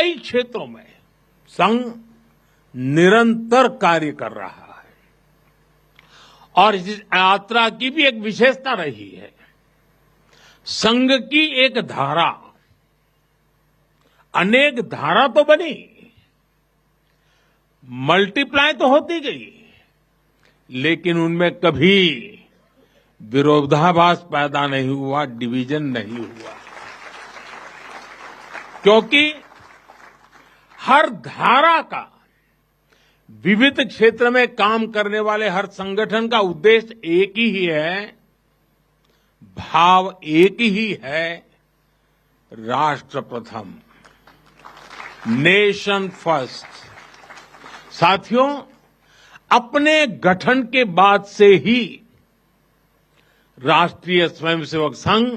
कई क्षेत्रों में संघ निरंतर कार्य कर रहा है और इस यात्रा की भी एक विशेषता रही है। संघ की एक धारा अनेक धारा तो बनी, मल्टीप्लाई तो होती गई, लेकिन उनमें कभी विरोधाभास पैदा नहीं हुआ, डिवीजन नहीं हुआ, क्योंकि हर धारा का विविध क्षेत्र में काम करने वाले हर संगठन का उद्देश्य एक ही है, भाव एक ही है, राष्ट्र प्रथम, नेशन फर्स्ट। साथियों, अपने गठन के बाद से ही राष्ट्रीय स्वयंसेवक संघ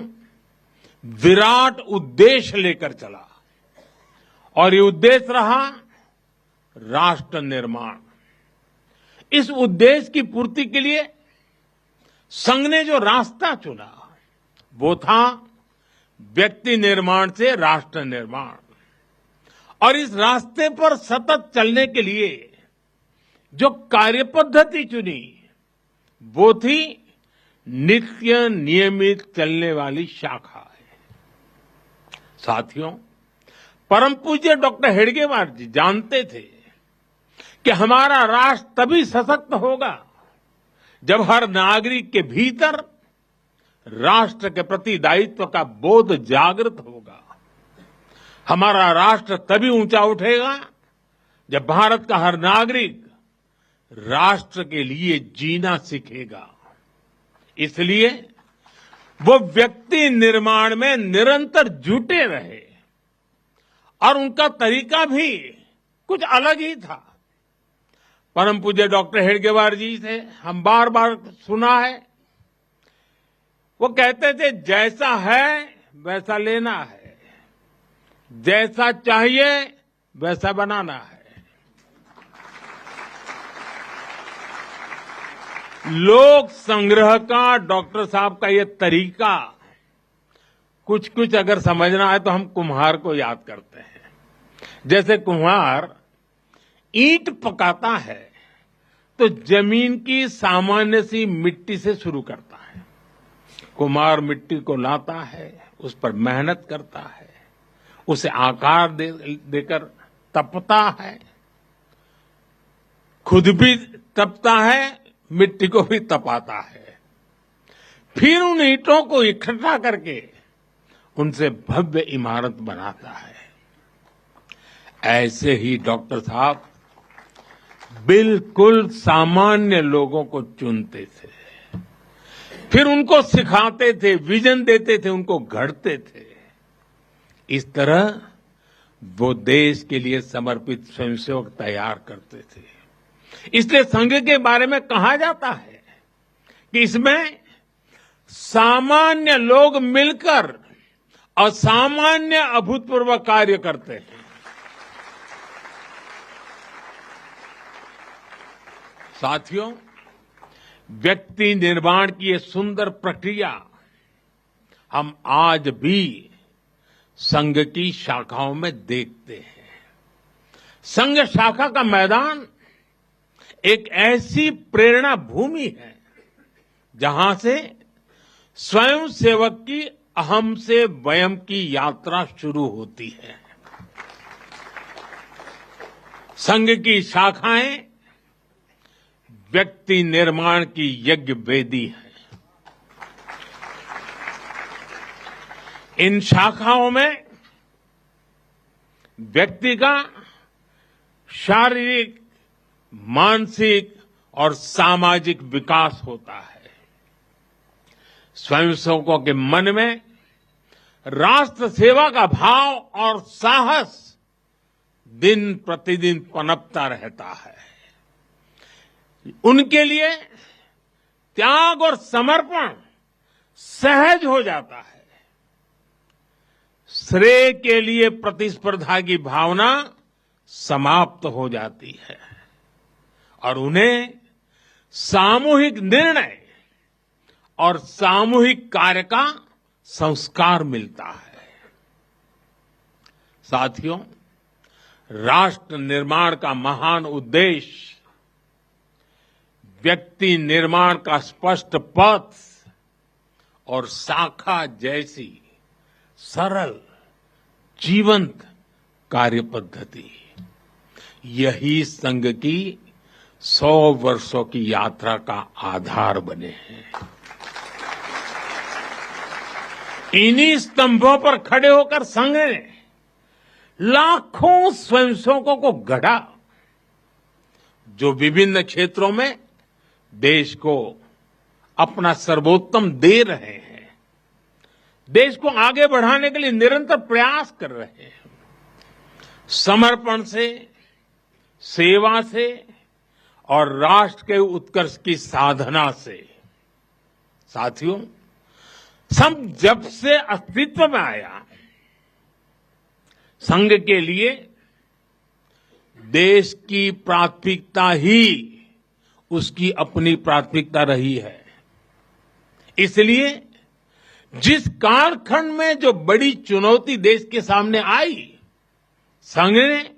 विराट उद्देश्य लेकर चला और ये उद्देश्य रहा राष्ट्र निर्माण। इस उद्देश्य की पूर्ति के लिए संघ ने जो रास्ता चुना वो था व्यक्ति निर्माण से राष्ट्र निर्माण, और इस रास्ते पर सतत चलने के लिए जो कार्यपद्धति चुनी वो थी नित्य नियमित चलने वाली शाखा है। साथियों, परम पूज्य डॉक्टर हेडगेवार जी जानते थे कि हमारा राष्ट्र तभी सशक्त होगा जब हर नागरिक के भीतर राष्ट्र के प्रति दायित्व का बोध जागृत होगा। हमारा राष्ट्र तभी ऊंचा उठेगा जब भारत का हर नागरिक राष्ट्र के लिए जीना सीखेगा। इसलिए वो व्यक्ति निर्माण में निरंतर जुटे रहे और उनका तरीका भी कुछ अलग ही था। परम पूज्य डॉक्टर हेडगेवार जी से हम बार बार सुना है, वो कहते थे जैसा है वैसा लेना है, जैसा चाहिए वैसा बनाना है। लोक संग्रह का डॉक्टर साहब का ये तरीका कुछ कुछ अगर समझना है तो हम कुम्हार को याद करते हैं। जैसे कुम्हार ईंट पकाता है तो जमीन की सामान्य सी मिट्टी से शुरू करता है। कुम्हार मिट्टी को लाता है, उस पर मेहनत करता है, उसे आकार देकर तपता है, खुद भी तपता है, मिट्टी को भी तपाता है, फिर उन ईंटों को इकट्ठा करके उनसे भव्य इमारत बनाता है। ऐसे ही डॉक्टर साहब बिल्कुल सामान्य लोगों को चुनते थे, फिर उनको सिखाते थे, विजन देते थे, उनको गढ़ते थे। इस तरह वो देश के लिए समर्पित स्वयंसेवक तैयार करते थे। इसलिए संघ के बारे में कहा जाता है कि इसमें सामान्य लोग मिलकर असामान्य अभूतपूर्व कार्य करते हैं। साथियों, व्यक्ति निर्माण की ये सुंदर प्रक्रिया हम आज भी संघ की शाखाओं में देखते हैं। संघ शाखा का मैदान एक ऐसी प्रेरणा भूमि है जहां से स्वयं सेवक की अहम से वयम की यात्रा शुरू होती है। संघ की शाखाएं व्यक्ति निर्माण की यज्ञ वेदी है। इन शाखाओं में व्यक्ति का शारीरिक, मानसिक और सामाजिक विकास होता है। स्वयंसेवकों के मन में राष्ट्र सेवा का भाव और साहस दिन प्रतिदिन पनपता रहता है। उनके लिए त्याग और समर्पण सहज हो जाता है। श्रेय के लिए प्रतिस्पर्धा की भावना समाप्त हो जाती है और उन्हें सामूहिक निर्णय और सामूहिक कार्य का संस्कार मिलता है। साथियों, राष्ट्र निर्माण का महान उद्देश्य, व्यक्ति निर्माण का स्पष्ट पथ और शाखा जैसी सरल जीवंत कार्य पद्धति, यही संघ की 100 वर्षों की यात्रा का आधार बने हैं। इन्हीं स्तंभों पर खड़े होकर संघ ने लाखों स्वयंसेवकों को गढ़ा, जो विभिन्न क्षेत्रों में देश को अपना सर्वोत्तम दे रहे हैं, देश को आगे बढ़ाने के लिए निरंतर प्रयास कर रहे हैं। समर्पण से, सेवा से और राष्ट्र के उत्कर्ष की साधना से। साथियों, संघ जब से अस्तित्व में आया, संघ के लिए देश की प्राथमिकता ही उसकी अपनी प्राथमिकता रही है। इसलिए जिस कालखंड में जो बड़ी चुनौती देश के सामने आई, संघ ने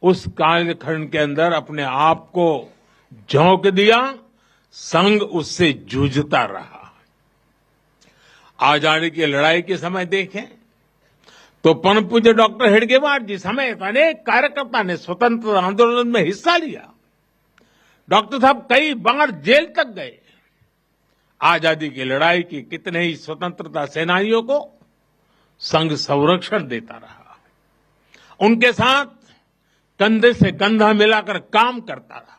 उस कालखंड के अंदर अपने आप को झोंक दिया, संघ उससे जूझता रहा। आजादी की लड़ाई के समय देखें तो परम पूज्य डॉक्टर हेडगेवार जी समेत अनेक कार्यकर्ता ने स्वतंत्रता आंदोलन में हिस्सा लिया। डॉक्टर साहब कई बार जेल तक गए। आजादी की लड़ाई की कितने ही स्वतंत्रता सेनानियों को संघ संरक्षण देता रहा, उनके साथ कंधे से कंधा मिलाकर काम करता रहा।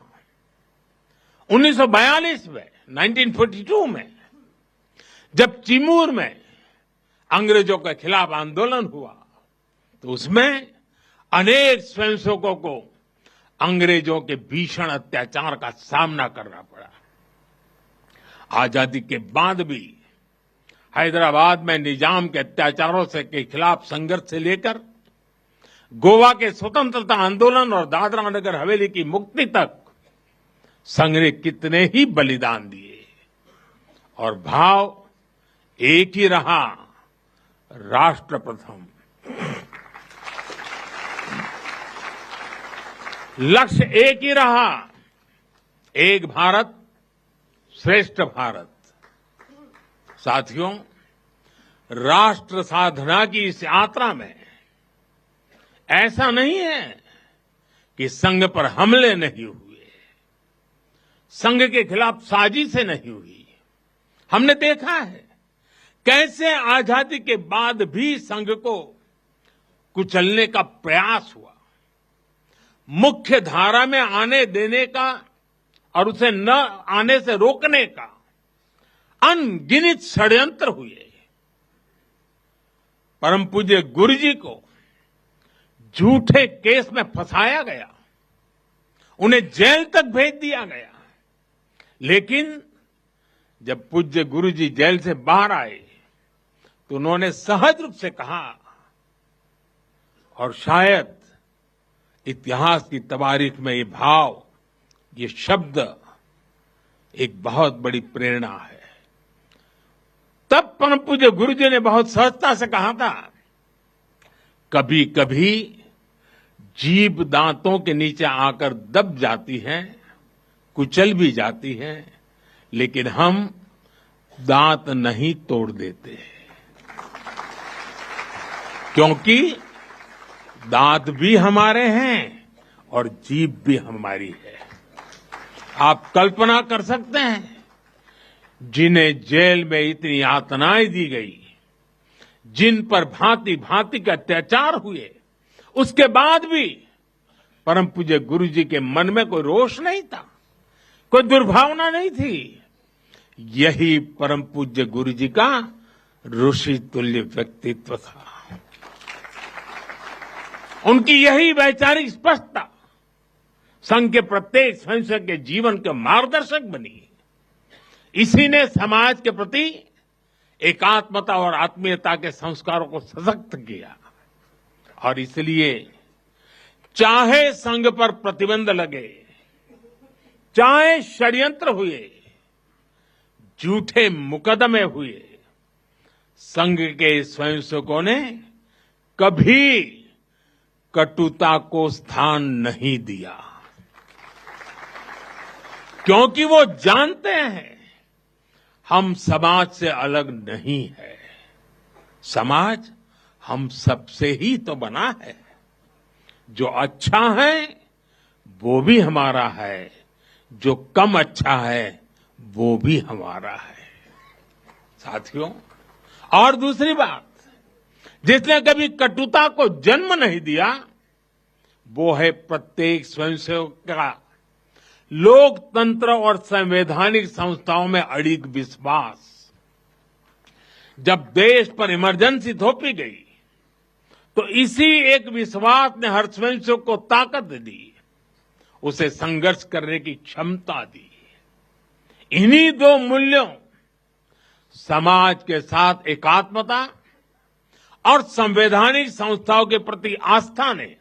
1942 में, 1942 में जब चिमूर में अंग्रेजों के खिलाफ आंदोलन हुआ, तो उसमें अनेक स्वयंसेवकों को अंग्रेजों के भीषण अत्याचार का सामना करना पड़ा। आजादी के बाद भी हैदराबाद में निजाम के अत्याचारों के खिलाफ संघर्ष से लेकर गोवा के स्वतंत्रता आंदोलन और दादरा नगर हवेली की मुक्ति तक संघ ने कितने ही बलिदान दिए, और भाव एक ही रहा, राष्ट्र प्रथम। लक्ष्य एक ही रहा, एक भारत श्रेष्ठ भारत। साथियों, राष्ट्र साधना की इस यात्रा में ऐसा नहीं है कि संघ पर हमले नहीं हुए, संघ के खिलाफ साजिशें नहीं हुई। हमने देखा है कैसे आजादी के बाद भी संघ को कुचलने का प्रयास हुआ, मुख्य धारा में आने देने का और उसे न आने से रोकने का अनगिनत षड्यंत्र हुए। परम पूज्य गुरु जी को झूठे केस में फंसाया गया, उन्हें जेल तक भेज दिया गया, लेकिन जब पूज्य गुरु जी जेल से बाहर आए तो उन्होंने सहज रूप से कहा, और शायद इतिहास की तवारीख में ये भाव, ये शब्द एक बहुत बड़ी प्रेरणा है। तब परम पूज्य गुरु जी ने बहुत सहजता से कहा था, कभी कभी जीभ दांतों के नीचे आकर दब जाती है, कुचल भी जाती है, लेकिन हम दांत नहीं तोड़ देते, क्योंकि दांत भी हमारे हैं और जीभ भी हमारी है। आप कल्पना कर सकते हैं, जिन्हें जेल में इतनी यातनाएं दी गई, जिन पर भांति भांति के अत्याचार हुए, उसके बाद भी परम पूज्य गुरु जी के मन में कोई रोष नहीं था, कोई दुर्भावना नहीं थी। यही परम पूज्य गुरु जी का ऋषि तुल्य व्यक्तित्व था। उनकी यही वैचारिक स्पष्टता संघ के प्रत्येक स्वयंसेवक के जीवन के मार्गदर्शक बनी। इसी ने समाज के प्रति एकात्मता और आत्मीयता के संस्कारों को सशक्त किया, और इसलिए चाहे संघ पर प्रतिबंध लगे, चाहे षड्यंत्र हुए, झूठे मुकदमे हुए, संघ के स्वयंसेवकों ने कभी कटुता को स्थान नहीं दिया, क्योंकि वो जानते हैं हम समाज से अलग नहीं है। समाज हम सबसे ही तो बना है। जो अच्छा है वो भी हमारा है, जो कम अच्छा है वो भी हमारा है। साथियों, और दूसरी बात, जिसने कभी कटुता को जन्म नहीं दिया वो है प्रत्येक स्वयंसेवक का लोकतंत्र और संवैधानिक संस्थाओं में अडिग विश्वास। जब देश पर इमरजेंसी थोपी गई तो इसी एक विश्वास ने हर स्वयंसेवक को ताकत दी, उसे संघर्ष करने की क्षमता दी। इन्हीं दो मूल्यों, समाज के साथ एकात्मता और संवैधानिक संस्थाओं के प्रति आस्था ने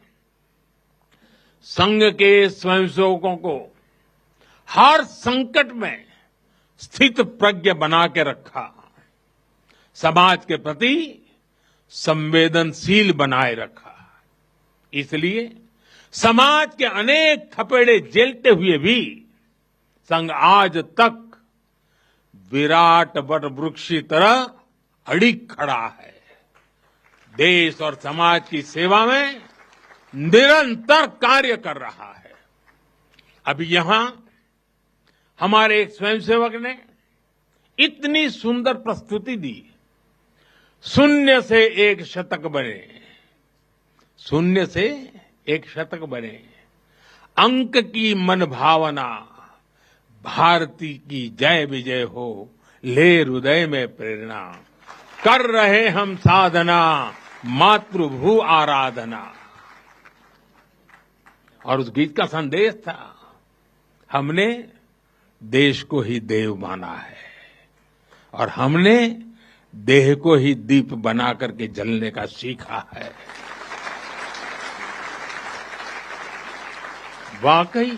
संघ के स्वयंसेवकों को हर संकट में स्थित प्रज्ञ बना के रखा, समाज के प्रति संवेदनशील बनाए रखा। इसलिए समाज के अनेक थपेड़े झेलते हुए भी संघ आज तक विराट वट वृक्ष की तरह अडिग खड़ा है। देश और समाज की सेवा में निरंतर कार्य कर रहा है। अभी यहां हमारे एक स्वयंसेवक ने इतनी सुंदर प्रस्तुति दी, शून्य से एक शतक बने, शून्य से एक शतक बने, अंक की मन भावना, भारती की जय विजय हो, ले हृदय में प्रेरणा, कर रहे हम साधना, मातृभू आराधना। और उस गीत का संदेश था, हमने देश को ही देव माना है और हमने देह को ही दीप बना करके जलने का सीखा है। वाकई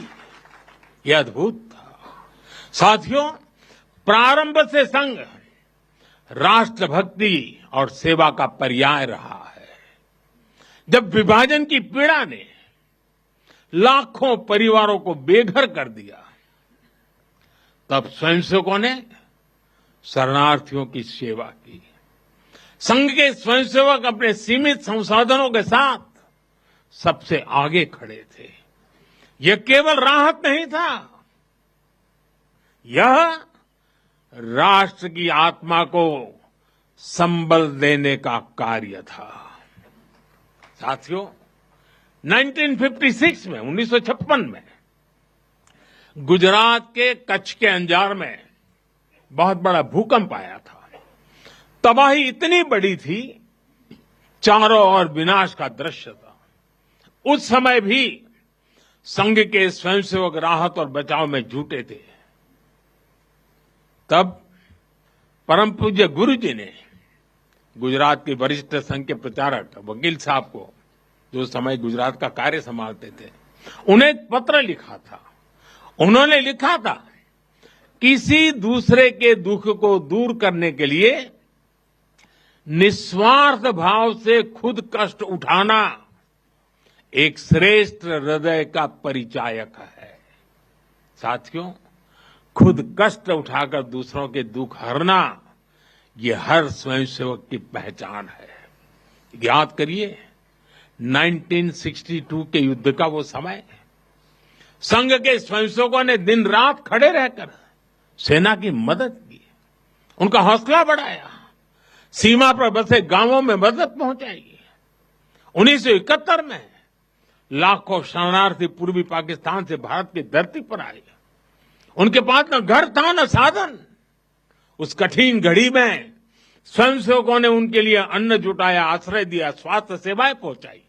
ये अद्भुत था। साथियों, प्रारंभ से संघ राष्ट्रभक्ति और सेवा का पर्याय रहा है। जब विभाजन की पीड़ा ने लाखों परिवारों को बेघर कर दिया, तब स्वयंसेवकों ने शरणार्थियों की सेवा की। संघ के स्वयंसेवक अपने सीमित संसाधनों के साथ सबसे आगे खड़े थे। यह केवल राहत नहीं था, यह राष्ट्र की आत्मा को संबल देने का कार्य था। साथियों, 1956 में 1956 में गुजरात के कच्छ के अंजार में बहुत बड़ा भूकंप आया था। तबाही इतनी बड़ी थी, चारों ओर विनाश का दृश्य था। उस समय भी संघ के स्वयंसेवक राहत और बचाव में जुटे थे। तब परम पूज्य गुरु जी ने गुजरात के वरिष्ठ संघ के प्रचारक वकील साहब को, जो उस समय गुजरात का कार्य संभालते थे, उन्हें एक पत्र लिखा था। उन्होंने लिखा था, किसी दूसरे के दुख को दूर करने के लिए निस्वार्थ भाव से खुद कष्ट उठाना एक श्रेष्ठ हृदय का परिचायक है। साथियों, खुद कष्ट उठाकर दूसरों के दुख हरना, ये हर स्वयंसेवक की पहचान है। याद करिए 1962 के युद्ध का वो समय, संघ के स्वयंसेवकों ने दिन रात खड़े रहकर सेना की मदद की, उनका हौसला बढ़ाया, सीमा पर बसे गांवों में मदद पहुंचाई। 1971 में लाखों शरणार्थी पूर्वी पाकिस्तान से भारत की धरती पर आए। उनके पास न घर था न साधन। उस कठिन घड़ी में स्वयंसेवकों ने उनके लिए अन्न जुटाया, आश्रय दिया, स्वास्थ्य सेवाएं पहुंचाई,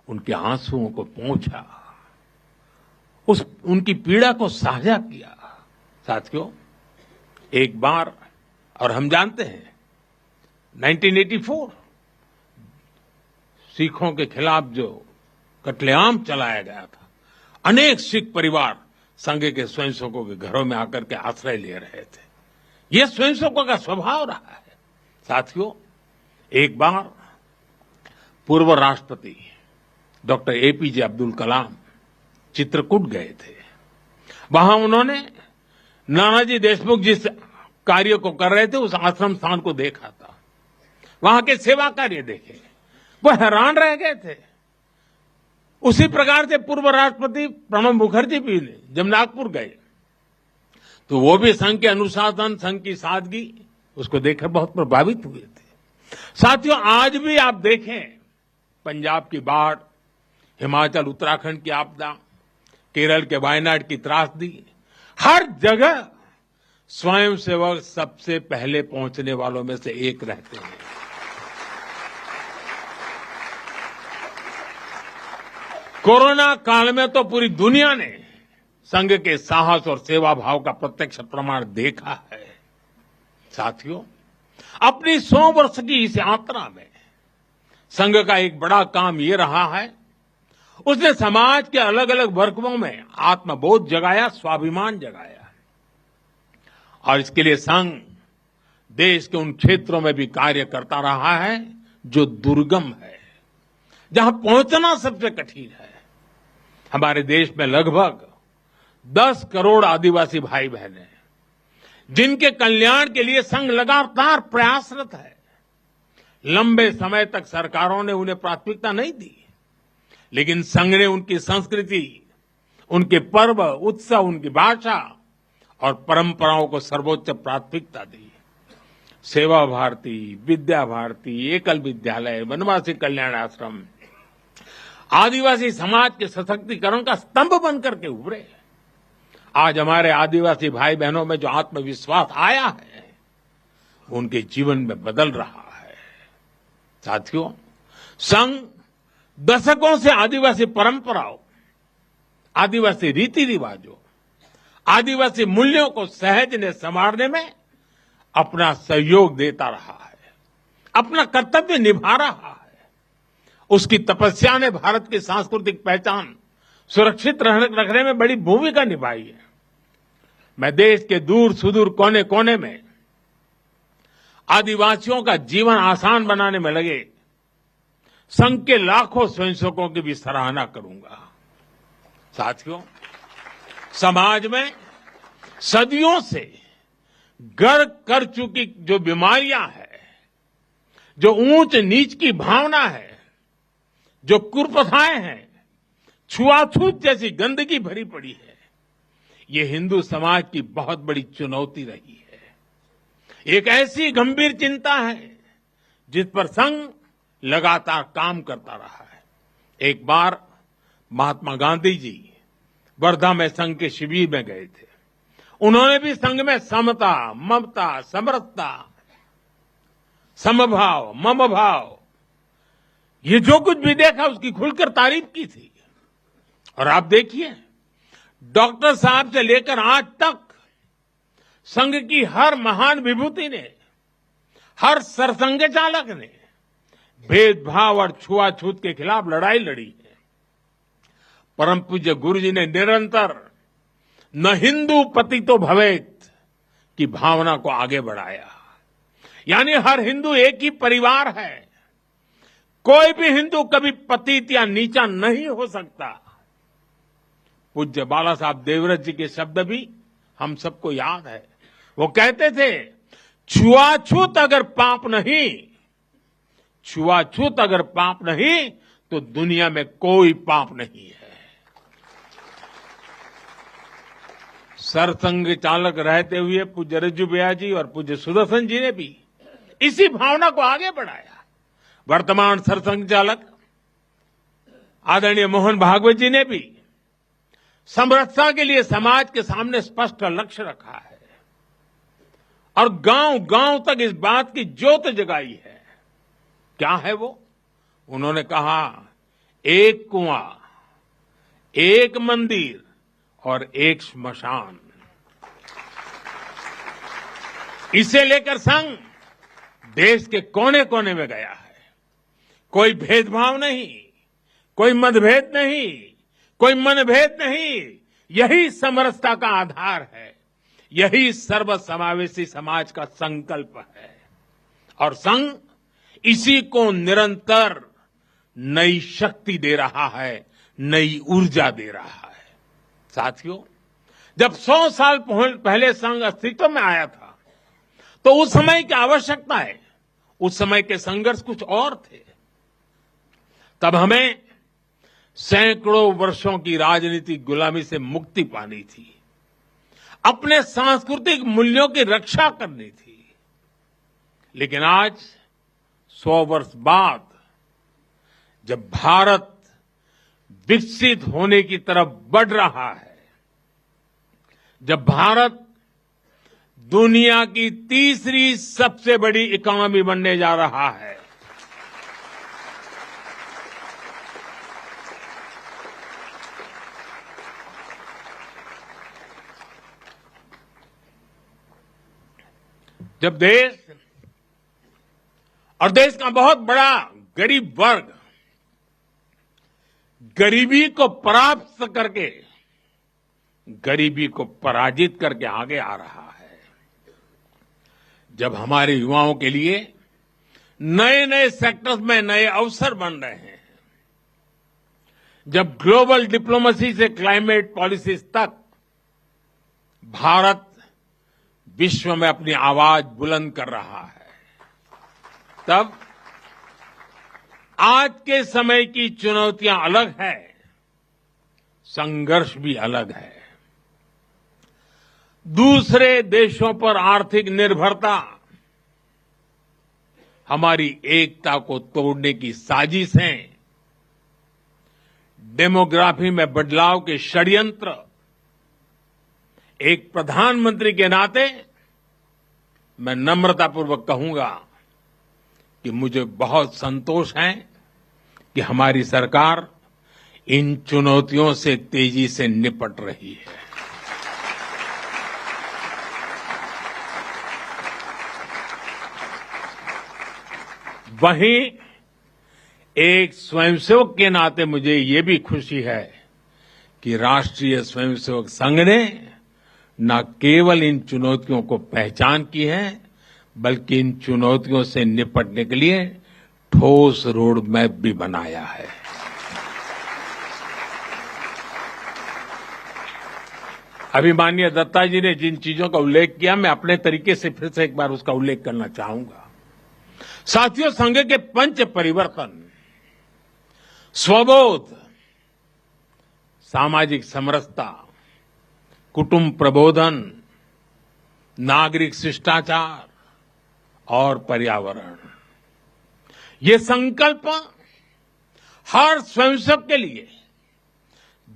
उनके आंसुओं को पोंछा, उनकी पीड़ा को साझा किया। साथियों, एक बार, और हम जानते हैं 1984 सिखों के खिलाफ जो कत्लेआम चलाया गया था, अनेक सिख परिवार संघ के स्वयंसेवकों के घरों में आकर के आश्रय ले रहे थे। यह स्वयंसेवकों का स्वभाव रहा है। साथियों, एक बार पूर्व राष्ट्रपति डॉक्टर एपीजे अब्दुल कलाम चित्रकूट गए थे। वहां उन्होंने नानाजी देशमुख जिस कार्य को कर रहे थे उस आश्रम स्थान को देखा था, वहां के सेवा कार्य देखे, वो हैरान रह गए थे। उसी प्रकार से पूर्व राष्ट्रपति प्रणब मुखर्जी भी जब नागपुर गए तो वो भी संघ के अनुशासन, संघ की सादगी उसको देखकर बहुत प्रभावित हुए थे। साथियों, आज भी आप देखें पंजाब की बाढ़, हिमाचल उत्तराखंड की आपदा, केरल के वायनाड की त्रासदी, हर जगह स्वयंसेवक सबसे पहले पहुंचने वालों में से एक रहते हैं। कोरोना काल में तो पूरी दुनिया ने संघ के साहस और सेवा भाव का प्रत्यक्ष प्रमाण देखा है। साथियों, अपनी 100 वर्ष की इस यात्रा में संघ का एक बड़ा काम ये रहा है, उसने समाज के अलग अलग वर्गों में आत्मबोध जगाया, स्वाभिमान जगाया। और इसके लिए संघ देश के उन क्षेत्रों में भी कार्य करता रहा है जो दुर्गम है, जहां पहुंचना सबसे कठिन है। हमारे देश में लगभग 10 करोड़ आदिवासी भाई बहन हैं, जिनके कल्याण के लिए संघ लगातार प्रयासरत है। लंबे समय तक सरकारों ने उन्हें प्राथमिकता नहीं दी, लेकिन संघ ने उनकी संस्कृति, उनके पर्व, उत्सव, उनकी भाषा और परंपराओं को सर्वोच्च प्राथमिकता दी। सेवा भारती, विद्या भारती, एकल विद्यालय, वनवासी कल्याण आश्रम आदिवासी समाज के सशक्तिकरण का स्तंभ बनकर के उभरे। आज हमारे आदिवासी भाई बहनों में जो आत्मविश्वास आया है, उनके जीवन में बदल रहा है। साथियों, संघ दशकों से आदिवासी परंपराओं, आदिवासी रीति रिवाजों, आदिवासी मूल्यों को सहजने संवारने में अपना सहयोग देता रहा है, अपना कर्तव्य निभा रहा है। उसकी तपस्या ने भारत की सांस्कृतिक पहचान सुरक्षित रखने में बड़ी भूमिका निभाई है। मैं देश के दूर सुदूर कोने कोने में आदिवासियों का जीवन आसान बनाने में लगे संघ के लाखों स्वयंसेवकों की भी सराहना करूंगा। साथियों, समाज में सदियों से गर्क कर चुकी जो बीमारियां हैं, जो ऊंच नीच की भावना है, जो कुप्रथाएं हैं, छुआछूत जैसी गंदगी भरी पड़ी है, ये हिंदू समाज की बहुत बड़ी चुनौती रही है। एक ऐसी गंभीर चिंता है जिस पर संघ लगातार काम करता रहा है। एक बार महात्मा गांधी जी वर्धा में संघ के शिविर में गए थे। उन्होंने भी संघ में समता, ममता, समरसता, समभाव, मम भाव, ये जो कुछ भी देखा उसकी खुलकर तारीफ की थी। और आप देखिए, डॉक्टर साहब से लेकर आज तक संघ की हर महान विभूति ने, हर सरसंघ चालक ने भेदभाव और छुआछूत के खिलाफ लड़ाई लड़ी है। परम पूज्य गुरु जी ने निरंतर न हिंदू पतितो भवेत की भावना को आगे बढ़ाया। यानी हर हिंदू एक ही परिवार है, कोई भी हिंदू कभी पतित या नीचा नहीं हो सकता। पूज्य बाला साहब देवव्रत जी के शब्द भी हम सबको याद है। वो कहते थे, छुआछूत अगर पाप नहीं, छुआछूत अगर पाप नहीं तो दुनिया में कोई पाप नहीं है। सरसंघ चालक रहते हुए पूज्य रज्जू भैया जी और पूज्य सुदर्शन जी ने भी इसी भावना को आगे बढ़ाया। वर्तमान सरसंघ चालक आदरणीय मोहन भागवत जी ने भी समरसता के लिए समाज के सामने स्पष्ट लक्ष्य रखा है और गांव गांव तक इस बात की ज्योत जगाई है। क्या है वो? उन्होंने कहा, एक कुआं, एक मंदिर और एक श्मशान। इसे लेकर संघ देश के कोने कोने में गया है। कोई भेदभाव नहीं, कोई मतभेद नहीं, कोई मनभेद नहीं। यही समरसता का आधार है, यही सर्वसमावेशी समाज का संकल्प है। और संघ इसी को निरंतर नई शक्ति दे रहा है, नई ऊर्जा दे रहा है। साथियों, जब 100 साल पहले संघ अस्तित्व में आया था, तो उस समय की आवश्यकताएं, उस समय के संघर्ष कुछ और थे। तब हमें सैकड़ों वर्षों की राजनीतिक गुलामी से मुक्ति पानी थी, अपने सांस्कृतिक मूल्यों की रक्षा करनी थी। लेकिन आज 100 वर्ष बाद जब भारत विकसित होने की तरफ बढ़ रहा है, जब भारत दुनिया की तीसरी सबसे बड़ी इकोनॉमी बनने जा रहा है, जब देश और देश का बहुत बड़ा गरीब वर्ग गरीबी को परास्त करके, गरीबी को पराजित करके आगे आ रहा है, जब हमारे युवाओं के लिए नए नए सेक्टर्स में नए अवसर बन रहे हैं, जब ग्लोबल डिप्लोमेसी से क्लाइमेट पॉलिसीज तक भारत विश्व में अपनी आवाज बुलंद कर रहा है, तब आज के समय की चुनौतियां अलग है, संघर्ष भी अलग है। दूसरे देशों पर आर्थिक निर्भरता हमारी एकता को तोड़ने की साजिशें, डेमोग्राफी में बदलाव के षड्यंत्र, एक प्रधानमंत्री के नाते मैं नम्रतापूर्वक कहूंगा कि मुझे बहुत संतोष है कि हमारी सरकार इन चुनौतियों से तेजी से निपट रही है। वहीं एक स्वयंसेवक के नाते मुझे ये भी खुशी है कि राष्ट्रीय स्वयंसेवक संघ ने न केवल इन चुनौतियों को पहचान की है, बल्कि इन चुनौतियों से निपटने के लिए ठोस रोड मैप भी बनाया है। अभी माननीय दत्ता जी ने जिन चीजों का उल्लेख किया, मैं अपने तरीके से फिर से एक बार उसका उल्लेख करना चाहूंगा। साथियों, संघ के पंच परिवर्तन, स्वबोध, सामाजिक समरसता, कुटुंब प्रबोधन, नागरिक शिष्टाचार और पर्यावरण, ये संकल्प हर स्वयंसेवक के लिए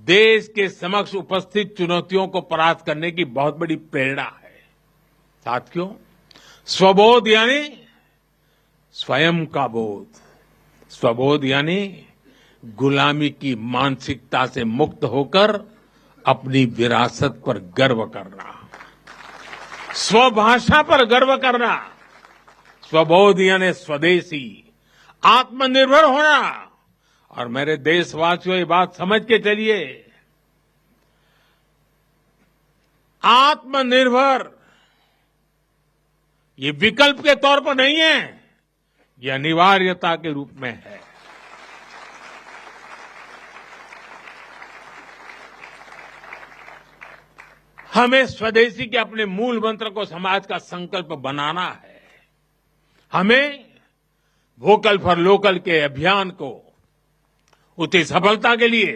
देश के समक्ष उपस्थित चुनौतियों को परास्त करने की बहुत बड़ी प्रेरणा है। साथियों, स्वबोध यानी स्वयं का बोध, स्वबोध यानी गुलामी की मानसिकता से मुक्त होकर अपनी विरासत पर गर्व करना, स्वभाषा पर गर्व करना। स्वबोध यानी स्वदेशी, आत्मनिर्भर होना। और मेरे देशवासियों, ये बात समझ के चलिए, आत्मनिर्भर ये विकल्प के तौर पर नहीं है, ये अनिवार्यता के रूप में है। हमें स्वदेशी के अपने मूल मंत्र को समाज का संकल्प बनाना है। हमें वोकल फॉर लोकल के अभियान को उतनी सफलता के लिए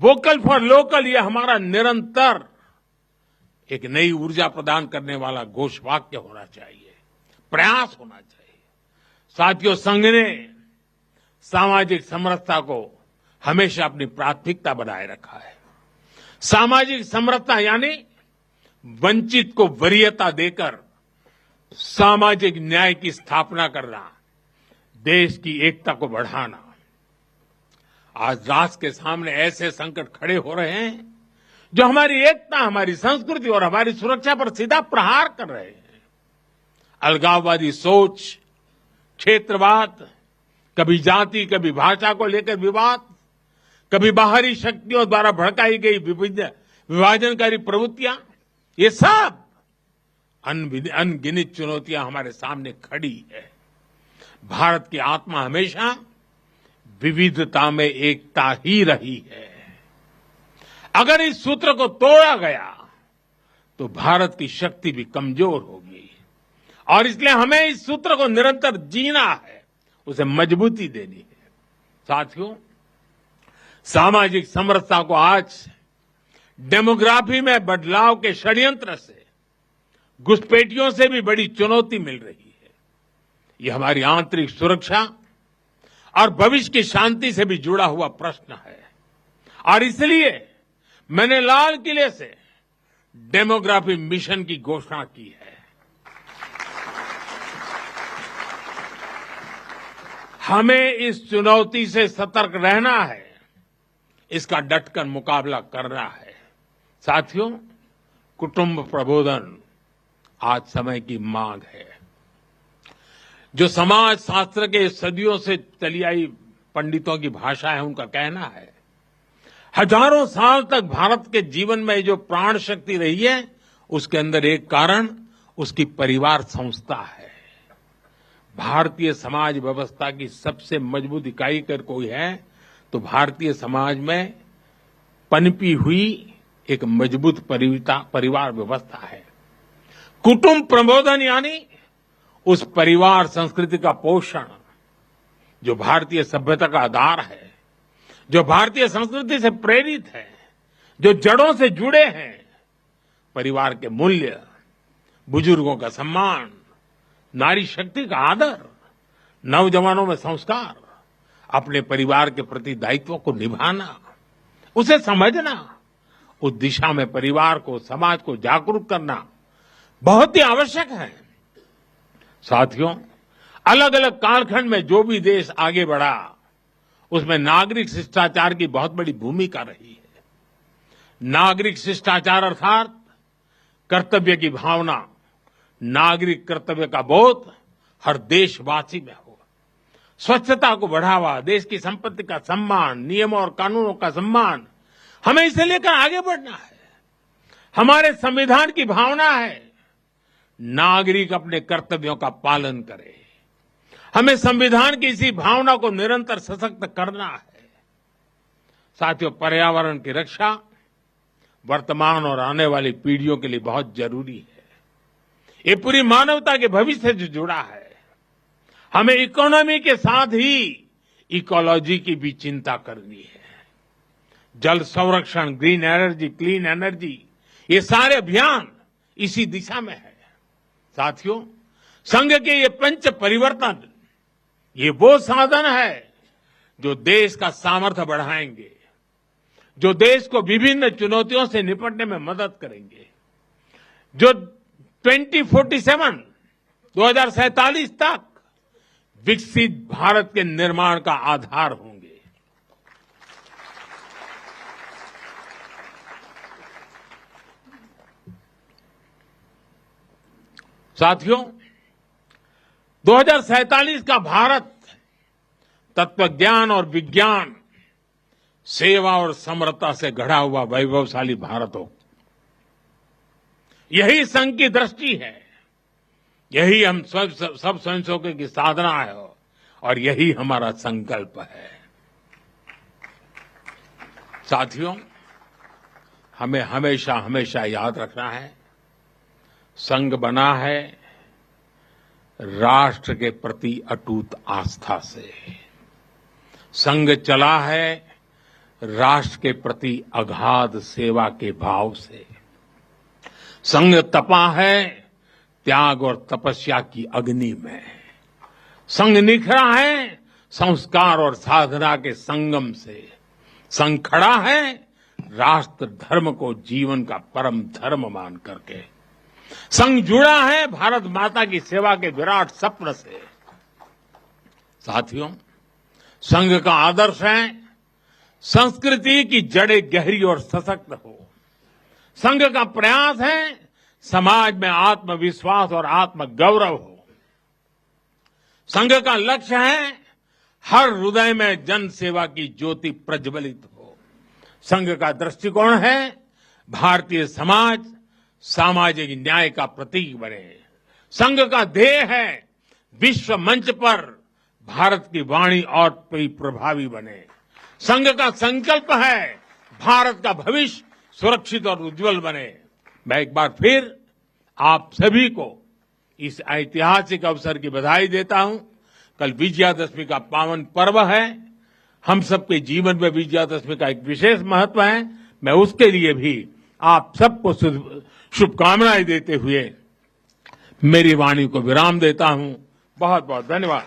वोकल फॉर लोकल ये हमारा निरंतर एक नई ऊर्जा प्रदान करने वाला घोषवाक्य होना चाहिए, प्रयास होना चाहिए। साथियों, संघ ने सामाजिक समरसता को हमेशा अपनी प्राथमिकता बनाए रखा है। सामाजिक समरसता यानी वंचित को वरीयता देकर सामाजिक न्याय की स्थापना करना, देश की एकता को बढ़ाना। आज राष्ट्र के सामने ऐसे संकट खड़े हो रहे हैं जो हमारी एकता, हमारी संस्कृति और हमारी सुरक्षा पर सीधा प्रहार कर रहे हैं। अलगाववादी सोच, क्षेत्रवाद, कभी जाति, कभी भाषा को लेकर विवाद, कभी बाहरी शक्तियों द्वारा भड़काई गई विभाजनकारी प्रवृत्तियां, ये सब अनगिनत चुनौतियां हमारे सामने खड़ी है। भारत की आत्मा हमेशा विविधता में एकता ही रही है। अगर इस सूत्र को तोड़ा गया तो भारत की शक्ति भी कमजोर होगी और इसलिए हमें इस सूत्र को निरंतर जीना है, उसे मजबूती देनी है। साथियों, सामाजिक समरसता को आज डेमोग्राफी में बदलाव के षड्यंत्र से, घुसपैठियों से भी बड़ी चुनौती मिल रही है। ये हमारी आंतरिक सुरक्षा और भविष्य की शांति से भी जुड़ा हुआ प्रश्न है और इसलिए मैंने लाल किले से डेमोग्राफी मिशन की घोषणा की है। हमें इस चुनौती से सतर्क रहना है, इसका डटकर मुकाबला करना है। साथियों, कुटुंब प्रबोधन आज समय की मांग है। जो समाज शास्त्र के सदियों से चली आई पंडितों की भाषा है, उनका कहना है, हजारों साल तक भारत के जीवन में जो प्राण शक्ति रही है, उसके अंदर एक कारण उसकी परिवार संस्था है। भारतीय समाज व्यवस्था की सबसे मजबूत इकाई अगर कोई है तो भारतीय समाज में पनपी हुई एक मजबूत परिवार व्यवस्था है। कुटुंब प्रबोधन यानी उस परिवार संस्कृति का पोषण जो भारतीय सभ्यता का आधार है, जो भारतीय संस्कृति से प्रेरित है, जो जड़ों से जुड़े हैं। परिवार के मूल्य, बुजुर्गों का सम्मान, नारी शक्ति का आदर, नौजवानों में संस्कार, अपने परिवार के प्रति दायित्व को निभाना, उसे समझना, उस दिशा में परिवार को, समाज को जागरूक करना बहुत ही आवश्यक है। साथियों, अलग अलग कालखंड में जो भी देश आगे बढ़ा, उसमें नागरिक शिष्टाचार की बहुत बड़ी भूमिका रही है। नागरिक शिष्टाचार अर्थात कर्तव्य की भावना, नागरिक कर्तव्य का बोध हर देशवासी में हो। स्वच्छता को बढ़ावा, देश की संपत्ति का सम्मान, नियमों और कानूनों का सम्मान, हमें इसे लेकर आगे बढ़ना है। हमारे संविधान की भावना है नागरिक अपने कर्तव्यों का पालन करे। हमें संविधान की इसी भावना को निरंतर सशक्त करना है। साथियों, पर्यावरण की रक्षा वर्तमान और आने वाली पीढ़ियों के लिए बहुत जरूरी है। ये पूरी मानवता के भविष्य से जुड़ा है। हमें इकोनॉमी के साथ ही इकोलॉजी की भी चिंता करनी है। जल संरक्षण, ग्रीन एनर्जी, क्लीन एनर्जी, ये सारे अभियान इसी दिशा में है। साथियों, संघ के ये पंच परिवर्तन, ये वो साधन है जो देश का सामर्थ्य बढ़ाएंगे, जो देश को विभिन्न चुनौतियों से निपटने में मदद करेंगे, जो 2047 तक विकसित भारत के निर्माण का आधार होंगे। साथियों, 2047 का भारत तत्वज्ञान और विज्ञान, सेवा और समरसता से गढ़ा हुआ वैभवशाली भारत हो। यही संघ की दृष्टि है, यही हम सब स्वयंसेवकों की साधना है और यही हमारा संकल्प है। साथियों, हमें हमेशा हमेशा याद रखना है, संघ बना है राष्ट्र के प्रति अटूट आस्था से। संघ चला है राष्ट्र के प्रति अगाध सेवा के भाव से। संघ तपा है त्याग और तपस्या की अग्नि में। संघ निखरा है संस्कार और साधना के संगम से। संघ खड़ा है राष्ट्र धर्म को जीवन का परम धर्म मान करके। संघ जुड़ा है भारत माता की सेवा के विराट स्वप्न से। साथियों, संघ का आदर्श है संस्कृति की जड़ें गहरी और सशक्त हो। संघ का प्रयास है समाज में आत्मविश्वास और आत्मगौरव हो। संघ का लक्ष्य है हर हृदय में जन सेवा की ज्योति प्रज्वलित हो। संघ का दृष्टिकोण है भारतीय समाज सामाजिक न्याय का प्रतीक बने। संघ का ध्येय है विश्व मंच पर भारत की वाणी और प्रभावी बने। संघ का संकल्प है भारत का भविष्य सुरक्षित और उज्जवल बने। मैं एक बार फिर आप सभी को इस ऐतिहासिक अवसर की बधाई देता हूं। कल विजयादशमी का पावन पर्व है। हम सबके जीवन में विजयादशमी का एक विशेष महत्व है। मैं उसके लिए भी आप सबको शुभकामनाएं देते हुए मेरी वाणी को विराम देता हूं। बहुत बहुत धन्यवाद।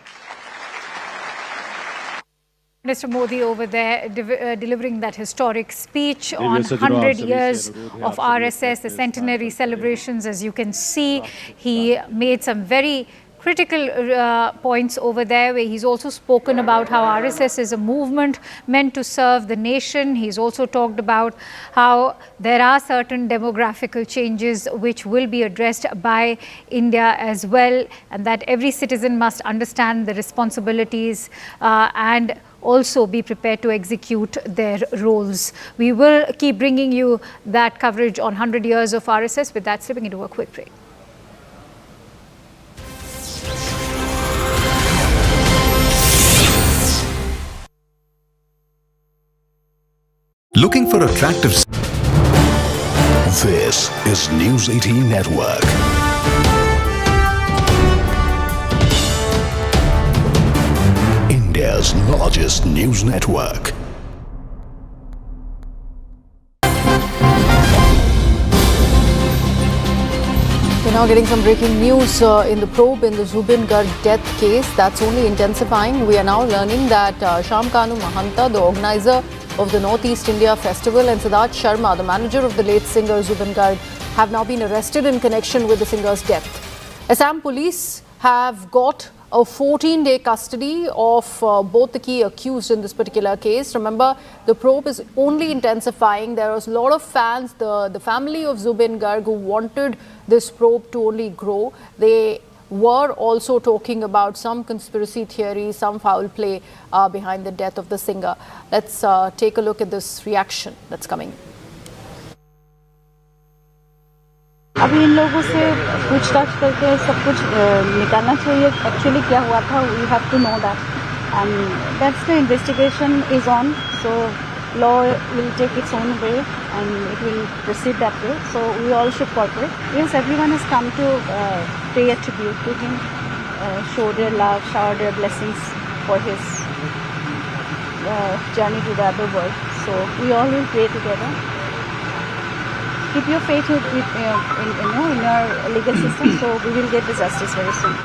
Mr. Modi over there delivering that historic speech on 100 years of RSS, the centenary celebrations. As you can see, he made some very critical points over there, where he's also spoken about how RSS is a movement meant to serve the nation. He's also talked about how there are certain demographical changes which will be addressed by India as well, and that every citizen must understand the responsibilities and also be prepared to execute their roles. We will keep bringing you that coverage on 100 years of RSS. With that, slipping into a quick break. Looking for attractive? This is News 18 Network. India's largest news network. We're now getting some breaking news in the probe in the Zubeen Garg death case. That's only intensifying. We are now learning that Shamkanu Mahanta, the organizer of the Northeast India Festival, and Siddharth Sharma, the manager of the late singer Zubeen Garg, have now been arrested in connection with the singer's death. Assam police have got a 14-day custody of both the key accused in this particular case. Remember, the probe is only intensifying. There was a lot of fans, the family of Zubeen Garg, who wanted this probe to only grow. They were also talking about some conspiracy theory, some foul play behind the death of the singer. Let's take a look at this reaction that's coming. अभी इन लोगों से पूछताछ करके सब कुछ निकालना चाहिए actually क्या हुआ था. We have to know that and that's the investigation is on. So law will take its own way and it will proceed that way. So we all should cooperate. Yes, everyone has come to pay a tribute to him, show their love, shower their blessings for his journey to the other world. So we all will pray together. Keep your faith in our legal system, so we will get the justice very soon.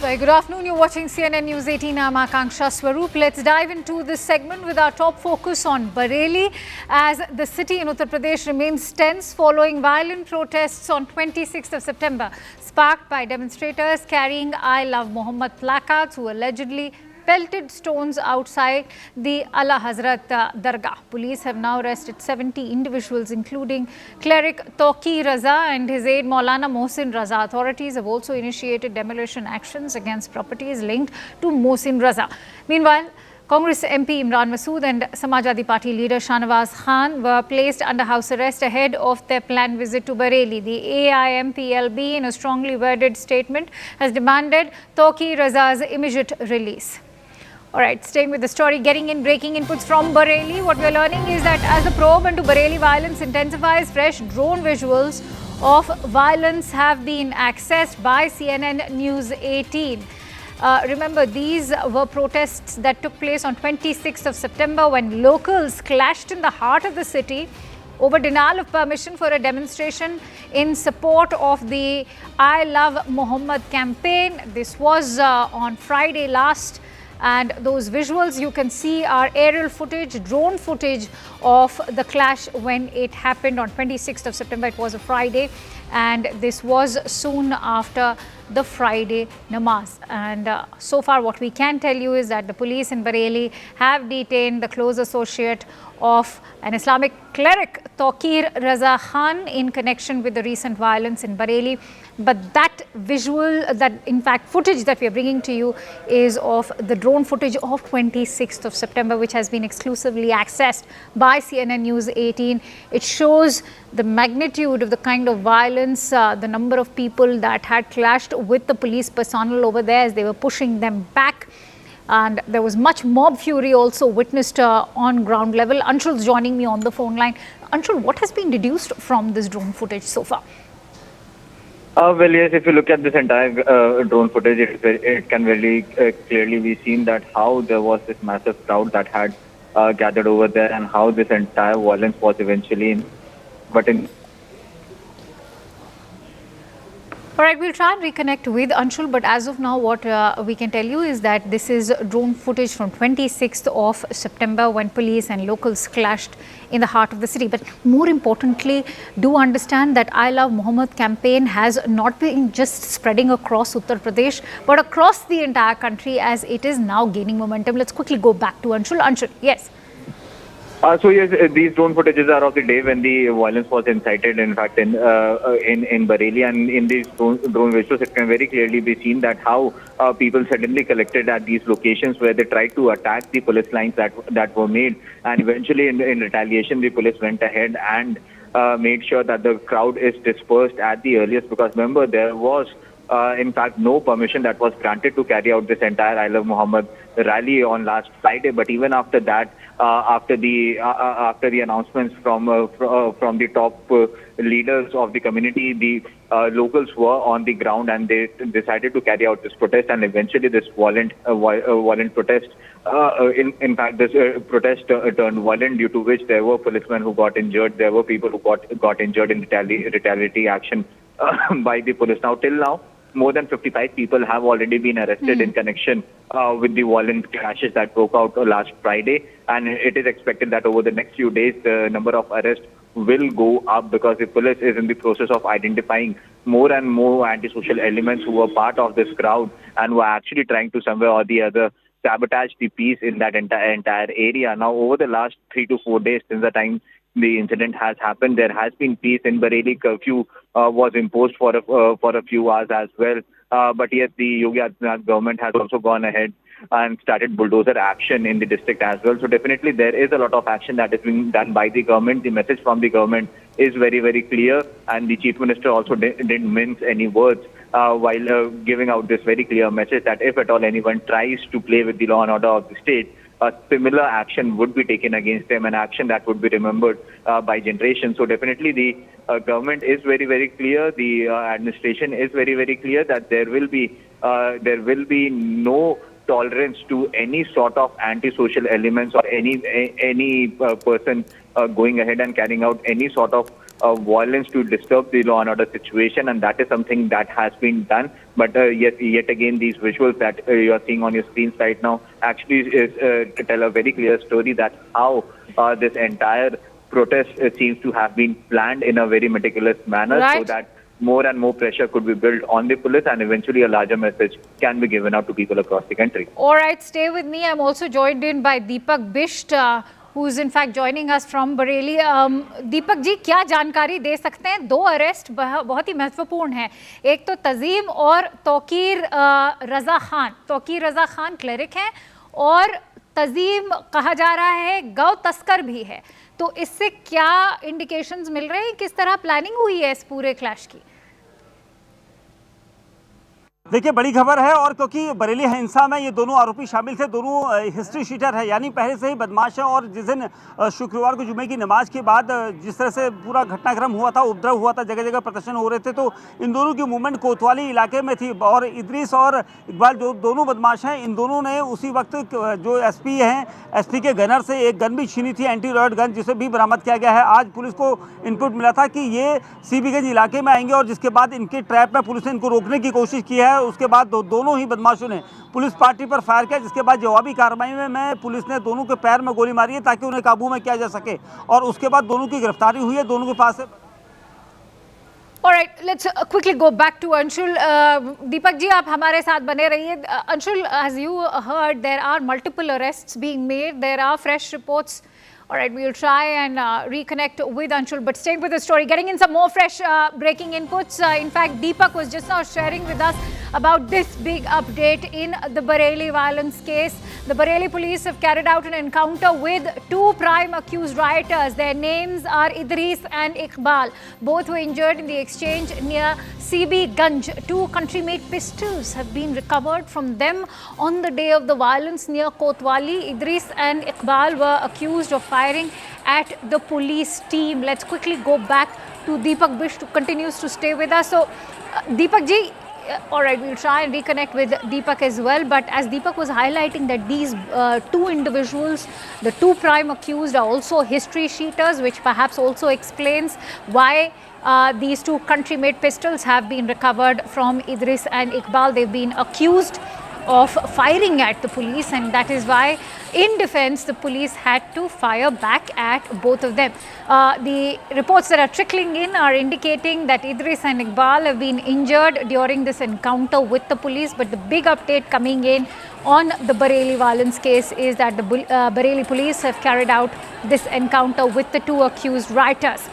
Very good afternoon. You're watching CNN News 18. I'm Akanksha Swaroop. Let's dive into this segment with our top focus on Bareilly, as the city in Uttar Pradesh remains tense following violent protests on 26th of September, sparked by demonstrators carrying I Love Muhammad placards who allegedly pelted stones outside the Ala Hazrat Dargah. Police have now arrested 70 individuals, including cleric Tauqi Raza and his aide Maulana Mohsin Raza. Authorities have also initiated demolition actions against properties linked to Mohsin Raza. Meanwhile, Congress MP Imran Masood and Samajwadi Party leader Shahnawaz Khan were placed under house arrest ahead of their planned visit to Bareilly. The AIMPLB, in a strongly worded statement, has demanded Tauqi Raza's immediate release. All right, staying with the story, getting in breaking inputs from Bareilly. What we're learning is that as the probe into Bareilly violence intensifies, fresh drone visuals of violence have been accessed by CNN News 18. Remember, these were protests that took place on 26th of September when locals clashed in the heart of the city over denial of permission for a demonstration in support of the I Love Muhammad campaign. This was on Friday last. And those visuals you can see are aerial footage, drone footage of the clash when it happened on 26th of September. It was a Friday. and this was soon after the Friday namaz. And so far what we can tell you is that the police in Bareilly have detained the close associate of an Islamic cleric, Taqir Raza Khan, in connection with the recent violence in Bareilly. But that visual, that in fact footage that we are bringing to you is of the drone footage of 26th of September, which has been exclusively accessed by CNN News 18. It shows the magnitude of the kind of violence, the number of people that had clashed with the police personnel over there as they were pushing them back. And there was much mob fury also witnessed on ground level. Anshul's joining me on the phone line. Anshul, what has been deduced from this drone footage so far? Well, yes, if you look at this entire drone footage, it can very clearly be seen that how there was this massive crowd that had gathered over there and how this entire violence was eventually in. All right, we'll try and reconnect with Anshul, but as of now, what we can tell you is that this is drone footage from 26th of September when police and locals clashed in the heart of the city. But more importantly, do understand that I Love Muhammad campaign has not been just spreading across Uttar Pradesh, but across the entire country as it is now gaining momentum. Let's quickly go back to Anshul. Anshul, yes. So yes, these drone footages are of the day when the violence was incited. In fact, in Bareilly, and in these drone visuals, it can very clearly be seen that how people suddenly collected at these locations where they tried to attack the police lines that were made, and eventually, in retaliation, the police went ahead and made sure that the crowd is dispersed at the earliest. Because remember, there was in fact no permission that was granted to carry out this entire I Love Muhammad rally on last Friday. But even after that, after the announcements from the top leaders of the community, the locals were on the ground and they decided to carry out this protest, and eventually this violent protest. In fact, this protest turned violent, due to which there were policemen who got injured. There were people who got injured in retaliatory action by the police. Now, till now, more than 55 people have already been arrested in connection with the violent clashes that broke out last Friday. And it is expected that over the next few days, the number of arrests will go up, because the police is in the process of identifying more and more antisocial elements who were part of this crowd and were actually trying to somewhere or the other sabotage the peace in that entire area. Now, over the last 3 to 4 days since the time the incident has happened, there has been peace in Bareilly. Curfew was imposed for a few hours as well. But yes, the Yogi Adityanath government has also gone ahead and started bulldozer action in the district as well. So definitely there is a lot of action that is being done by the government. The message from the government is very, very clear, and the Chief Minister also didn't mince any words while giving out this very clear message that if at all anyone tries to play with the law and order of the state, a similar action would be taken against them, an action that would be remembered by generations. So definitely the government is very, very clear. The administration is very, very clear that there will be no tolerance to any sort of antisocial elements or any person going ahead and carrying out any sort of violence to disturb the law and order situation, and that is something that has been done. But yet again, these visuals that you are seeing on your screens right now actually tell a very clear story that how this entire protest seems to have been planned in a very meticulous manner, right, so that more and more pressure could be built on the police, and eventually a larger message can be given out to people across the country. All right, stay with me. I'm also joined in by Deepak Bisht, who's in fact joining us from Bareilly. Deepak ji, क्या जानकारी दे सकते हैं? 2 arrest बहुत ही महत्वपूर्ण है. एक तो तजीम और तौकीर रजा खान. तौकीर रजा खान क्लेरिक हैं और तजीम कहा जा रहा है गौ तस्कर भी है. तो इससे क्या इंडिकेशंस मिल रहे हैं? किस तरह प्लानिंग हुई है इस पूरे क्लैश की? देखिए, बड़ी खबर है, और क्योंकि बरेली हिंसा में ये दोनों आरोपी शामिल थे, दोनों हिस्ट्री शीटर है, यानी पहले से ही बदमाश है। और जिस दिन शुक्रवार को जुमे की नमाज के बाद जिस तरह से पूरा घटनाक्रम हुआ था, उपद्रव हुआ था, जगह जगह प्रदर्शन हो रहे थे, तो इन दोनों की मूवमेंट कोतवाली इलाके में थी। और इदरीस और इकबाल जो दोनों बदमाश हैं, इन दोनों ने उसी वक्त जो एसपी हैं, एसपी के गनर से एक गन भी छीनी थी, एंटी रॉयड गन, जिसे भी बरामद किया गया है। आज पुलिस को इनपुट मिला था कि ये सीबीगंज इलाके में आएंगे, और जिसके बाद इनके ट्रैप में पुलिस ने इनको रोकने की कोशिश की है। उसके बाद दोनों ही बदमाशों ने पुलिस पार्टी पर फायर किया, जिसके बाद जवाबी कार्रवाई में पुलिस ने दोनों के पैर में गोली मारी है ताकि उन्हें काबू में किया जा सके, और उसके बाद दोनों की गिरफ्तारी हुई है। दोनों के पास से All right, let's quickly go back to Anshul. Deepak ji, आप हमारे साथ बने रहिए. Anshul, as you heard, there are multiple arrests being made. There are fresh reports. All right, we'll try and reconnect with Anshul, but staying with the story, getting in some more fresh breaking inputs. In fact, Deepak was just now sharing with us about this big update in the Bareilly violence case. The Bareilly police have carried out an encounter with two prime accused rioters. Their names are Idris and Iqbal. Both were injured in the exchange near CB Ganj. Two country-made pistols have been recovered from them on the day of the violence near Kotwali. Idris and Iqbal were accused of firing at the police team. Let's quickly go back to Deepak Bish, who continues to stay with us. So, Deepak ji, all right, we'll try and reconnect with Deepak as well. But as Deepak was highlighting that these two individuals, the two prime accused, are also history sheeters, which perhaps also explains why these two country-made pistols have been recovered from Idris and Iqbal. They've been accused of firing at the police, and that is why, in defense, the police had to fire back at both of them. The reports that are trickling in are indicating that Idris and Iqbal have been injured during this encounter with the police, but the big update coming in on the Bareilly violence case is that the Bareilly police have carried out this encounter with the two accused rioters.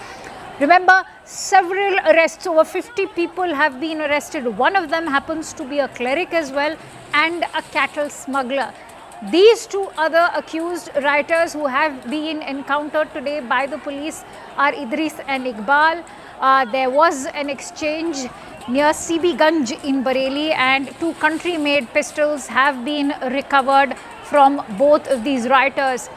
Remember, several arrests, over 50 people have been arrested. One of them happens to be a cleric as well and a cattle smuggler. These two other accused rioters who have been encountered today by the police are Idris and Iqbal. There was an exchange near CB Ganj in Bareilly, and two country-made pistols have been recovered from both of these rioters.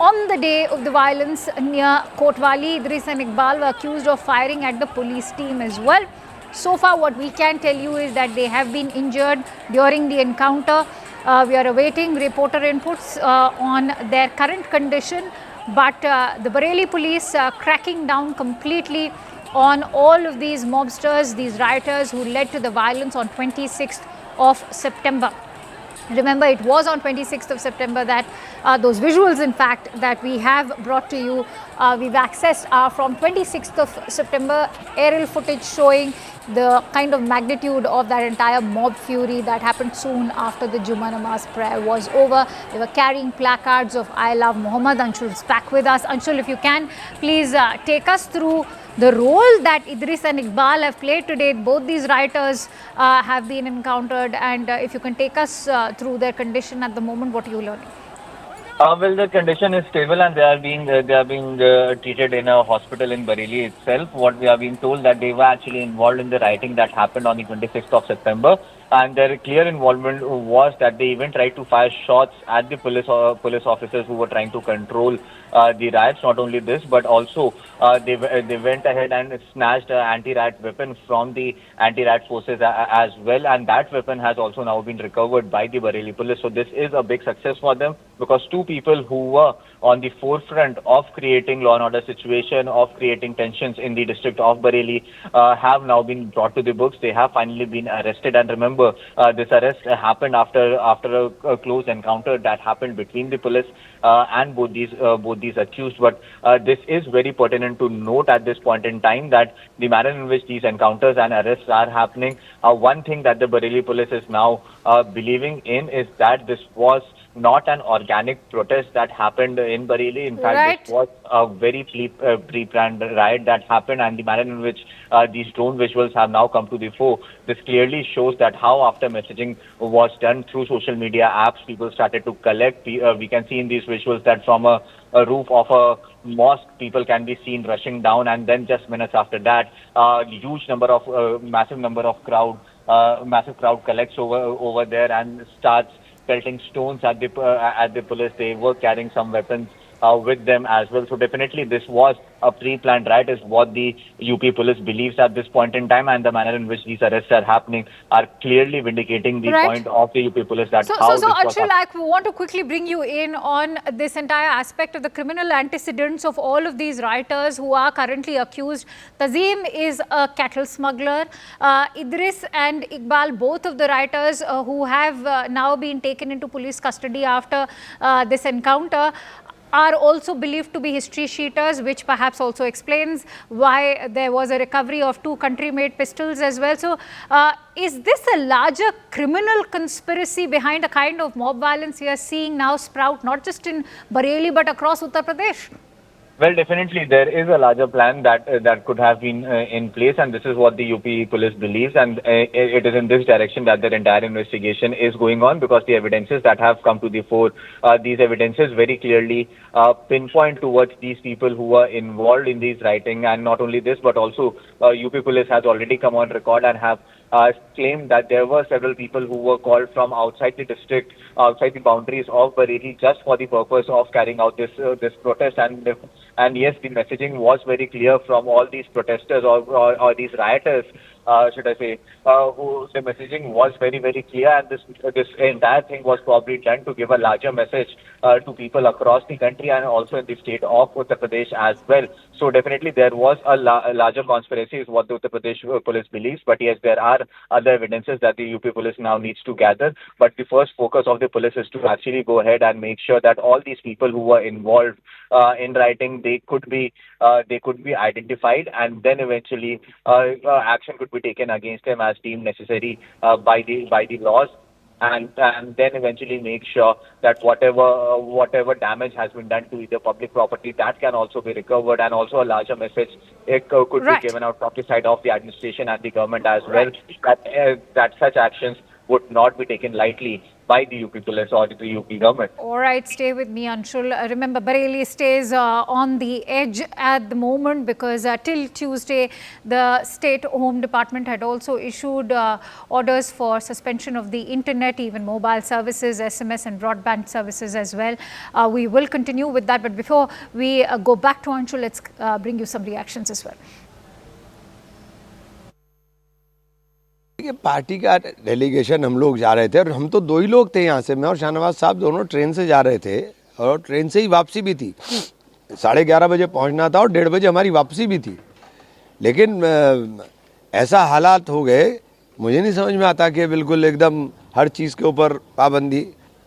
On the day of the violence near Kotwali, Idris and Iqbal were accused of firing at the police team as well. So far, what we can tell you is that they have been injured during the encounter. We are awaiting reporter inputs on their current condition, but the Bareilly police are cracking down completely on all of these mobsters, these rioters who led to the violence on 26th of September. Remember, it was on 26th of September that those visuals, in fact, that we have brought to you, we've accessed are from 26th of September, aerial footage showing the kind of magnitude of that entire mob fury that happened soon after the Jummah Namaz prayer was over. They were carrying placards of I love Muhammad. Anshul's back with us. Anshul, if you can, please take us through the role that Idris and Iqbal have played today. Both these rioters have been encountered, and if you can take us through their condition at the moment, what are you learning? Well, the condition is stable, and they are being treated in a hospital in Bareilly itself. What we are being told that they were actually involved in the rioting that happened on the 26th of September, and their clear involvement was that they even tried to fire shots at the police officers who were trying to control the riots. Not only this, but also they went ahead and snatched an anti-riot weapon from the anti-riot forces as well, and that weapon has also now been recovered by the Bareilly police. So this is a big success for them, because two people who were on the forefront of creating law and order situation, of creating tensions in the district of Bareilly, have now been brought to the books. They have finally been arrested, and remember, this arrest happened after a close encounter that happened between the police and both these accused. But this is very pertinent to note at this point in time, that the manner in which these encounters and arrests are happening, one thing that the Bareilly police is now believing in is that this was not an organic protest that happened in Bareilly. In fact, This was a very pre-planned riot that happened, and the manner in which these drone visuals have now come to the fore, this clearly shows that how after messaging was done through social media apps, people started to collect. We can see in these visuals that from a roof of a mosque, people can be seen rushing down, and then just minutes after that, massive crowd collects over there and starts pelting stones at the police. They were carrying some weapons with them as well. So definitely this was a pre-planned riot, is what the UP police believes at this point in time, and the manner in which these arrests are happening are clearly vindicating the point of the UP police that So Anshul, I want to quickly bring you in on this entire aspect of the criminal antecedents of all of these rioters who are currently accused. Tazim is a cattle smuggler. Idris and Iqbal, both of the rioters who have now been taken into police custody after this encounter. are also believed to be history sheeters, which perhaps also explains why there was a recovery of 2 country-made pistols as well. So, is this a larger criminal conspiracy behind a kind of mob violence we are seeing now sprout not just in Bareilly but across Uttar Pradesh? Well, definitely there is a larger plan that could have been in place, and this is what the UP police believes, and it is in this direction that their entire investigation is going on, because the evidences that have come to the fore, these evidences very clearly pinpoint towards these people who were involved in these rioting. And not only this, but also UP police has already come on record and have claimed that there were several people who were called from outside the district, outside the boundaries of Bareilly, just for the purpose of carrying out this protest. And yes, the messaging was very clear from all these protesters or these rioters, should I say, who the messaging was very, very clear, and this entire thing was probably done to give a larger message to people across the country and also in the state of Uttar Pradesh as well. So definitely there was a larger conspiracy, is what the Uttar Pradesh police believes. But yes, there are other evidences that the UP police now needs to gather. But the first focus of the police is to actually go ahead and make sure that all these people who were involved in rioting, they could be identified, and then eventually action could be taken against them as deemed necessary by the laws. And then eventually make sure that whatever damage has been done to either public property, that can also be recovered, and also a larger message could be given out from the side of the administration and the government as well, that such actions would not be taken lightly by the UP police or the UP government. All right, stay with me, Anshul. Remember, Bareilly stays on the edge at the moment, because till Tuesday, the State Home Department had also issued orders for suspension of the internet, even mobile services, SMS and broadband services as well. We will continue with that, but before we go back to Anshul, let's bring you some reactions as well. Party का delegation हम लोग जा रहे थे, और हम तो 2 ही लोग थे यहाँ से, मैं और शाहनवाज साहब दोनों ट्रेन से जा रहे थे, और ट्रेन से ही वापसी भी थी। 11:30 बजे पहुँचना था और 1:30 बजे हमारी वापसी भी थी। लेकिन ऐसा हालात हो गए, मुझे नहीं समझ में आता कि बिल्कुल एकदम हर चीज़ के ऊपर पाबंदी,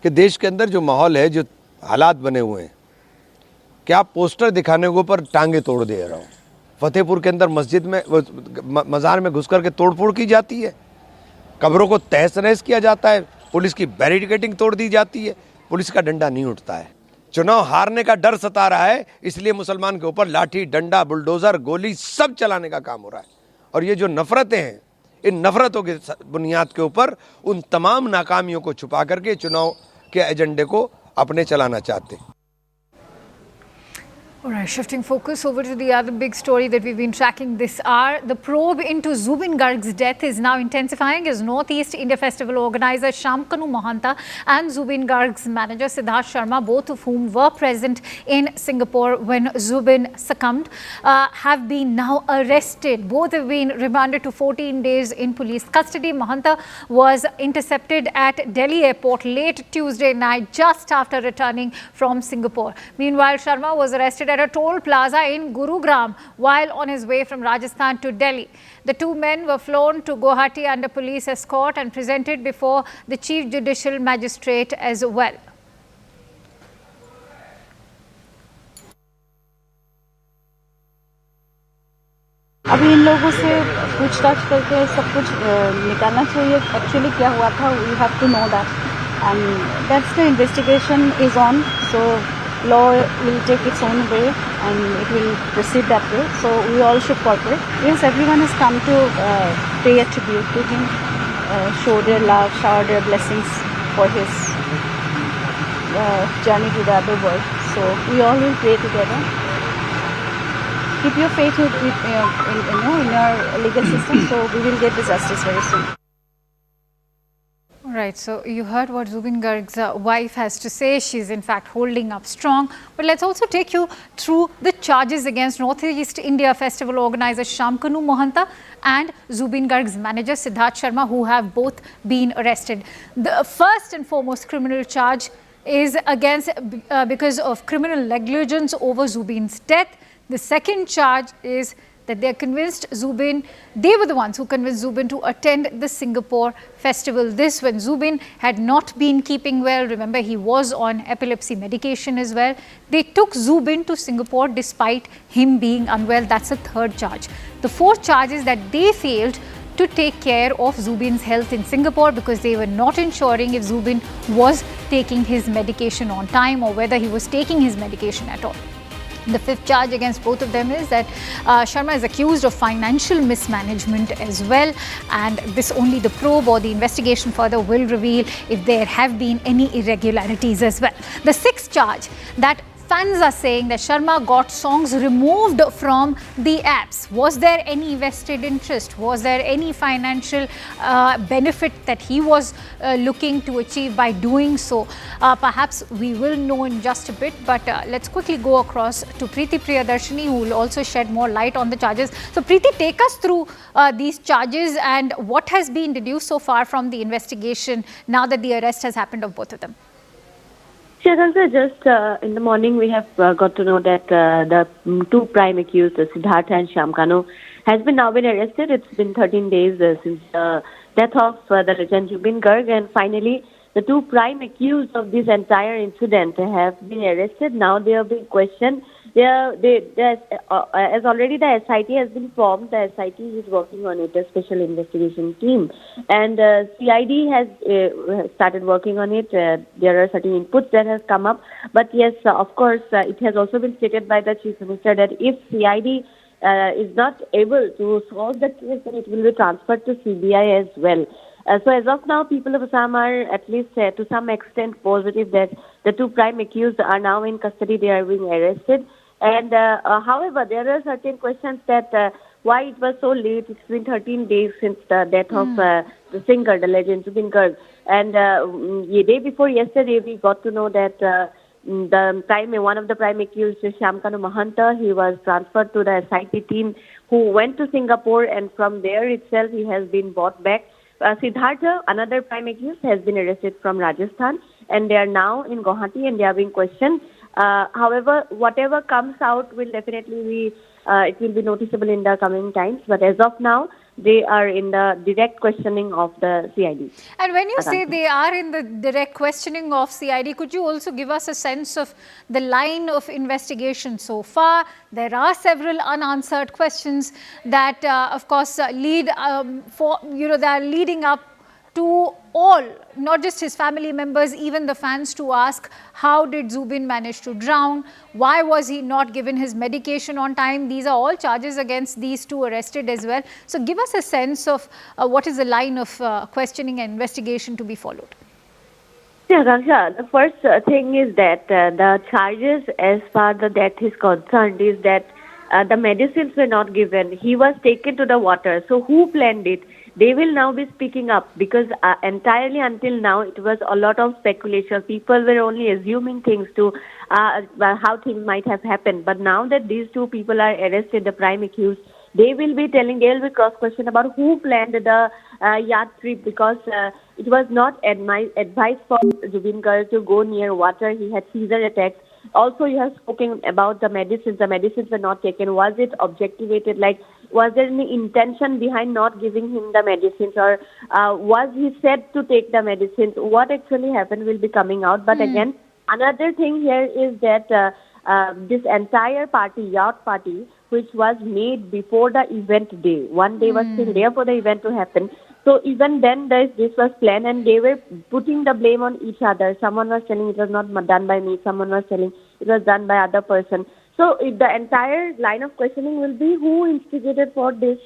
कि देश के अंदर जो माहौल है, जो हालात बने हुए हैं, क्या पोस्टर दिखाने के ऊपर टांगे तोड़ दे रहा हूँ। फतेहपुर के अंदर मस्जिद में, मज़ार में घुस करके तोड़फोड़ की जाती है, कब्रों को तहस नहस किया जाता है, पुलिस की बैरिकेडिंग तोड़ दी जाती है, पुलिस का डंडा नहीं उठता है। चुनाव हारने का डर सता रहा है, इसलिए मुसलमान के ऊपर लाठी, डंडा, बुलडोज़र, गोली सब चलाने का काम हो रहा है। और ये जो नफरतें हैं, इन नफरतों की बुनियाद के ऊपर उन तमाम नाकामियों को छुपा करके चुनाव के एजेंडे को अपने चलाना चाहते हैं। All right, shifting focus over to the other big story that we've been tracking this hour. The probe into Zubeen Garg's death is now intensifying as Northeast India Festival organizer Shamkanu Mahanta and Zubeen Garg's manager Siddharth Sharma, both of whom were present in Singapore when Zubeen succumbed, have been now arrested. Both have been remanded to 14 days in police custody. Mahanta was intercepted at Delhi airport late Tuesday night, just after returning from Singapore. Meanwhile, Sharma was arrested at a toll plaza in Gurugram while on his way from Rajasthan to Delhi. The 2 men were flown to Guwahati under police escort and presented before the Chief Judicial Magistrate as well. अभी इन लोगों से पूछताछ करके सब कुछ निकालना चाहिए actually क्या हुआ था. We have to know that, and that's the investigation is on. So law will take its own way and it will proceed that way. So we all should cooperate. Yes, everyone has come to pay a tribute to him, show their love, shower their blessings for his journey to the other world. So we all will pray together. Keep your faith in your legal system, so we will get the justice very soon. Right, so you heard what Zubeen Garg's wife has to say. She's in fact holding up strong. But let's also take you through the charges against Northeast India Festival organizer Shamkanu Mahanta and Zubeen Garg's manager Siddharth Sharma, who have both been arrested. The first and foremost criminal charge is against because of criminal negligence over Zubeen's death. The second charge is that they were the ones who convinced Zubeen to attend the Singapore festival. This when Zubeen had not been keeping well. Remember, he was on epilepsy medication as well. They took Zubeen to Singapore despite him being unwell. That's the third charge. The fourth charge is that they failed to take care of Zubeen's health in Singapore because they were not ensuring if Zubeen was taking his medication on time or whether he was taking his medication at all. The fifth charge against both of them is that Sharma is accused of financial mismanagement as well, and this only the probe or the investigation further will reveal if there have been any irregularities as well. The sixth charge, that fans are saying that Sharma got songs removed from the apps. Was there any vested interest? Was there any financial benefit that he was looking to achieve by doing so? Perhaps we will know in just a bit, but let's quickly go across to Preeti Priyadarshini, who will also shed more light on the charges. So Preeti, take us through these charges and what has been deduced so far from the investigation now that the arrest has happened of both of them. Sir, just in the morning we have got to know that the two prime accused, Siddhartha and Shyam has now been arrested. It's been 13 days since the death of the legend Zubeen Garg, and finally the two prime accused of this entire incident have been arrested. Now they are being questioned. As already the SIT has been formed, the SIT is working on it, a special investigation team, and CID has started working on it. There are certain inputs that have come up, but yes, of course, it has also been stated by the Chief Minister that if CID is not able to solve the case, then it will be transferred to CBI as well. So as of now, people of Assam are at least to some extent positive that the two prime accused are now in custody. They are being arrested. And however, there are certain questions that why it was so late. It's been 13 days since the death of the singer, the legend Zubeen Garg. And the day before yesterday, we got to know that one of the prime accused, Shyam Mahanta, he was transferred to the SIT team who went to Singapore, and from there itself he has been brought back. Siddhartha, another prime accused, has been arrested from Rajasthan, and they are now in Guwahati and they are being questioned. However, whatever comes out will definitely be, it will be noticeable in the coming times. But as of now, they are in the direct questioning of the CID. And when you say they are in the direct questioning of CID, could you also give us a sense of the line of investigation so far? There are several unanswered questions that, of course, lead they are leading up to all, not just his family members, even the fans, to ask, how did Zubeen manage to drown? Why was he not given his medication on time? These are all charges against these two arrested as well. So give us a sense of what is the line of questioning and investigation to be followed. Yeah, Gansha, the first thing is that the charges as far as the death is concerned is that the medicines were not given. He was taken to the water. So who planned it? They will now be speaking up, because entirely until now it was a lot of speculation. People were only assuming things to how things might have happened. But now that these two people are arrested, the prime accused, they will be cross-questioned about who planned the yacht trip, because it was not advised for Zubeen Garg to go near water. He had seizure attacks. Also, you have spoken about the medicines. The medicines were not taken. Was it objectivated? Like, was there any intention behind not giving him the medicines, or was he said to take the medicines? What actually happened will be coming out. But again, another thing here is that this entire party, yacht party, which was made before the event day. One day was still there for the event to happen. So even then, this was planned, and they were putting the blame on each other. Someone was telling it was not done by me. Someone was telling it was done by other person. So the entire line of questioning will be who instigated for this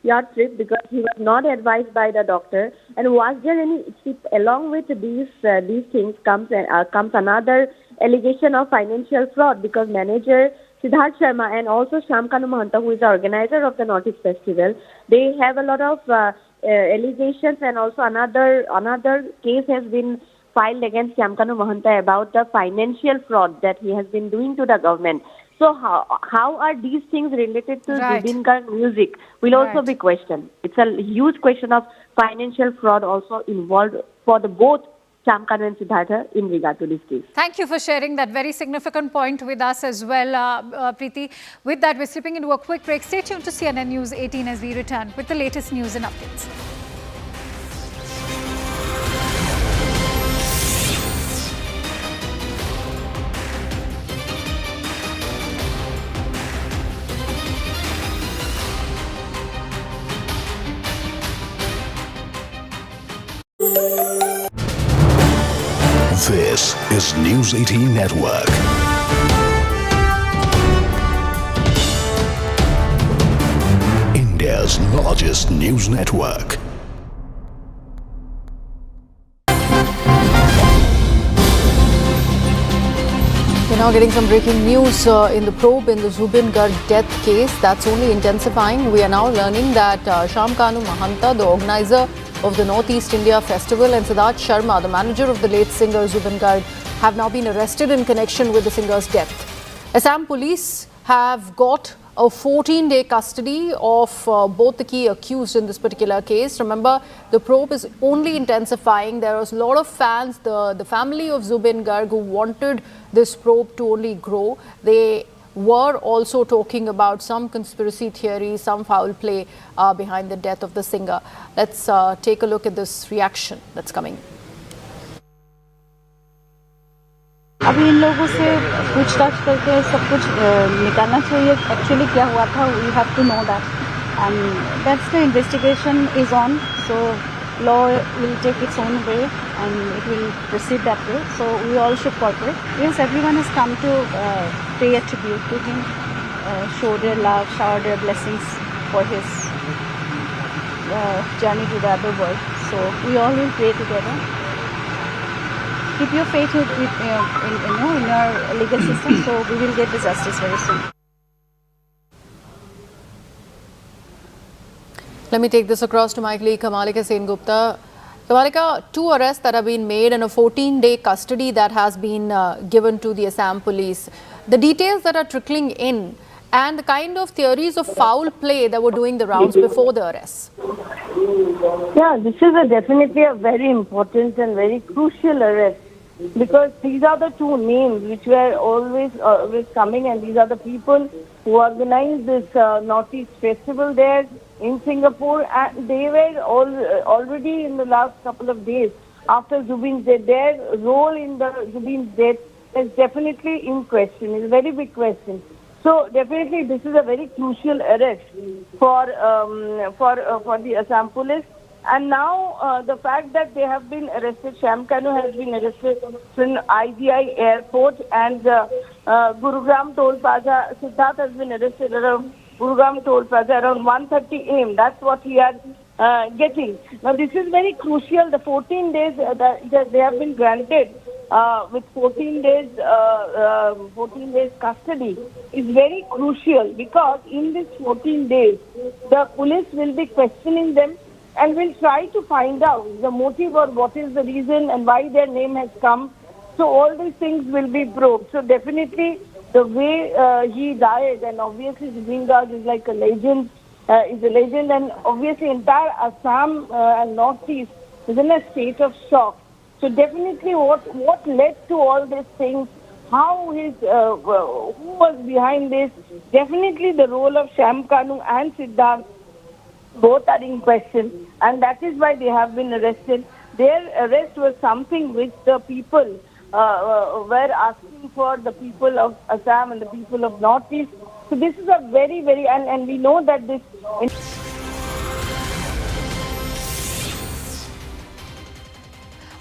yacht trip, because he was not advised by the doctor. And was there any, along with these things comes another allegation of financial fraud, because manager Siddharth Sharma and also Shyam Mahanta, who is the organizer of the Northeast Festival, they have a lot of allegations, and also another case has been filed against Shyam Mahanta about the financial fraud that he has been doing to the government. So how are these things related to Zubeen Garg music will also be questioned. It's a huge question of financial fraud also involved for the both Sham Kanu and Siddhartha in regard to this case. Thank you for sharing that very significant point with us as well, Preeti. With that, we're slipping into a quick break. Stay tuned to CNN News 18 as we return with the latest news and updates. This is News 18 Network. India's largest news network. We're now getting some breaking news in the probe in the Zubeen Garg death case. That's only intensifying. We are now learning that Sham Kanu Mahanta, the organizer of the Northeast India Festival, and Siddharth Sharma, the manager of the late singer Zubeen Garg, have now been arrested in connection with the singer's death. Assam police have got a 14-day custody of both the key accused in this particular case. Remember, the probe is only intensifying. There was a lot of fans, the family of Zubeen Garg, who wanted this probe to only grow. They were also talking about some conspiracy theory, some foul play behind the death of the singer. Let's take a look at this reaction that's coming. अभी इन लोगों से पूछताछ करके सब कुछ निकालना चाहिए actually क्या हुआ था we have to know that and that's the investigation is on so law will take its own way and it will proceed that way so we all should cooperate yes everyone has come to pay a tribute to him show their love shower their blessings for his journey to the other world so we all will pray together. Keep your faith in our legal system, so we will get the justice very soon. Let me take this across to my colleague Kamalika Sengupta. Kamalika, 2 arrests that have been made and a 14-day custody that has been given to the Assam police. The details that are trickling in and the kind of theories of foul play that were doing the rounds before the arrests. Yeah, this is definitely a very important and very crucial arrest because these are the two names which were always coming, and these are the people who organized this Northeast Festival there in Singapore, and they were already in the last couple of days after Zubeen's death. Their role in the Zubeen's death is definitely in question. It's a very big question. So definitely this is a very crucial arrest for the Assam police. And now the fact that they have been arrested, Sham Kanu has been arrested in IGI airport, and Gurugram toll plaza, Siddharth has been arrested around Gurugram toll plaza around 1:30 a.m. That's what we are getting. Now this is very crucial. The 14 days that they have been granted with 14 days custody is very crucial, because in this 14 days the police will be questioning them and will try to find out the motive or what is the reason and why their name has come. So all these things will be probed. So definitely the way he died, and obviously Zubeen Garg is like a legend, and obviously entire Assam and Northeast is in a state of shock. So definitely what led to all these things, how who was behind this, definitely the role of Sham Kanu and Siddharth, both are in question, and that is why they have been arrested. Their arrest was something which the people were asking for, the people of Assam and the people of Northeast. So this is a very, very, and we know that this...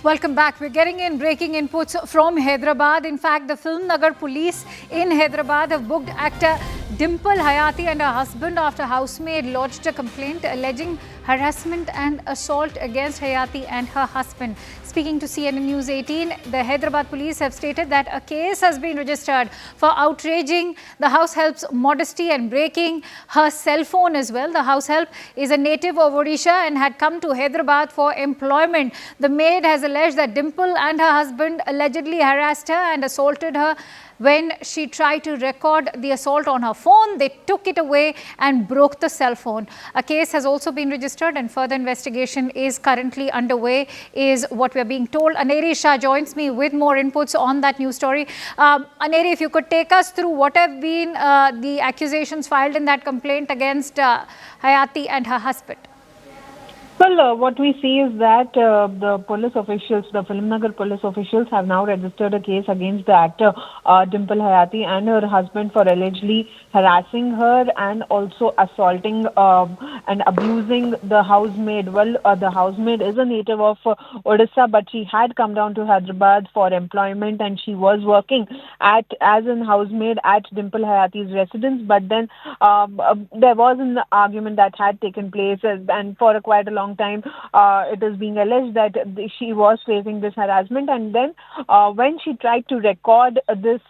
Welcome back. We're getting in breaking inputs from Hyderabad. In fact, the Film Nagar police in Hyderabad have booked actor Dimple Hayati and her husband after housemaid lodged a complaint alleging harassment and assault against Hayati and her husband. Speaking to CNN News 18, the Hyderabad police have stated that a case has been registered for outraging the house help's modesty and breaking her cell phone as well. The house help is a native of Odisha and had come to Hyderabad for employment. The maid has alleged that Dimple and her husband allegedly harassed her and assaulted her. When she tried to record the assault on her phone, they took it away and broke the cell phone. A case has also been registered registered and further investigation is currently underway, is what we are being told. Aneri Shah joins me with more inputs on that news story. Aneri, if you could take us through what have been the accusations filed in that complaint against Hayati and her husband. Well, what we see is that the police officials, the Filmnagar police officials, have now registered a case against the actor Dimple Hayati and her husband for allegedly harassing her and also assaulting and abusing the housemaid. Well, the housemaid is a native of Odisha, but she had come down to Hyderabad for employment and she was working as a housemaid at Dimple Hayati's residence. But then there was an argument that had taken place, and for quite a long time it is being alleged that she was facing this harassment, and then when she tried to record this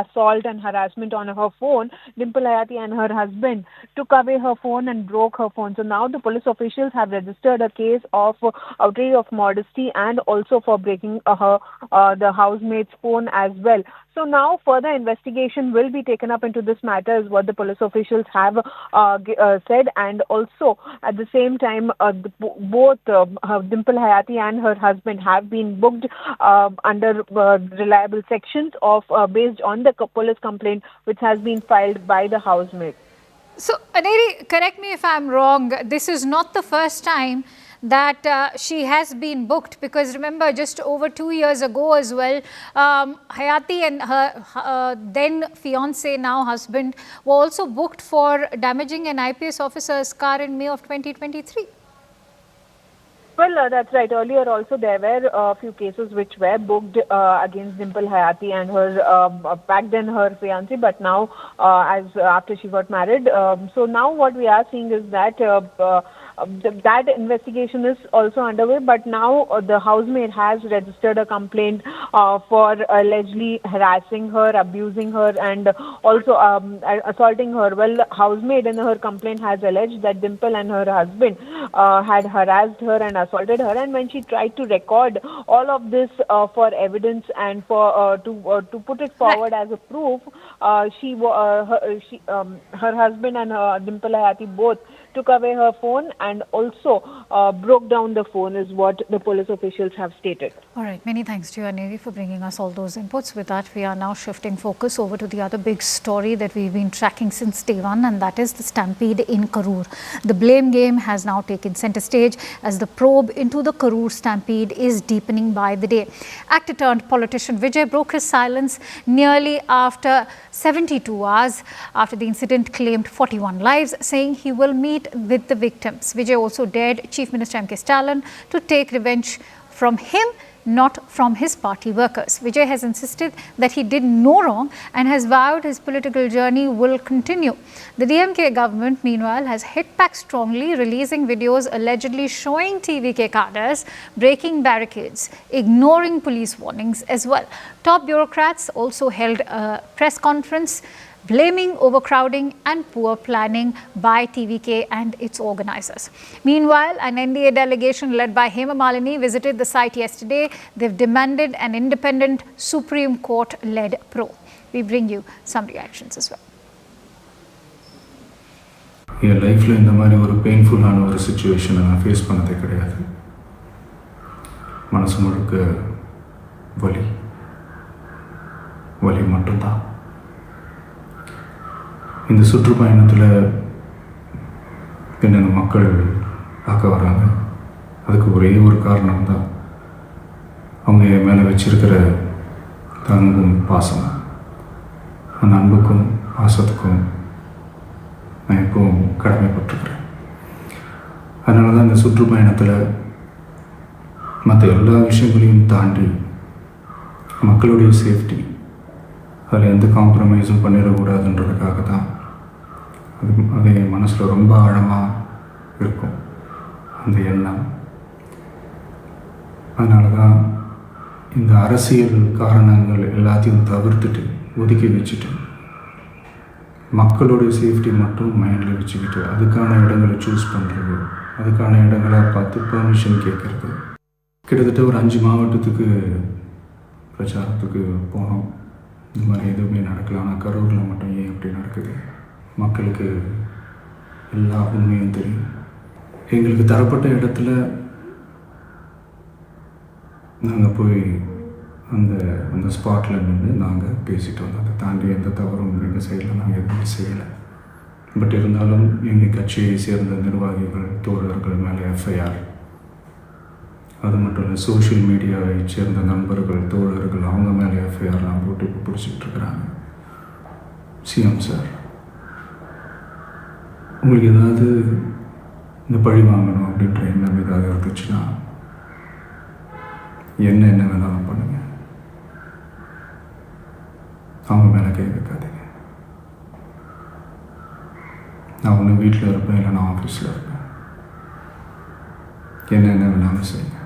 assault and harassment on her phone, Dimple Hayati and her husband took away her phone and broke her phone. So now the police officials have registered a case of outrage of modesty and also for breaking the housemaid's phone as well. So now further investigation will be taken up into this matter, is what the police officials have said, and also at the same time both Dimple Hayati and her husband have been booked under reliable sections of based on the police complaint which has been filed by the housemaid. So Aneri, correct me if I'm wrong, this is not the first time that she has been booked, because remember just over 2 years ago as well, Hayati and her then fiance, now husband, were also booked for damaging an IPS officer's car in May of 2023. Well, that's right. Earlier also there were a few cases which were booked against Dimple Hayati and her, back then her fiancé, but now after she got married. So now what we are seeing is that that investigation is also underway, but now the housemaid has registered a complaint for allegedly harassing her, abusing her and also assaulting her. Well, the housemaid in her complaint has alleged that Dimple and her husband had harassed her and assaulted her, and when she tried to record all of this for evidence and for to put it forward as a proof, her husband and Dimple Hayati both took away her phone and also broke down the phone, is what the police officials have stated. All right, many thanks to you, Aneri, for bringing us all those inputs. With that, we are now shifting focus over to the other big story that we've been tracking since day one, and that is the Stampede in Karur. The blame game has now taken center stage as the probe into the Karur Stampede is deepening by the day. Actor turned politician Vijay broke his silence nearly after 72 hours after the incident claimed 41 lives, saying he will meet with the victims. Vijay also dared Chief Minister M. Stalin to take revenge from him, not from his party workers. Vijay has insisted that he did no wrong and has vowed his political journey will continue. The DMK government, meanwhile, has hit back strongly, releasing videos allegedly showing TVK cadres breaking barricades, ignoring police warnings as well. Top bureaucrats also held a press conference blaming overcrowding and poor planning by TVK and its organizers. Meanwhile, an NDA delegation led by Hema Malini visited the site yesterday. They've demanded an independent Supreme Court-led probe. We bring you some reactions as well. In life, in the painful situation, I face it. Manasu mudukku vali mattumda. இந்த சுற்றுப்பயணத்தில் என்னென்ன மக்கள் பார்க்க வராங்க, அதுக்கு ஒரே ஒரு காரணம் தான் அவங்க என் மேலே வச்சிருக்கிற அன்பும் பாசம். அந்த அன்புக்கும் பாசத்துக்கும் நான் எப்பவும் கடமைப்பட்டிருக்கிறேன். அதனால தான் இந்த சுற்றுப்பயணத்தில் மற்ற எல்லா விஷயங்களையும் தாண்டி மக்களுடைய சேஃப்டி, அதில் எந்த காம்ப்ரமைஸும் பண்ணிடக்கூடாதுன்றதுக்காக தான் அது என் மனசில் ரொம்ப ஆழமாக இருக்கும் அந்த எண்ணம். அதனால தான் இந்த அரசியல் காரணங்கள் எல்லாத்தையும் தவிர்த்துட்டு ஒதுக்கி வச்சுட்டு மக்களுடைய சேஃப்டி மட்டும் மைண்டில் வச்சுக்கிட்டு அதுக்கான இடங்களை சூஸ் பண்ணுறது, அதுக்கான இடங்களை பார்த்து பெர்மிஷன் கேட்குறது. கிட்டத்தட்ட ஒரு 5 மாவட்டத்துக்கு பிரச்சாரத்துக்கு போனோம். இந்த மாதிரி எதுவுமே நடக்கல. ஆனால் கரூரில் மட்டும் ஏன் இப்படி நடக்குது? மக்களுக்கு எல்லா உண்மையும் தெரியும். எங்களுக்கு தரப்பட்ட இடத்துல நாங்கள் போய் அந்த ஸ்பாட்டில் நின்று நாங்கள் பேசிட்டு வந்தோம். அதை தாண்டி எந்த தவறும் எங்கள் சைடில் நாங்கள் எதுவுமே செய்யலை. பட் இருந்தாலும் எங்கள் கட்சியை சேர்ந்த நிர்வாகிகள் தோழர்கள் மேலே எஃப்ஐஆர், அது மட்டும் இல்லை சோஷியல் மீடியாவை சேர்ந்த நண்பர்கள் தோழர்கள் அவங்க மேலே எஃப்ஐஆர்லாம் போட்டு இப்போ பிடிச்சிட்டு இருக்கிறாங்க. சிஎம் சார், உங்களுக்கு ஏதாவது இந்த பழி வாங்கணும் அப்படின்ற எண்ணம் ஏதாவது இருந்துச்சுன்னா என்ன வேணாலும் பண்ணுங்க, அவங்க மேலே கை வைக்காதீங்க. நான் ஒன்று வீட்டில் இருப்பேன், இல்லை நான் ஆஃபீஸில் இருப்பேன், என்ன வேணாலும் செய்யுங்க.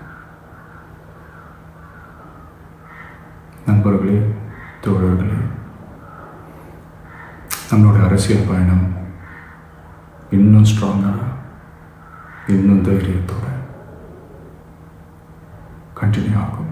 நண்பர்களே, தோழர்களே, நம்மளோட அரசியல் பயணம் இன்னும் ஸ்ட்ராங்காக, இன்னும் தைரியத்தோட கண்டினியூ ஆகும்.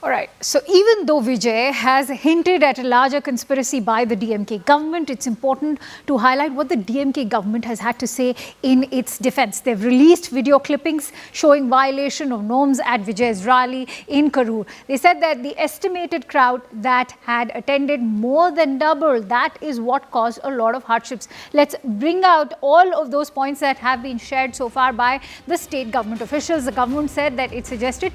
All right. So even though Vijay has hinted at a larger conspiracy by the DMK government, it's important to highlight what the DMK government has had to say in its defense. They've released video clippings showing violation of norms at Vijay's rally in Karur. They said that the estimated crowd that had attended more than double. That is what caused a lot of hardships. Let's bring out all of those points that have been shared so far by the state government officials. The government said that it suggested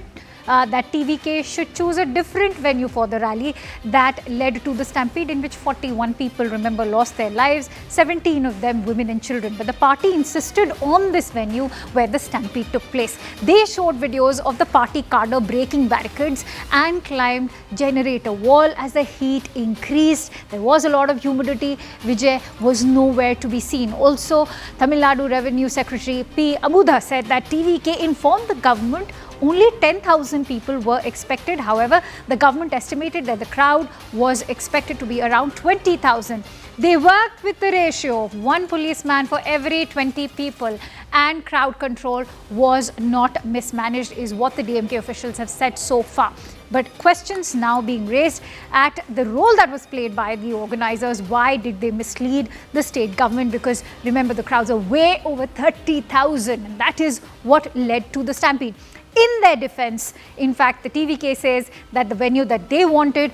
that TVK should choose a different venue for the rally. That led to the stampede in which 41 people, remember, lost their lives, 17 of them women and children. But the party insisted on this venue where the stampede took place. They showed videos of the party cadre breaking barricades and climbed generator wall as the heat increased. There was a lot of humidity. Vijay was nowhere to be seen. Also, Tamil Nadu Revenue Secretary P. Amudha said that TVK informed the government only 10,000 people were expected. However, the government estimated that the crowd was expected to be around 20,000. They worked with the ratio of 1 policeman for every 20 people, and crowd control was not mismanaged, is what the DMK officials have said so far. But questions now being raised at the role that was played by the organizers. Why did they mislead the state government? Because remember, the crowds are way over 30,000, and that is what led to the stampede. In their defense, in fact, the TVK says that the venue that they wanted,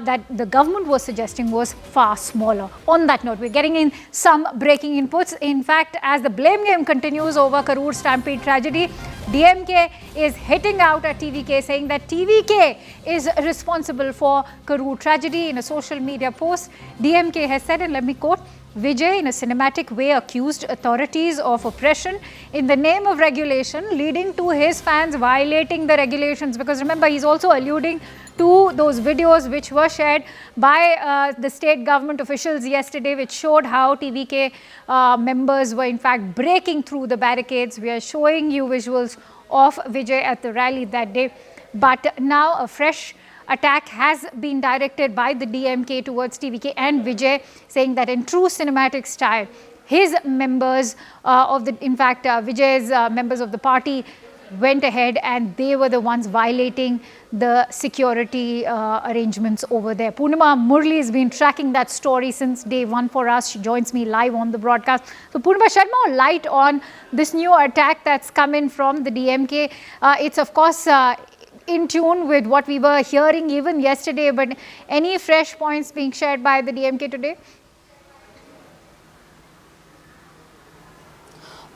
that the government was suggesting, was far smaller. On that note, we're getting in some breaking inputs. In fact, as the blame game continues over Karur stampede tragedy, DMK is hitting out at TVK, saying that TVK is responsible for Karur tragedy. In a social media post, DMK has said, and let me quote, Vijay, in a cinematic way, accused authorities of oppression in the name of regulation, leading to his fans violating the regulations. Because remember, he's also alluding to those videos which were shared by the state government officials yesterday, which showed how TVK members were in fact breaking through the barricades. We are showing you visuals of Vijay at the rally that day. But now a fresh attack has been directed by the DMK towards TVK and Vijay, saying that in true cinematic style, his members Vijay's members of the party went ahead and they were the ones violating the security arrangements over there. Poonima Murli has been tracking that story since day one for us. She joins me live on the broadcast. So Poonima, shed more light on this new attack that's come in from the DMK. It's of course in tune with what we were hearing even yesterday, but any fresh points being shared by the DMK today?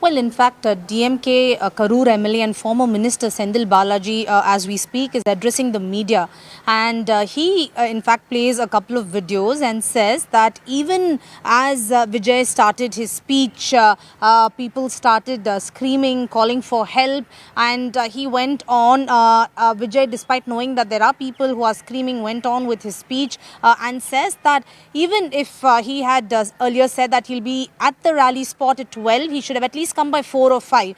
Well, in fact, DMK Karur MLA and former Minister Sendil Balaji, as we speak, is addressing the media. And he, in fact, plays a couple of videos and says that even as Vijay started his speech, people started screaming, calling for help. And he went on, Vijay, despite knowing that there are people who are screaming, went on with his speech and says that even if he had earlier said that he'll be at the rally spot at 12, he should have at least just come by 4 or 5.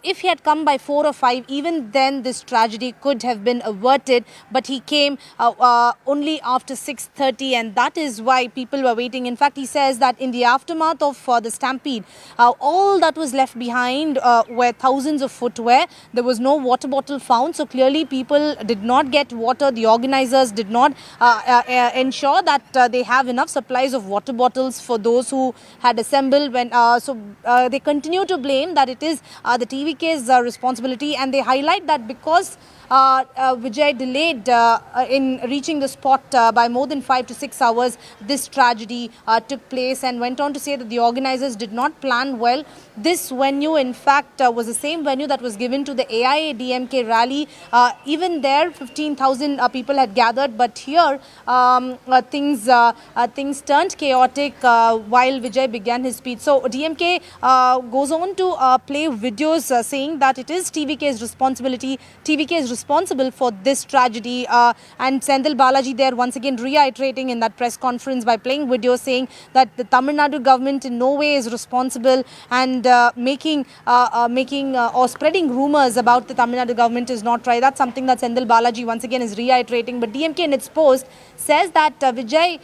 If he had come by 4 or 5, even then this tragedy could have been averted. But he came only after 6:30, and that is why people were waiting. In fact, he says that in the aftermath of the Stampede, all that was left behind were thousands of footwear. There was no water bottle found, so clearly people did not get water. The organizers did not ensure that they have enough supplies of water bottles for those who had assembled. They continue to blame that it is the TVK's responsibility, and they highlight that because Vijay delayed in reaching the spot by more than 5 to 6 hours, this tragedy took place, and went on to say that the organizers did not plan well. This venue, in fact, was the same venue that was given to the AIADMK rally. Even there, 15,000 people had gathered, but here things turned chaotic while Vijay began his speech. So DMK goes on to play videos saying that it is TVK's responsibility. TVK is responsible for this tragedy, and Senthil Balaji there once again reiterating in that press conference by playing videos saying that the Tamil Nadu government in no way is responsible, and making or spreading rumors about the Tamil Nadu government is not right. That's something that Senthil Balaji once again is reiterating. But DMK in its post says that Vijay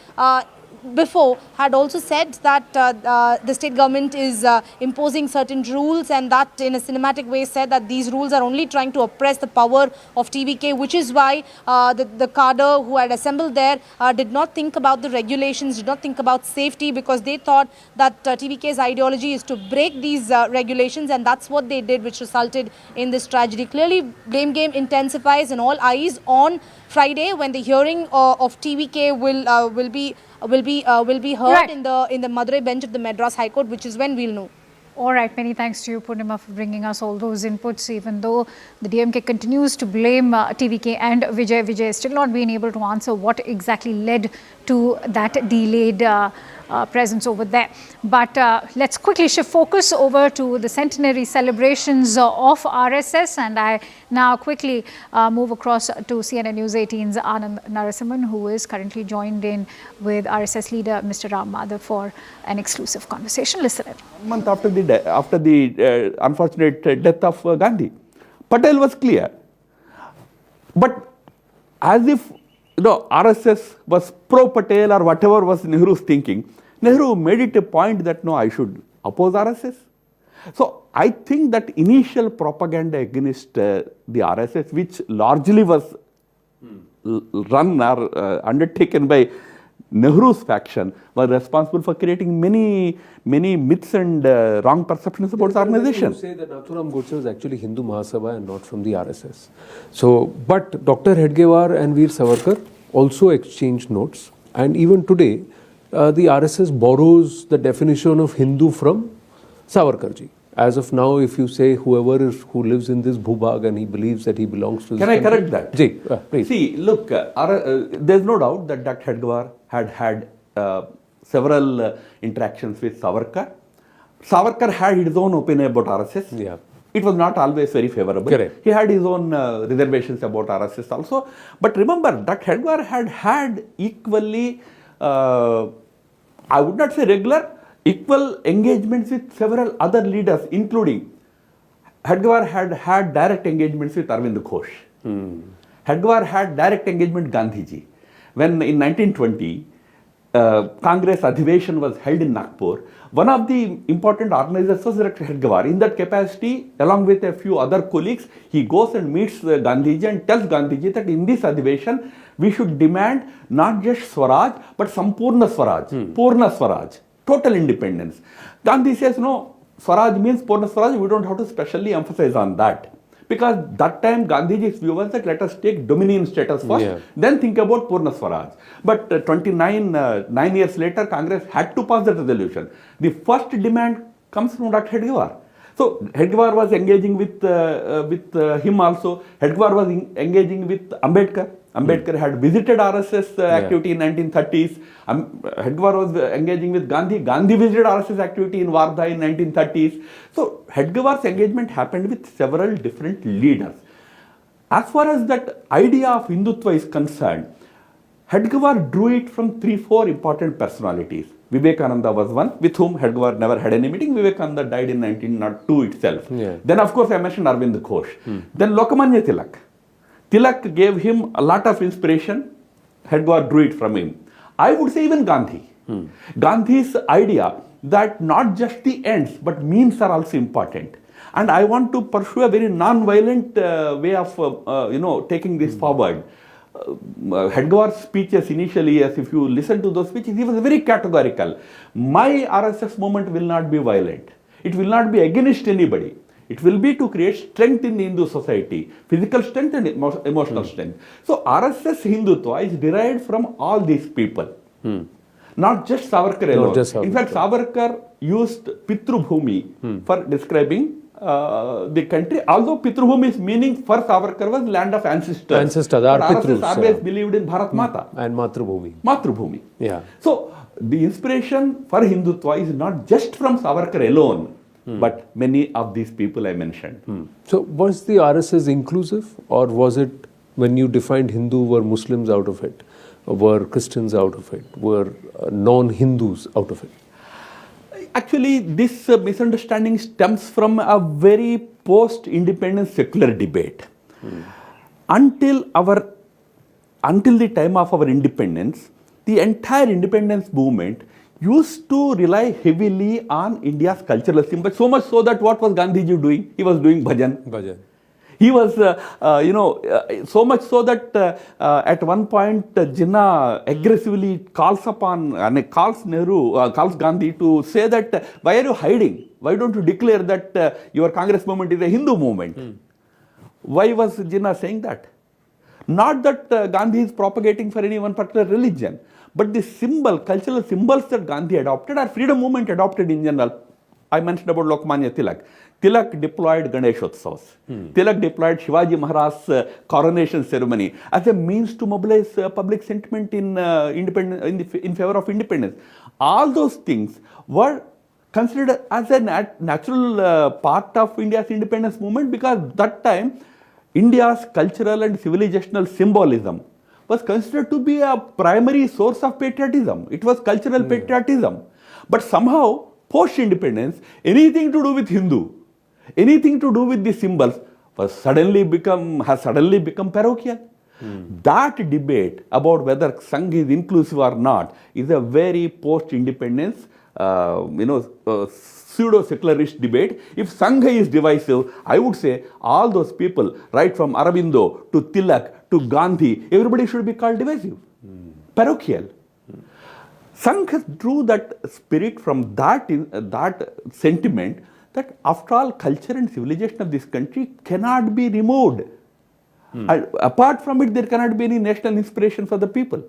before had also said that the state government is imposing certain rules, and that in a cinematic way said that these rules are only trying to oppress the power of TVK, which is why the cadre who had assembled there did not think about the regulations, did not think about safety, because they thought that TVK's ideology is to break these regulations, and that's what they did, which resulted in this tragedy. Clearly, blame game intensifies, and all eyes on Friday when the hearing of TVK will be heard in the Madurai bench of the Madras High Court, which is when we'll know. All right, many thanks to you, Purnima, for bringing us all those inputs. Even though the DMK continues to blame TVK and Vijay has still not been able to answer what exactly led to that delayed presence over there. But let's quickly shift focus over to the centenary celebrations of RSS, and I now quickly move across to CNN News 18's Anand Narasimhan, who is currently joined in with RSS leader Mr. Ram Madhav for an exclusive conversation. Listen in. A month after the unfortunate death of Gandhi, Patel was clear, but as if RSS was pro-Patel or whatever was Nehru's thinking, Nehru made it a point that no, I should oppose RSS. So I think that initial propaganda against the RSS, which largely was run or undertaken by Nehru's faction, was responsible for creating many myths and wrong perceptions about the organization. You say that Nathuram Godse was actually Hindu Mahasabha and not from the RSS. So, but Dr. Hedgewar and Veer Savarkar also exchanged notes, and even today, the RSS borrows the definition of Hindu from Savarkarji. As of now, if you say whoever who lives in this bhubag and he believes that he belongs to this Can I correct that? Ji, please. See, look, there's no doubt that Dr. Hedgewar had several interactions with Savarkar. Savarkar had his own opinion about RSS. Yeah. It was not always very favorable. Correct. He had his own reservations about RSS also. But remember, Dr. Hedgewar had equally, I would not say regular, equal engagements with several other leaders, including Hedgewar had direct engagements with Arvind Ghosh. Hedgewar had direct engagement with Gandhiji. When in 1920, Congress Adhiveshan was held in Nagpur, one of the important organizers was Dr. Hedgewar. In that capacity, along with a few other colleagues, he goes and meets Gandhiji and tells Gandhiji that in this Adhiveshan, we should demand not just Swaraj, but Sampurna Swaraj, Purna Swaraj, total independence. Gandhi says, no, Swaraj means Purna Swaraj, we don't have to specially emphasize on that. Because that time Gandhiji's view was that let us take dominion status first, then think about Purna Swaraj. But 9 years later, Congress had to pass that resolution. The first demand comes from Dr. Hedgewar. So Hedgewar was engaging with him also. Hedgewar was engaging with Ambedkar. Ambedkar had visited RSS activity in 1930s. Hedgewar was engaging with Gandhi. Gandhi visited RSS activity in Wardha in 1930s. So Hedgewar's engagement happened with several different leaders. As far as that idea of Hindutva is concerned, Hedgewar drew it from 3-4 important personalities. Vivekananda was one, with whom Hedgewar never had any meeting. Vivekananda died in 1902 itself. Yeah. Then, of course, I mentioned Arvind Ghosh. Then Lokmanya Tilak. Tilak gave him a lot of inspiration. Hedgewar drew it from him. I would say even Gandhi. Gandhi's idea that not just the ends, but means are also important. And I want to pursue a very non-violent way of, taking this forward. Hedgewar's speeches initially, as if you listen to those speeches, he was very categorical. My RSS movement will not be violent. It will not be against anybody. It will be to create strength in the Hindu society, physical strength and emotional strength. So RSS Hindutva is derived from all these people. Not just Savarkar alone. In fact, Savarkar used Pitrubhumi for describing the country. Although Pitrubhumi's meaning for Savarkar was land of ancestors. Ancestors, but our RSS Pitrus, always believed in Bharat Mata. And Matrubhumi. Matrubhumi. Yeah. So the inspiration for Hindutva is not just from Savarkar alone, but many of these people I mentioned. So was the RSS inclusive, or was it, when you defined Hindu, were Muslims out of it? Were Christians out of it? Were non-Hindus out of it? Actually, this misunderstanding stems from a very post-independence secular debate. Until the time of our independence, the entire independence movement used to rely heavily on India's cultural symbols. So much so that what was Gandhiji doing? He was doing bhajan. He was, so much so that at one point Jinnah aggressively calls Gandhi to say that, why are you hiding? Why don't you declare that your Congress movement is a Hindu movement? Why was Jinnah saying that? Not that Gandhi is propagating for any one particular religion, but the cultural symbols that Gandhi adopted are freedom movement adopted in general. I mentioned about Lokmanya Tilak. Tilak deployed Ganeshotsavas. Tilak deployed Shivaji Maharaj's coronation ceremony as a means to mobilize public sentiment in favor of independence. All those things were considered as a natural part of India's independence movement, because that time India's cultural and civilizational symbolism was considered to be a primary source of patriotism. It was cultural patriotism. But somehow, post-independence, anything to do with Hindu, anything to do with the symbols has suddenly become parochial. That debate about whether Sangh is inclusive or not is a very post-independence, pseudo-secularist debate. If Sangha is divisive, I would say all those people, right from Aurobindo to Tilak to Gandhi, everybody should be called divisive, parochial. Sangh drew that spirit from that sentiment that after all, culture and civilization of this country cannot be removed. And apart from it, there cannot be any national inspiration for the people.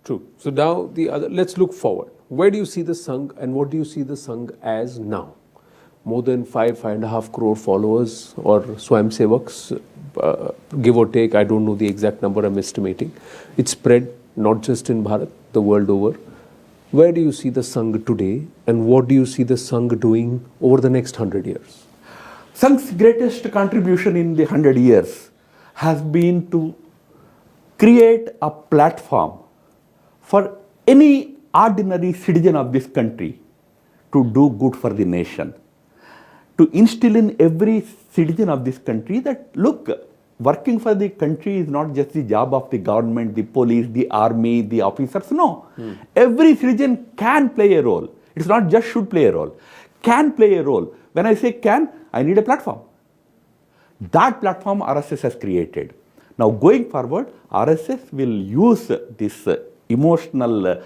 True. So now let's look forward. Where do you see the Sangh, and what do you see the Sangh as now? More than 5.5 crore followers or Swayamsevaks, give or take, I don't know the exact number I'm estimating. It's spread not just in Bharat, the world over. Where do you see the Sangh today, and what do you see the Sangh doing over the next 100 years? Sangh's greatest contribution in the 100 years has been to create a platform for any ordinary citizen of this country to do good for the nation. To instill in every citizen of this country that, look, working for the country is not just the job of the government, the police, the army, the officers. No. Every citizen can play a role. It's not just should play a role. Can play a role. When I say can, I need a platform. That platform RSS has created. Now going forward, RSS will use this emotional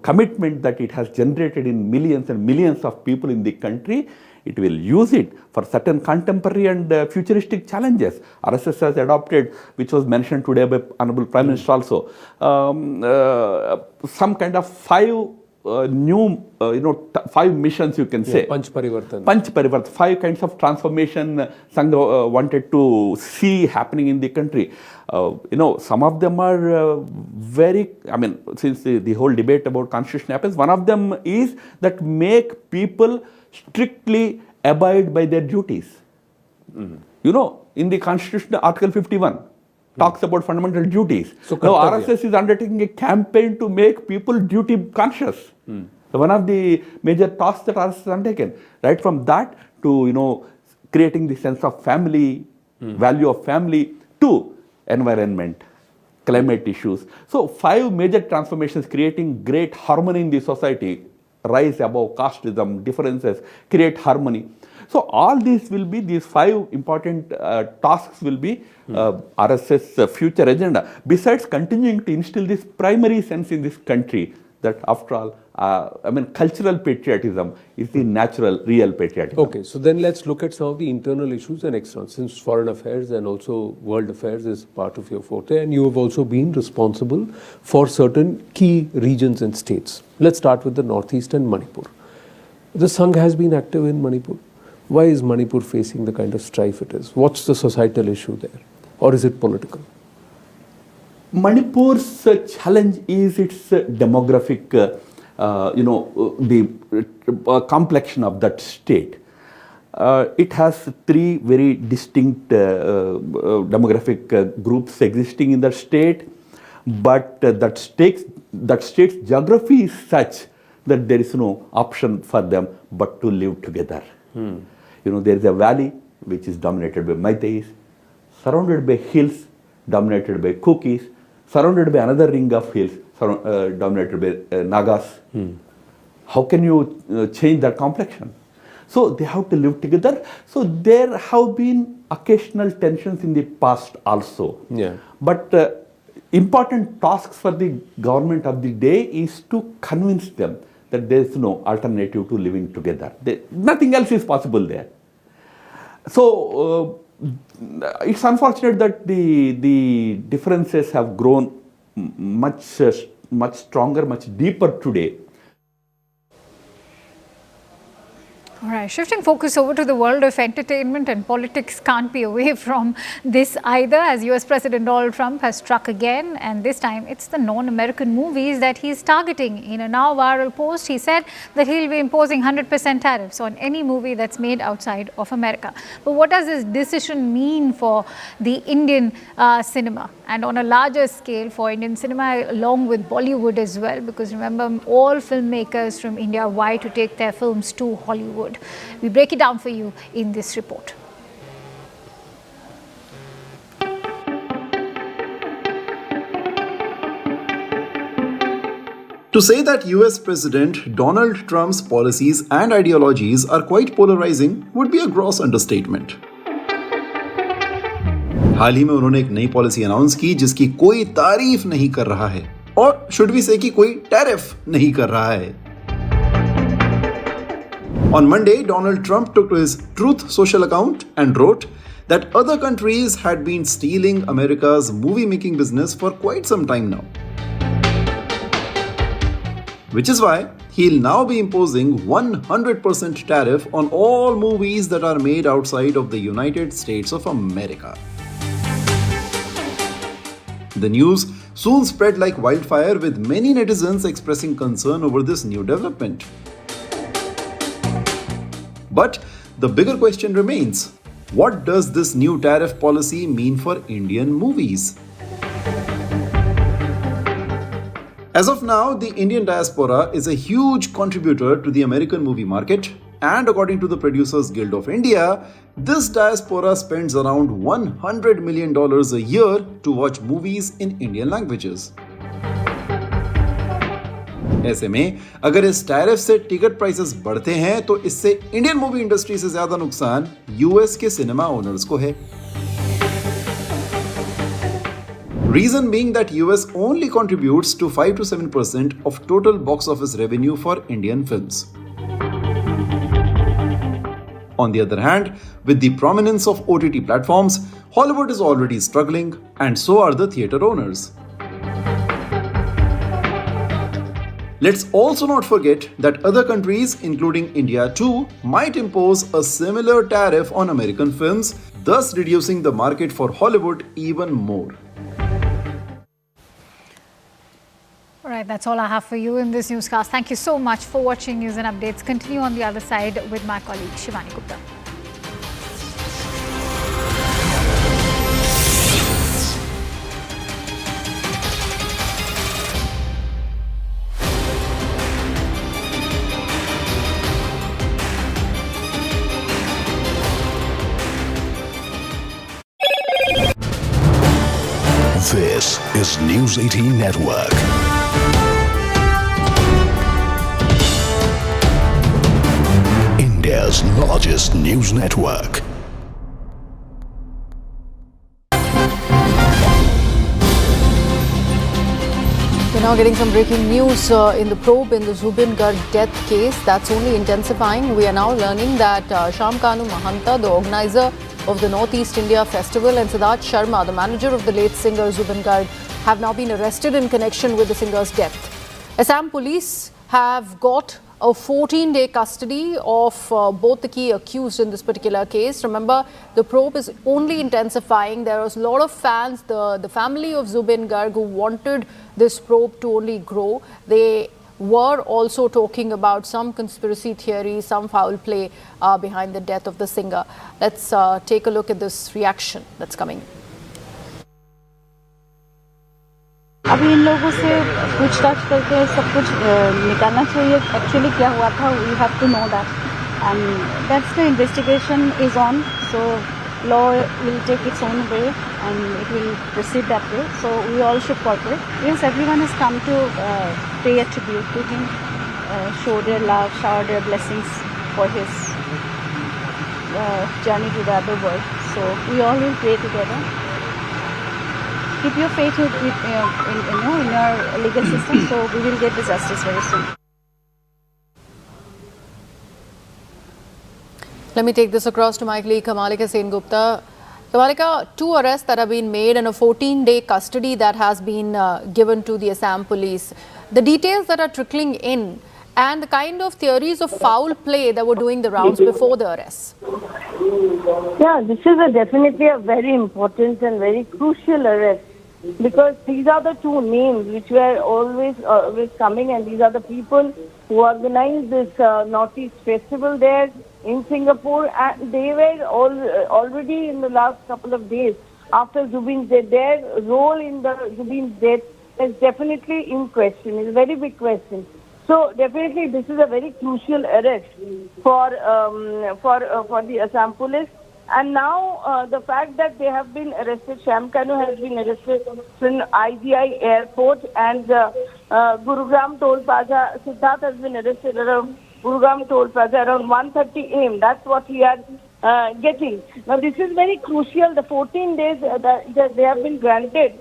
commitment that it has generated in millions and millions of people in the country. It will use it for certain contemporary and futuristic challenges. RSS has adopted, which was mentioned today by Honorable Prime Minister also, some kind of 5 new, 5 missions you can say. Panch Parivartan. 5 kinds of transformation Sangha wanted to see happening in the country. Some of them are since the whole debate about constitution happens, one of them is that make people strictly abide by their duties. In the Constitution, Article 51 talks about fundamental duties. So now RSS is undertaking a campaign to make people duty conscious. One of the major tasks that RSS has undertaken, right from that to creating the sense of family, value of family, to environment, climate issues. So 5 major transformations creating great harmony in the society, rise above casteism, differences, create harmony. So all these 5 important tasks will be RSS future agenda. Besides continuing to instill this primary sense in this country that after all, cultural patriotism is the natural, real patriotism. Okay, so then let's look at some of the internal issues and external, since foreign affairs and also world affairs is part of your forte, and you have also been responsible for certain key regions and states. Let's start with the Northeast and Manipur. The Sangh has been active in Manipur. Why is Manipur facing the kind of strife it is? What's the societal issue there? Or is it political? Manipur's challenge is its demographic, the complexion of that state. It has 3 very distinct demographic groups existing in that state, but that state's geography is such that there is no option for them but to live together. There is a valley which is dominated by Meiteis, surrounded by hills dominated by Kukis, surrounded by another ring of hills dominated by Nagas. How can you change that complexion? So they have to live together. So there have been occasional tensions in the past also. Yeah. But important tasks for the government of the day is to convince them that there is no alternative to living together. Nothing else is possible there. So it's unfortunate that the differences have grown much stronger, much deeper today. All right, shifting focus over to the world of entertainment, and politics can't be away from this either, as US President Donald Trump has struck again, and this time it's the non-American movies that he's targeting. In a now viral post, he said that he'll be imposing 100% tariffs on any movie that's made outside of America. But what does this decision mean for the Indian cinema, and on a larger scale for Indian cinema along with Bollywood as well? Because remember, all filmmakers from India vie to take their films to Hollywood. We break it down for you in this report. To say that US President Donald Trump's policies and ideologies are quite polarizing would be a gross understatement. हाल ही में उन्होंने एक नई policy announce की जिसकी कोई तारीफ नहीं कर रहा है, और शुड वी से कि कोई टैरिफ नहीं कर रहा है. On Monday, Donald Trump took to his Truth social account and wrote that other countries had been stealing America's movie-making business for quite some time now. Which is why he'll now be imposing 100% tariff on all movies that are made outside of the United States of America. The news soon spread like wildfire, with many netizens expressing concern over this new development. But the bigger question remains, what does this new tariff policy mean for Indian movies? As of now, the Indian diaspora is a huge contributor to the American movie market, and according to the Producers Guild of India, this diaspora spends around $100 million a year to watch movies in Indian languages. ऐसे में अगर इस tariff से ticket prices बढ़ते हैं तो इससे Indian movie industry से ज्यादा नुकसान यूएस के सिनेमा ओनर्स को है. Reason being that US only contributes to 5 to 7% of total box office revenue for Indian films. On the other hand, with the prominence of OTT platforms, Hollywood is already struggling, and so are the theatre owners. Let's also not forget that other countries, including India too, might impose a similar tariff on American films, thus reducing the market for Hollywood even more. All right, that's all I have for you in this newscast. Thank you so much for watching News and Updates. Continue on the other side with my colleague Shivani Gupta. This is News 18 Network. India's largest news network. We're now getting some breaking news in the probe in the Zubeen Garg death case. That's only intensifying. We are now learning that Shamkanu Mahanta, the organizer of the Northeast India Festival, and Siddharth Sharma, the manager of the late singer Zubeen Garg, have now been arrested in connection with the singer's death. Assam police have got a 14-day custody of both the key accused in this particular case. Remember, the probe is only intensifying. There was a lot of fans, the family of Zubeen Garg, who wanted this probe to only grow. They were also talking about some conspiracy theory, some foul play behind the death of the singer. Let's take a look at this reaction that's coming. अभी इन लोगों से पूछताछ करके सब कुछ निकालना चाहिए actually क्या हुआ था we have to know that and that's the investigation is on so law will take its own way and it will proceed that way so we all should cooperate yes everyone has come to pay a tribute to him show their love shower their blessings for his journey to the other world so we all will pray together. Keep your faith in your legal system, so we will get the justice very soon. Let me take this across to my colleague Kamalika Sengupta. Kamalika, 2 arrests that have been made and a 14-day custody that has been given to the Assam police. The details that are trickling in and the kind of theories of foul play that were doing the rounds before the arrests. Yeah, this is definitely a very important and very crucial arrest because these are the two names which were always coming, and these are the people who organized this Northeast Festival there in Singapore, and they were already in the last couple of days after Zubeen's death. Their role in the Zubeen's death is definitely in question. It's a very big question. So definitely this is a very crucial arrest for the Assam police. And now the fact that they have been arrested, Shamkanu has been arrested in IGI airport, and Gurugram Toll Plaza, Siddharth has been arrested around Gurugram Toll Plaza around 1:30 a.m. That's what we are getting. Now this is very crucial. The 14 days that they have been granted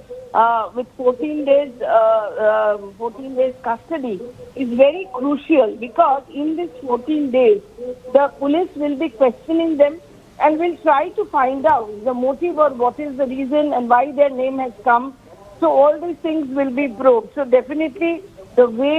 with 14 days custody is very crucial because in these 14 days the police will be questioning them and will try to find out the motive or what is the reason and why their name has come. So all these things will be probed. So definitely the way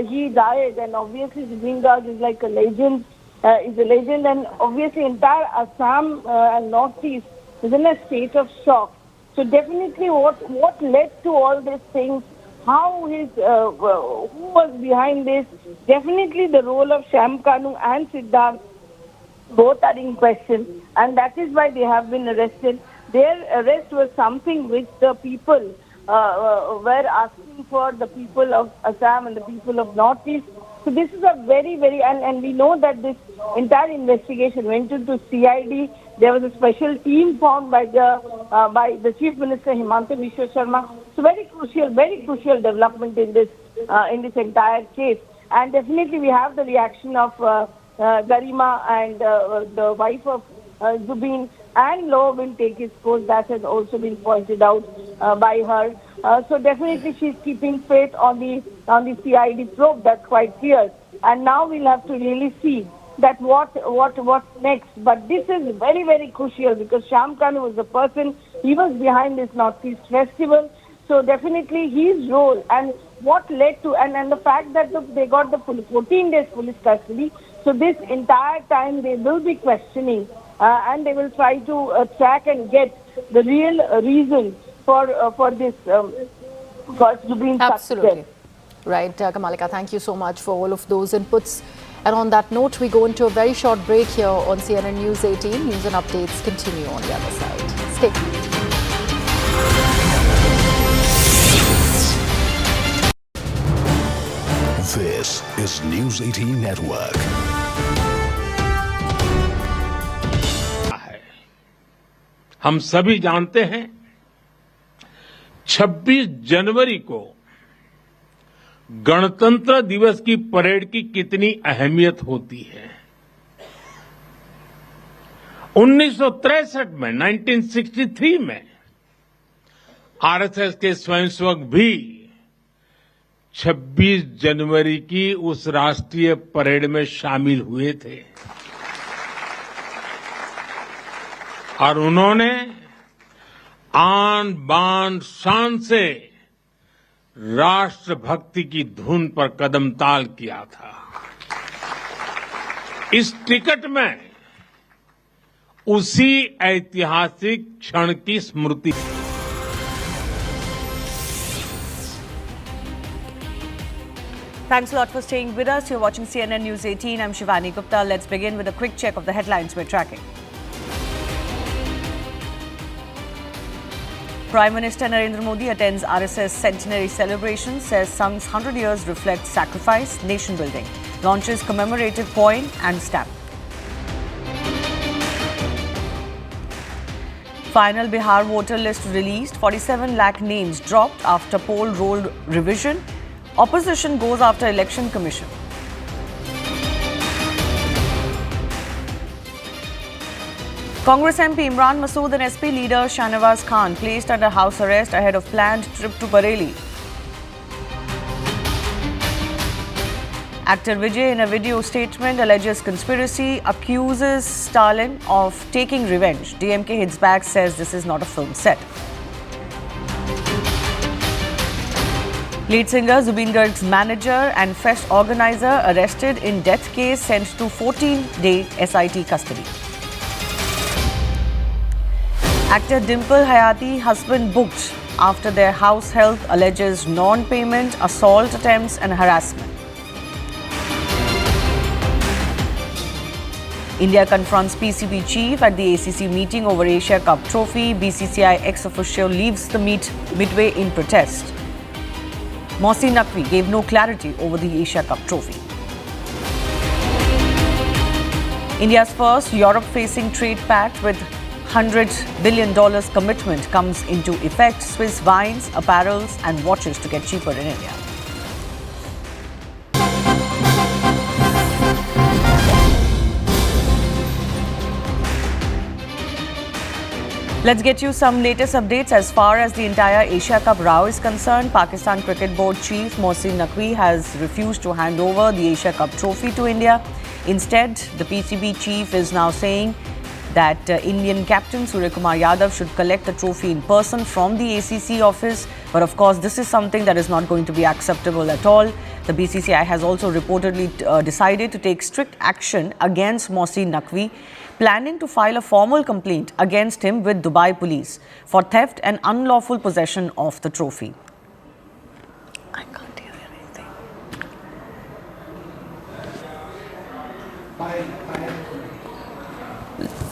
he died, and obviously Zubeen Garg is like a legend, and obviously entire Assam and Northeast is in a state of shock. So definitely what led to all these things, how who was behind this, definitely the role of Shamkanu and Siddharth, both are in question, and that is why they have been arrested. Their arrest was something which the people were asking for, the people of Assam and the people of Northeast. So this is a very, very, and we know that this entire investigation went into CID. There was a special team formed by the Chief Minister Himanta Biswa Sharma. So very crucial development in this entire case. And definitely we have the reaction of Garima and the wife of Zubeen, and law will take its course. That has also been pointed out by her. So definitely she's keeping faith on the CID probe. That's quite clear. And now we'll have to really see that what's next. But this is very, very crucial because Shamkanu was the person, he was behind this Northeast Festival. So definitely his role and what led to, and the fact that they got the 14 days police custody. So this entire time they will be questioning and they will try to track and get the real reason for this for Zubeen's Absolutely. Right, Kamalika, thank you so much for all of those inputs. And on that note, we go into a very short break here on CNN News 18. News and updates continue on the other side. Stay tuned. This is News 18 Network. हम सभी जानते हैं 26 जनवरी को गणतंत्र दिवस की parade की कितनी अहमियत होती है। 1963 में 1963 में आरएसएस के स्वयंसेवक भी 26 जनवरी की उस राष्ट्रीय परेड में शामिल हुए थे और उन्होंने आन बान शान से राष्ट्रभक्ति की धुन पर कदम ताल किया था। इस टिकट में उसी ऐतिहासिक क्षण की स्मृति। Thanks a lot for staying with us. You're watching CNN News 18. I'm Shivani Gupta. Let's begin with a quick check of the headlines we're tracking. Prime Minister Narendra Modi attends RSS Centenary celebration, says Sang's 100 years reflect sacrifice, nation building. Launches commemorative coin and stamp. Final Bihar voter list released. 47 lakh names dropped after poll roll revision. Opposition goes after Election Commission. Congress MP Imran Masood and SP leader Shahnawaz Khan placed under house arrest ahead of planned trip to Bareilly. Actor Vijay, in a video statement, alleges conspiracy, accuses Stalin of taking revenge. DMK hits back, says this is not a film set. Lead singer Zubeen Garg's manager and fest organizer arrested in death case, sent to 14-day SIT custody. Actor Dimple Hayati husband booked after their house help alleges non-payment, assault attempts and harassment. India confronts PCB chief at the ACC meeting over Asia Cup trophy. BCCI ex-official leaves the meet midway in protest. Chor Naqvi gave no clarity over the Asia Cup trophy. India's first Europe-facing trade pact with $100 billion commitment comes into effect. Swiss wines, apparels and watches to get cheaper in India. Let's get you some latest updates as far as the entire Asia Cup row is concerned. Pakistan Cricket Board Chief Chor Naqvi has refused to hand over the Asia Cup trophy to India. Instead, the PCB chief is now saying that Indian captain Suryakumar Yadav should collect the trophy in person from the ACC office. But of course, this is something that is not going to be acceptable at all. The BCCI has also reportedly decided to take strict action against Chor Naqvi, planning to file a formal complaint against him with Dubai police for theft and unlawful possession of the trophy. I can't hear anything.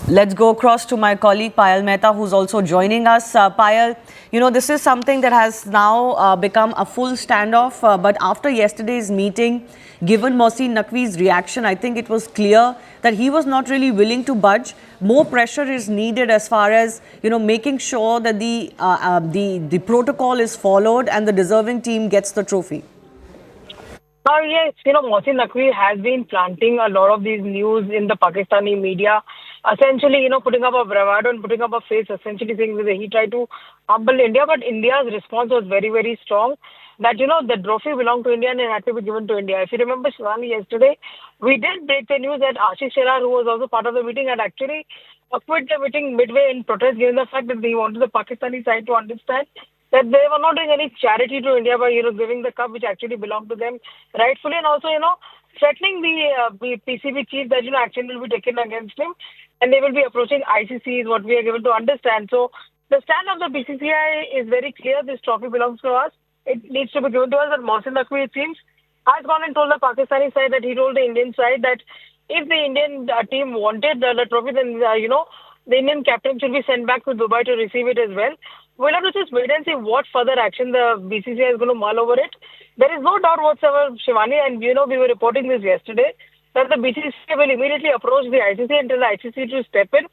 Let's go across to my colleague Payal Mehta, who's also joining us. Payal, you know, this is something that has now become a full standoff. But after yesterday's meeting, given Chor Naqvi's reaction, I think it was clear that he was not really willing to budge. More pressure is needed as far as, you know, making sure that the protocol is followed and the deserving team gets the trophy. Yes, you know, Chor Naqvi has been planting a lot of these news in the Pakistani media. Essentially, you know, putting up a bravado and putting up a face, essentially saying that he tried to humble India, but India's response was very, very strong. That, you know, the trophy belonged to India and it had to be given to India. If you remember, Shivani, yesterday, we did break the news that Ashish Sherar, who was also part of the meeting, had actually quit the meeting midway in protest, given the fact that he wanted the Pakistani side to understand that they were not doing any charity to India by, you know, giving the cup which actually belonged to them rightfully, and also, you know, threatening the PCB chief that, you know, action will be taken against him and they will be approaching ICC is what we are given to understand. So the stand of the BCCI is very clear. This trophy belongs to us. It needs to be given to us. But Chor Naqvi, it seems, has gone and told the Pakistani side that he told the Indian side that if the Indian team wanted the trophy, then, you know, the Indian captain should be sent back to Dubai to receive it as well. We'll have to just wait and see what further action the BCCI is going to mull over it. There is no doubt whatsoever, Shivani, and, you know, we were reporting this yesterday, that the BCCI will immediately approach the ICC and tell the ICC to step in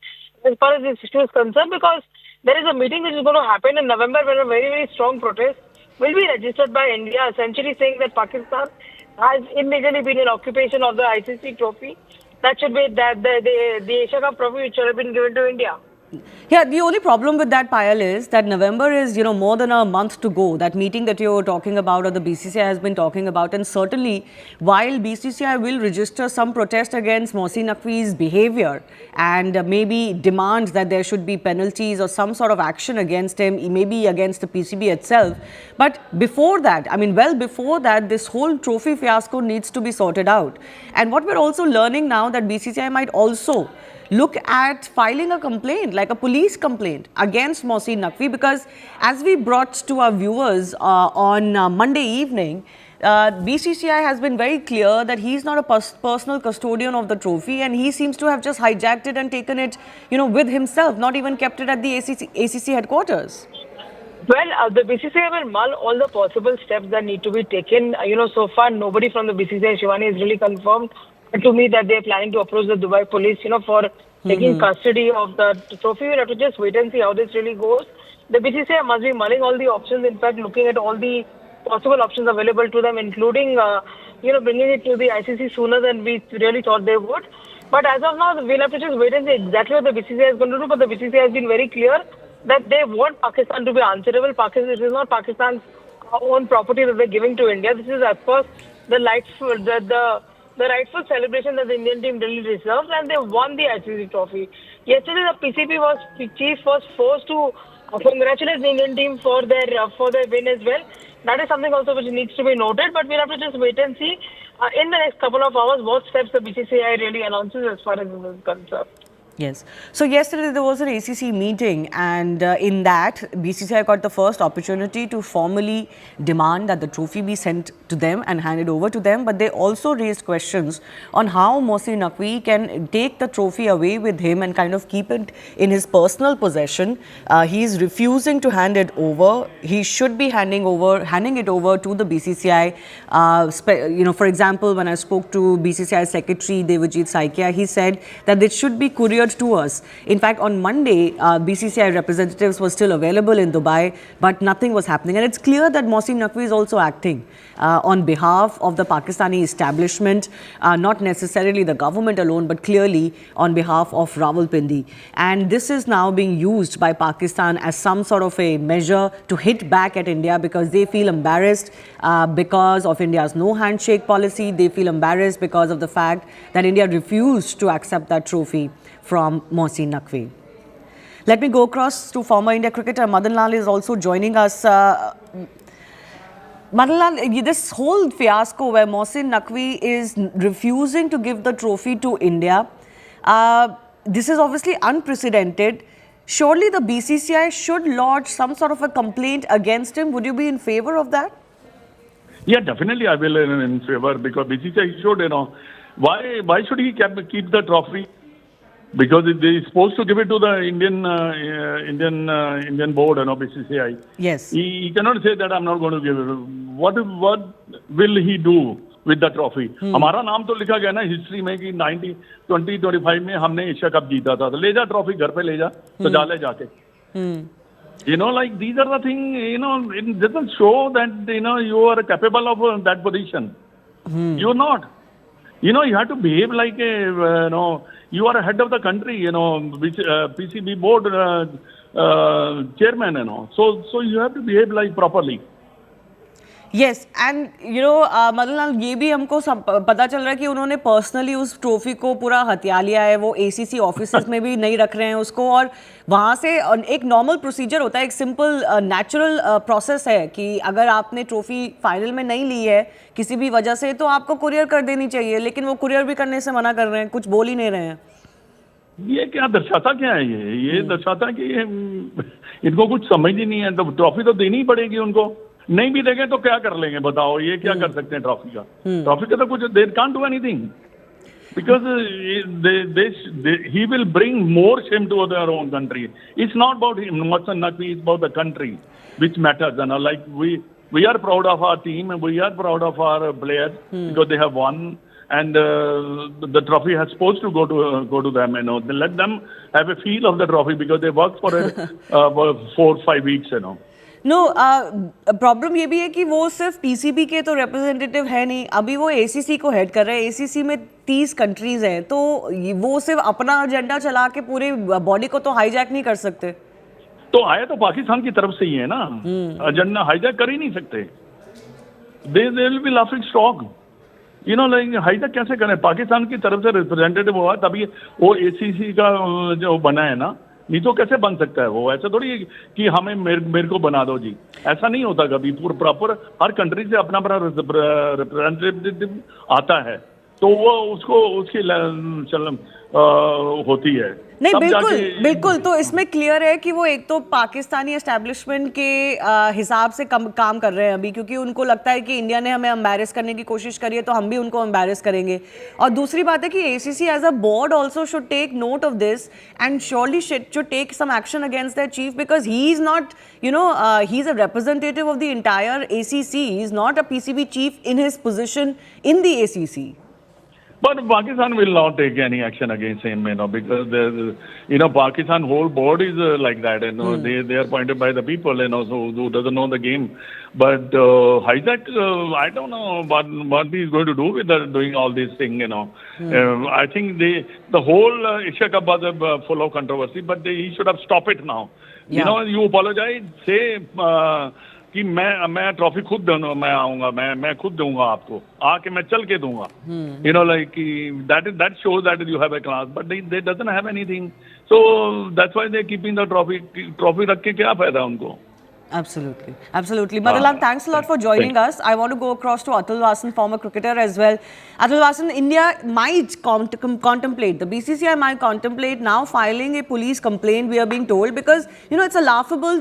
as far as this issue is concerned, because there is a meeting which is going to happen in November where a very, very strong protest will be registered by India, essentially saying that Pakistan has illegally been in occupation of the ICC trophy. That should be that the Asia Cup trophy which should have been given to India. Yeah, the only problem with that, Payal, is that November is, more than a month to go. That meeting that you're talking about or the BCCI has been talking about, and certainly while BCCI will register some protest against Mohsin Naqvi's behavior and maybe demands that there should be penalties or some sort of action against him, maybe against the PCB itself. But before that, well before that, this whole trophy fiasco needs to be sorted out. And what we're also learning now that BCCI might also look at filing a complaint, like a police complaint against Mohsin Naqvi, because as we brought to our viewers on Monday evening, BCCI has been very clear that he's not a personal custodian of the trophy, and he seems to have just hijacked it and taken it, with himself, not even kept it at the ACC headquarters. Well, the BCCI will mull all the possible steps that need to be taken. So far, nobody from the BCCI, Shivani, has really confirmed to me that they are planning to approach the Dubai police, for taking custody of the trophy. We'll have to just wait and see how this really goes. The BCCI must be mulling all the options, in fact, looking at all the possible options available to them, including, bringing it to the ICC sooner than we really thought they would. But as of now, we'll have to just wait and see exactly what the BCCI is going to do. But the BCCI has been very clear that they want Pakistan to be answerable. This is not Pakistan's own property that they're giving to India. This is, of course, the rightful celebration that the Indian team really deserves, and they won the ICC trophy. Yesterday, the PCB chief was forced to congratulate the Indian team for their win as well. That is something also which needs to be noted, but we'll have to just wait and see in the next couple of hours what steps the BCCI really announces as far as this is concerned. Yes. So yesterday there was an ACC meeting, and in that BCCI got the first opportunity to formally demand that the trophy be sent to them and handed over to them. But they also raised questions on how Mohsin Naqvi can take the trophy away with him and kind of keep it in his personal possession. He is refusing to hand it over. He should be handing it over to the BCCI. For example, when I spoke to BCCI Secretary Devajit Saikia, he said that it should be couriered to us. In fact, on Monday, BCCI representatives were still available in Dubai, but nothing was happening. And it's clear that Mohsin Naqvi is also acting on behalf of the Pakistani establishment, not necessarily the government alone, but clearly on behalf of Rawalpindi. And this is now being used by Pakistan as some sort of a measure to hit back at India, because they feel embarrassed because of India's no handshake policy. They feel embarrassed because of the fact that India refused to accept that trophy from Mohsin Naqvi. Let me go across to former India cricketer Madan Lal is also joining us. Madan Lal, this whole fiasco where Mohsin Naqvi is refusing to give the trophy to India, this is obviously unprecedented. Surely the BCCI should lodge some sort of a complaint against him. Would you be in favor of that? Yeah, definitely I will in favor, because BCCI should, why should he keep the trophy? Because they are supposed to give it to the Indian board, BCCI. Yes. He cannot say that I'm not going to give it. What will he do with the trophy? हमारा नाम तो लिखा गया ना history में कि 2025 में हमने एशिया कप जीता था, तो ले जा ट्रॉफी घर पे ले जा, तो डाले जाके. Like these are the things, it doesn't show that, you are capable of that position. You're not. You have to behave like you are head of the country, which PCB board chairman, So you have to behave like properly. Yes, and Madan Lal, ये भी हमको पता चल रहा है कि उन्होंने personally उस ट्रॉफी को पूरा हथिया लिया है. वो ACC ऑफिसेस में भी नहीं रख रहे हैं उसको, और वहाँ से एक नॉर्मल प्रोसीजर होता है, एक सिंपल नेचुरल प्रोसेस है कि अगर आपने ट्रॉफी फाइनल में नहीं ली है किसी भी वजह से, तो आपको कुरियर कर देनी चाहिए. लेकिन वो कुरियर भी करने से मना कर रहे हैं, कुछ बोल ही नहीं रहे हैं. ये क्या दर्शाता क्या है? ये दर्शाता कि इनको कुछ समझ ही नहीं है. तो ट्रॉफी तो देनी ही पड़ेगी उनको. नहीं भी देंगे तो क्या कर लेंगे बताओ? ये क्या कर सकते हैं ट्रॉफी का? ट्रॉफी का तो कुछ they can't do anything, because he will bring more shame to their own country. It's not about him, Mohsin Naqvi, it's about the country which matters. Like we are proud of our team and we are proud of our players because they have won and the trophy has supposed to go to them. You know, they let them have a feel of the trophy because they worked for it for 4-5 weeks. You know. No problem ये भी है कि वो सिर्फ PCB के तो representative है नहीं, अभी वो एसीसी को हेड कर रहे हैं. एसीसी में 30 कंट्रीज हैं, तो वो सिर्फ अपना एजेंडा चला के पूरे बॉडी को तो हाईजैक नहीं कर सकते. तो आया तो पाकिस्तान की तरफ से ही है ना, एजेंडा हाईजैक कर ही नहीं सकते. They will be laughing stock, you know, like hijack कैसे करें. पाकिस्तान की तरफ से रिप्रेजेंटेटिव हुआ तभी वो एसीसी का जो बना है ना, नहीं तो कैसे बन सकता है वो. ऐसा थोड़ी कि हमें मेरे को बना दो जी, ऐसा नहीं होता कभी. प्रॉपर हर कंट्री से अपना अपना रिप्रेजेंटेटिव आता है, तो वो उसकी होती है. नहीं, बिल्कुल. तो इसमें क्लियर है कि वो एक तो पाकिस्तानी एस्टैब्लिशमेंट के हिसाब से काम कर रहे हैं अभी, क्योंकि उनको लगता है कि इंडिया ने हमें एम्बैरेस करने की कोशिश करी है तो हम भी उनको एम्बैरेस करेंगे. और दूसरी बात है कि ACC as a board also should take note of this and surely should take some action against that chief, because he is not, you know, he is a representative of the entire ACC. He is not a PCB chief in his position in the ACC. But Pakistan will not take any action against him, you know, because you know, Pakistan whole board is like that, you know. They are appointed by the people, you know, so who doesn't know the game. But hijack, I don't know what he is going to do with doing all these things, you know. I think the whole Asia Cup was full of controversy, but he should have stopped it now. Yeah. You know, you apologize, say कि मैं trophy खुद दूंगा, मैं आऊंगा, मैं खुद दूंगा आपको, आके मैं चल के दूंगा. You know, like that shows that you have a class, but they doesn't have anything, so that's why they're keeping the trophy रख के क्या फायदा उनको. Absolutely. Madhalan, thanks a lot for joining us. I want to go across to Atul Vasan, former cricketer as well. Atul Vasan, India might contemplate, the BCCI might contemplate now filing a police complaint, we are being told, because, you know, it's a laughable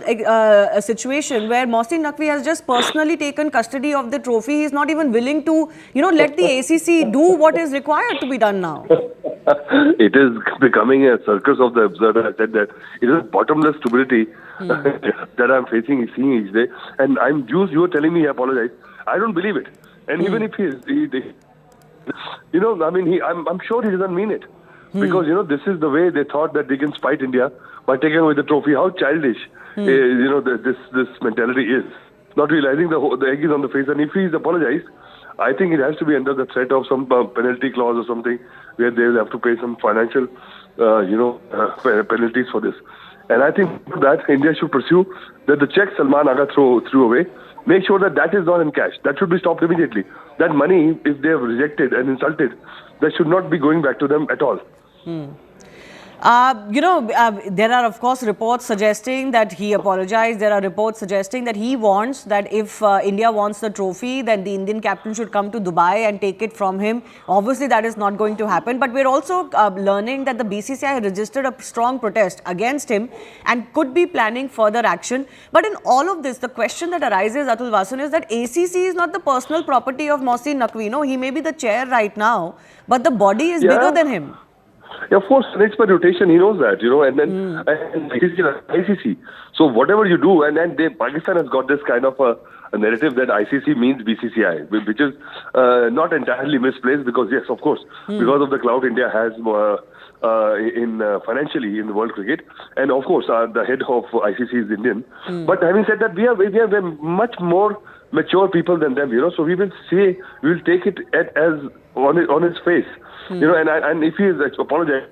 situation where Mohsin Naqvi has just personally taken custody of the trophy. He's not even willing to, you know, let the ACC do what is required to be done now. It is becoming a circus of the absurd. I said that it is bottomless stupidity that I'm seeing each day. And you were telling me he apologized. I don't believe it. And even if he you know, I mean, I'm sure he doesn't mean it. Because, you know, this is the way they thought that they can spite India by taking away the trophy. How childish, you know, this mentality is. Not realizing the egg is on the face. And if he's apologized, I think it has to be under the threat of some penalty clause or something where they will have to pay some financial, you know, penalties for this. And I think that India should pursue that the check Salman Agha threw away, make sure that is not in cash. That should be stopped immediately. That money, if they have rejected and insulted, that should not be going back to them at all. You know, there are of course reports suggesting that he apologized. There are reports suggesting that he wants that if India wants the trophy, then the Indian captain should come to Dubai and take it from him. Obviously, that is not going to happen. But we're also learning that the BCCI registered a strong protest against him and could be planning further action. But in all of this, the question that arises, Atul Vasan, is that ACC is not the personal property of Mohsin Naqvi. No, he may be the chair right now, but the body is bigger than him. Yeah, of course, it's by rotation, he knows that, you know, and then ICC. So whatever you do, and then Pakistan has got this kind of a narrative that ICC means BCCI, which is not entirely misplaced, because yes, of course, because of the clout India has financially in the world cricket, and of course the head of ICC is Indian. But having said that, we are much more mature people than them, you know, so we will take it as on its face. You know, and if he is apologized,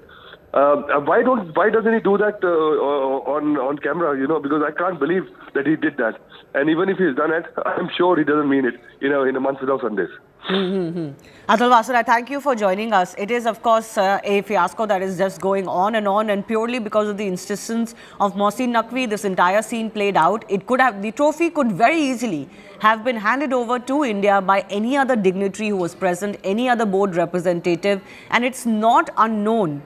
why doesn't he do that on camera? You know, because I can't believe that he did that. And even if he's done it, I'm sure he doesn't mean it. You know, in a month without Sundays. Atul Vasan, I thank you for joining us. It is, of course, a fiasco that is just going on, and purely because of the insistence of Mohsin Naqvi, this entire scene played out. The trophy could very easily have been handed over to India by any other dignitary who was present, any other board representative, and it's not unknown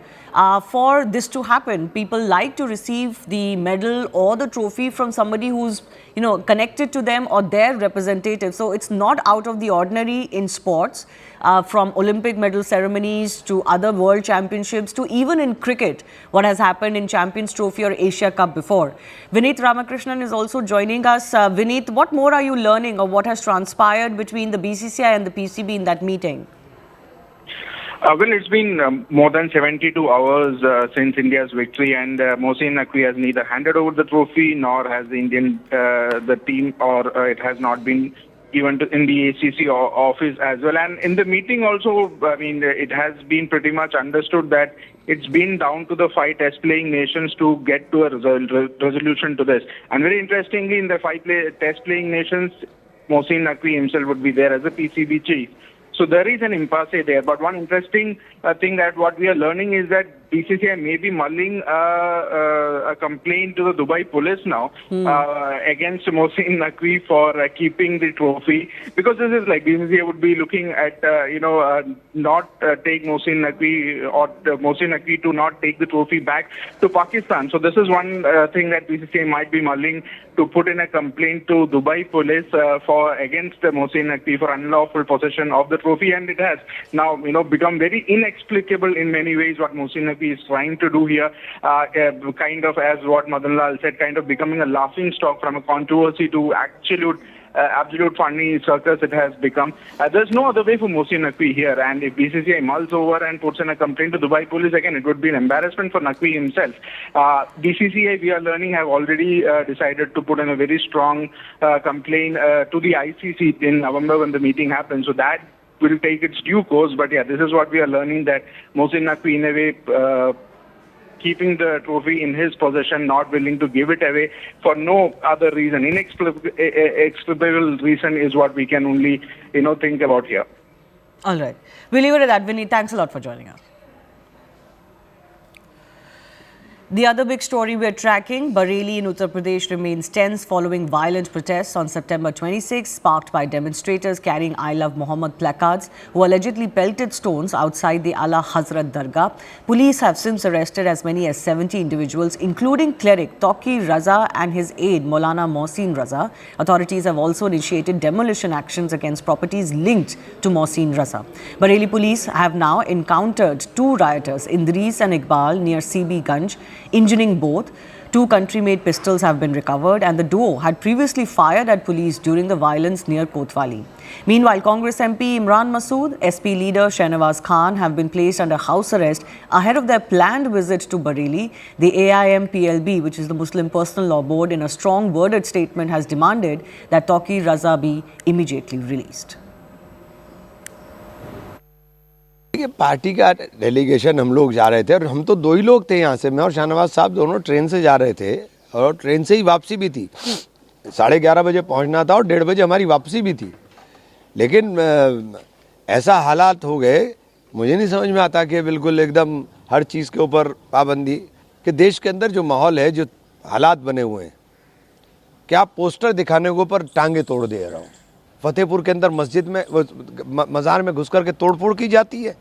for this to happen. People like to receive the medal or the trophy from somebody who's, you know, connected to them or their representative. So it's not out of the ordinary in sports, from Olympic medal ceremonies to other world championships to even in cricket, what has happened in Champions Trophy or Asia Cup before. Vineet Ramakrishnan is also joining us. Vineet, what more are you learning of what has transpired between the BCCI and the PCB in that meeting? Well, it's been more than 72 hours since India's victory, and Mohsin Naqvi has neither handed over the trophy nor has the team, or it has not been given in the ACC office as well. And in the meeting also, I mean, it has been pretty much understood that it's been down to the 5 test-playing nations to get to a resolution to this. And very interestingly, in the 5 test-playing nations, Mohsin Naqvi himself would be there as a PCB chief. So there is an impasse there. But one interesting thing that what we are learning is that BCCI may be mulling a complaint to the Dubai police now against Mohsin Naqvi for keeping the trophy, because this is like BCCI would be looking at not take Mohsin Naqvi or Mohsin Naqvi to not take the trophy back to Pakistan. So this is one thing that BCCI might be mulling, to put in a complaint to Dubai police for against Mohsin Naqvi for unlawful possession of the trophy, and it has now become very inexplicable in many ways what Mohsin Naqvi is trying to do here, kind of, as what Madan Lal said, kind of becoming a laughing stock from a controversy to absolute funny circus it has become. There's no other way for Mohsin Naqvi here, and if BCCI mulls over and puts in a complaint to Dubai police again, it would be an embarrassment for Naqvi himself. BCCI, we are learning, have already decided to put in a very strong complaint to the ICC in November when the meeting happens. So that will take its due course. But yeah, this is what we are learning, that Mohsin Naqvi in a way keeping the trophy in his possession, not willing to give it away for no other reason. Inexplicable reason is what we can only think about here. All right. We'll leave it at that. Vineet, thanks a lot for joining us. The other big story we're tracking, Bareilly in Uttar Pradesh remains tense following violent protests on September 26, sparked by demonstrators carrying I Love Muhammad placards who allegedly pelted stones outside the Ala Hazrat Dargah. Police have since arrested as many as 70 individuals, including cleric Taqi Raza and his aide Maulana Mohsin Raza. Authorities have also initiated demolition actions against properties linked to Mohsin Raza. Bareilly police have now encountered 2 rioters, Indris and Iqbal, near CB Ganj, injuring both. 2 country-made pistols have been recovered, and the duo had previously fired at police during the violence near Kotwali. Meanwhile, Congress MP Imran Masood, SP leader Shahnawaz Khan have been placed under house arrest ahead of their planned visit to Bareilly. The AIMPLB, which is the Muslim Personal Law Board, in a strong worded statement has demanded that Taqi Raza be immediately released. Party का delegation हम लोग जा रहे थे, और हम तो 2 ही लोग थे यहाँ से, मैं और शाहनवाज साहब दोनों ट्रेन से जा रहे थे, और ट्रेन से ही वापसी भी थी। 11:30 बजे पहुँचना था और 1:30 बजे हमारी वापसी भी थी। लेकिन ऐसा हालात हो गए, मुझे नहीं समझ में आता कि बिल्कुल एकदम हर चीज़ के ऊपर पाबंदी, कि देश के अंदर जो माहौल है, जो हालात बने हुए हैं, क्या पोस्टर दिखाने के ऊपर टांगे तोड़ दे रहा हूँ। फतेहपुर के अंदर मस्जिद में, मज़ार में घुस करके तोड़फोड़ की जाती है,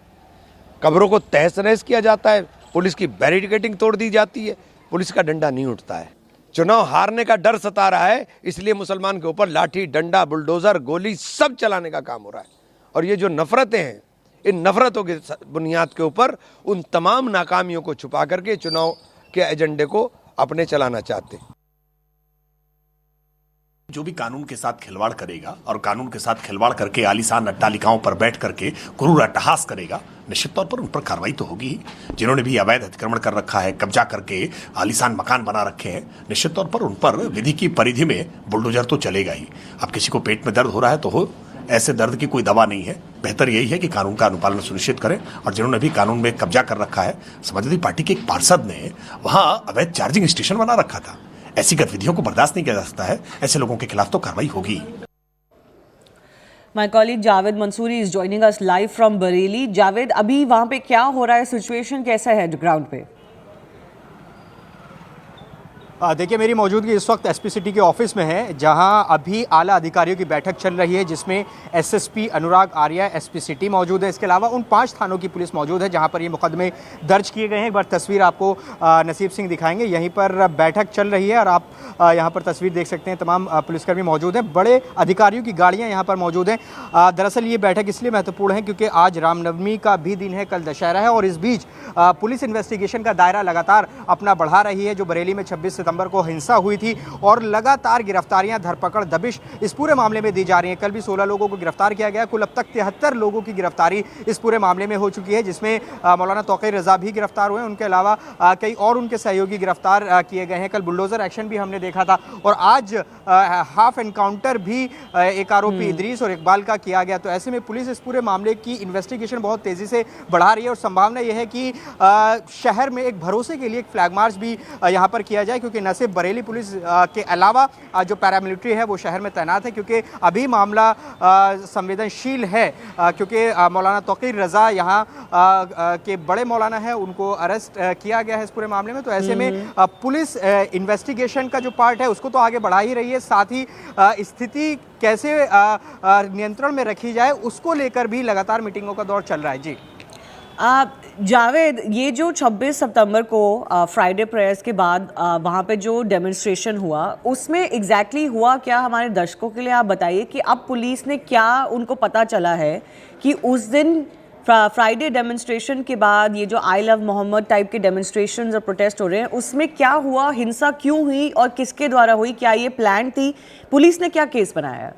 कब्रों को तहस नहस किया जाता है, पुलिस की बैरिकेडिंग तोड़ दी जाती है, पुलिस का डंडा नहीं उठता है। चुनाव हारने का डर सता रहा है, इसलिए मुसलमान के ऊपर लाठी, डंडा, बुलडोजर, गोली सब चलाने का काम हो रहा है। और ये जो नफरतें हैं, इन नफरतों की बुनियाद के ऊपर उन तमाम नाकामियों को छुपा करके चुनाव के एजेंडे को अपने चलाना चाहते हैं। जो भी कानून के साथ खिलवाड़ करेगा और कानून के साथ खिलवाड़ करके आलीशान अट्टालिकाओं पर बैठ करके क्रूर अट्टहास करेगा, निश्चित तौर पर उन पर कार्रवाई तो होगी ही। जिन्होंने भी अवैध अतिक्रमण कर रखा है, कब्जा करके आलीशान मकान बना रखे हैं, निश्चित तौर पर उन पर विधि की परिधि में बुलडोजर तो चलेगा ही। अब किसी को पेट में दर्द हो रहा है तो हो, ऐसे दर्द की कोई दवा नहीं है। बेहतर यही है कि कानून का अनुपालन सुनिश्चित करें। और जिन्होंने भी कानून में कब्जा कर रखा है, समाजवादी पार्टी के एक पार्षद ने वहां अवैध चार्जिंग स्टेशन बना रखा था, ऐसी गतिविधियों को बर्दाश्त नहीं किया जा सकता है। ऐसे लोगों के खिलाफ तो कार्रवाई होगी। My colleague Javed Mansoori is joining us live from Bareilly. Javed, अभी वहाँ पे क्या हो रहा है, सिचुएशन कैसा है ग्राउंड पे? देखिए, मेरी मौजूदगी इस वक्त एसपी सिटी के ऑफिस में है, जहां अभी आला अधिकारियों की बैठक चल रही है, जिसमें एसएसपी अनुराग आर्या एसपी सिटी मौजूद है। इसके अलावा उन 5 थानों की पुलिस मौजूद है जहां पर ये मुकदमे दर्ज किए गए हैं। एक बार तस्वीर आपको नसीब सिंह दिखाएंगे। यहीं पर बैठक चल रही है और आप यहां पर तस्वीर देख सकते हैं। तमाम पुलिसकर्मी मौजूद हैं, बड़े अधिकारियों की गाड़ियाँ यहाँ पर मौजूद हैं। दरअसल ये बैठक इसलिए महत्वपूर्ण है क्योंकि आज रामनवमी का भी दिन है, कल दशहरा है, और इस बीच पुलिस इन्वेस्टिगेशन का दायरा लगातार अपना बढ़ा रही है। जो बरेली में 26 सितंबर को हिंसा हुई थी और लगातार गिरफ्तारियां, धरपकड़, दबिश इस पूरे मामले में दी जा रही हैं। कल भी 16 लोगों को गिरफ्तार किया गया। कुल अब तक 73 लोगों की गिरफ्तारी इस पूरे मामले में हो चुकी है, जिसमें मौलाना तौक़ीर रज़ा भी गिरफ्तार हुए। उनके अलावा कई और उनके सहयोगी गिरफ्तार किए गए हैं। कल बुलडोजर एक्शन भी हमने देखा था और आज हाफ एनकाउंटर भी एक आरोपी इदरीस और इकबाल का किया गया। तो ऐसे में पुलिस इस पूरे मामले की इन्वेस्टिगेशन बहुत तेजी से बढ़ा रही है और संभावना यह है कि शहर में एक भरोसे के लिए एक फ्लैग मार्च भी यहाँ पर किया जाए, क्योंकि न सिर्फ बरेली पुलिस के अलावा जो पैरामिलिट्री है वो शहर में तैनात है, क्योंकि अभी मामला संवेदनशील है, क्योंकि मौलाना तौक़ीर रज़ा यहाँ के बड़े मौलाना है, उनको अरेस्ट किया गया है इस पूरे मामले में। तो ऐसे में पुलिस इन्वेस्टिगेशन का जो पार्ट है उसको तो आगे बढ़ा ही रही है, साथ ही स्थिति कैसे नियंत्रण में रखी जाए उसको लेकर भी लगातार मीटिंगों का दौर चल रहा है। जी जावेद, ये जो 26 सितंबर को फ्राइडे प्रेयर्स के बाद वहाँ पे जो डेमोन्स्ट्रेशन हुआ, उसमें एग्जैक्टली हुआ क्या, हमारे दर्शकों के लिए आप बताइए कि अब पुलिस ने क्या उनको पता चला है कि उस दिन फ्राइडे डेमोन्स्ट्रेशन के बाद ये जो आई लव मोहम्मद टाइप के डेमोन्स्ट्रेशंस और प्रोटेस्ट हो रहे हैं, उसमें क्या हुआ, हिंसा क्यों हुई और किसके द्वारा हुई, क्या ये प्लान थी, पुलिस ने क्या केस बनाया है?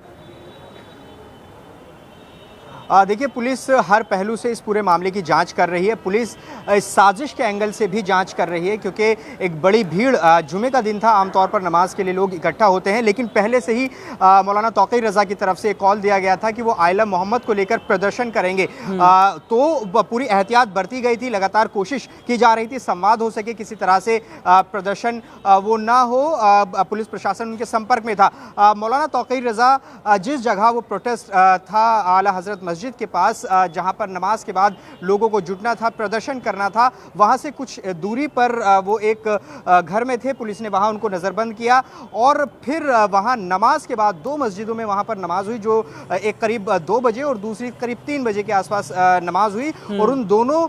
देखिए, पुलिस हर पहलू से इस पूरे मामले की जांच कर रही है। पुलिस साजिश के एंगल से भी जांच कर रही है, क्योंकि एक बड़ी भीड़, जुमे का दिन था, आमतौर पर नमाज के लिए लोग इकट्ठा होते हैं, लेकिन पहले से ही मौलाना तौक़ीर रज़ा की तरफ से कॉल दिया गया था कि वो आई लव मोहम्मद को लेकर प्रदर्शन करेंगे। तो पूरी एहतियात बरती गई थी, लगातार कोशिश की जा रही थी संवाद हो सके, किसी तरह से प्रदर्शन वो ना हो, पुलिस प्रशासन उनके संपर्क में था। मौलाना तौक़ीर रज़ा जिस जगह वो प्रोटेस्ट था आला हज़रत मस्जिद के पास, जहां पर नमाज के बाद लोगों को जुटना था, प्रदर्शन करना था, वहां से कुछ दूरी पर वो एक घर में थे। पुलिस ने वहां उनको नज़रबंद किया और फिर वहां नमाज के बाद 2 मस्जिदों में वहां पर नमाज हुई, जो एक करीब 2 बजे और दूसरी करीब 3 बजे के आसपास नमाज हुई और उन दोनों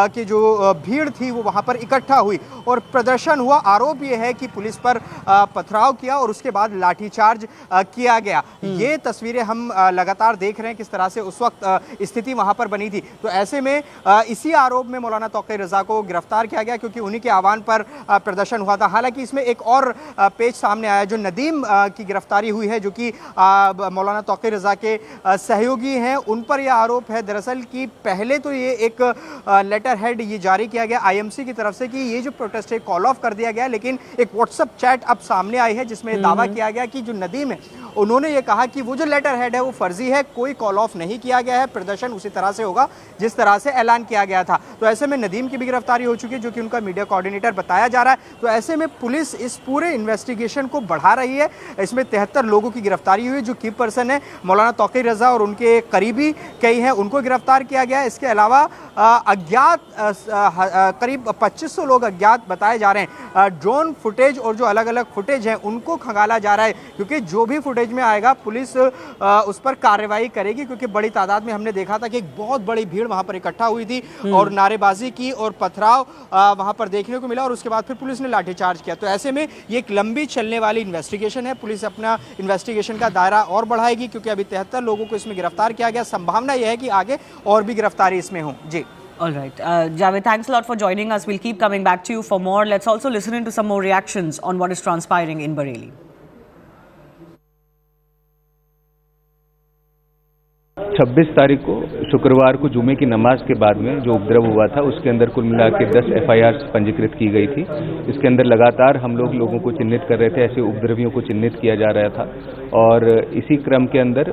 की जो भीड़ थी वो वहां पर इकट्ठा हुई और प्रदर्शन हुआ। आरोप यह है कि पुलिस पर पथराव किया और उसके बाद लाठीचार्ज किया गया। ये तस्वीरें हम लगातार देख रहे हैं किस तरह से उस वक्त स्थिति वहां पर बनी थी। तो ऐसे में इसी आरोप में मौलाना तौक़ीर रज़ा को गिरफ्तार किया गया, क्योंकि उन्हीं के आह्वान पर प्रदर्शन हुआ था। हालांकि इसमें एक और पेज सामने आया, जो नदीम की गिरफ्तारी हुई है, जो कि मौलाना तौक़ीर रज़ा के सहयोगी हैं, उन पर यह आरोप है दरअसल कि पहले तो ये एक लेटर हेड ये जारी किया गया IMC की तरफ से कि ये जो प्रोटेस्ट है कॉल ऑफ कर दिया गया, लेकिन एक व्हाट्सएप चैट अब सामने आई है जिसमें दावा किया गया कि जो नदीम है उन्होंने ये कहा कि वो जो लेटर हेड है वो फर्जी है, कोई कॉल ऑफ नहीं किया गया है, प्रदर्शन उसी तरह से होगा जिस तरह से ऐलान किया गया था। तो ऐसे में नदीम की भी गिरफ्तारी हो चुकी है, जो कि उनका मीडिया कोऑर्डिनेटर बताया जा रहा है। तो ऐसे में पुलिस इस पूरे इन्वेस्टिगेशन को बढ़ा रही है। इसमें 73 लोगों की गिरफ्तारी हुई। जो की पर्सन है मौलाना तौक़ीर रज़ा और उनके करीबी कई हैं, उनको गिरफ्तार किया गया। इसके अलावा अज्ञात करीब 2500 लोग अज्ञात बताए जा रहे हैं। ड्रोन फुटेज और जो अलग अलग फुटेज हैं उनको खंगाला जा रहा है, क्योंकि जो भी फुटेज में आएगा पुलिस उस पर कार्रवाई करेगी, क्योंकि बड़ी तादाद में हमने देखा था कि एक बहुत बड़ी भीड़ वहां पर इकट्ठा हुई थी और नारेबाजी की और पथराव वहां पर देखने को मिला और उसके बाद फिर पुलिस ने लाठीचार्ज किया। तो ऐसे में ये एक लंबी चलने वाली इन्वेस्टिगेशन है। पुलिस अपना इन्वेस्टिगेशन का दायरा और बढ़ाएगी, क्योंकि अभी 73 लोगों को इसमें गिरफ्तार किया गया। संभावना यह है कि आगे और भी गिरफ्तारी इसमें हो। जी, All right. Javed, thanks a lot for joining us. We'll keep coming back to you for more. Let's also listen into some more reactions on what is transpiring in Bareilly. 26 तारीख को शुक्रवार को जुमे की नमाज के बाद में जो उपद्रव हुआ था, उसके अंदर कुल मिला के 10 FIR पंजीकृत की गई थी। इसके अंदर लगातार हम लोगों को चिन्हित कर रहे थे, ऐसे उपद्रवियों को चिन्हित किया जा रहा था और इसी क्रम के अंदर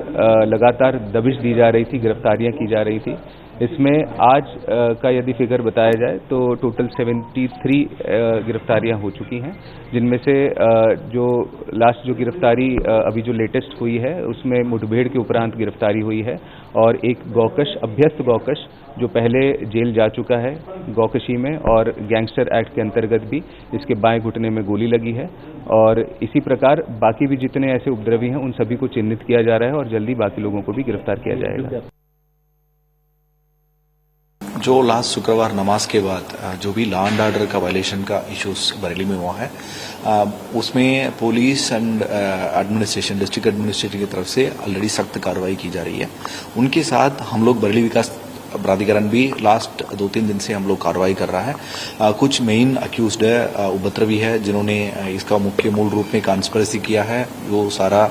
लगातार दबिश दी जा रही थी, गिरफ्तारियां की जा रही थी। इसमें आज का यदि फिगर बताया जाए तो टोटल 73 गिरफ्तारियां हो चुकी हैं, जिनमें से जो लास्ट जो गिरफ्तारी अभी जो लेटेस्ट हुई है उसमें मुठभेड़ के उपरांत गिरफ्तारी हुई है और एक गौकश, अभ्यस्त गौकश जो पहले जेल जा चुका है गौकशी में और गैंगस्टर एक्ट के अंतर्गत भी इसके बाएं घुटने में गोली लगी है और इसी प्रकार बाकी भी जितने ऐसे उपद्रवी हैं उन सभी को चिन्हित किया जा रहा है और जल्दी बाकी लोगों को भी गिरफ्तार किया जाएगा। जो लास्ट शुक्रवार नमाज के बाद जो भी लॉ एंड ऑर्डर का वायलेशन का इश्यूज बरेली में हुआ है, उसमें police and administration, district administration की तरफ से ऑलरेडी सख्त कार्रवाई की जा रही है। उनके साथ हम लोग बरेली विकास प्राधिकरण भी लास्ट 2-3 दिन से हम लोग कार्रवाई कर रहा है। कुछ मेन अक्यूज्ड है, उपद्रवी है, जिन्होंने इसका मुख्य मूल रूप में कॉन्स्पिरेसी किया है, वो सारा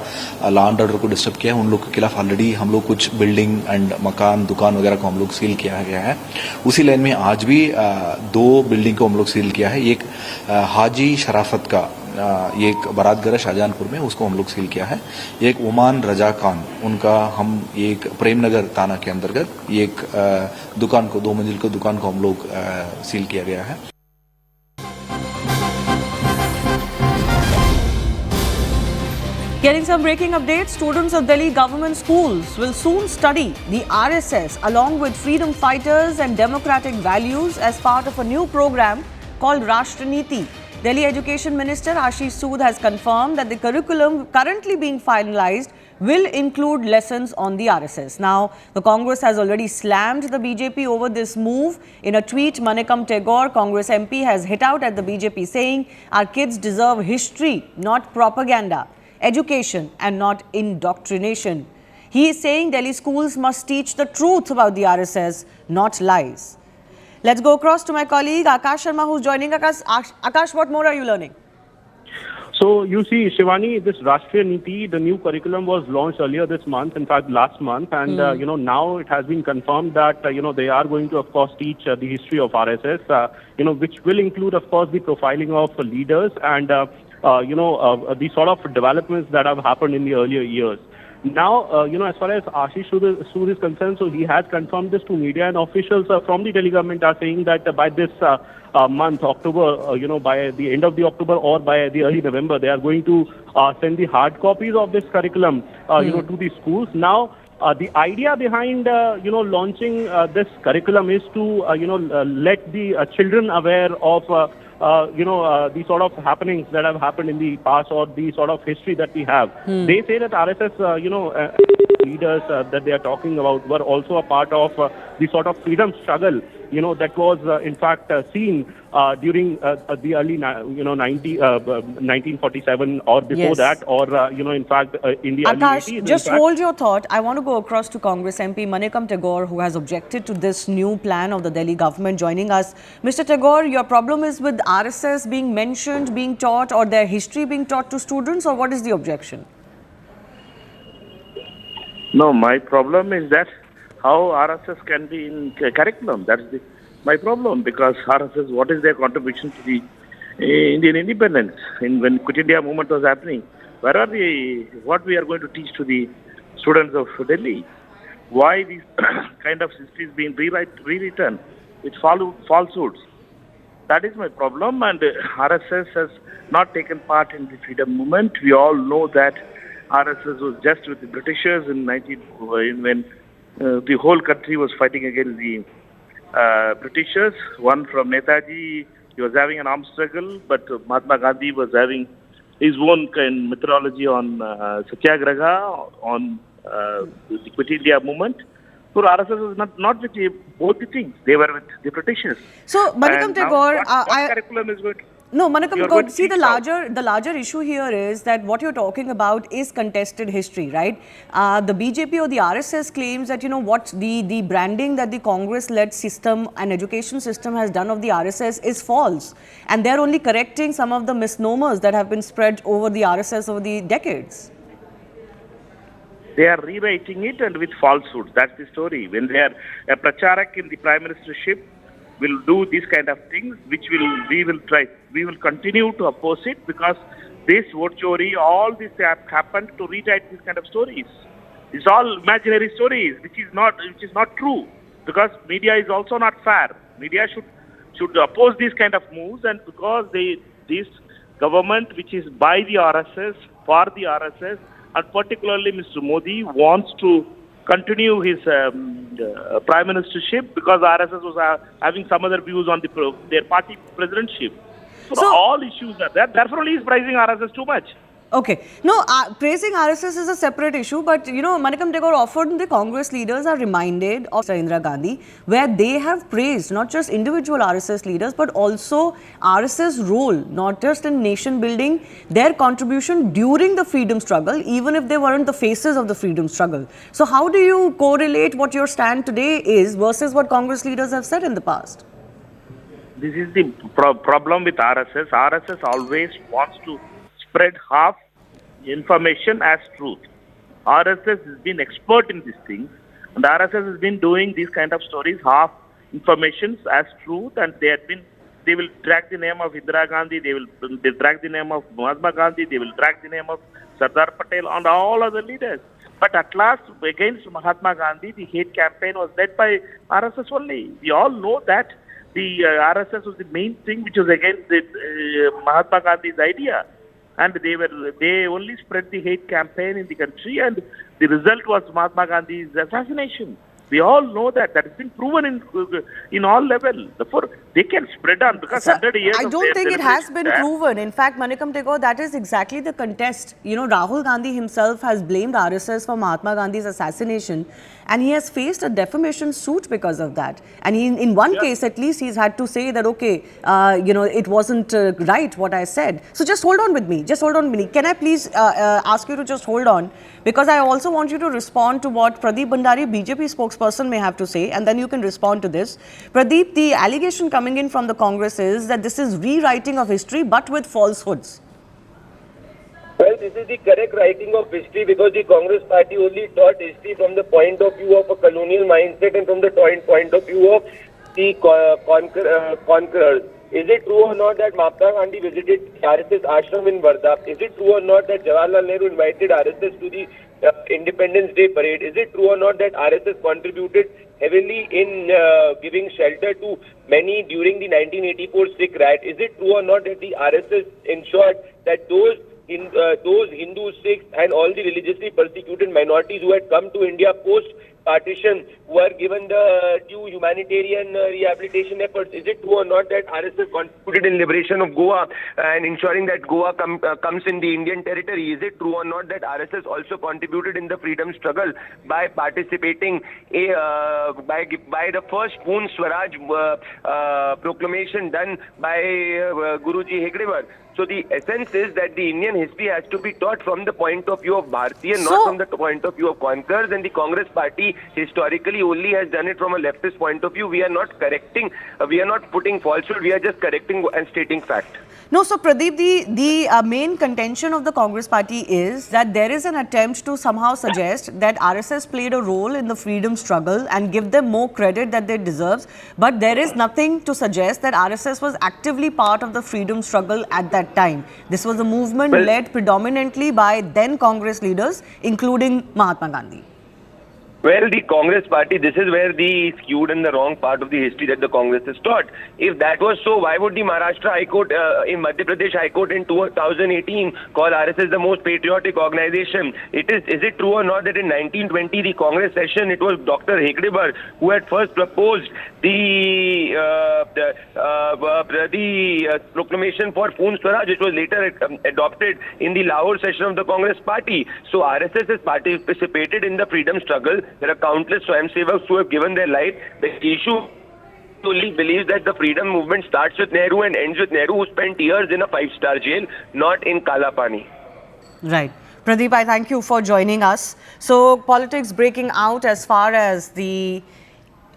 लॉ एंड ऑर्डर को डिस्टर्ब किया है। उन लोग के खिलाफ ऑलरेडी हम लोग कुछ बिल्डिंग एंड मकान, दुकान वगैरह को हम लोग सील किया गया है। उसी लाइन में आज भी 2 बिल्डिंग को हम लोग सील किया है। एक हाजी शराफत का ये एक बारातगढ़ शाहजहानपुर में, उसको हम लोग सील किया है। एक ओमान रजा खान, उनका हम एक प्रेमनगर थाना के अंतर्गत एक दुकान को, 2 मंजिल को दुकान को हम लोग सील किया गया है। Getting some breaking updates, students of Delhi government schools will soon study the RSS along with freedom fighters and democratic values as part of a new program called Rashtra-Niti. Delhi Education Minister Ashish Sood has confirmed that the curriculum currently being finalized will include lessons on the RSS. Now, the Congress has already slammed the BJP over this move. In a tweet, Manikam Tagore, Congress MP, has hit out at the BJP saying, "Our kids deserve history, not propaganda, education and not indoctrination." He is saying Delhi schools must teach the truth about the RSS, not lies. Let's go across to my colleague Akash Sharma, who's joining. Akash, what more are you learning? So you see, Shivani, this Rashtriya Niti, the new curriculum was launched earlier this month, in fact last month, and now it has been confirmed that they are going to, of course, teach the history of RSS, which will include, of course, the profiling of leaders and the sort of developments that have happened in the earlier years. Now, as far as Ashish Sood is concerned, so he has confirmed this to media, and officials from the Delhi government are saying that by this month, October, by the end of the October or by the early November, they are going to send the hard copies of this curriculum, to the schools. Now, the idea behind, launching this curriculum is to, let the children aware of the sort of happenings that have happened in the past, or the sort of history that we have. They say that RSS, leaders that they are talking about were also a part of the sort of freedom struggle, that was in fact seen during the early 1947 or before that, or in fact in the Akash, early 80s. just hold your thought. I want to go across to Congress MP Manikam Tagore, who has objected to this new plan of the Delhi government, joining us. Mr. Tagore, your problem is with RSS being mentioned, being taught, or their history being taught to students, or what is the objection? No, my problem is that how RSS can be in curriculum. That's my problem, because RSS, what is their contribution to the Indian independence? When Quit India movement was happening, what we are going to teach to the students of Delhi? Why these kind of history is being rewritten with falsehoods? That is my problem, and RSS has not taken part in the freedom movement. We all know that RSS was just with the Britishers when the whole country was fighting against the Britishers. One from Netaji, he was having an armed struggle, but Mahatma Gandhi was having his own kind of methodology on Satyagraha, on the Quit India movement. So RSS was not with both the things. They were with the Britishers. So Manikam Tagore, what curriculum is going to... No, Manikam Tagore, see, the larger issue here is that what you're talking about is contested history, right? The BJP or the RSS claims that, what the branding that the Congress-led system and education system has done of the RSS is false. And they're only correcting some of the misnomers that have been spread over the RSS over the decades. They are rewriting it and with falsehoods. That's the story. When they are a pracharak in the prime ministership, will do these kind of things, which we will continue to oppose it, because this vote chori, all this happened to rewrite these kind of stories. It's all imaginary stories, which is not true, because media is also not fair. Media should oppose these kind of moves, and because this government, which is by the RSS, for the RSS, and particularly Mr. Modi wants to continue his prime ministership, because RSS was having some other views on their party presidentship. So all issues are there. Therefore, only is praising RSS too much. Okay. No, praising RSS is a separate issue, but you know, Manikam Tagore, often the Congress leaders are reminded of Indira Gandhi, where they have praised not just individual RSS leaders, but also RSS role, not just in nation building, their contribution during the freedom struggle, even if they weren't the faces of the freedom struggle. So how do you correlate what your stand today is versus what Congress leaders have said in the past? This is the problem with RSS. RSS always wants to spread half information as truth. RSS has been expert in these things, and RSS has been doing these kind of stories, half information as truth, and they will drag the name of Indira Gandhi, they drag the name of Mahatma Gandhi, they will drag the name of Sardar Patel and all other leaders. But at last, against Mahatma Gandhi, the hate campaign was led by RSS only. We all know that the RSS was the main thing which was against Mahatma Gandhi's idea. And they only spread the hate campaign in the country, and the result was Mahatma Gandhi's assassination. We all know that. That has been proven in all levels. Therefore, they can spread on because 100 years. I don't think it has been proven. In fact, Manikam Tagore, that is exactly the contest. You know, Rahul Gandhi himself has blamed RSS for Mahatma Gandhi's assassination, and he has faced a defamation suit because of that. And in one case, at least, he's had to say that, okay, you know, it wasn't right what I said. So just hold on with me. Just hold on with me. Can I please ask you to just hold on? Because I also want you to respond to what Pradeep Bhandari, BJP spokesperson, may have to say, and then you can respond to this. Pradeep, the allegation coming in from the Congress is that this is rewriting of history, but with falsehoods. Well, this is the correct writing of history because the Congress party only taught history from the point of view of a colonial mindset and from the point of view of the conquerors. Is it true or not that Mahatma Gandhi visited RSS ashram in Wardha? Is it true or not that Jawaharlal Nehru invited RSS to the Independence Day parade? Is it true or not that RSS contributed heavily in giving shelter to many during the 1984 Sikh riot? Is it true or not that the RSS ensured that those Hindu, Sikhs and all the religiously persecuted minorities who had come to India post-partition were given the due humanitarian rehabilitation efforts? Is it true or not that RSS contributed in liberation of Goa and ensuring that Goa comes in the Indian territory? Is it true or not that RSS also contributed in the freedom struggle by participating by the first Poon Swaraj proclamation done by Guruji Hegdewar? So the essence is that the Indian history has to be taught from the point of view of Bharatiya, not from the point of view of conquerors. And the Congress party historically only has done it from a leftist point of view. We are not correcting, we are not putting falsehood, we are just correcting and stating fact. No, so Pradeep, the main contention of the Congress party is that there is an attempt to somehow suggest that RSS played a role in the freedom struggle and give them more credit that they deserve. But there is nothing to suggest that RSS was actively part of the freedom struggle at that time. This was a movement led predominantly by then Congress leaders, including Mahatma Gandhi. Well, the Congress party, this is where the skewed and the wrong part of the history that the Congress has taught. If that was so, why would the Maharashtra High Court, in Madhya Pradesh High Court in 2018 call RSS the most patriotic organization? Is it true or not that in 1920, the Congress session, it was Dr. Hegdewar who had first proposed the proclamation for Poon Swaraj, which was later adopted in the Lahore session of the Congress party. So RSS has participated in the freedom struggle. There are countless Swayamsevaks who have given their life. The issue only believes that the freedom movement starts with Nehru and ends with Nehru, who spent years in a 5-star jail, not in Kala Pani. Right. Pradeep, I thank you for joining us. So, politics breaking out as far as the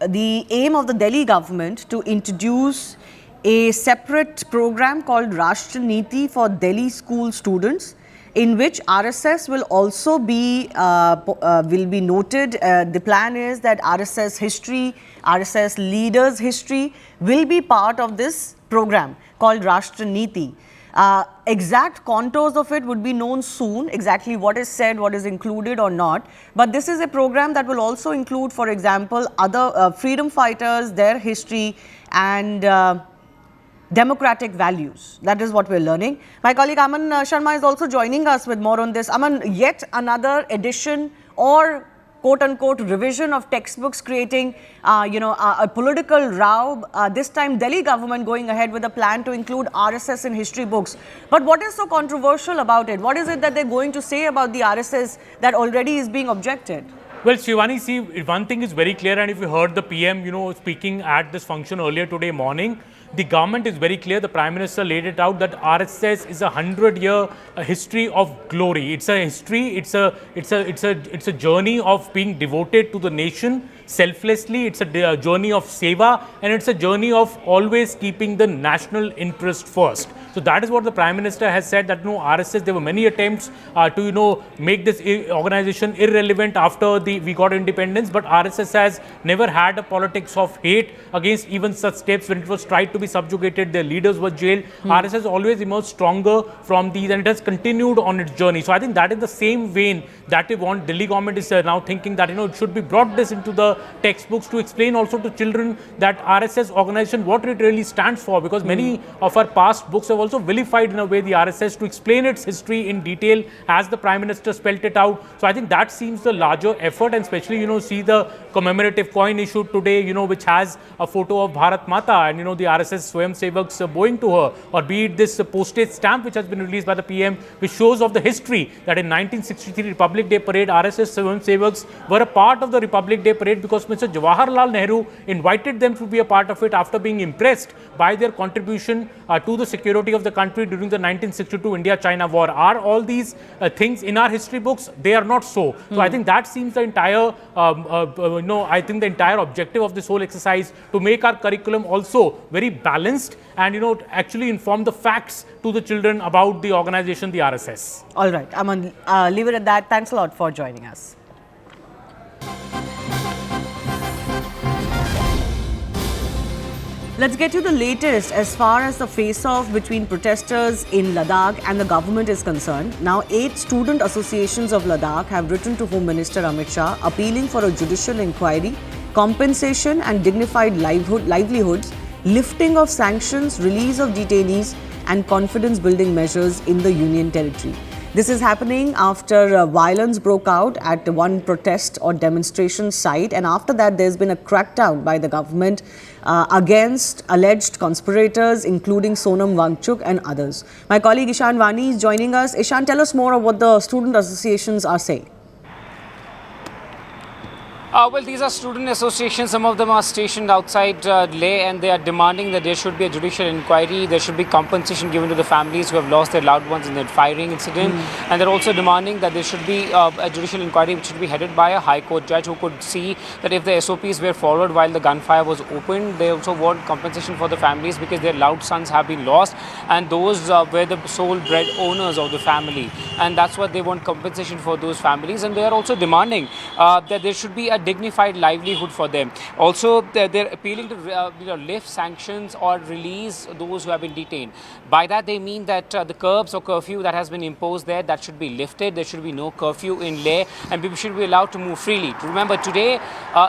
aim of the Delhi government to introduce a separate program called Rashtra Niti for Delhi school students, in which RSS will also be noted. The plan is that RSS history, RSS leaders' history will be part of this program called Rashtra Niti. Exact contours of it would be known soon, exactly what is said, what is included or not. But this is a program that will also include, for example, other freedom fighters, their history and democratic values. That is what we're learning. My colleague Aman Sharma is also joining us with more on this. Aman, yet another edition or quote-unquote revision of textbooks, creating, a political row. This time, Delhi government going ahead with a plan to include RSS in history books. But what is so controversial about it? What is it that they're going to say about the RSS that already is being objected? Well, Shivani, see, one thing is very clear, and if you heard the PM, speaking at this function earlier today morning, the government is very clear. The Prime Minister laid it out that RSS is a 100-year history of glory. It's a history. It's a journey of being devoted to the nation selflessly. It's a journey of seva, and it's a journey of always keeping the national interest first. So that is what the Prime Minister has said, that RSS, there were many attempts to make this organization irrelevant after we got independence, but RSS has never had a politics of hate against even such steps. When it was tried to be subjugated, their leaders were jailed. RSS always emerged stronger from these, and it has continued on its journey. So I think that is the same vein that we want. Delhi government is now thinking that it should be brought this into the textbooks to explain also to children that RSS organization, what it really stands for, because many of our past books have also vilified in a way the RSS, to explain its history in detail as the Prime Minister spelt it out. So I think that seems the larger effort, and especially see the commemorative coin issued today, which has a photo of Bharat Mata and the RSS Swayam Sevaks bowing to her, or be it this postage stamp which has been released by the PM, which shows of the history that in 1963 Republic Day parade, RSS Swayam Sevaks were a part of the Republic Day parade because Mr. Jawaharlal Nehru invited them to be a part of it after being impressed by their contribution to the security of the country during the 1962 India-China war. Are all these things in our history books? They are not so. So I think that seems the entire, I think the entire objective of this whole exercise, to make our curriculum also very balanced and, actually inform the facts to the children about the organization, the RSS. All right, Aman, leave it at that. Thanks a lot for joining us. Let's get you the latest as far as the face-off between protesters in Ladakh and the government is concerned. Now, 8 student associations of Ladakh have written to Home Minister Amit Shah appealing for a judicial inquiry, compensation and dignified livelihoods, lifting of sanctions, release of detainees and confidence-building measures in the Union Territory. This is happening after violence broke out at one protest or demonstration site, and after that there's been a crackdown by the government against alleged conspirators, including Sonam Wangchuk and others. My colleague Ishan Vani is joining us. Ishan, tell us more of what the student associations are saying. Well, these are student associations. Some of them are stationed outside Leh, and they are demanding that there should be a judicial inquiry. There should be compensation given to the families who have lost their loved ones in that firing incident. And they're also demanding that there should be a judicial inquiry which should be headed by a High Court judge who could see that if the SOPs were followed while the gunfire was opened. They also want compensation for the families because their loved sons have been lost, and those were the sole bread owners of the family. And that's what they want, compensation for those families. And they are also demanding that there should be a dignified livelihood for them. Also, they're appealing to lift sanctions or release those who have been detained. By that, they mean that the curbs or curfew that has been imposed there, that should be lifted. There should be no curfew in Leh, and people should be allowed to move freely. Remember, today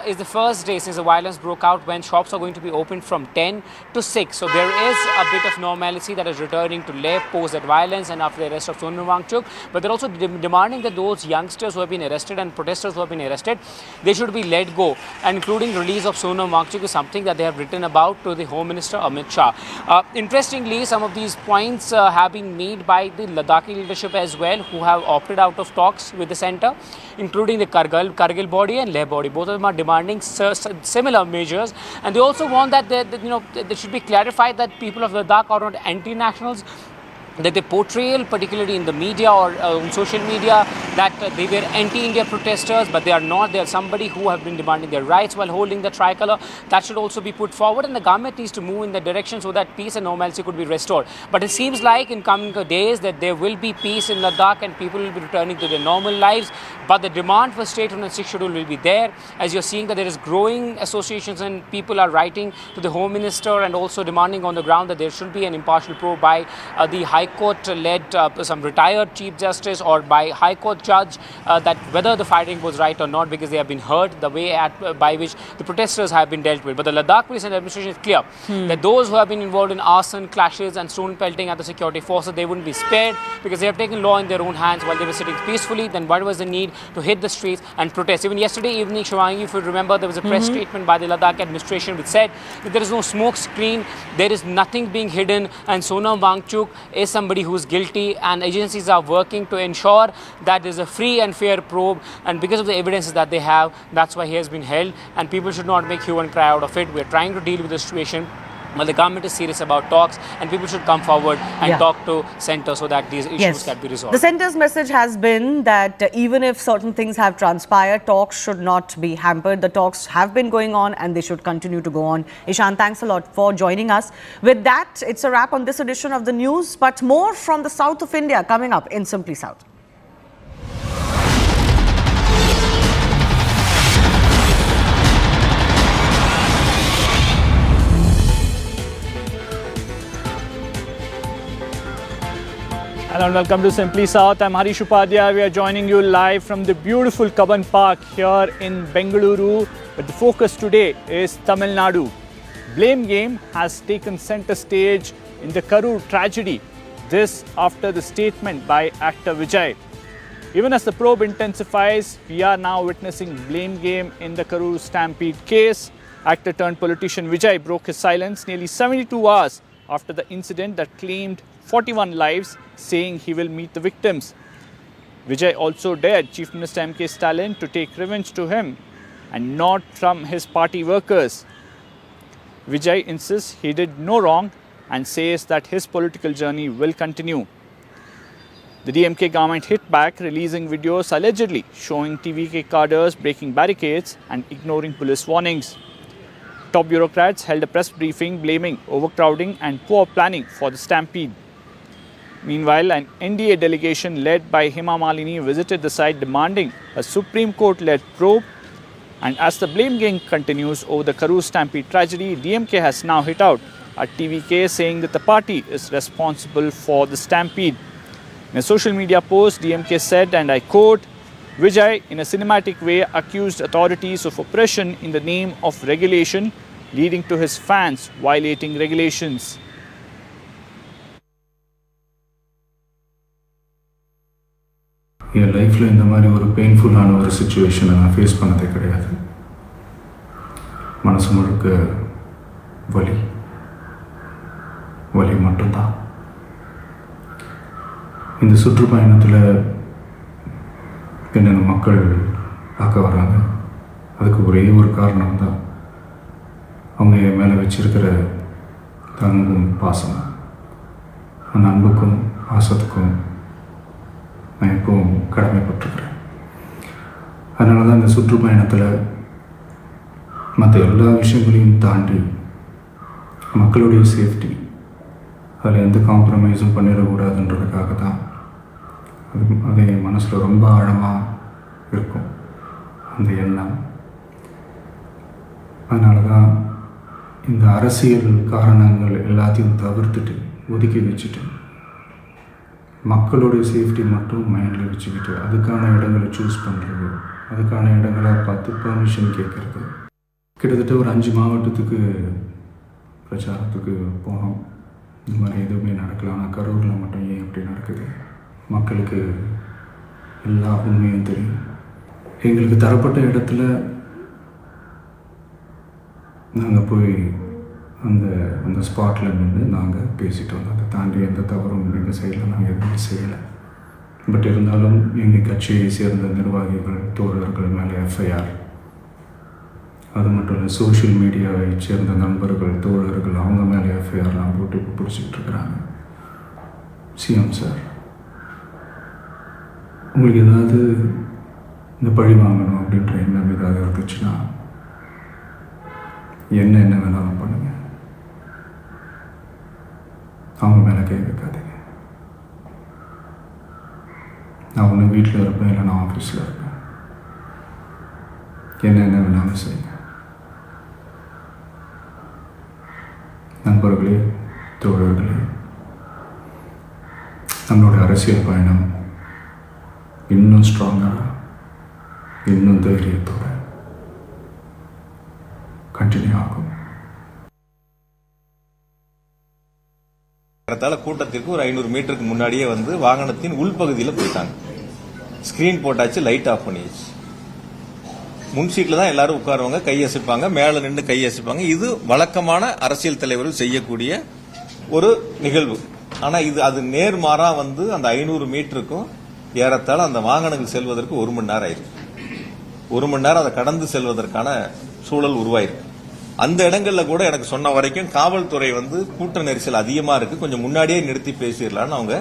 is the first day since the violence broke out when shops are going to be opened from 10 to 6. So there is a bit of normalcy that is returning to Leh post that violence and after the arrest of Sonam Wangchuk. But they're also demanding that those youngsters who have been arrested and protesters who have been arrested, they should be let go, and including release of Sonam Wangchuk is something that they have written about to the Home Minister Amit Shah. Interestingly, some of these points have been made by the Ladakhi leadership as well, who have opted out of talks with the centre, including the Kargil body and Leh body. Both of them are demanding similar measures, and they also want that they should be clarified that people of Ladakh are not anti-nationals, that the portrayal, particularly in the media or on social media, that they were anti-India protesters, but they are not. They are somebody who have been demanding their rights while holding the tricolour. That should also be put forward, and the government needs to move in that direction so that peace and normalcy could be restored. But it seems like in coming days that there will be peace in Ladakh and people will be returning to their normal lives, but the demand for state 106 schedule will be there, as you're seeing that there is growing associations and people are writing to the Home Minister and also demanding on the ground that there should be an impartial probe by the High Court-led some retired Chief Justice or by High Court judge that whether the fighting was right or not, because they have been hurt the way by which the protesters have been dealt with. But the Ladakh Police and Administration is clear that those who have been involved in arson, clashes and stone pelting at the security forces, they wouldn't be spared because they have taken law in their own hands while they were sitting peacefully. Then what was the need to hit the streets and protest. Even yesterday evening, Shivani, if you remember, there was a press statement by the Ladakh administration which said that there is no smoke screen, there is nothing being hidden, and Sonam Wangchuk is somebody who is guilty, and agencies are working to ensure that there is a free and fair probe, and because of the evidences that they have, that's why he has been held, and people should not make hue and cry out of it. We are trying to deal with the situation. Well, the government is serious about talks, and people should come forward and talk to centre so that these issues can be resolved. The centre's message has been that even if certain things have transpired, talks should not be hampered. The talks have been going on and they should continue to go on. Ishan, thanks a lot for joining us. With that, it's a wrap on this edition of the news, but more from the south of India coming up in Simply South. Hello and welcome to Simply South. I'm Harish Upadhyay. We are joining you live from the beautiful Kaban Park here in Bengaluru. But the focus today is Tamil Nadu. Blame game has taken center stage in the Karur tragedy. This after the statement by actor Vijay. Even as the probe intensifies, we are now witnessing blame game in the Karur Stampede case. Actor turned politician Vijay broke his silence nearly 72 hours after the incident that claimed 41 lives, saying he will meet the victims. Vijay also dared Chief Minister M. K. Stalin to take revenge to him and not from his party workers. Vijay insists he did no wrong and says that his political journey will continue. The DMK government hit back, releasing videos allegedly showing TVK cadres breaking barricades and ignoring police warnings. Top bureaucrats held a press briefing blaming overcrowding and poor planning for the stampede. Meanwhile, an NDA delegation led by Hema Malini visited the site demanding a Supreme Court-led probe. And as the blame game continues over the Karur Stampede tragedy, DMK has now hit out at TVK, saying that the party is responsible for the stampede. In a social media post, DMK said, and I quote, Vijay, in a cinematic way, accused authorities of oppression in the name of regulation, leading to his fans violating regulations. என் லைஃப்பில் இந்த மாதிரி ஒரு பெயின்ஃபுல்லான ஒரு சிச்சுவேஷனை நான் face பண்ணதே கிடையாது. மனசு முழுக்க வலி மட்டும்தான். இந்த சுற்றுப்பயணத்தில் என்னென்ன மக்கள் பார்க்க வராங்க, அதுக்கு ஒரே ஒரு காரணம் தான் அவங்க என் மேலே வச்சிருக்கிற அன்பும் பாசம். அந்த அன்புக்கும் பாசத்துக்கும் நான் எப்பவும் கடமைப்பட்டிருக்கிறேன். அதனால தான் இந்த சுற்றுப்பயணத்தில் மற்ற எல்லா விஷயங்களையும் தாண்டி மக்களுடைய சேஃப்டி, அதில் எந்த காம்ப்ரமைஸும் பண்ணிடக்கூடாதுன்றதுக்காக தான் அது என் மனசில் ரொம்ப ஆழமாக இருக்கும் அந்த எண்ணம். அதனால தான் இந்த அரசியல் காரணங்கள் எல்லாத்தையும் தவிர்த்துட்டு ஒதுக்கி வச்சுட்டு மக்களுடைய சேஃப்டி மட்டும் மைண்டில் வச்சுக்கிட்டு அதுக்கான இடங்களை சூஸ் பண்ணுறது, அதுக்கான இடங்களை பார்த்து பெர்மிஷன் கேட்குறது. கிட்டத்தட்ட ஒரு 5 மாவட்டத்துக்கு பிரச்சாரத்துக்கு போனோம். இந்த மாதிரி எதுவுமே நடக்கல. ஆனால் கரூரில் மட்டும் ஏன் இப்படி நடக்குது? மக்களுக்கு எல்லா உண்மையும் தெரியும். எங்களுக்கு தரப்பட்ட இடத்துல நாங்கள் போய் அந்த ஸ்பாட்டில் நின்று நாங்கள் பேசிட்டு வந்தோம். அதை தாண்டி எந்த தவறும் எங்கள் சைடில் நாங்கள் எதுவுமே செய்யலை. பட் இருந்தாலும் எங்கள் கட்சியை சேர்ந்த நிர்வாகிகள், தோழர்கள் மேலே எஃப்ஐஆர், அது மட்டும் இல்லை சோஷியல் மீடியாவை சேர்ந்த நண்பர்கள், தோழர்கள், அவங்க மேலே எஃப்ஐஆர்லாம் போட்டு பிடிச்சிக்கிட்டு இருக்கிறாங்க. சிஎம் சார், உங்களுக்கு ஏதாவது இந்த பழி வாங்கணும் அப்படின்ற எண்ணம் ஏதாவது இருந்துச்சுன்னா என்ன வேணாலும் பண்ணுங்க. அவங்க மேலே கை வைக்காதீங்க. நான் ஒன்று வீட்டில் இருப்பேன், இல்லை நான் ஆஃபீஸில் இருப்பேன். என்ன வேணாலும் செய்யுங்க. நண்பர்களே, தோழர்களே, நம்மளுடைய அரசியல் பயணம் இன்னும் ஸ்ட்ராங்காக, இன்னும் தைரியத்தோட கண்டினியூ ஆகும். கூட்டத்திற்கு ஒரு 500 மீட்டருக்கு முன்னாடியே வந்து வாகனத்தின் உள்பகுதியில் போயிட்டாங்க. ஸ்கிரீன் போட்டாச்சு, லைட் ஆஃப் பண்ணியாச்சு. முன் சீட்ல தான் எல்லாரும் உட்காருவாங்க, கையசைப்பாங்க, மேல நின்று கையசைப்பாங்க. இது வழக்கமான அரசியல் தலைவர்கள் செய்யக்கூடிய ஒரு நிகழ்வு. ஆனா அது நேர்மாறா வந்து அந்த 500 மீட்டருக்கும் ஏறத்தாழ அந்த வாகனங்கள் செல்வதற்கு 1 மணி நேரம் ஆயிருக்கு. 1 மணி நேரம் அதை கடந்து செல்வதற்கான சூழல் உருவாயிருக்கு. அந்த இடங்கள்ல கூட எனக்கு சொன்ன வரைக்கும் காவல்துறை வந்து கூட்ட நெரிசல் அதிகமா இருக்கு, கொஞ்சம் முன்னாடியே நிறுத்தி பேசிடலான்னு அவங்க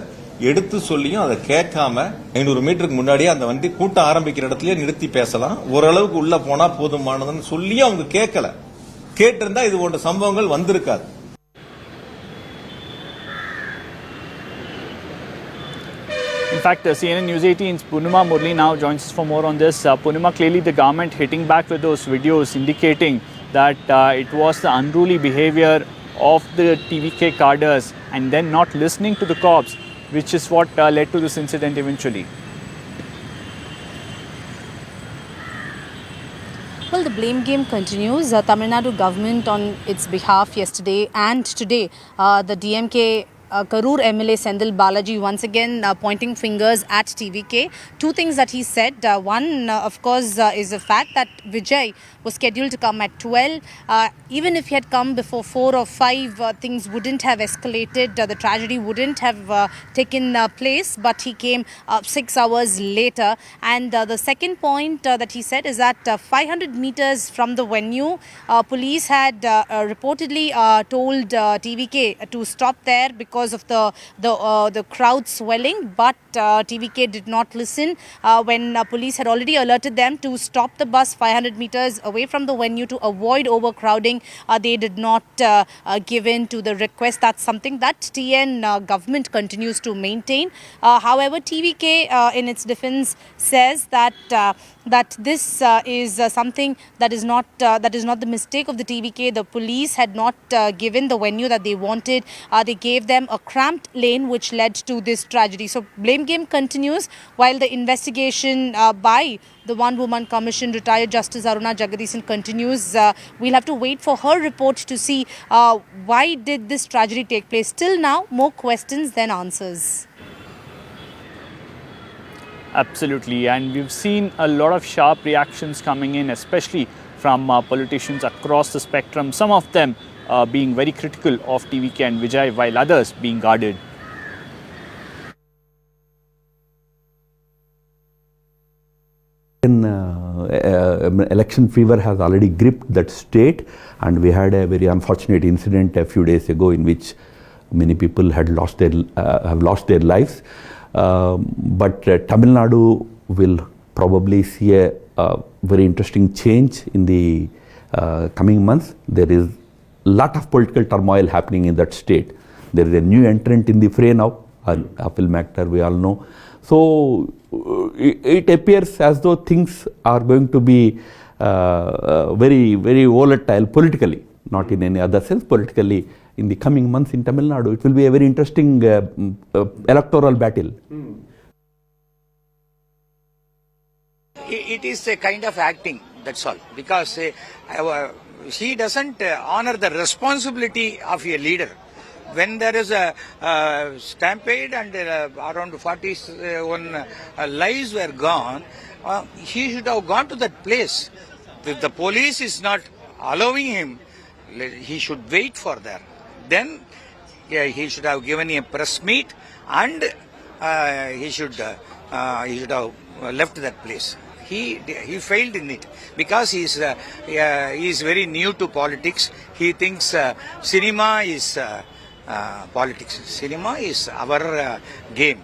எடுத்து சொல்லியும் அதை கேட்காம 500 மீட்டருக்கு முன்னாடியே அந்த வண்டி கூட்டம் ஆரம்பிக்கிற இடத்துலயே நிறுத்தி பேசலாம், ஓரளவுக்கு உள்ள போனா போதுமானதுன்னு சொல்லியும் அவங்க கேட்கல. கேட்டிருந்தா இது போன்ற சம்பவங்கள் வந்திருக்காது. In fact, CNN News18's Poonima Murli now joins us for more on this. Poonima, clearly the government hitting back with those videos indicating that it was the unruly behavior of the TVK cadres and then not listening to the cops, which is what led to this incident eventually. Well, the blame game continues. Tamil Nadu government on its behalf yesterday and today, the DMK Karur MLA Sendil Balaji once again pointing fingers at TVK. Two things that he said. One, of course, is the fact that Vijay was scheduled to come at 12. Even if he had come before 4 or 5, things wouldn't have escalated. The tragedy wouldn't have taken place, but he came 6 hours later. And the second point that he said is that 500 meters from the venue, police had reportedly told TVK to stop there because of the crowd swelling, but TVK did not listen. When police had already alerted them to stop the bus 500 meters away from the venue to avoid overcrowding, they did not give in to the request. That's something that TN government continues to maintain. However, TVK in its defense says that this is something that is not the mistake of the TVK. The police had not given the venue that they wanted. They gave them a cramped lane, which led to this tragedy. So blame game continues while the investigation by the one-woman commission, retired Justice Aruna Jagadisan, continues. We'll have to wait for her report to see why did this tragedy take place. Till now, more questions than answers. Absolutely, and we've seen a lot of sharp reactions coming in, especially from politicians across the spectrum, some of them being very critical of TVK and Vijay, while others being guarded. Election fever has already gripped that state, and we had a very unfortunate incident a few days ago in which many people had have lost their lives. But Tamil Nadu will probably see a very interesting change in the coming months. There is a lot of political turmoil happening in that state. There is a new entrant in the fray now, a film actor, we all know. So it appears as though things are going to be very, very volatile politically, not in any other sense, politically in the coming months in Tamil Nadu. It will be a very interesting electoral battle. It is a kind of acting, that's all, because he doesn't honor the responsibility of a leader. When there is a stampede and around 41 lives were gone, he should have gone to that place. If the police is not allowing him, he should wait for that. Then he should have given a press meet, and he should have left that place. He failed in it because he is very new to politics. He thinks cinema is politics. Cinema is our game,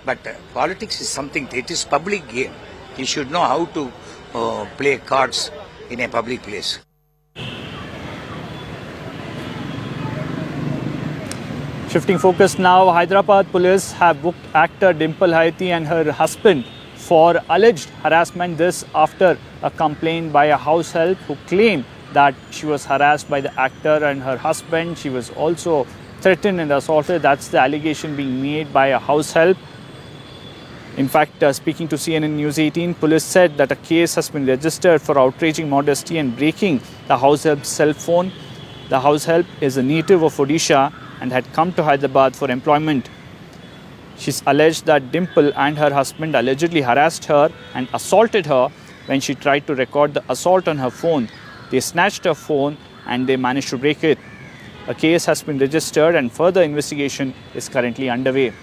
but politics is something. It is public game. He should know how to play cards in a public place. Shifting focus now, Hyderabad police have booked actor Dimple Hayati and her husband for alleged harassment. This after a complaint by a house help who claimed that she was harassed by the actor and her husband. She was also threatened and assaulted. That's the allegation being made by a house help. In fact, speaking to CNN News18, police said that a case has been registered for outraging modesty and breaking the house help's cell phone. The house help is a native of Odisha and had come to Hyderabad for employment. She's alleged that Dimple and her husband allegedly harassed her and assaulted her when she tried to record the assault on her phone. They snatched her phone and they managed to break it. A case has been registered and further investigation is currently underway.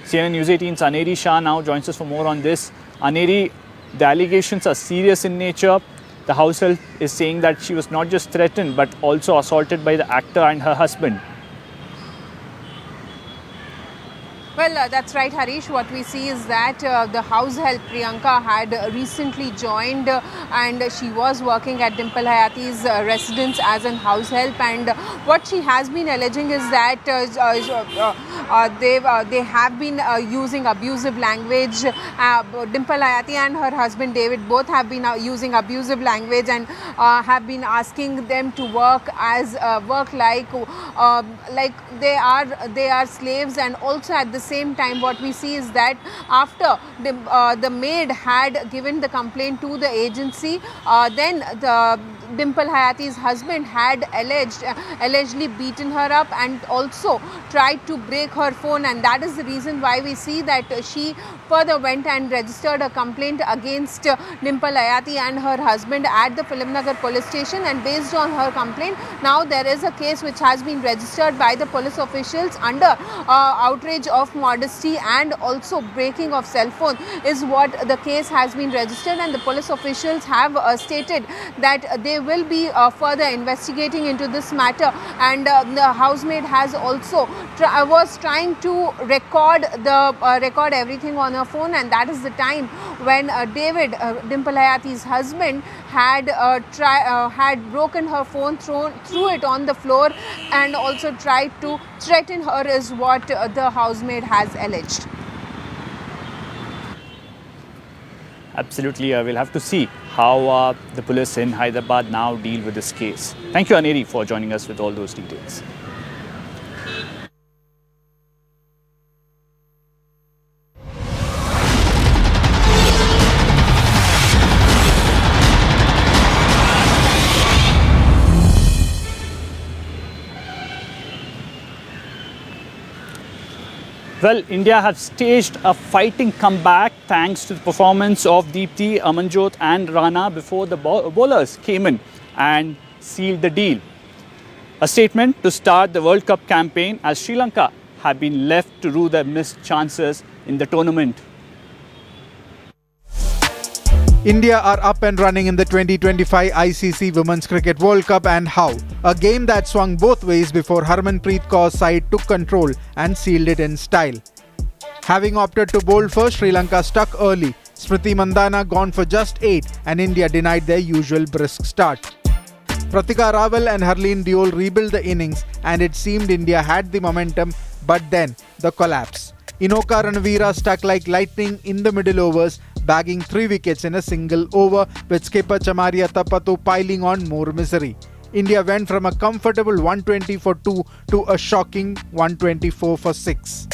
CNN News18's Aneri Shah now joins us for more on this. Aneri, the allegations are serious in nature. The House Help is saying that she was not just threatened but also assaulted by the actor and her husband. Well, that's right, Harish. What we see is that the house help, Priyanka, had recently joined and she was working at Dimple Hayati's residence as an house help. And what she has been alleging is that they have been using abusive language. Dimple Hayati and her husband David both have been using abusive language and have been asking them to work as like they are slaves. And also at the same time, what we see is that after the maid had given the complaint to the agency, then the Dimple Hayati's husband had allegedly beaten her up and also tried to break her phone, and that is the reason why we see that she further went and registered a complaint against Dimple Hayati and her husband at the Filmnagar police station. And based on her complaint, now there is a case which has been registered by the police officials under outrage of modesty and also breaking of cell phone is what the case has been registered. And the police officials have stated that they will be further investigating into this matter. And the housemaid has also was trying to record everything on her phone, and that is the time when David, Dimple Hayati's husband, had broken her phone, threw it on the floor, and also tried to threaten her, is what the housemaid has alleged. Absolutely, we'll have to see how the police in Hyderabad now deal with this case. Thank you, Aneri, for joining us with all those details. Well, India have staged a fighting comeback thanks to the performance of Deepti, Amanjot and Rana before the bowlers came in and sealed the deal. A statement to start the World Cup campaign as Sri Lanka have been left to rue their missed chances in the tournament. India are up and running in the 2025 ICC Women's Cricket World Cup, and how? A game that swung both ways before Harmanpreet Kaur's side took control and sealed it in style. Having opted to bowl first, Sri Lanka stuck early. Smriti Mandhana gone for just 8 and India denied their usual brisk start. Pratika Rawal and Harleen Deol rebuilt the innings and it seemed India had the momentum, but then the collapse. Inoka Ranavira stuck like lightning in the middle overs, bagging 3 wickets in a single over, with skipper Chamaria Tapatu piling on more misery. India went from a comfortable 120 for 2 to a shocking 124 for 6.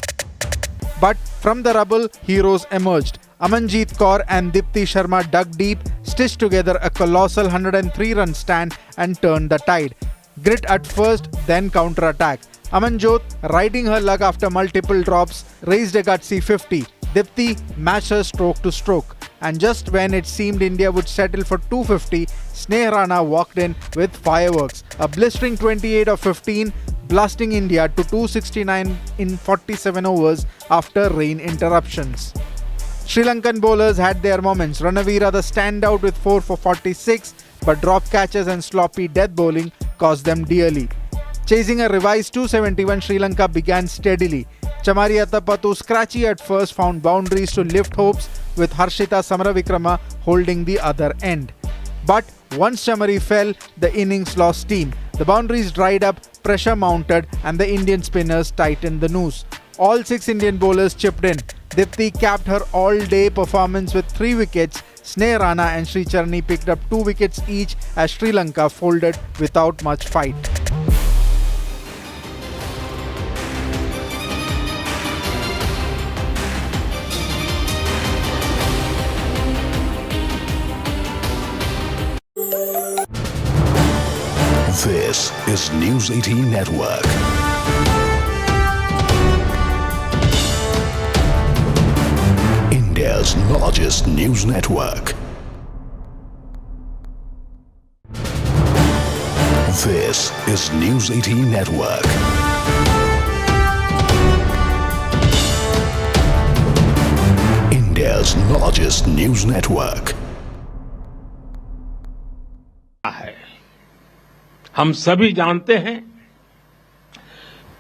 But from the rubble, heroes emerged. Amanjeet Kaur and Dipti Sharma dug deep, stitched together a colossal 103-run stand and turned the tide. Grit at first, then counter-attack. Amanjot, riding her luck after multiple drops, raised a gutsy 50. Dipti matched her stroke to stroke. And just when it seemed India would settle for 250, Sneh Rana walked in with fireworks. A blistering 28 of 15, blasting India to 269 in 47 overs after rain interruptions. Sri Lankan bowlers had their moments. Ranavira the standout with 4 for 46, but drop catches and sloppy death bowling cost them dearly. Chasing a revised 271, Sri Lanka began steadily. Chamaria Tapatu, scratchy at first, found boundaries to lift hopes, with Harshita Samaravikrama holding the other end. But once Chamari fell, the innings lost steam. The boundaries dried up, pressure mounted, and the Indian spinners tightened the noose. All 6 Indian bowlers chipped in. Dipti capped her all-day performance with 3 wickets. Sneh Rana and Sri Charni picked up 2 wickets each as Sri Lanka folded without much fight. This is News 18 Network. India's largest news network. This is News 18 Network. India's largest news network. हम सभी जानते हैं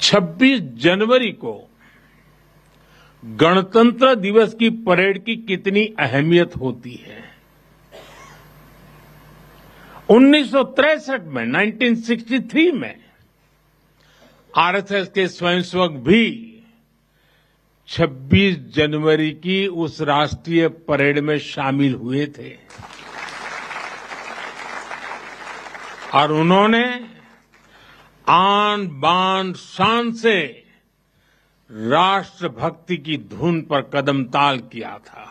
26 जनवरी को गणतंत्र दिवस की parade की कितनी अहमियत होती है। 1963 में 1963 में आरएसएस के स्वयंसेवक भी 26 जनवरी की उस राष्ट्रीय परेड में शामिल हुए थे और उन्होंने आन बान शान से राष्ट्रभक्ति की धुन पर कदम ताल किया था।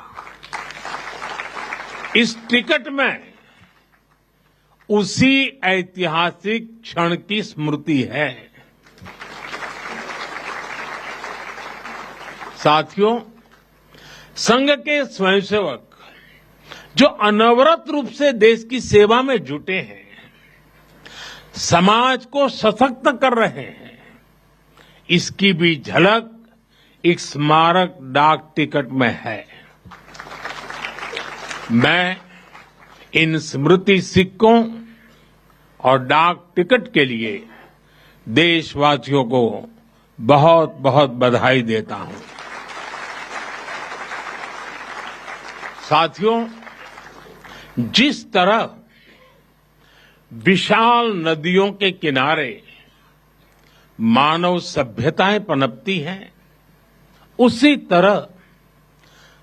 इस टिकट में उसी ऐतिहासिक क्षण की स्मृति है। साथियों, संघ के स्वयंसेवक जो अनवरत रूप से देश की सेवा में जुटे हैं, समाज को सशक्त कर रहे हैं, इसकी भी झलक एक स्मारक डाक टिकट में है। मैं इन स्मृति सिक्कों और डाक टिकट के लिए देशवासियों को बहुत बहुत बधाई देता हूं। साथियों, जिस तरह विशाल नदियों के किनारे मानव सभ्यताएं पनपती हैं, उसी तरह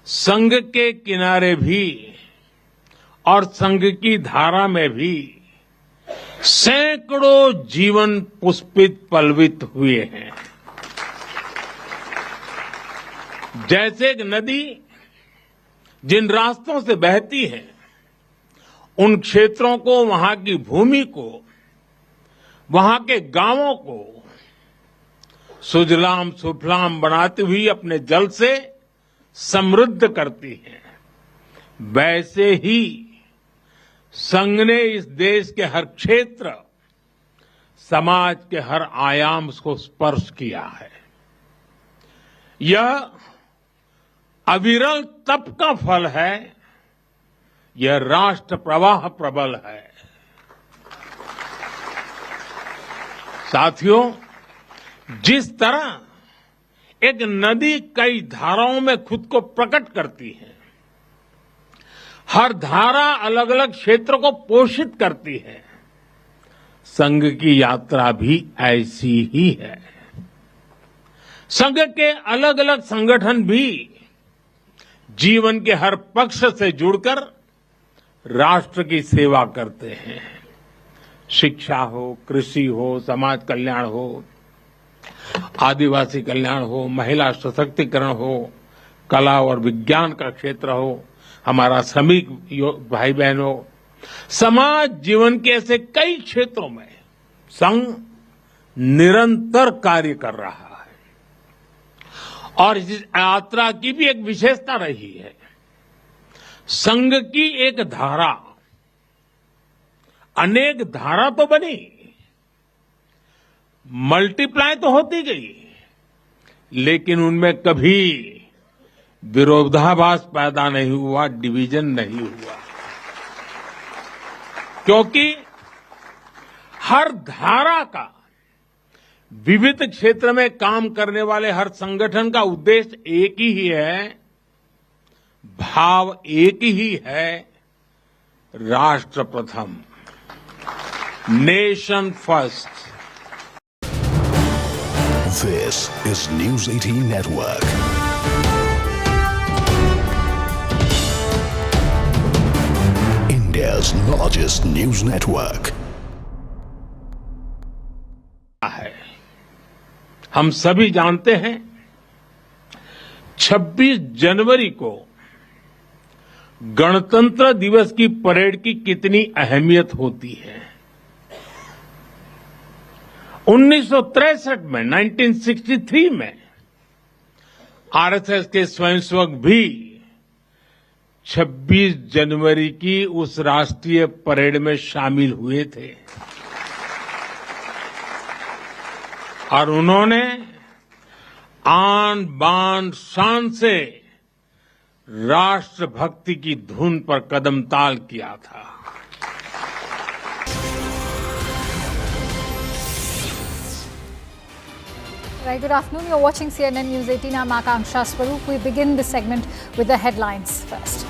संघ के किनारे भी और संघ की धारा में भी सैकड़ों जीवन पुष्पित पल्वित हुए हैं। जैसे एक नदी जिन रास्तों से बहती है, उन क्षेत्रों को, वहां की भूमि को, वहां के गांवों को सुजलाम सुफलाम बनाती हुई अपने जल से समृद्ध करती है, वैसे ही संघ ने इस देश के हर क्षेत्र, समाज के हर आयाम को स्पर्श किया है। यह अविरल तप का फल है, यह राष्ट्र प्रवाह प्रबल है। साथियों, जिस तरह एक नदी कई धाराओं में खुद को प्रकट करती है, हर धारा अलग अलग क्षेत्र को पोषित करती है, संघ की यात्रा भी ऐसी ही है। संघ के अलग अलग संगठन भी जीवन के हर पक्ष से जुड़कर राष्ट्र की सेवा करते हैं। शिक्षा हो, कृषि हो, समाज कल्याण हो, आदिवासी कल्याण हो, महिला सशक्तिकरण हो, कला और विज्ञान का क्षेत्र हो, हमारा श्रमिक भाई बहन हो, समाज जीवन के ऐसे कई क्षेत्रों में संघ निरंतर कार्य कर रहा है। और इस यात्रा की भी एक विशेषता रही है, संघ की एक धारा अनेक धारा तो बनी, मल्टीप्लाई तो होती गई, लेकिन उनमें कभी विरोधाभास पैदा नहीं हुआ, डिवीजन नहीं हुआ, क्योंकि हर धारा का, विविध क्षेत्र में काम करने वाले हर संगठन का उद्देश्य एक ही है, भाव एक ही है, राष्ट्र प्रथम, nation first. This is News 18 Network. India's largest news network. हम सभी जानते हैं 26 जनवरी को गणतंत्र दिवस की परेड की कितनी अहमियत होती है। 1963 में 1963 में आरएसएस के स्वयंसेवक भी 26 जनवरी की उस राष्ट्रीय परेड में शामिल हुए थे और उन्होंने आन बान शान से राष्ट्रभक्ति की धुन पर कदम ताल किया था। Right, good afternoon. You're watching CNN News18. I'm Akanksha Swaroop. We begin this segment with the headlines first.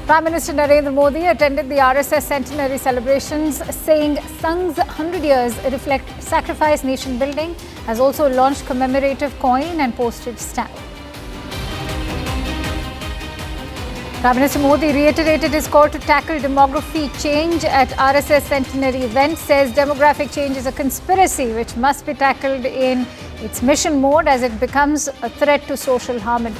Prime Minister Narendra Modi attended the RSS Centenary celebrations, saying Sangh's 100 years reflect sacrifice nation building, has also launched commemorative coin and postage stamp. Prime Minister Modi reiterated his call to tackle demography change at RSS Centenary event, says demographic change is a conspiracy which must be tackled in its mission mode as it becomes a threat to social harmony.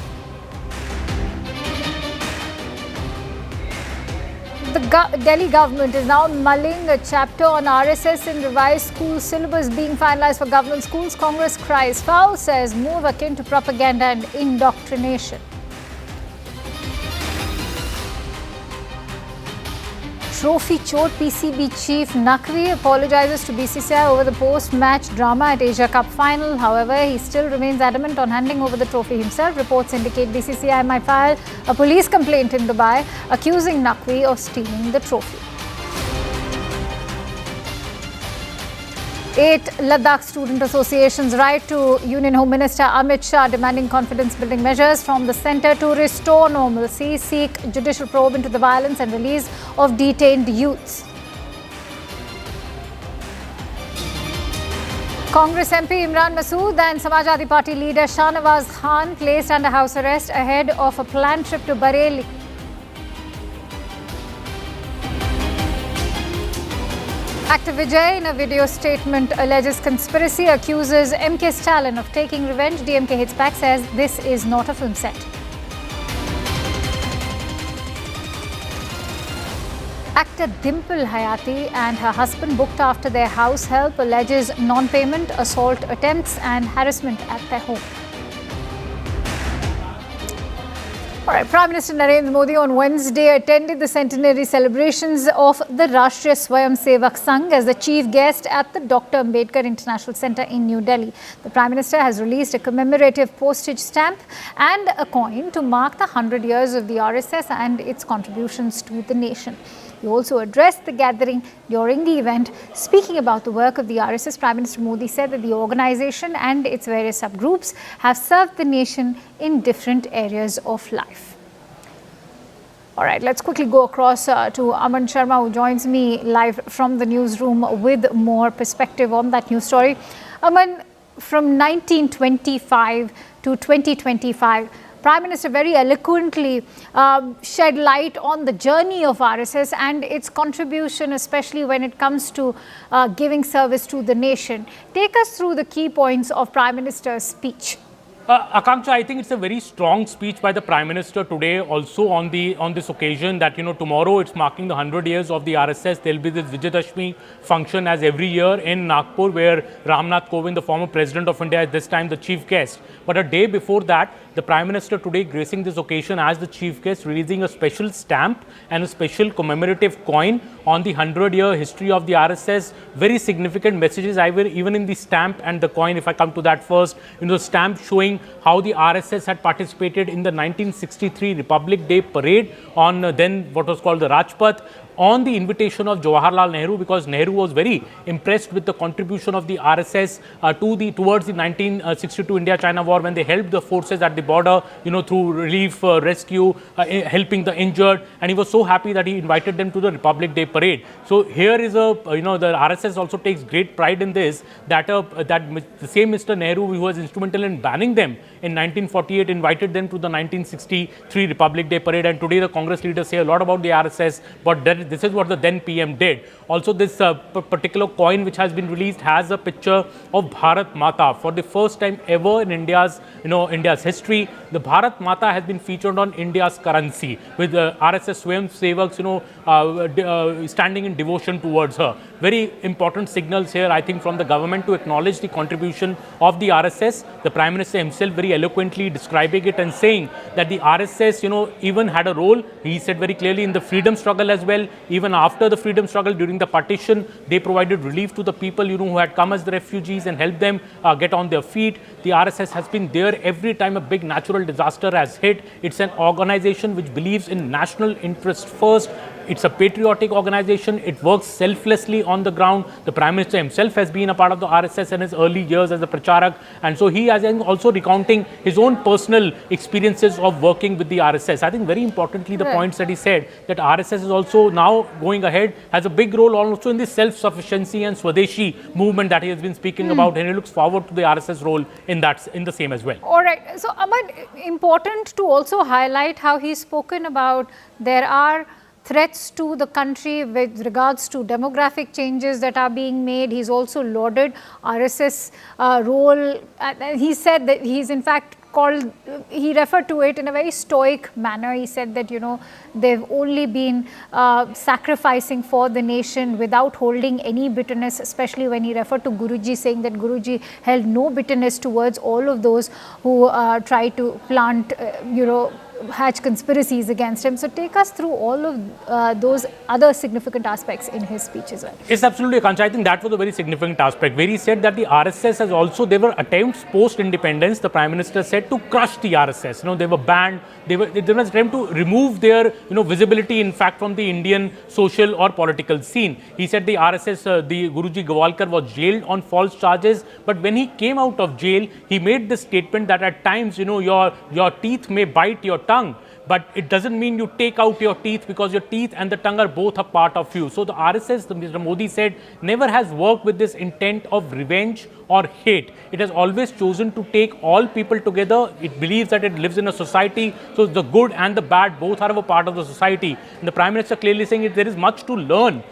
The Delhi government is now mulling a chapter on RSS in revised school syllabus being finalized for government schools. Congress cries foul, says move akin to propaganda and indoctrination. Trophy Chor PCB chief Naqvi apologizes to BCCI over the post-match drama at Asia Cup final. However, he still remains adamant on handing over the trophy himself. Reports indicate BCCI might file a police complaint in Dubai accusing Naqvi of stealing the trophy. 8 Ladakh student associations write to Union Home Minister Amit Shah demanding confidence-building measures from the centre to restore normalcy, seek judicial probe into the violence and release of detained youths. Congress MP Imran Masood and Samajwadi Party leader Shahnawaz Khan placed under house arrest ahead of a planned trip to Bareilly. Actor Vijay, in a video statement, alleges conspiracy, accuses MK Stalin of taking revenge. DMK hits back, says this is not a film set. Actor Dimple Hayati and her husband booked after their house help, alleges non-payment, assault attempts and harassment at their home. All right, Prime Minister Narendra Modi on Wednesday attended the centenary celebrations of the Rashtriya Swayam Sevak Sangh as the chief guest at the Dr. Ambedkar International Centre in New Delhi. The Prime Minister has released a commemorative postage stamp and a coin to mark the 100 years of the RSS and its contributions to the nation. He also addressed the gathering during the event. Speaking about the work of the RSS, Prime Minister Modi said that the organisation and its various subgroups have served the nation in different areas of life. All right, let's quickly go across to Aman Sharma, who joins me live from the newsroom with more perspective on that news story. Aman, from 1925 to 2025, Prime Minister very eloquently shed light on the journey of RSS and its contribution, especially when it comes to giving service to the nation. Take us through the key points of Prime Minister's speech. Akanksha, I think it's a very strong speech by the Prime Minister today, also on this occasion that, tomorrow it's marking the 100 years of the RSS. There'll be this Vijayadashmi function as every year in Nagpur, where Ramnath Kovind, the former President of India, is this time the chief guest. But a day before that, the Prime Minister today gracing this occasion as the chief guest, releasing a special stamp and a special commemorative coin on the 100-year history of the RSS. Very significant messages, even in the stamp and the coin. If I come to that first, the stamp showing how the RSS had participated in the 1963 Republic Day parade on then what was called the Rajpath, on the invitation of Jawaharlal Nehru, because Nehru was very impressed with the contribution of the RSS towards the 1962 India-China war, when they helped the forces at the border, through relief, rescue, helping the injured, and he was so happy that he invited them to the Republic Day parade. So here is the RSS also takes great pride in this, that the same Mr. Nehru, who was instrumental in banning them in 1948, invited them to the 1963 Republic Day parade. And today the Congress leaders say a lot about the RSS, but this is what the then PM did. Also, this particular coin which has been released has a picture of Bharat Mata. For the first time ever in India's history, the Bharat Mata has been featured on India's currency, with RSS Swayam Sevaks, standing in devotion towards her. very important signals here, I think, from the government to acknowledge the contribution of the RSS. The Prime Minister himself very eloquently describing it and saying that the RSS, even had a role. He said very clearly in the freedom struggle as well. Even after the freedom struggle, during the partition, they provided relief to the people, who had come as the refugees and helped them get on their feet. The RSS has been there every time a big natural disaster has hit. It's an organization which believes in national interest first. It's a patriotic organization. It works selflessly on the ground. The Prime Minister himself has been a part of the RSS in his early years as a pracharak. And so he is also recounting his own personal experiences of working with the RSS. I think very importantly, the points that he said, that RSS is also now going ahead, has a big role also in the self-sufficiency and Swadeshi movement that he has been speaking about. And he looks forward to the RSS role in the same as well. All right. So, Aman, important to also highlight how he's spoken about there are threats to the country with regards to demographic changes that are being made. He's also lauded RSS role. He said that he's in fact he referred to it in a very stoic manner. He said that, they've only been sacrificing for the nation without holding any bitterness, especially when he referred to Guruji, saying that Guruji held no bitterness towards all of those who try to plant, hatch conspiracies against him. So take us through all of those other significant aspects in his speech as well. Yes, absolutely, Akansha. I think that was a very significant aspect, where he said that the RSS has also, there were attempts post-independence, the Prime Minister said, to crush the RSS. They were banned. There was an attempt to remove their, visibility, in fact, from the Indian social or political scene. He said the RSS, the Guruji Gawalkar was jailed on false charges. But when he came out of jail, he made this statement that at times, your teeth may bite your tongue, but it doesn't mean you take out your teeth, because your teeth and the tongue are both a part of you. So the RSS, Mr. Modi said, never has worked with this intent of revenge or hate. It has always chosen to take all people together. It believes that it lives in a society, so the good and the bad both are a part of the society. And the Prime Minister clearly saying that there is much to learn,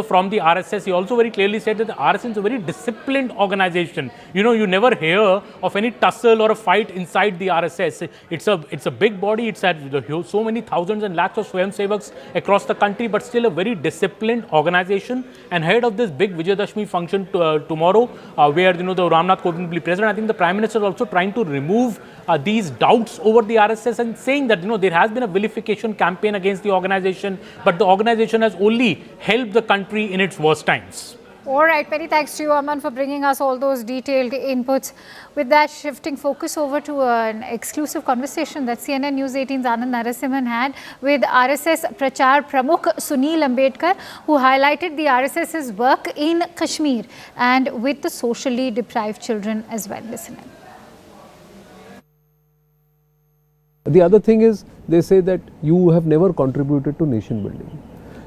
from the RSS. He also very clearly said that the RSS is a very disciplined organization. You never hear of any tussle or a fight inside the RSS. It's a big body. It's had so many thousands and lakhs of Swayam Sevaks across the country, but still a very disciplined organization. And ahead of this big Vijayadashmi function tomorrow, where the Ramnath Kovind will be present, I think the Prime Minister is also trying to remove these doubts over the RSS and saying that there has been a vilification campaign against the organization, but the organization has only helped the country in its worst times. All right, many thanks to you, Aman, for bringing us all those detailed inputs. With that, shifting focus over to an exclusive conversation that CNN News18's Anand Narasimhan had with RSS Prachar Pramukh Sunil Ambedkar, who highlighted the RSS's work in Kashmir and with the socially deprived children as well. Listen in. The other thing is, they say that you have never contributed to nation building.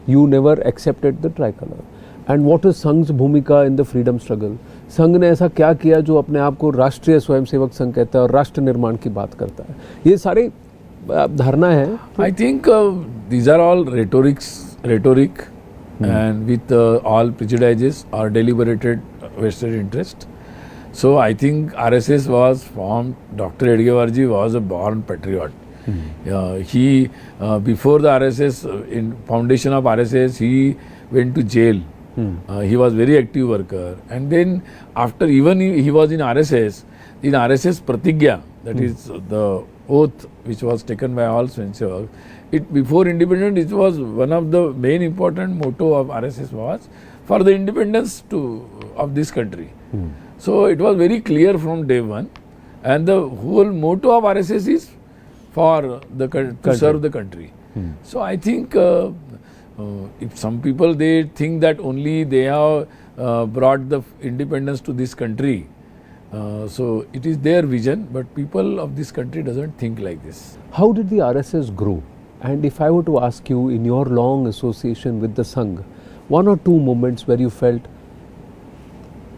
You never accepted the tricolor. And what is Sangh's bhumika in the freedom struggle? संघ ने ऐसा क्या किया जो अपने आप को राष्ट्रीय स्वयंसेवक संघ कहता है और राष्ट्र निर्माण की बात करता है? ये सारे धारणा है. I think these are all rhetoric and with all prejudices or deliberated vested interest. So I think RSS was formed. Dr. Edgewarji was a born patriot. He before the RSS in foundation of RSS, he went to jail. He was very active worker, and then after even he was in RSS Pratigya, that is the oath which was taken by all Swayamsevaks. It before independence, it was one of the main important motto of RSS was for the independence of this country. So it was very clear from day one, and the whole motto of RSS is for the to serve the country. So I think if some people they think that only they have brought the independence to this country, so it is their vision, but people of this country doesn't think like this. How did the RSS grow? And if I were to ask you, in your long association with the Sangh, one or two moments where you felt,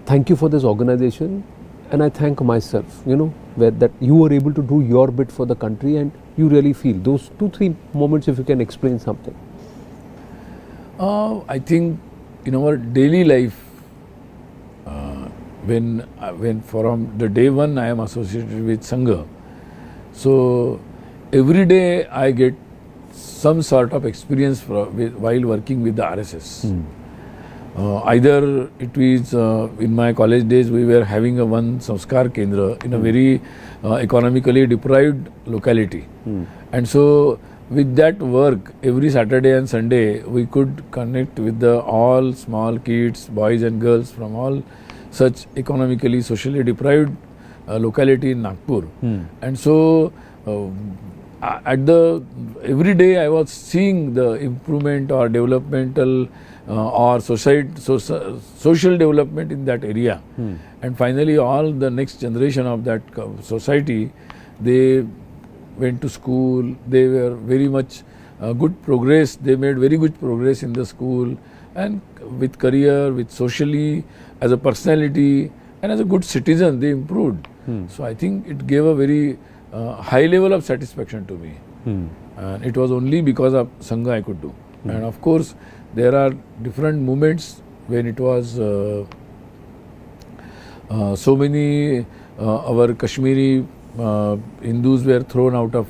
thank you for this organization and I thank myself, where that you were able to do your bit for the country and you really feel those 2-3 moments, if you can explain something. I think in our daily life, when from the day one I am associated with Sangha, so every day I get some sort of experience while working with the RSS. Either it is in my college days we were having a one Sanskar Kendra in a very economically deprived locality. And so with that work, every Saturday and Sunday we could connect with the all small kids, boys and girls from all such economically, socially deprived locality in Nagpur. And so every day I was seeing the improvement or developmental or social development in that area. And finally all the next generation of that society, they went to school, they were very much good progress, they made very good progress in the school, and with career, with socially, as a personality and as a good citizen they improved. So I think it gave a very high level of satisfaction to me. And it was only because of Sangha I could do. And of course there are different moments when it was so many our Kashmiri Hindus were thrown out of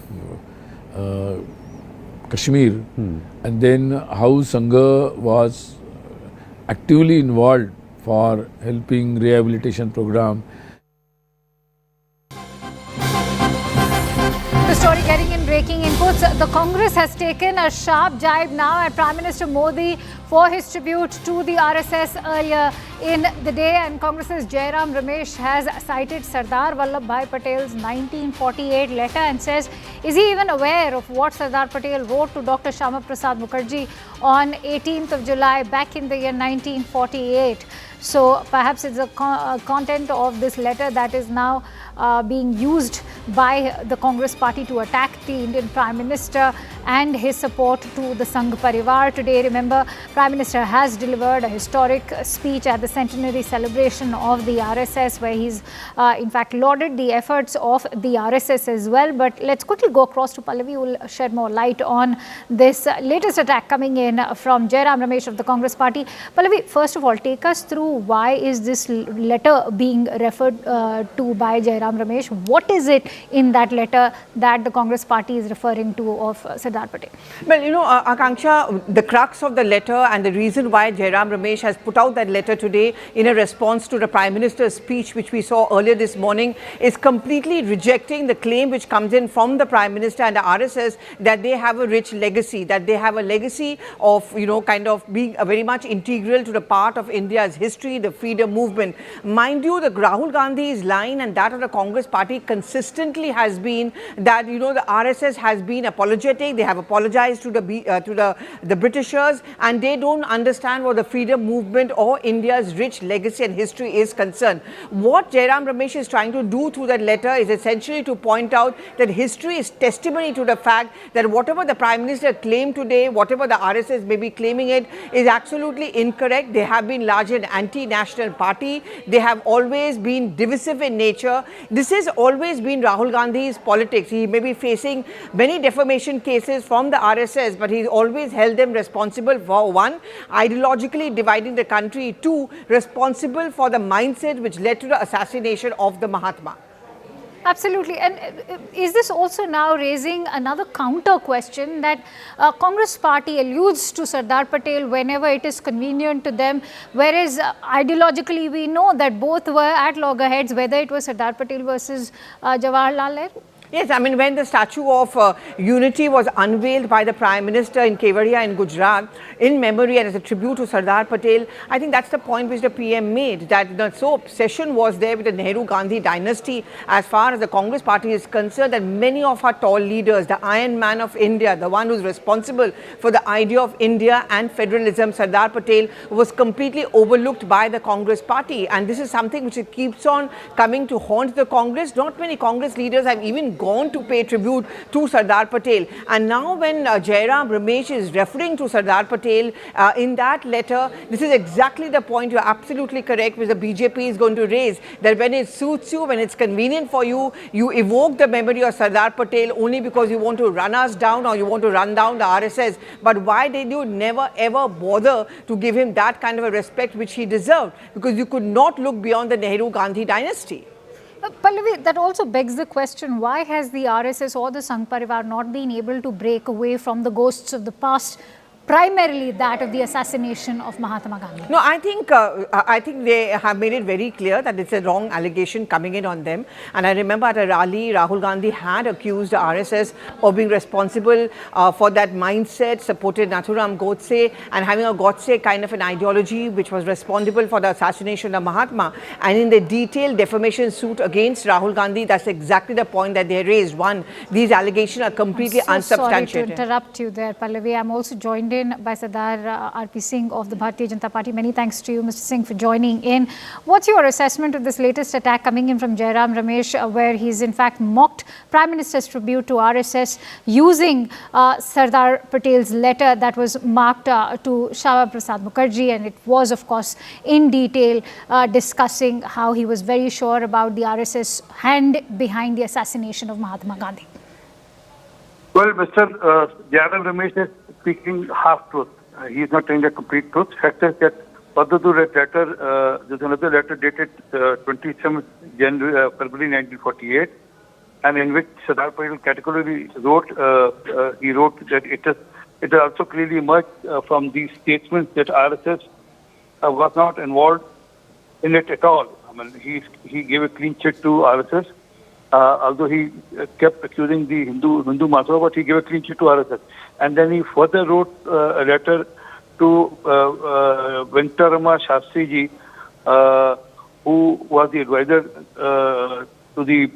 Kashmir, and then how Sangha was actively involved for helping rehabilitation program. The story getting in breaking inputs. The Congress has taken a sharp jibe now at Prime Minister Modi for his tribute to the RSS earlier in the day, and Congress's Jairam Ramesh has cited Sardar Vallabhbhai Patel's 1948 letter and says, is he even aware of what Sardar Patel wrote to Dr. Shyama Prasad Mukherjee on 18th of July back in the year 1948? So perhaps it's the content of this letter that is now being used by the Congress party to attack the Indian Prime Minister and his support to the Sangh Parivar. Today, remember, Prime Minister has delivered a historic speech at the centenary celebration of the RSS, where he's in fact lauded the efforts of the RSS as well. But let's quickly go across to Pallavi, who will shed more light on this latest attack coming in from Jairam Ramesh of the Congress party. Pallavi, first of all, take us through why is this letter being referred to by Jairam Ramesh? What is it in that letter that the Congress party is referring to of Sardar Patel? Well, you know, Akanksha, the crux of the letter and the reason why Jairam Ramesh has put out that letter today in a response to the Prime Minister's speech, which we saw earlier this morning, is completely rejecting the claim which comes in from the Prime Minister and the RSS that they have a rich legacy, that they have a legacy of, you know, kind of being very much integral to the part of India's history, the freedom movement. Mind you, the Rahul Gandhi's line and that of the Congress party consistently has been that, you know, the RSS has been apologetic. They have apologized to the Britishers, and they don't understand what the freedom movement or India's rich legacy and history is concerned. What Jairam Ramesh is trying to do through that letter is essentially to point out that history is testimony to the fact that whatever the Prime Minister claimed today, whatever the RSS may be claiming it, is absolutely incorrect. They have been largely an anti-national party. They have always been divisive in nature. This has always been Rahul Gandhi's politics. He may be facing many defamation cases from the RSS, but he's always held them responsible for, one, ideologically dividing the country, two, responsible for the mindset which led to the assassination of the Mahatma. Absolutely. And is this also now raising another counter question that Congress party alludes to Sardar Patel whenever it is convenient to them, whereas ideologically we know that both were at loggerheads, whether it was Sardar Patel versus Jawaharlal Nehru? Yes, I mean, when the statue of unity was unveiled by the Prime Minister in Kevadia in Gujarat, in memory and as a tribute to Sardar Patel, I think that's the point which the PM made, that the so obsession was there with the Nehru-Gandhi dynasty as far as the Congress party is concerned, that many of our tall leaders, the Iron Man of India, the one who's responsible for the idea of India and federalism, Sardar Patel, was completely overlooked by the Congress party. And this is something which keeps on coming to haunt the Congress. Not many Congress leaders have even gone to pay tribute to Sardar Patel. And now when Jairam Ramesh is referring to Sardar Patel in that letter, this is exactly the point, you're absolutely correct, which the BJP is going to raise, that when it suits you, when it's convenient for you, you evoke the memory of Sardar Patel only because you want to run us down or you want to run down the RSS. But why did you never ever bother to give him that kind of a respect which he deserved? Because you could not look beyond the Nehru-Gandhi dynasty. Pallavi, that also begs the question, why has the RSS or the Sangh Parivar not been able to break away from the ghosts of the past primarily that of the assassination of Mahatma Gandhi? No, I think they have made it very clear that it's a wrong allegation coming in on them. And I remember at a rally, Rahul Gandhi had accused RSS of being responsible for that mindset, supported Nathuram Godse, and having a Godse kind of an ideology which was responsible for the assassination of Mahatma. And in the detailed defamation suit against Rahul Gandhi, that's exactly the point that they raised. One, these allegations are completely unsubstantiated. Sorry to interrupt you there, Pallavi. I'm also joined in by Sardar R.P. Singh of the Bharatiya Janata Party. Many thanks to you, Mr. Singh, for joining in. What's your assessment of this latest attack coming in from Jairam Ramesh, where he's in fact mocked Prime Minister's tribute to RSS using Sardar Patel's letter that was marked to Shama Prasad Mukherjee, and it was, of course, in detail discussing how he was very sure about the RSS hand behind the assassination of Mahatma Gandhi? Well, Mr. Jairam Ramesh is speaking half-truth. He is not telling the complete truth. Fact is that further to that letter, there's another letter dated 27th February 1948, and in which Sardar Patel categorically wrote, he wrote that it has also clearly emerged from these statements that RSS was not involved in it at all. I mean, he gave a clean chit to RSS. Although he kept accusing the Hindu Mahasabha, but he gave a clean sheet to RSS. And then he further wrote a letter to Venkatarama Shastri ji, who was the advisor to the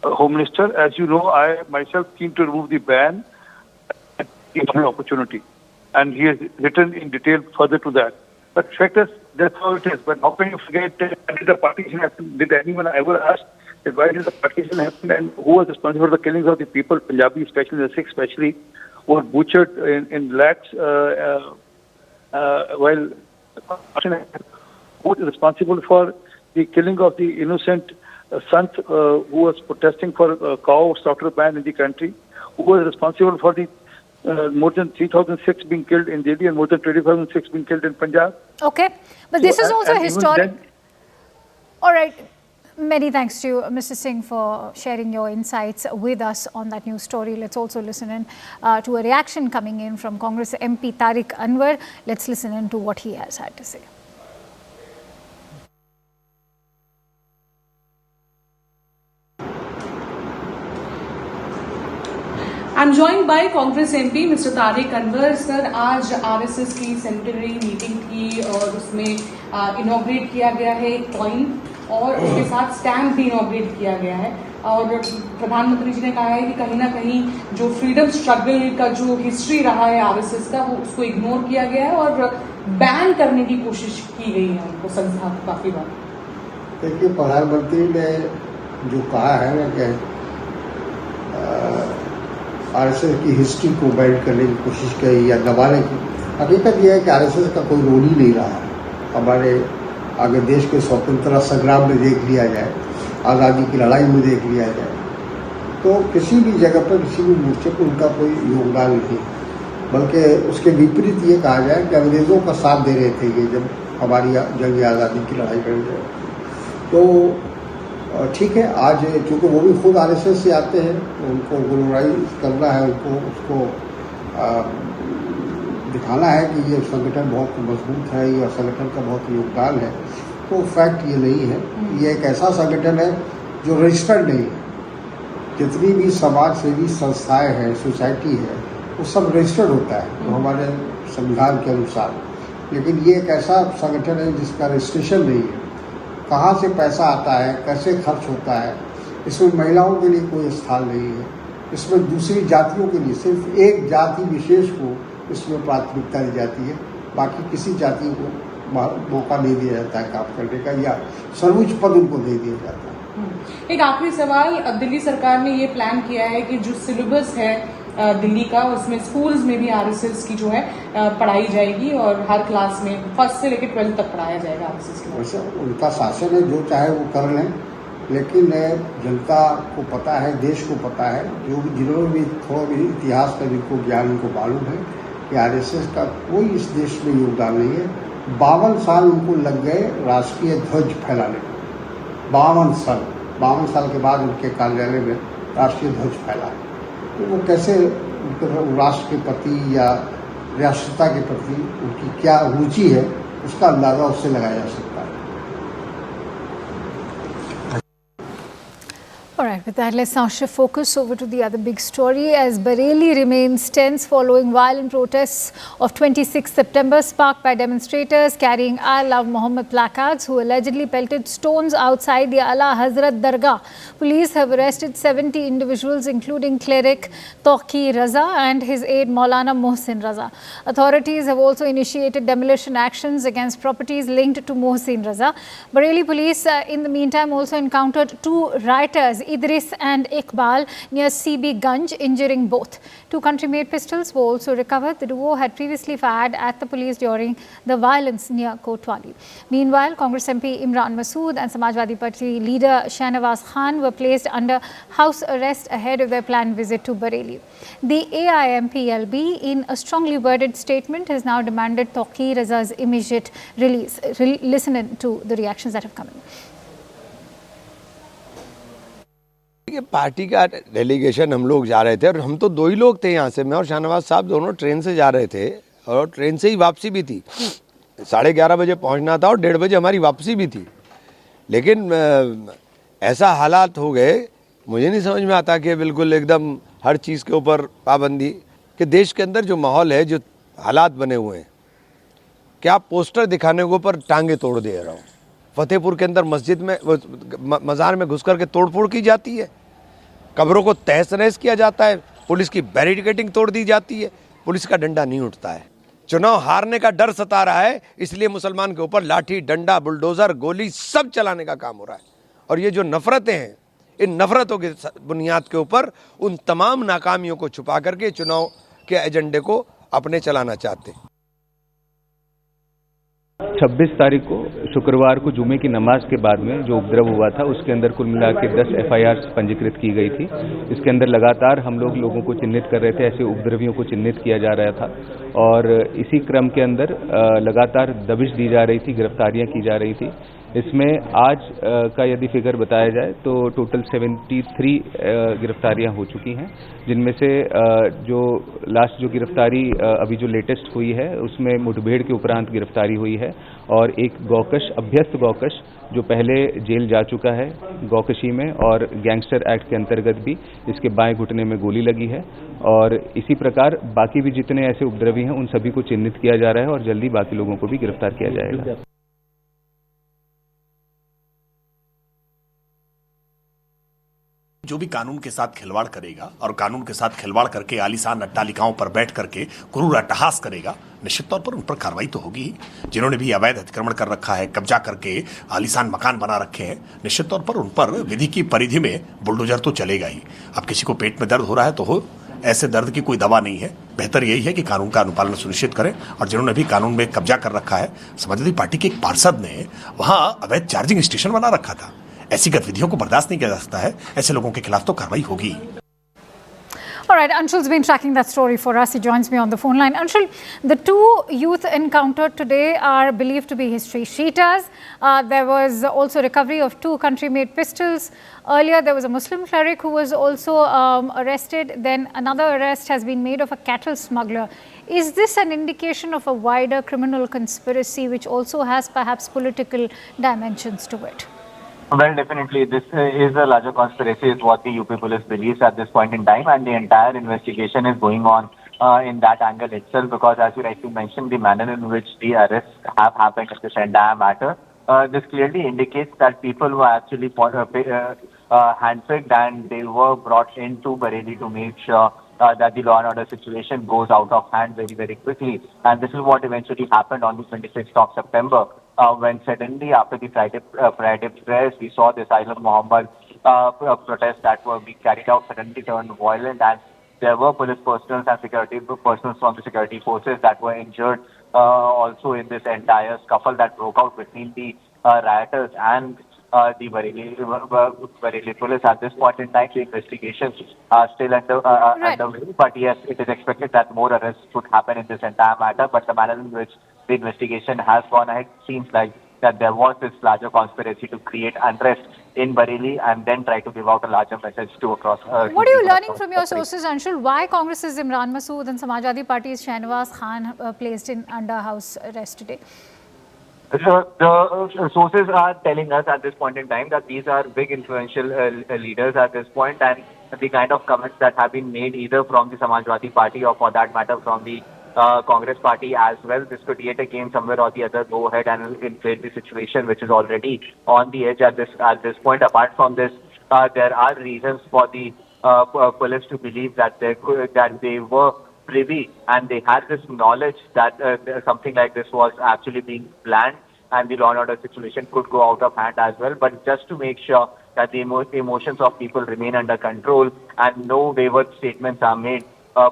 Home Minister. As you know, I myself keen to remove the ban at any opportunity. And he has written in detail further to that. But fact is, that's how it is. But how can you forget that did the partition happen? Did anyone ever ask that why did the partition happen and who was responsible for the killings of the people, Punjabi especially, the Sikhs especially, who were butchered in lakhs while who was responsible for the killing of the innocent Sant who was protesting for a cow slaughter ban in the country, who was responsible for the more than 3,000 Sikhs being killed in Delhi and more than 20,000 Sikhs being killed in Punjab. Okay, but this is also historic. All right. Many thanks to you, Mr. Singh, for sharing your insights with us on that news story. Let's also listen in to a reaction coming in from Congress MP Tariq Anwar. Let's listen in to what he has had to say. I'm joined by Congress MP Mr. Tariq Anwar. Sir, आज RSS की centenary meeting थी और उसमें inaugurate किया गया है एक point और उसके साथ स्टैम्प भी इनॉग्रेट किया गया है और प्रधानमंत्री जी ने कहा है कि कहीं ना कहीं जो फ्रीडम स्ट्रगल का जो हिस्ट्री रहा है RSS का वो उसको इग्नोर किया गया है और बैन करने की कोशिश की गई है उनको संस्था को काफी बार। देखिए, प्रधानमंत्री ने जो कहा है ना कि RSS की हिस्ट्री को बैन करने की कोशिश की या दबाने की, हकीकत यह है कि RSS का कोई रोल ही नहीं रहा। हमारे आगे देश के स्वतंत्रता संग्राम में देख लिया जाए, आज़ादी की लड़ाई में देख लिया जाए, तो किसी भी जगह पर किसी भी मोर्चे पर उनका कोई योगदान नहीं, बल्कि उसके विपरीत ये कहा जाए कि अंग्रेज़ों का साथ दे रहे थे ये जब हमारी जंग आज़ादी की लड़ाई लड़ी जाए। तो ठीक है, आज चूँकि वो भी खुद RSS से आते हैं तो उनको ग्लोराइज करना है, उनको उसको दिखाना है कि ये संगठन बहुत मजबूत है, ये संगठन का बहुत योगदान है। तो फैक्ट ये नहीं है, ये एक ऐसा संगठन है जो रजिस्टर्ड नहीं है। जितनी भी समाज सेवी संस्थाएं हैं, सोसाइटी है, वो सब रजिस्टर्ड होता है तो हमारे संविधान के अनुसार, लेकिन ये एक ऐसा संगठन है जिसका रजिस्ट्रेशन नहीं है। कहाँ से पैसा आता है, कैसे खर्च होता है, इसमें महिलाओं के लिए कोई स्थान नहीं है, इसमें दूसरी जातियों के लिए सिर्फ एक जाति विशेष को इसमें प्राथमिकता दी जाती है, बाकी किसी जाति को मौका नहीं दिया जाता है काम करने का या सर्वोच्च पद उनको दे दिया जाता है। एक आखिरी सवाल, दिल्ली सरकार ने ये प्लान किया है कि जो सिलेबस है दिल्ली का उसमें स्कूल्स में भी RSS की जो है पढ़ाई जाएगी और हर क्लास में 1st से लेकर 12th तक पढ़ाया जाएगा RSS के। वैसे उनका शासन है, जो चाहे वो कर लें, लेकिन जनता को पता है, देश को पता है, जो जिन्होंने भी थोड़ा भी इतिहास का जिनको ज्ञान उनको मालूम है कि RSS का कोई इस देश में योगदान नहीं है। 52 साल उनको लग गए राष्ट्रीय ध्वज फैलाने में। 52 साल के बाद उनके कार्यालय में राष्ट्रीय ध्वज फैला, तो वो कैसे राष्ट्र के प्रति या राष्ट्रीयता के प्रति उनकी क्या रुचि है उसका अंदाजा उससे लगाया जा सकता है। All right, with that, let's now shift focus over to the other big story as Bareilly remains tense following violent protests of 26 September sparked by demonstrators carrying I Love Muhammad placards who allegedly pelted stones outside the Ala Hazrat Dargah. Police have arrested 70 individuals including cleric Tauqi Raza and his aide Maulana Mohsin Raza. Authorities have also initiated demolition actions against properties linked to Mohsin Raza. Bareilly police in the meantime also encountered two rioters, Idris and Iqbal, near CB Ganj, injuring both. Two country-made pistols were also recovered. The duo had previously fired at the police during the violence near Kotwali. Meanwhile, Congress MP Imran Masood and Samajwadi Party leader Shahnawaz Khan were placed under house arrest ahead of their planned visit to Bareilly. The AIMPLB, in a strongly worded statement, has now demanded Tauqi Raza's immediate release. Listen to the reactions that have come in. Party का delegation हम लोग जा रहे थे और हम तो दो ही लोग थे यहाँ से, मैं और शाहनवाज साहब दोनों ट्रेन से जा रहे थे और ट्रेन से ही वापसी भी थी। 11:30 बजे पहुँचना था और 1:30 बजे हमारी वापसी भी थी। लेकिन ऐसा हालात हो गए, मुझे नहीं समझ में आता कि बिल्कुल एकदम हर चीज़ के ऊपर पाबंदी, कि देश के अंदर जो माहौल है, जो हालात बने हुए हैं, क्या पोस्टर दिखाने के ऊपर टांगे तोड़ दे रहा हूँ। फतेहपुर के अंदर मस्जिद में मज़ार में घुस करके तोड़फोड़ की जाती है, कब्रों को तहस नहस किया जाता है, पुलिस की बैरिकेडिंग तोड़ दी जाती है, पुलिस का डंडा नहीं उठता है। चुनाव हारने का डर सता रहा है, इसलिए मुसलमान के ऊपर लाठी डंडा बुलडोज़र गोली सब चलाने का काम हो रहा है। और ये जो नफ़रतें हैं, इन नफ़रतों के बुनियाद के ऊपर उन तमाम नाकामियों को छुपा करके चुनाव के एजेंडे को अपने चलाना चाहते हैं। 26 तारीख को शुक्रवार को जुमे की नमाज के बाद में जो उपद्रव हुआ था, उसके अंदर कुल मिला के 10 FIR पंजीकृत की गई थी। इसके अंदर लगातार हम लोगों को चिन्हित कर रहे थे, ऐसे उपद्रवियों को चिन्हित किया जा रहा था और इसी क्रम के अंदर लगातार दबिश दी जा रही थी, गिरफ्तारियां की जा रही थी। इसमें आज का यदि फिगर बताया जाए तो टोटल 73 गिरफ्तारियां हो चुकी हैं, जिनमें से जो लास्ट जो गिरफ्तारी अभी जो लेटेस्ट हुई है उसमें मुठभेड़ के उपरांत गिरफ्तारी हुई है और एक गौकश, अभ्यस्त गौकश जो पहले जेल जा चुका है गौकशी में और गैंगस्टर एक्ट के अंतर्गत भी इसके बाएं घुटने में गोली लगी है। और इसी प्रकार बाकी भी जितने ऐसे उपद्रवी हैं उन सभी को चिन्हित किया जा रहा है और जल्दी बाकी लोगों को भी गिरफ्तार किया जाएगा। जो भी कानून के साथ खिलवाड़ करेगा और कानून के साथ खिलवाड़ करके आलीशान अट्टालिकाओं पर बैठ करके क्रूर अट्टहास करेगा, निश्चित तौर पर उन पर कार्रवाई तो होगी ही। जिन्होंने भी अवैध अतिक्रमण कर रखा है, कब्जा करके आलीशान मकान बना रखे हैं, निश्चित तौर पर उन पर विधि की परिधि में बुलडोजर तो चलेगा ही। अब किसी को पेट में दर्द हो रहा है तो हो, ऐसे दर्द की कोई दवा नहीं है। बेहतर यही है कि कानून का अनुपालन सुनिश्चित करें। और जिन्होंने भी कानून में कब्जा कर रखा है, समाजवादी पार्टी के एक पार्षद ने वहां अवैध चार्जिंग स्टेशन बना रखा था, ऐसी गतिविधियों को बर्दाश्त नहीं किया जा सकता है। ऐसे लोगों के खिलाफ तो कार्रवाई होगी। All right, Anshul's been tracking that story for us. He joins me on the phone line. Anshul, the two youth encountered today are believed to be history cheaters. There was also recovery of two country-made pistols. Earlier, there was a Muslim cleric who was also arrested. Then another arrest has been made of a cattle smuggler. Is this an indication of a wider criminal conspiracy which also has perhaps political dimensions to it? Well, definitely, this is a larger conspiracy, is what the UP police believes at this point in time, and the entire investigation is going on in that angle itself, because as you rightly mentioned, the manner in which the arrests have happened in this entire matter, this clearly indicates that people were actually handpicked and they were brought into Bareilly to make sure that the law and order situation goes out of hand very, very quickly. And this is what eventually happened on the 26th of September. When suddenly after the Friday prayers, we saw this I Love Muhammad protests that were being carried out suddenly turned violent, and there were police personnel and security personnel from the security forces that were injured also in this entire scuffle that broke out between the rioters and the Bareilly police. At this point in time, the investigations are still underway, but yes, it is expected that more arrests would happen in this entire matter. But the manner in which the investigation has gone ahead seems like that there was this larger conspiracy to create unrest in Bareilly and then try to give out a larger message to across. What are you learning from your sources, Anshul? Why Congress's Imran Masood and Samajwadi Party's Shahnawaz Khan placed in under house arrest today? The sources are telling us at this point in time that these are big influential leaders at this point, and the kind of comments that have been made either from the Samajwadi Party or for that matter from the Congress Party as well, this could yet again somewhere or the other go ahead and inflate the situation, which is already on the edge at this point. Apart from this, there are reasons for the police to believe that they were privy and they had this knowledge that something like this was actually being planned, and the law and order situation could go out of hand as well. But just to make sure that the emotions of people remain under control and no wayward statements are made,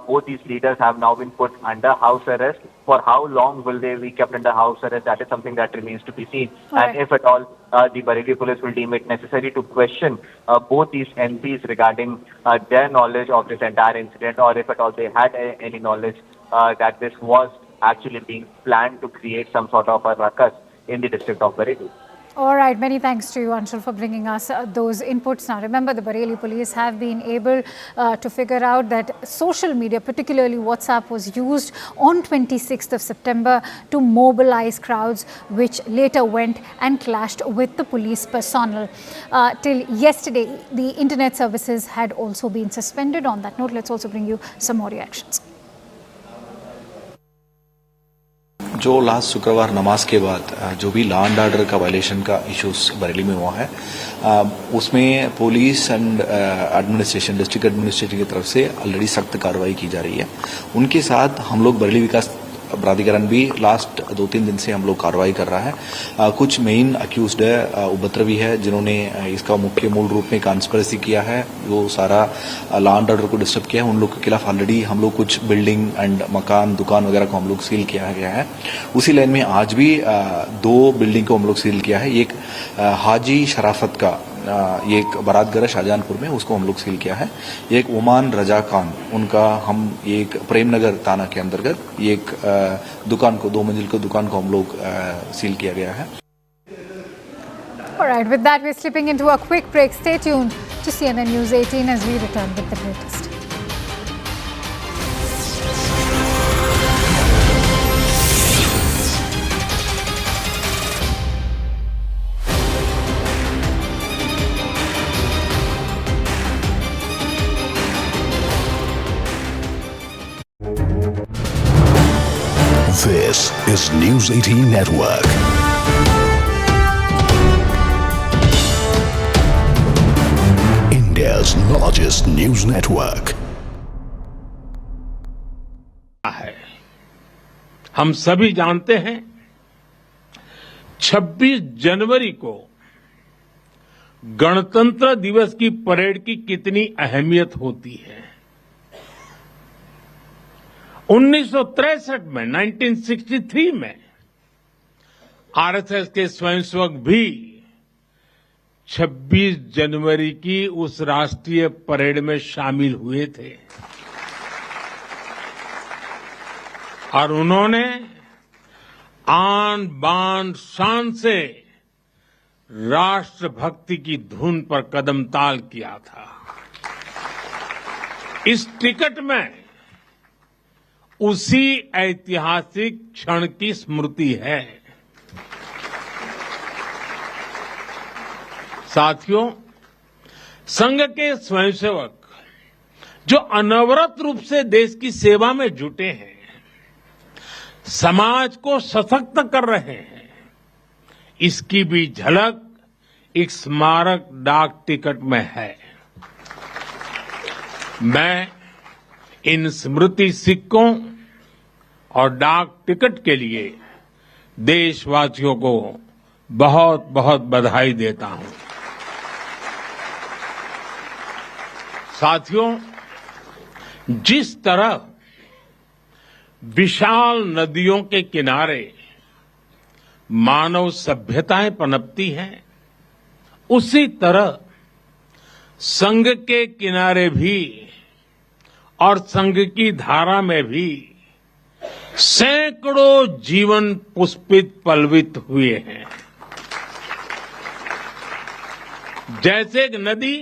both these leaders have now been put under house arrest. For how long will they be kept under house arrest? That is something that remains to be seen. And if at all, the Bareilly police will deem it necessary to question both these MPs regarding their knowledge of this entire incident, or if at all they had any knowledge that this was actually being planned to create some sort of a ruckus in the district of Bareilly. All right, many thanks to you, Anshul, for bringing us those inputs. Now, remember, the Bareilly police have been able to figure out that social media, particularly WhatsApp, was used on 26th of September to mobilize crowds, which later went and clashed with the police personnel. Till yesterday, the internet services had also been suspended. On that note, let's also bring you some more reactions. जो last शुक्रवार नमाज के बाद जो भी law and order का violation का issues Bareilly में हुआ है, उसमें police and administration, district administration की तरफ से ऑलरेडी सख्त कार्रवाई की जा रही है। उनके साथ हम लोग बरेली विकास प्राधिकरण भी लास्ट 2-3 दिन से हम लोग कार्रवाई कर रहा है। कुछ मेन अक्यूज्ड है, उपद्रवी है, जिन्होंने इसका मूल रूप में कॉन्स्पिरेसी किया है, वो सारा लॉ एंड ऑर्डर को डिस्टर्ब किया है। उन लोग के खिलाफ ऑलरेडी हम लोग कुछ बिल्डिंग एंड मकान, दुकान वगैरह को हम लोग सील किया गया है। उसी लाइन में आज भी 2 बिल्डिंग को हम लोग सील किया है। एक हाजी शराफत का ये एक बारातगढ़ शाहजहानपुर में, उसको हम लोग सील किया है। एक ओमान रजा खान, उनका हम एक प्रेमनगर थाना के अंतर्गत एक दुकान को, 2 मंजिल को दुकान को हम लोग सील किया गया है। All right, with that we're slipping into a quick break. Stay tuned to CNN News 18 as we return with the latest. This is News 18 Network. India's largest news network. हम सभी जानते हैं 26 जनवरी को गणतंत्र दिवस की परेड की कितनी अहमियत होती है। 1963 में, 1963 में आरएसएस के स्वयंसेवक भी 26 जनवरी की उस राष्ट्रीय परेड में शामिल हुए थे और उन्होंने आन बान शान से राष्ट्रभक्ति की धुन पर कदम ताल किया था। इस टिकट में उसी ऐतिहासिक क्षण की स्मृति है। साथियों, संघ के स्वयंसेवक जो अनवरत रूप से देश की सेवा में जुटे हैं, समाज को सशक्त कर रहे हैं, इसकी भी झलक एक स्मारक डाक टिकट में है। मैं इन स्मृति सिक्कों और डाक टिकट के लिए देशवासियों को बहुत बहुत बधाई देता हूं। साथियों, जिस तरह विशाल नदियों के किनारे मानव सभ्यताएं पनपती हैं, उसी तरह संघ के किनारे भी और संघ की धारा में भी सैकड़ों जीवन पुष्पित पल्वित हुए हैं। जैसे एक नदी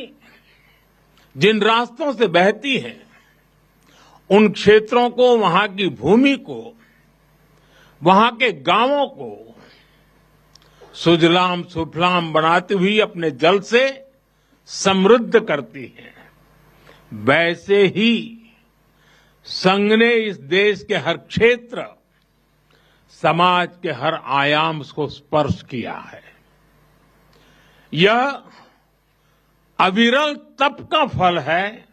जिन रास्तों से बहती है, उन क्षेत्रों को, वहां की भूमि को, वहां के गांवों को सुजलाम सुफलाम बनाती हुई अपने जल से समृद्ध करती है, वैसे ही संघ ने इस देश के हर क्षेत्र, समाज के हर आयाम को स्पर्श किया है। यह अविरल तप का फल है,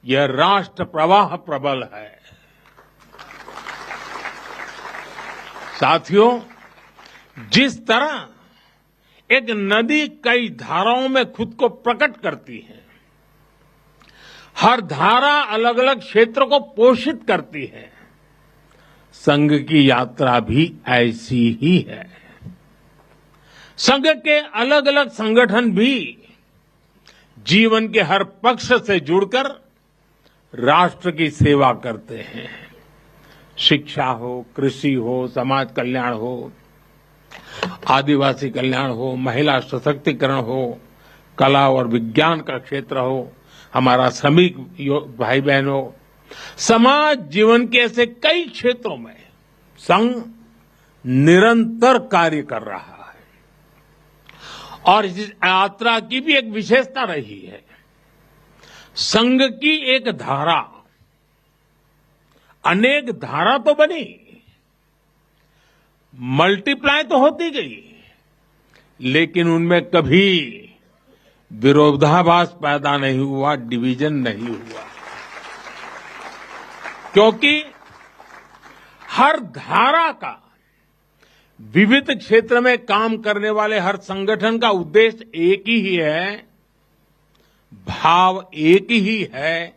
यह राष्ट्र प्रवाह प्रबल है। साथियों, जिस तरह एक नदी कई धाराओं में खुद को प्रकट करती है, हर धारा अलग अलग क्षेत्र को पोषित करती है, संघ की यात्रा भी ऐसी ही है। संघ के अलग अलग संगठन भी जीवन के हर पक्ष से जुड़कर राष्ट्र की सेवा करते हैं। शिक्षा हो, कृषि हो, समाज कल्याण हो, आदिवासी कल्याण हो, महिला सशक्तिकरण हो, कला और विज्ञान का क्षेत्र हो, हमारा श्रमिक भाई बहनों, समाज जीवन के ऐसे कई क्षेत्रों में संघ निरंतर कार्य कर रहा है। और इस यात्रा की भी एक विशेषता रही है, संघ की एक धारा अनेक धारा तो बनी, मल्टीप्लाई तो होती गई, लेकिन उनमें कभी विरोधाभास पैदा नहीं हुआ, डिवीजन नहीं हुआ, क्योंकि हर धारा का, विविध क्षेत्र में काम करने वाले हर संगठन का उद्देश्य एक ही है, भाव एक ही है,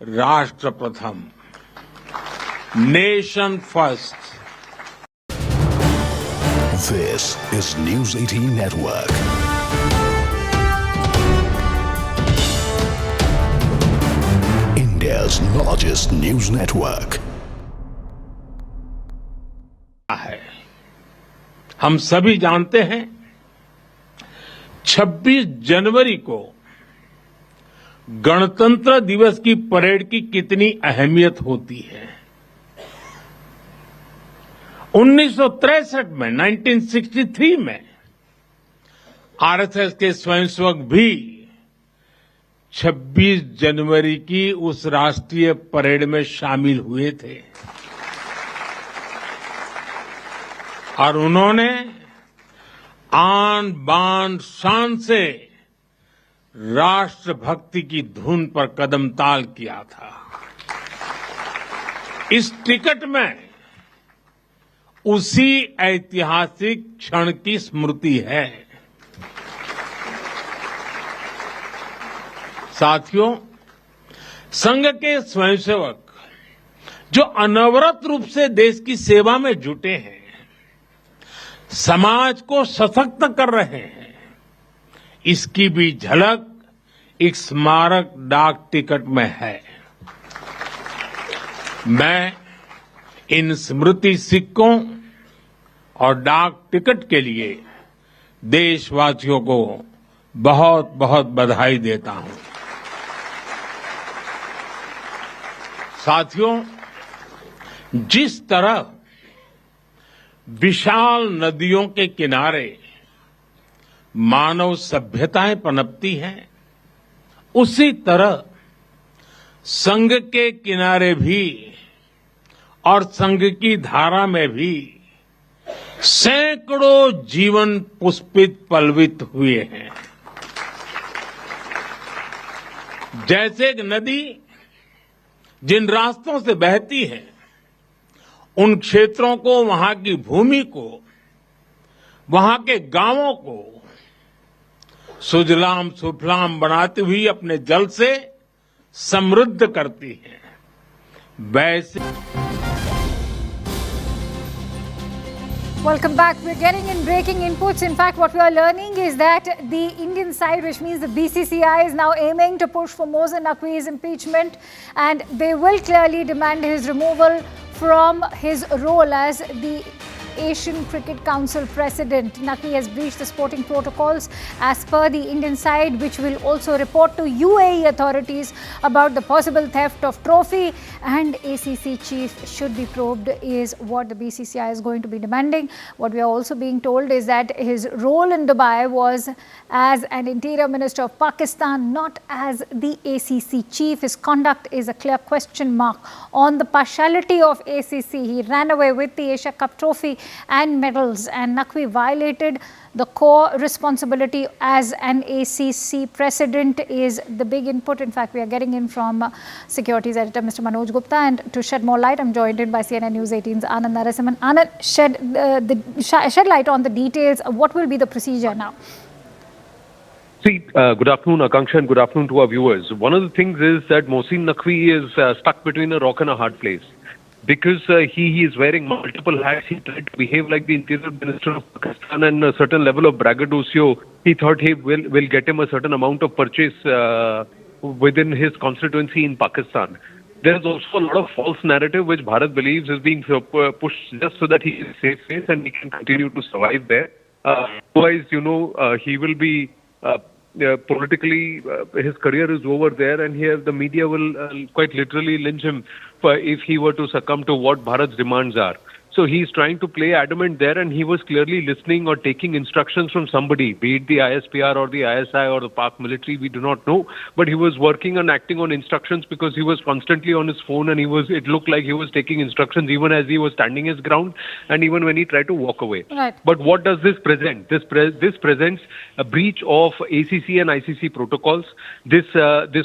राष्ट्र प्रथम, nation first. This is News 18 Network. India's largest news network. हम सभी जानते हैं 26 जनवरी को गणतंत्र दिवस की परेड की कितनी अहमियत होती है। 1963 में, 1963 में आरएसएस के स्वयंसेवक भी 26 जनवरी की उस राष्ट्रीय परेड में शामिल हुए थे और उन्होंने आन बान शान से राष्ट्रभक्ति की धुन पर कदम ताल किया था। इस टिकट में उसी ऐतिहासिक क्षण की स्मृति है। साथियों, संघ के स्वयंसेवक जो अनवरत रूप से देश की सेवा में जुटे हैं, समाज को सशक्त कर रहे हैं, इसकी भी झलक एक स्मारक डाक टिकट में है। मैं इन स्मृति सिक्कों और डाक टिकट के लिए देशवासियों को बहुत बहुत बधाई देता हूं। साथियों, जिस तरह विशाल नदियों के किनारे मानव सभ्यताएं पनपती हैं, उसी तरह संघ के किनारे भी और संघ की धारा में भी सैकड़ों जीवन पुष्पित पल्वित हुए हैं। जैसे एक नदी जिन रास्तों से बहती है, उन क्षेत्रों को, वहां की भूमि को, वहां के गांवों को सुजलाम सुफलाम बनाती हुई अपने जल से समृद्ध करती है, वैसे। Welcome back. We're getting in breaking inputs. In fact, what we are learning is that the Indian side, which means the BCCI, is now aiming to push for Chor Naqvi's impeachment, and they will clearly demand his removal from his role as the Asian Cricket Council President. Naqvi has breached the sporting protocols as per the Indian side, which will also report to UAE authorities about the possible theft of trophy, and ACC chief should be probed is what the BCCI is going to be demanding. What we are also being told is that his role in Dubai was as an interior minister of Pakistan, not as the ACC chief. His conduct is a clear question mark on the partiality of ACC. He ran away with the Asia Cup trophy and medals, and Naqvi violated the core responsibility as an ACC president is the big input. In fact, we are getting in from securities editor Mr. Manoj Gupta, and to shed more light, I'm joined in by CNN News18's Anand Narasimhan. Anand, shed light on the details. What will be the procedure now? See, good afternoon, Akanksha, and good afternoon to our viewers. One of the things is that Mohsin Naqvi is stuck between a rock and a hard place. Because he is wearing multiple hats, he tried to behave like the Interior Minister of Pakistan, and a certain level of braggadocio. He thought he will get him a certain amount of purchase within his constituency in Pakistan. There is also a lot of false narrative which Bharat believes is being pushed just so that he is safe space and he can continue to survive there. Otherwise, he will be politically, his career is over there, and here the media will quite literally lynch him if he were to succumb to what Bharat's demands are. So he's trying to play adamant there, and he was clearly listening or taking instructions from somebody, be it the ISPR or the ISI or the Pak military, we do not know. But he was working and acting on instructions because he was constantly on his phone, and it looked like he was taking instructions even as he was standing his ground and even when he tried to walk away. Right. But what does this present? This presents a breach of ACC and ICC protocols. This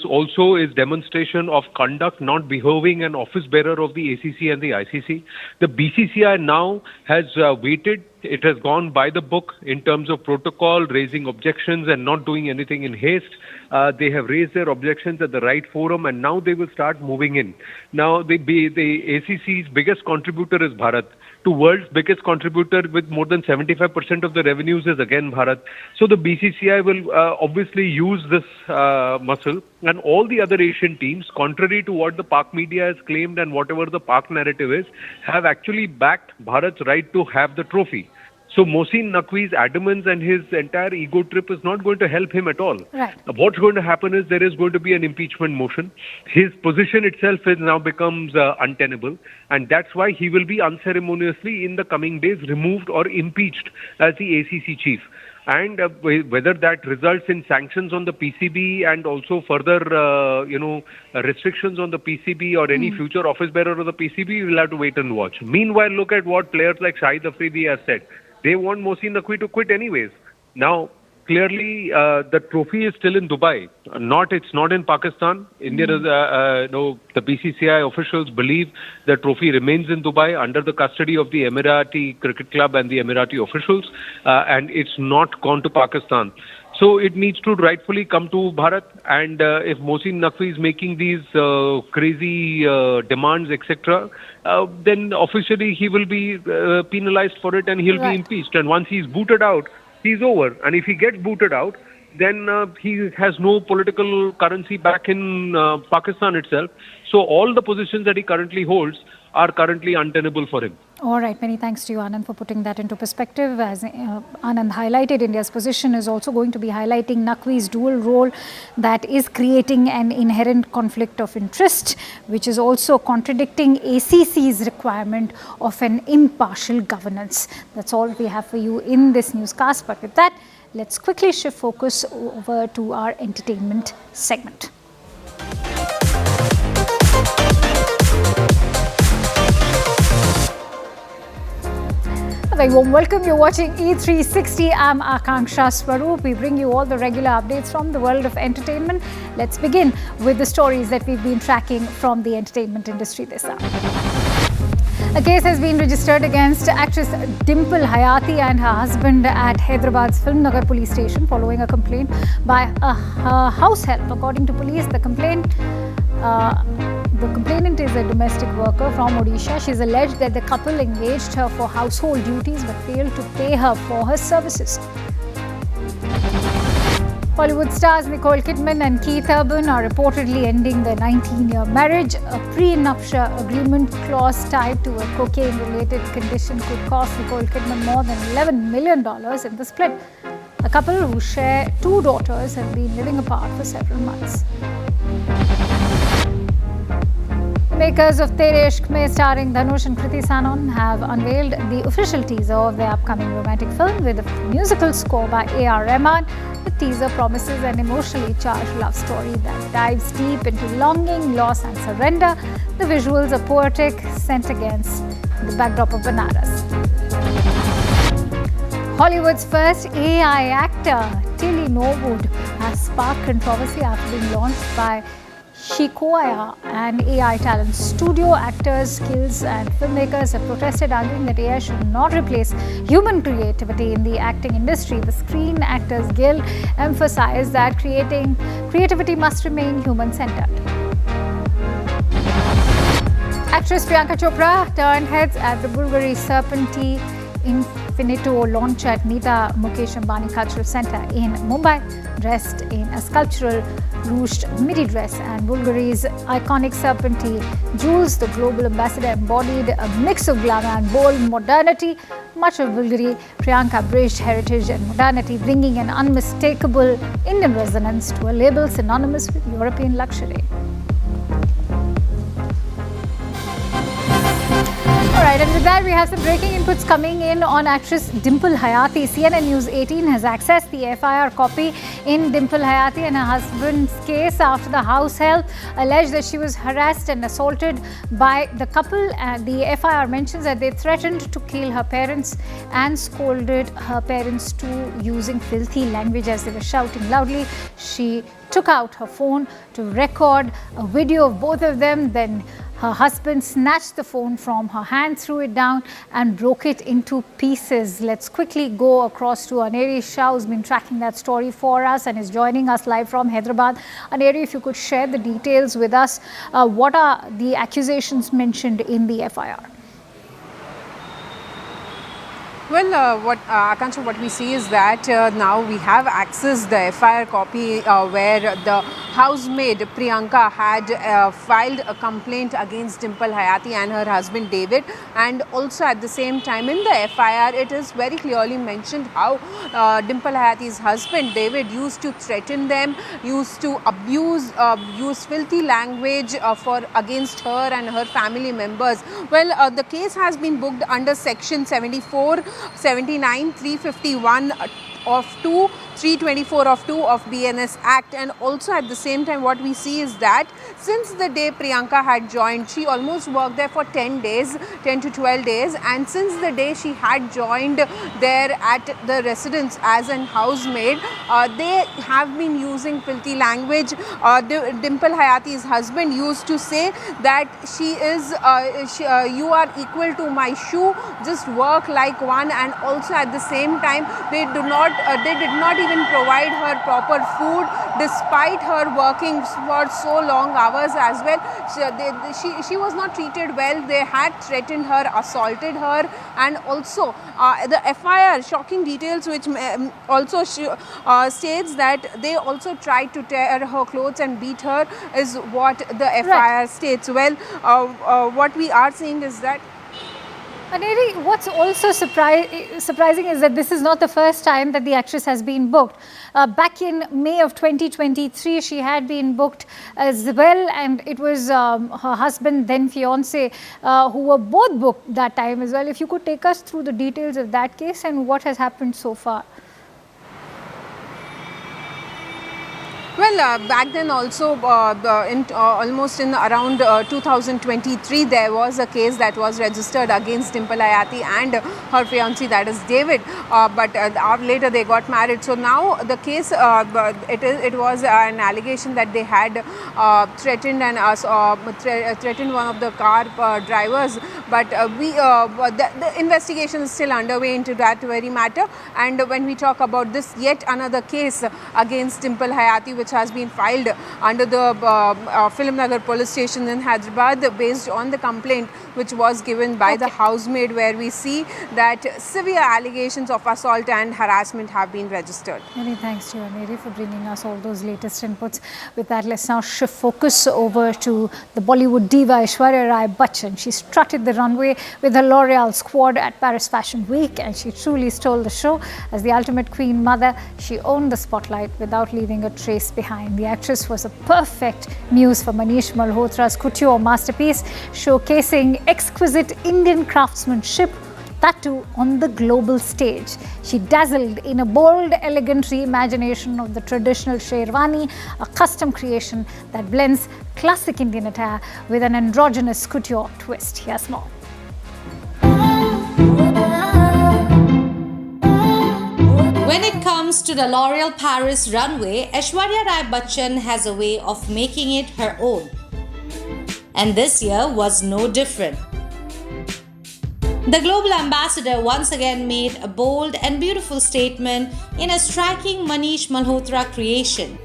also is demonstration of conduct, not behaving an office bearer of the ACC and the ICC. The BCCI now has waited. It has gone by the book in terms of protocol, raising objections and not doing anything in haste. They have raised their objections at the right forum, and now they will start moving in. Now, the ACC's biggest contributor is Bharat. To world's biggest contributor with more than 75% of the revenues is again Bharat. So the BCCI will obviously use this muscle, and all the other Asian teams, contrary to what the Pak media has claimed and whatever the Pak narrative is, have actually backed Bharat's right to have the trophy. So Mohsin Naqvi's adamance and his entire ego trip is not going to help him at all. Right. What's going to happen is there is going to be an impeachment motion. His position itself now becomes untenable, and that's why he will be unceremoniously in the coming days removed or impeached as the ACC chief. And whether that results in sanctions on the PCB and also further, restrictions on the PCB or any future office bearer of the PCB, we'll have to wait and watch. Meanwhile, look at what players like Shahid Afridi have said. They want Mohsin Naqvi to quit anyways. Now, clearly, the trophy is still in Dubai. It's not in Pakistan. India is, the BCCI officials believe the trophy remains in Dubai under the custody of the Emirati Cricket Club and the Emirati officials, and it's not gone to Pakistan. So it needs to rightfully come to Bharat, and if Mohsin Naqvi is making these crazy demands, etc., then officially he will be penalized for it and he'll be impeached. And once he's booted out, he's over. And if he gets booted out, then he has no political currency back in Pakistan itself. So all the positions that he currently holds are currently untenable for him. All right. Many thanks to you, Anand, for putting that into perspective. As Anand highlighted, India's position is also going to be highlighting Naqvi's dual role that is creating an inherent conflict of interest, which is also contradicting ACC's requirement of an impartial governance. That's all we have for you in this newscast. But with that, let's quickly shift focus over to our entertainment segment. A very warm welcome. You're watching E360. I'm Akanksha Swaroop. We bring you all the regular updates from the world of entertainment. Let's begin with the stories that we've been tracking from the entertainment industry this hour. A case has been registered against actress Dimple Hayati and her husband at Hyderabad's Film Nagar police station following a complaint by a house help. According to police, the complainant is a domestic worker from Odisha. She's alleged that the couple engaged her for household duties but failed to pay her for her services. Hollywood stars Nicole Kidman and Keith Urban are reportedly ending their 19-year marriage. A pre-nuptial agreement clause tied to a cocaine-related condition could cost Nicole Kidman more than $11 million in the split. The couple, who share 2 daughters, have been living apart for several months. Makers of Tere Ishq Mein, starring Dhanush and Kriti Sanon, have unveiled the official teaser of their upcoming romantic film with a musical score by A.R. Rahman. The teaser promises an emotionally charged love story that dives deep into longing, loss and surrender. The visuals are poetic, set against the backdrop of Banaras. Hollywood's first AI actor, Tilly Norwood, has sparked controversy after being launched by Shikoya, an AI talent studio. Actors, skills and filmmakers have protested, arguing that AI should not replace human creativity in the acting industry. The Screen Actors Guild emphasized that creativity must remain human-centered. Actress Priyanka Chopra turned heads at the Bulgari Serpenti Infinito launch at Nita Mukesh Ambani Cultural Centre in Mumbai. Dressed in a sculptural ruched midi dress and Bulgari's iconic Serpenti jewels, the global ambassador embodied a mix of glamour and bold modernity. Much of Bulgari, Priyanka bridged heritage and modernity, bringing an unmistakable Indian resonance to a label synonymous with European luxury. Alright, and with that, we have some breaking inputs coming in on actress Dimple Hayati. CNN News18 has accessed the FIR copy in Dimple Hayati and her husband's case after the House Help alleged that she was harassed and assaulted by the couple. The FIR mentions that they threatened to kill her parents and scolded her parents too, using filthy language as they were shouting loudly. She took out her phone to record a video of both of them. Then her husband snatched the phone from her hand, threw it down and broke it into pieces. Let's quickly go across to Aneri Shah, who's been tracking that story for us and is joining us live from Hyderabad. Aneri, if you could share the details with us, what are the accusations mentioned in the FIR? Well, Akansha, what we see is that now we have accessed the FIR copy where the housemaid Priyanka had filed a complaint against Dimple Hayati and her husband David, and also at the same time in the FIR it is very clearly mentioned how Dimple Hayati's husband David used to threaten them, used to abuse, use filthy language against her and her family members. Well, the case has been booked under section 74, 79, 351 of 2, 324 of 2 of BNS Act. And also at the same time what we see is that since the day Priyanka had joined, she almost worked there for 10 days, 10 to 12 days, and since the day she had joined there at the residence as an housemaid, they have been using filthy language. Dimple Hayati's husband used to say that she is, you are equal to my shoe, just work like one, and also at the same time they did not even provide her proper food despite her working for so long hours as well. She was not treated well. They had threatened her, assaulted her, and also the FIR, shocking details which also states that they also tried to tear her clothes and beat her, is what the FIR states. Well, what we are seeing is that Aneri, what's also surprising is that this is not the first time that the actress has been booked. Back in May of 2023, she had been booked as well, and it was her husband, then fiancé, who were both booked that time as well. If you could take us through the details of that case and what has happened so far. Well, back then also, almost in around 2023, there was a case that was registered against Dimple Hayati and her fiancé, that is David. But later they got married. So now the case, it was an allegation that they had threatened threatened one of the car drivers. But the investigation is still underway into that very matter. And when we talk about this, yet another case against Dimple Hayati with which has been filed under the Film Nagar police station in Hyderabad based on the complaint which was given by the housemaid, where we see that severe allegations of assault and harassment have been registered. Many thanks to you, Mary, for bringing us all those latest inputs. With that, let's now shift focus over to the Bollywood diva Aishwarya Rai Bachchan. She strutted the runway with her L'Oreal squad at Paris Fashion Week, and she truly stole the show. As the ultimate queen mother, she owned the spotlight without leaving a trace behind. The actress was a perfect muse for Manish Malhotra's couture masterpiece, showcasing exquisite Indian craftsmanship, that too on the global stage. She dazzled in a bold, elegant reimagination of the traditional sherwani, a custom creation that blends classic Indian attire with an androgynous couture twist. Here's more. When it comes to the L'Oreal Paris runway, Aishwarya Rai Bachchan has a way of making it her own. And this year was no different. The global ambassador once again made a bold and beautiful statement in a striking Manish Malhotra creation.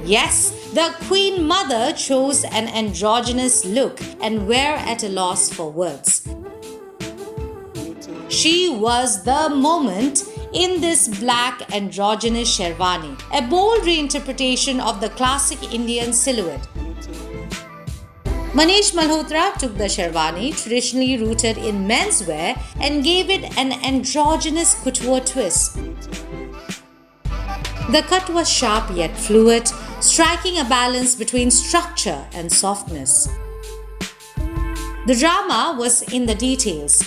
Yes, the Queen Mother chose an androgynous look, and we're at a loss for words. She was the moment in this black androgynous sherwani, a bold reinterpretation of the classic Indian silhouette. Manish Malhotra took the sherwani, traditionally rooted in menswear, and gave it an androgynous couture twist. The cut was sharp yet fluid, striking a balance between structure and softness. The drama was in the details.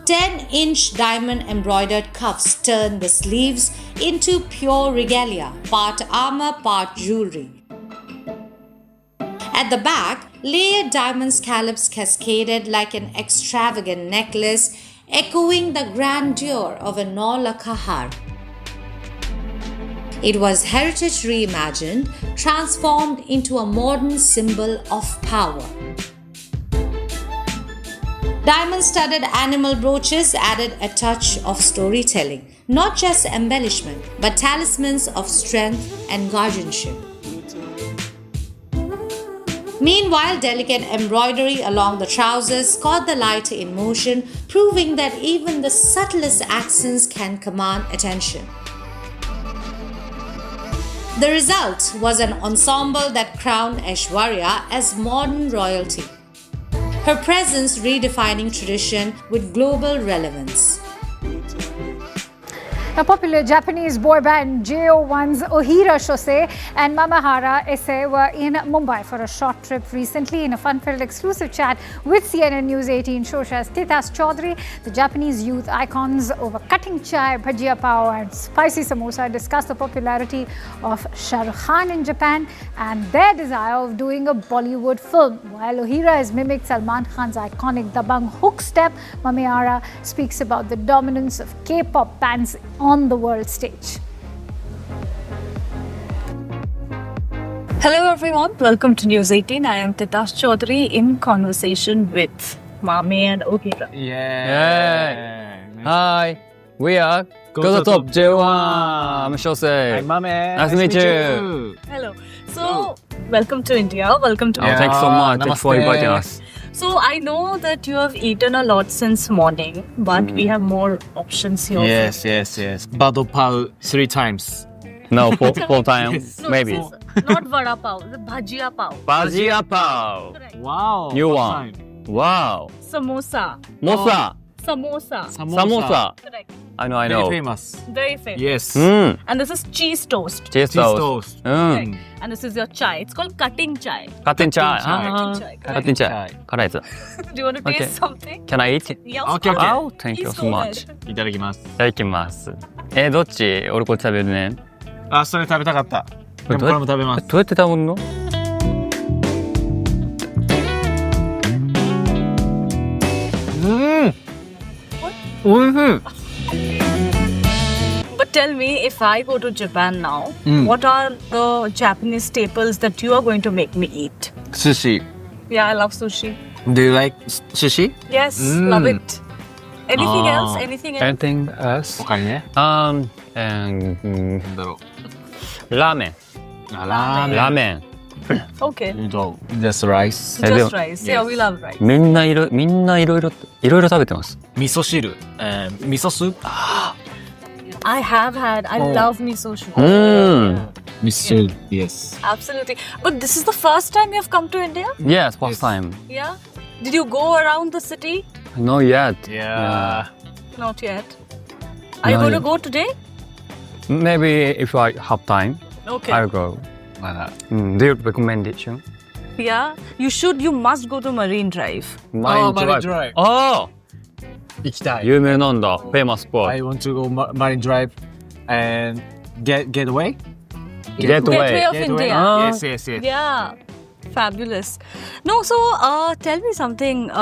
10-inch diamond embroidered cuffs turned the sleeves into pure regalia, part armor, part jewelry. At the back, layered diamond scallops cascaded like an extravagant necklace, echoing the grandeur of a 9 lakh har. It was heritage reimagined, transformed into a modern symbol of power. Diamond-studded animal brooches added a touch of storytelling, not just embellishment, but talismans of strength and guardianship. Meanwhile, delicate embroidery along the trousers caught the light in motion, proving that even the subtlest accents can command attention. The result was an ensemble that crowned Aishwarya as modern royalty, her presence redefining tradition with global relevance. A popular Japanese boy band JO1's Ohira Shose and Mamahara Esse were in Mumbai for a short trip recently. In a fun-filled exclusive chat with CNN News18 Shosha's Titas Chaudhary, the Japanese youth icons over cutting chai, bhajia pao and spicy samosa discussed the popularity of Shah Rukh Khan in Japan and their desire of doing a Bollywood film. While Ohira has mimicked Salman Khan's iconic Dabang hook step, Mamahara speaks about the dominance of K-pop bands on the world stage. Hello everyone, welcome to News 18. I am Titas Chaudhary in conversation with Mame and Ohira. Yeah. Hi, we are Go the Top J1. I'm Shosei. Hi, Mame. Nice to meet you. Hello. So, welcome to India. Welcome to Thanks so much. Thanks for inviting us. So, I know that you have eaten a lot since morning, but we have more options here. Yes. Bado Pao 3 times. No, 4 times. No, maybe. Not vada pav, the bhajia pav. Bhajia Pao. Wow. New one. Wow. Samosa. Samosa. Correct. I know. Very famous. Very famous. Yes. And this is cheese toast. Cheese toast. Correct. And this is your chai. It's called cutting chai. Cutting chai. Cutting chai. Correct. Do you want to taste something? Can I eat? Yeah. Okay. Oh, thank you so much. いただきます。いただきます。どっち俺これ食べるね。あ、それ食べたかった。でもこれも食べます。どうやって食べるの？おいしい。But tell me, if I go to Japan now, what are the Japanese staples that you are going to make me eat? Sushi. Yeah, I love sushi. Do you like sushi? Yes, love it. Anything else? Anything else? Anything else? 他にね。ラーメン。ラーメン。 Okay. Just rice. Just rice. Yeah, we love rice. みんないろいろ食べてます。味噌汁、味噌スープ。I have had. I love miso soup. Miso, yes. Absolutely. But this is the first time you have come to India? Yes, first time. Yeah. Did you go around the city? Not yet. Not yet. Are you going to go today? Maybe if I have time, Okay. I'll go. Do you recommend it? Yeah. You should. You must go to Marine Drive. Marine Drive. Oh! 行きたい。有名なんだ。Famous spot. I want to go Marine Drive and Gateway. Gateway of India. Yes. Yeah. Fabulous. No, so tell me something.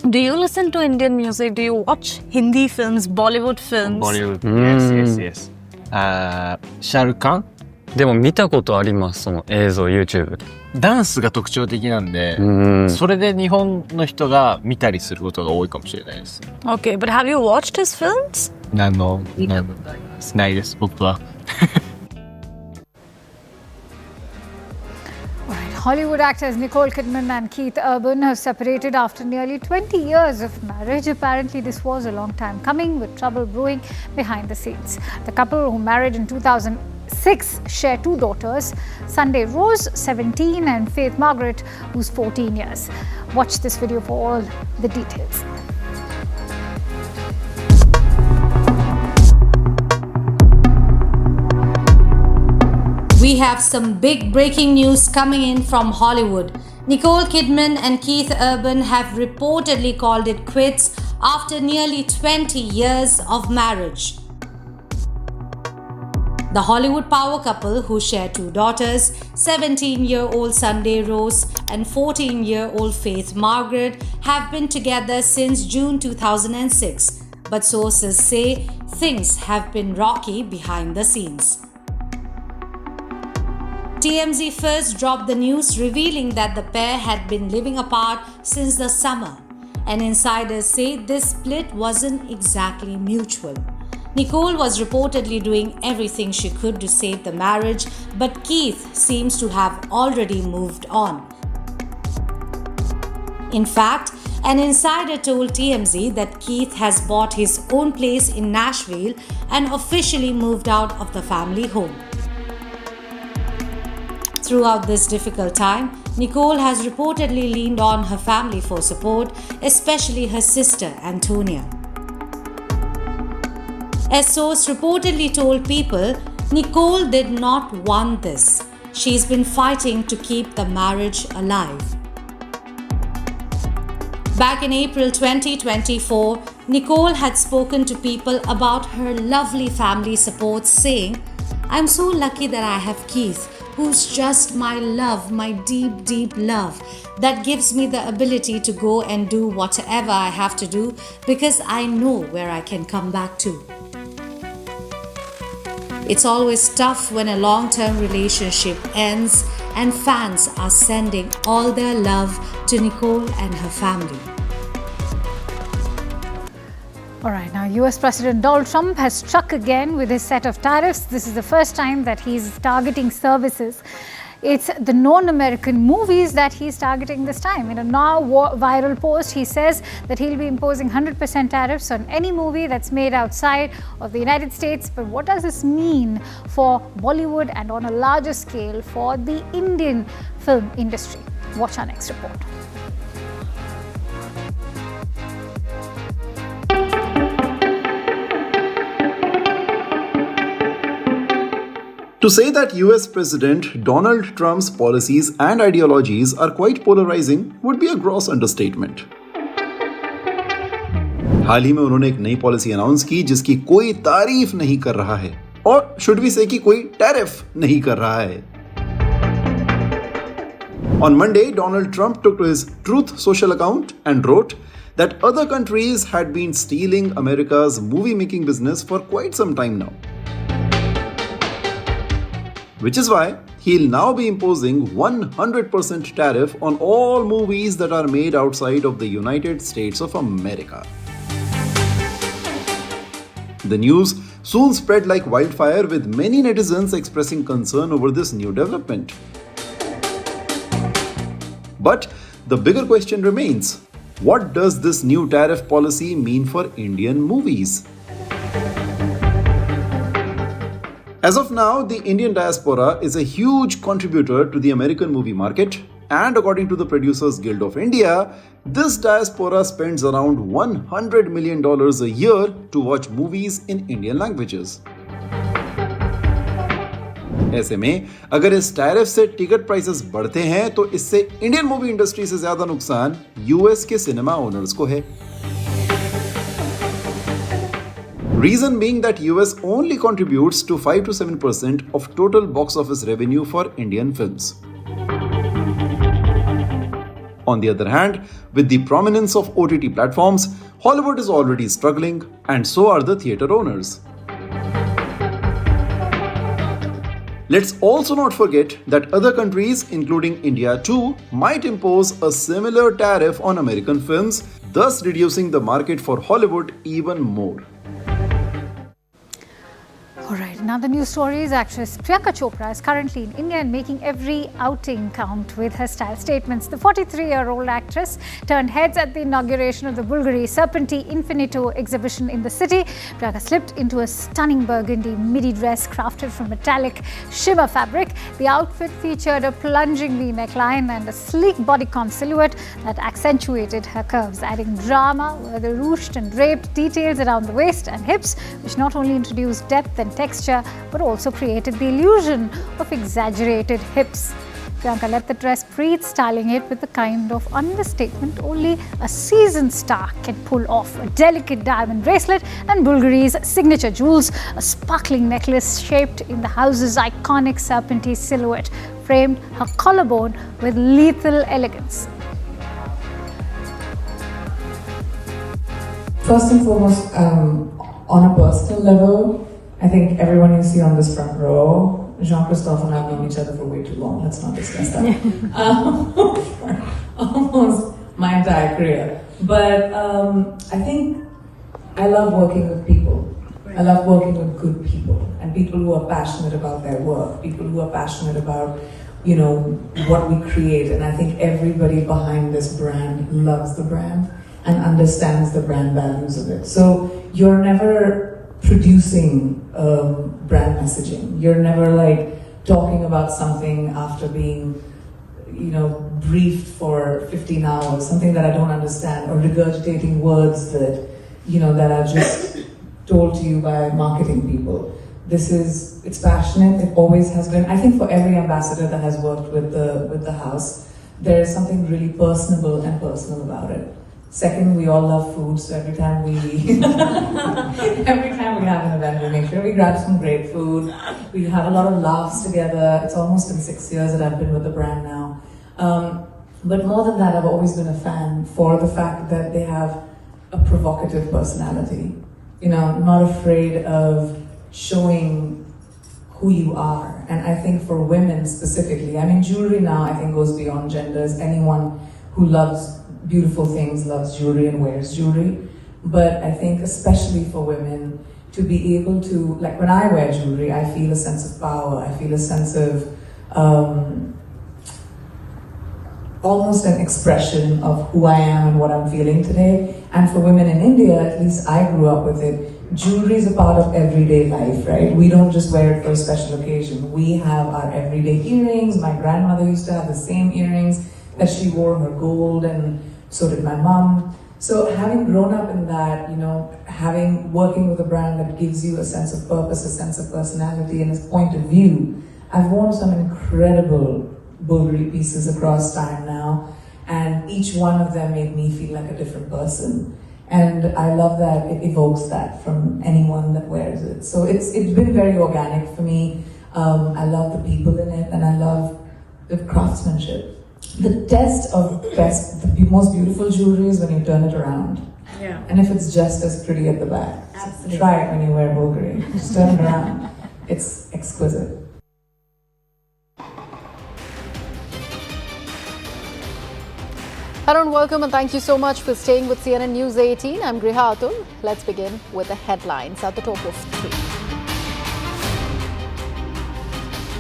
Do you listen to Indian music? Do you watch Hindi films, Bollywood films? Bollywood. Yes. Shahrukh Khan? でも見たことあります、その映像 YouTube。ダンスが特徴的なんで、それで日本の人が見たりすることが多いかもしれないです。Okay, but have you watched his films? ないです、僕は。Hollywood actors Nicole Kidman and Keith Urban have separated after nearly 20 years of marriage. Apparently, this was a long time coming, with trouble brewing behind the scenes. The couple, who married in 2006, share two daughters, Sunday Rose, 17, and Faith Margaret, who's 14 years. Watch this video for all the details. We have some big breaking news coming in from Hollywood. Nicole Kidman and Keith Urban have reportedly called it quits after nearly 20 years of marriage. The Hollywood power couple, who share two daughters, 17-year-old Sunday Rose and 14-year-old Faith Margaret, have been together since June 2006. But sources say things have been rocky behind the scenes. TMZ first dropped the news revealing that the pair had been living apart since the summer, and insiders say this split wasn't exactly mutual. Nicole was reportedly doing everything she could to save the marriage, but Keith seems to have already moved on. In fact, an insider told TMZ that Keith has bought his own place in Nashville and officially moved out of the family home. Throughout this difficult time, Nicole has reportedly leaned on her family for support, especially her sister Antonia. A source reportedly told People, Nicole did not want this. She's been fighting to keep the marriage alive. Back in April 2024, Nicole had spoken to People about her lovely family support, saying, "I'm so lucky that I have Keith, who's just my love, my deep, deep love, that gives me the ability to go and do whatever I have to do because I know where I can come back to." It's always tough when a long-term relationship ends and fans are sending all their love to Nicole and her family. All right, now US President Donald Trump has struck again with his set of tariffs. This is the first time that he's targeting services. It's the non-American movies that he's targeting this time. In a now viral post, he says that he'll be imposing 100% tariffs on any movie that's made outside of the United States. But what does this mean for Bollywood and on a larger scale for the Indian film industry? Watch our next report. To say that US President Donald Trump's policies and ideologies are quite polarizing would be a gross understatement. हाल ही में उन्होंने एक नई policy announce की जिसकी कोई तारीफ नहीं कर रहा है, और शुड वी से कि कोई टैरिफ नहीं कर रहा है. On Monday, Donald Trump took to his Truth social account and wrote that other countries had been stealing America's movie-making business for quite some time now. Which is why he'll now be imposing 100% tariff on all movies that are made outside of the United States of America. The news soon spread like wildfire, with many netizens expressing concern over this new development. But the bigger question remains, what does this new tariff policy mean for Indian movies? As of now, the Indian diaspora is a huge contributor to the American movie market, and according to the Producers Guild of India, this diaspora spends around $100 million a year to watch movies in Indian languages. ऐसे में अगर इस tariff से ticket prices बढ़ते हैं तो इससे Indian movie industry से ज्यादा नुकसान यूएस के सिनेमा ओनर्स को है. Reason being that US only contributes to 5 to 7% of total box office revenue for Indian films. On the other hand, with the prominence of OTT platforms, Hollywood is already struggling, and so are the theatre owners. Let's also not forget that other countries, including India too, might impose a similar tariff on American films, thus reducing the market for Hollywood even more. Alright, now the news story is actress Priyanka Chopra is currently in India and making every outing count with her style statements. The 43-year-old actress turned heads at the inauguration of the Bulgari Serpenti Infinito exhibition in the city. Priyanka slipped into a stunning burgundy midi dress crafted from metallic shimmer fabric. The outfit featured a plunging V-neckline and a sleek bodycon silhouette that accentuated her curves, adding drama were the ruched and draped details around the waist and hips, which not only introduced depth and texture but also created the illusion of exaggerated hips. Priyanka let the dress breathe, styling it with the kind of understatement only a seasoned star can pull off. A delicate diamond bracelet and Bulgari's signature jewels, a sparkling necklace shaped in the house's iconic Serpenti silhouette, framed her collarbone with lethal elegance. First and foremost, on a personal level, I think everyone you see on this front row, Jean-Christophe and I have known each other for way too long. Let's not discuss that. Almost my entire career. But I think I love working with people. I love working with good people and people who are passionate about their work, people who are passionate about, you know, what we create. And I think everybody behind this brand loves the brand and understands the brand values of it. So you're never producing brand messaging. You're never like talking about something after being, you know, briefed for 15 hours, something that I don't understand, or regurgitating words that, you know, that are just told to you by marketing people. It's passionate, it always has been. I think for every ambassador that has worked with the house, there is something really personable and personal about it. Second, we all love food, so every time we have an event, we make sure we grab some great food. We have a lot of laughs together. It's almost been 6 years that I've been with the brand now. But more than that, I've always been a fan for the fact that they have a provocative personality. You know, not afraid of showing who you are. And I think for women specifically, I mean, jewelry now I think goes beyond genders. Anyone who loves beautiful things loves jewelry and wears jewelry. But I think especially for women, to be able to, like when I wear jewelry, I feel a sense of power. I feel a sense of almost an expression of who I am and what I'm feeling today. And for women in India, at least I grew up with it, jewelry is a part of everyday life, right? We don't just wear it for a special occasion. We have our everyday earrings. My grandmother used to have the same earrings that she wore, her gold, and so did my mom. So having grown up in that, you know, working with a brand that gives you a sense of purpose, a sense of personality, and a point of view, I've worn some incredible Bulgari pieces across time now, and each one of them made me feel like a different person. And I love that it evokes that from anyone that wears it. So it's been very organic for me. I love the people in it, and I love the craftsmanship. The test of the most beautiful jewelry is when you turn it around. Yeah. And if it's just as pretty at the back. Absolutely. Try it when you wear Bulgari. Just turn it around. It's exquisite. Arun, welcome and thank you so much for staying with CNN News 18. I'm Griha Atul. Let's begin with the headlines at the top of 3.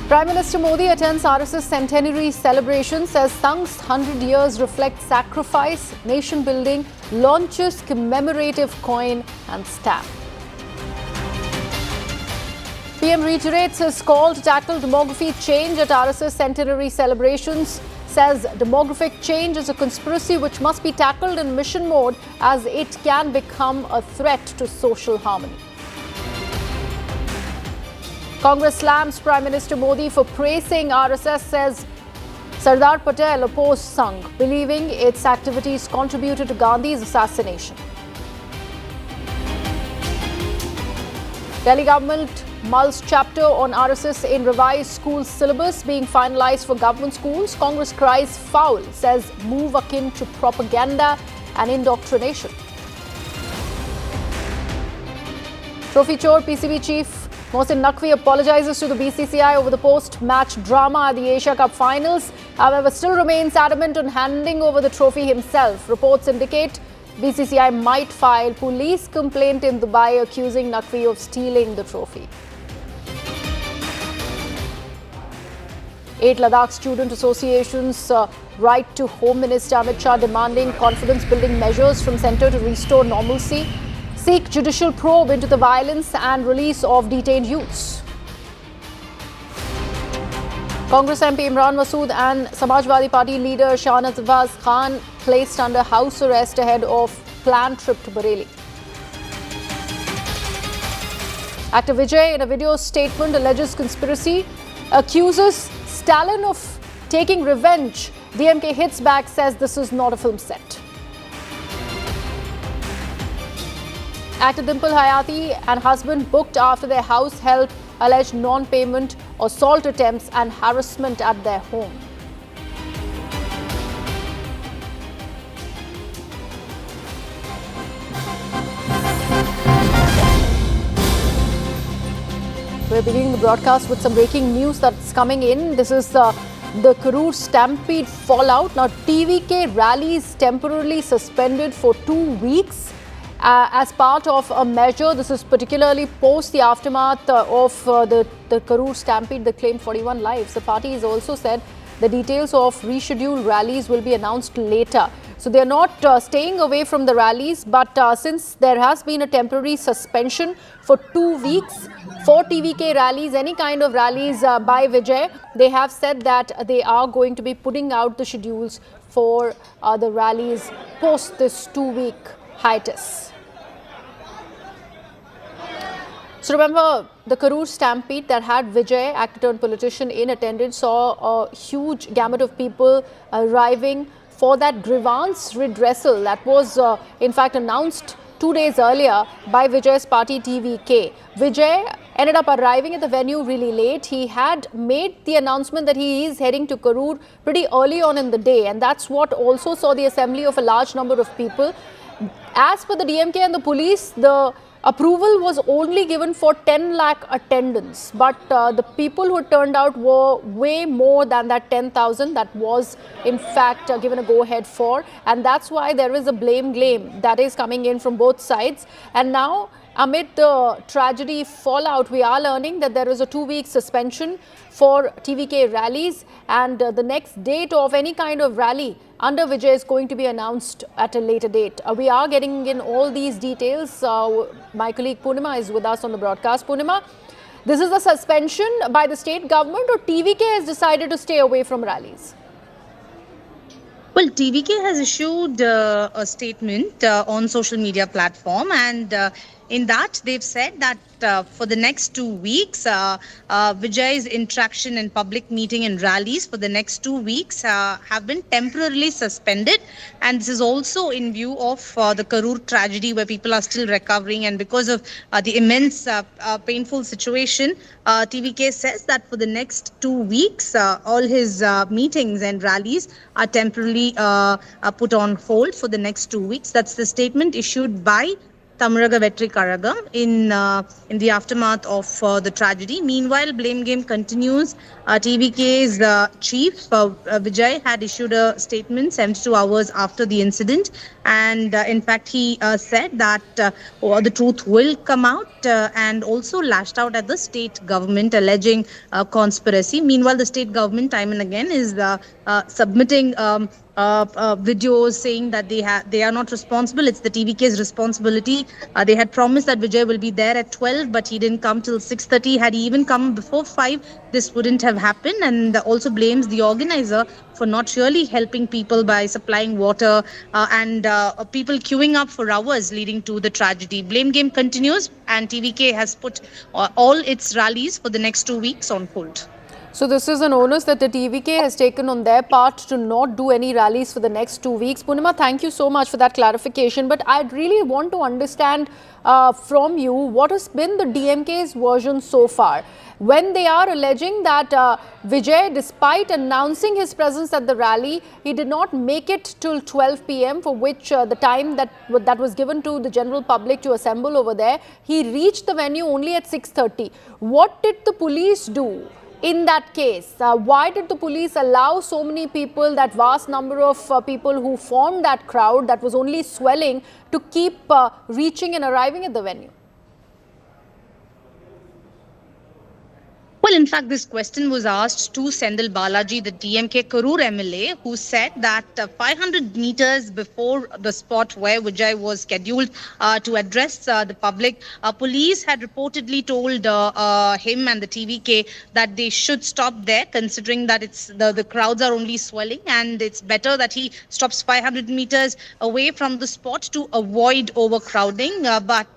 Prime Minister Modi attends RSS Centenary celebration, says Sangh's 100 years reflect sacrifice, nation building, launches commemorative coin and stamp. PM reiterates his call to tackle demography change at RSS Centenary celebrations, says demographic change is a conspiracy which must be tackled in mission mode as it can become a threat to social harmony. Congress slams Prime Minister Modi for praising RSS, says Sardar Patel opposed Sangh, believing its activities contributed to Gandhi's assassination. Delhi government mulls chapter on RSS in revised school syllabus being finalized for government schools. Congress cries foul, says move akin to propaganda and indoctrination. Trophy Chor PCB chief Chor Naqvi apologizes to the BCCI over the post-match drama at the Asia Cup finals. However, still remains adamant on handing over the trophy himself. Reports indicate BCCI might file police complaint in Dubai accusing Naqvi of stealing the trophy. 8 Ladakh student associations write to Home Minister Amit Shah demanding confidence-building measures from centre to restore normalcy. Seek judicial probe into the violence and release of detained youths. Congress MP Imran Masood and Samajwadi Party leader Shahnawaz Khan placed under house arrest ahead of planned trip to Bareilly. Actor Vijay, in a video statement, alleges conspiracy, accuses Stalin of taking revenge. DMK hits back, says this is not a film set. Actor Dimple Hayati and husband booked after their house help alleged non-payment, assault attempts and harassment at their home. We're beginning the broadcast with some breaking news that's coming in. This is the Karur Stampede fallout. Now, TVK rallies temporarily suspended for 2 weeks. As part of a measure. This is particularly post the aftermath of the Karur Stampede that claimed 41 lives. The party has also said the details of rescheduled rallies will be announced later. So they are not staying away from the rallies, but since there has been a temporary suspension for 2 weeks for TVK rallies, any kind of rallies by Vijay, they have said that they are going to be putting out the schedules for the rallies post this 2-week hiatus. So remember, the Karur Stampede that had Vijay, actor turned politician, in attendance, saw a huge gamut of people arriving for that grievance redressal that was in fact announced 2 days earlier by Vijay's party TVK. Vijay ended up arriving at the venue really late. He had made the announcement that he is heading to Karur pretty early on in the day, and that's what also saw the assembly of a large number of people. As per the DMK and the police, the approval was only given for 10 lakh attendance, but the people who turned out were way more than that 10,000 that was in fact given a go-ahead for, and that's why there is a blame game that is coming in from both sides. And now, amid the tragedy fallout, we are learning that there is a 2-week suspension for TVK rallies, and the next date of any kind of rally under Vijay is going to be announced at a later date. We are getting in all these details. My colleague Poonima is with us on the broadcast. Poonima, this is a suspension by the state government, or TVK has decided to stay away from rallies? Well, TVK has issued a statement on social media platform, and in that they've said that for the next 2 weeks, Vijay's interaction in public meeting and rallies for the next 2 weeks have been temporarily suspended. And this is also in view of the Karur tragedy, where people are still recovering. And because of the immense painful situation, TVK says that for the next 2 weeks, all his meetings and rallies are temporarily put on hold for the next 2 weeks. That's the statement issued by Tamaraga Vetri Karagam in the aftermath of the tragedy. Meanwhile, blame game continues. TVK's chief Vijay had issued a statement 72 hours after the incident, and in fact he said that the truth will come out, and also lashed out at the state government alleging conspiracy. Meanwhile, the state government time and again is submitting videos saying that they are not responsible. It's the TVK's responsibility. They had promised that Vijay will be there at 12, but he didn't come till 6:30. Had he even come before 5, this wouldn't have happened, and also blames the organizer for not really helping people by supplying water and people queuing up for hours leading to the tragedy. Blame game continues, and TVK has put all its rallies for the next 2 weeks on hold. So this is an onus that the TVK has taken on their part to not do any rallies for the next 2 weeks. Purnima, thank you so much for that clarification. But I'd really want to understand from you what has been the DMK's version so far. When they are alleging that Vijay, despite announcing his presence at the rally, he did not make it till 12 p.m. for which the time that was given to the general public to assemble over there, he reached the venue only at 6:30. What did the police do in that case? Why did the police allow so many people, that vast number of people who formed that crowd that was only swelling, to keep reaching and arriving at the venue? Well, in fact, this question was asked to Sendil Balaji, the DMK Karur MLA, who said that 500 meters before the spot where Vijay was scheduled to address the public, police had reportedly told him and the TVK that they should stop there, considering that the crowds are only swelling, and it's better that he stops 500 meters away from the spot to avoid overcrowding. But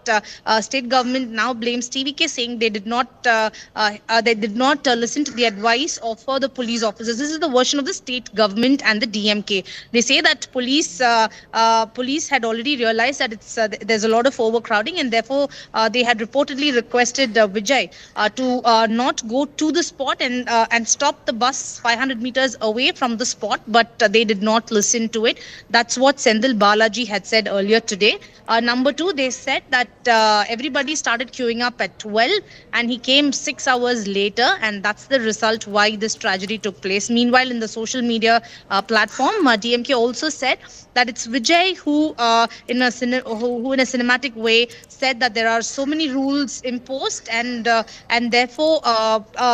state government now blames TVK, saying they did not listen to the advice of the police officers. This is the version of the state government and the DMK. They say that police had already realized that there's a lot of overcrowding, and therefore they had reportedly requested Vijay to not go to the spot and stop the bus 500 meters away from the spot, but they did not listen to it. That's what Sendil Balaji had said earlier today. Number two, they said that everybody started queuing up at 12, and he came 6 hours later, and that's the result why this tragedy took place. Meanwhile, in the social media platform, DMK also said that it's Vijay who in a cinematic way said that there are so many rules imposed, and therefore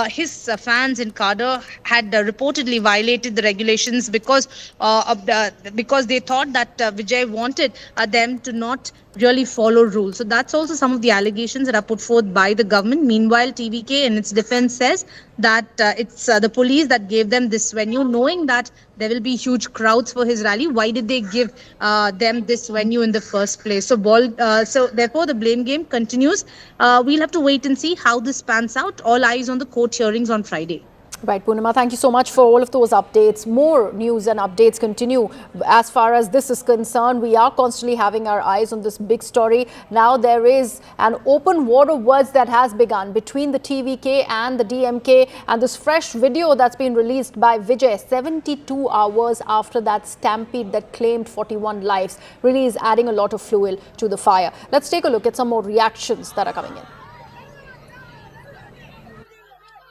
his fans in Karur had reportedly violated the regulations because they thought that Vijay wanted them to not really follow rules. So that's also some of the allegations that are put forth by the government. Meanwhile, TVK in its defense says that it's the police that gave them this venue, knowing that there will be huge crowds for his rally. Why did they give them this venue in the first place? So therefore the blame game continues. We'll have to wait and see how this pans out. All eyes on the court hearings on Friday. Right, Purnima, thank you so much for all of those updates. More news and updates continue. As far as this is concerned, we are constantly having our eyes on this big story. Now there is an open war of words that has begun between the TVK and the DMK, and this fresh video that's been released by Vijay 72 hours after that stampede that claimed 41 lives really is adding a lot of fuel to the fire. Let's take a look at some more reactions that are coming in.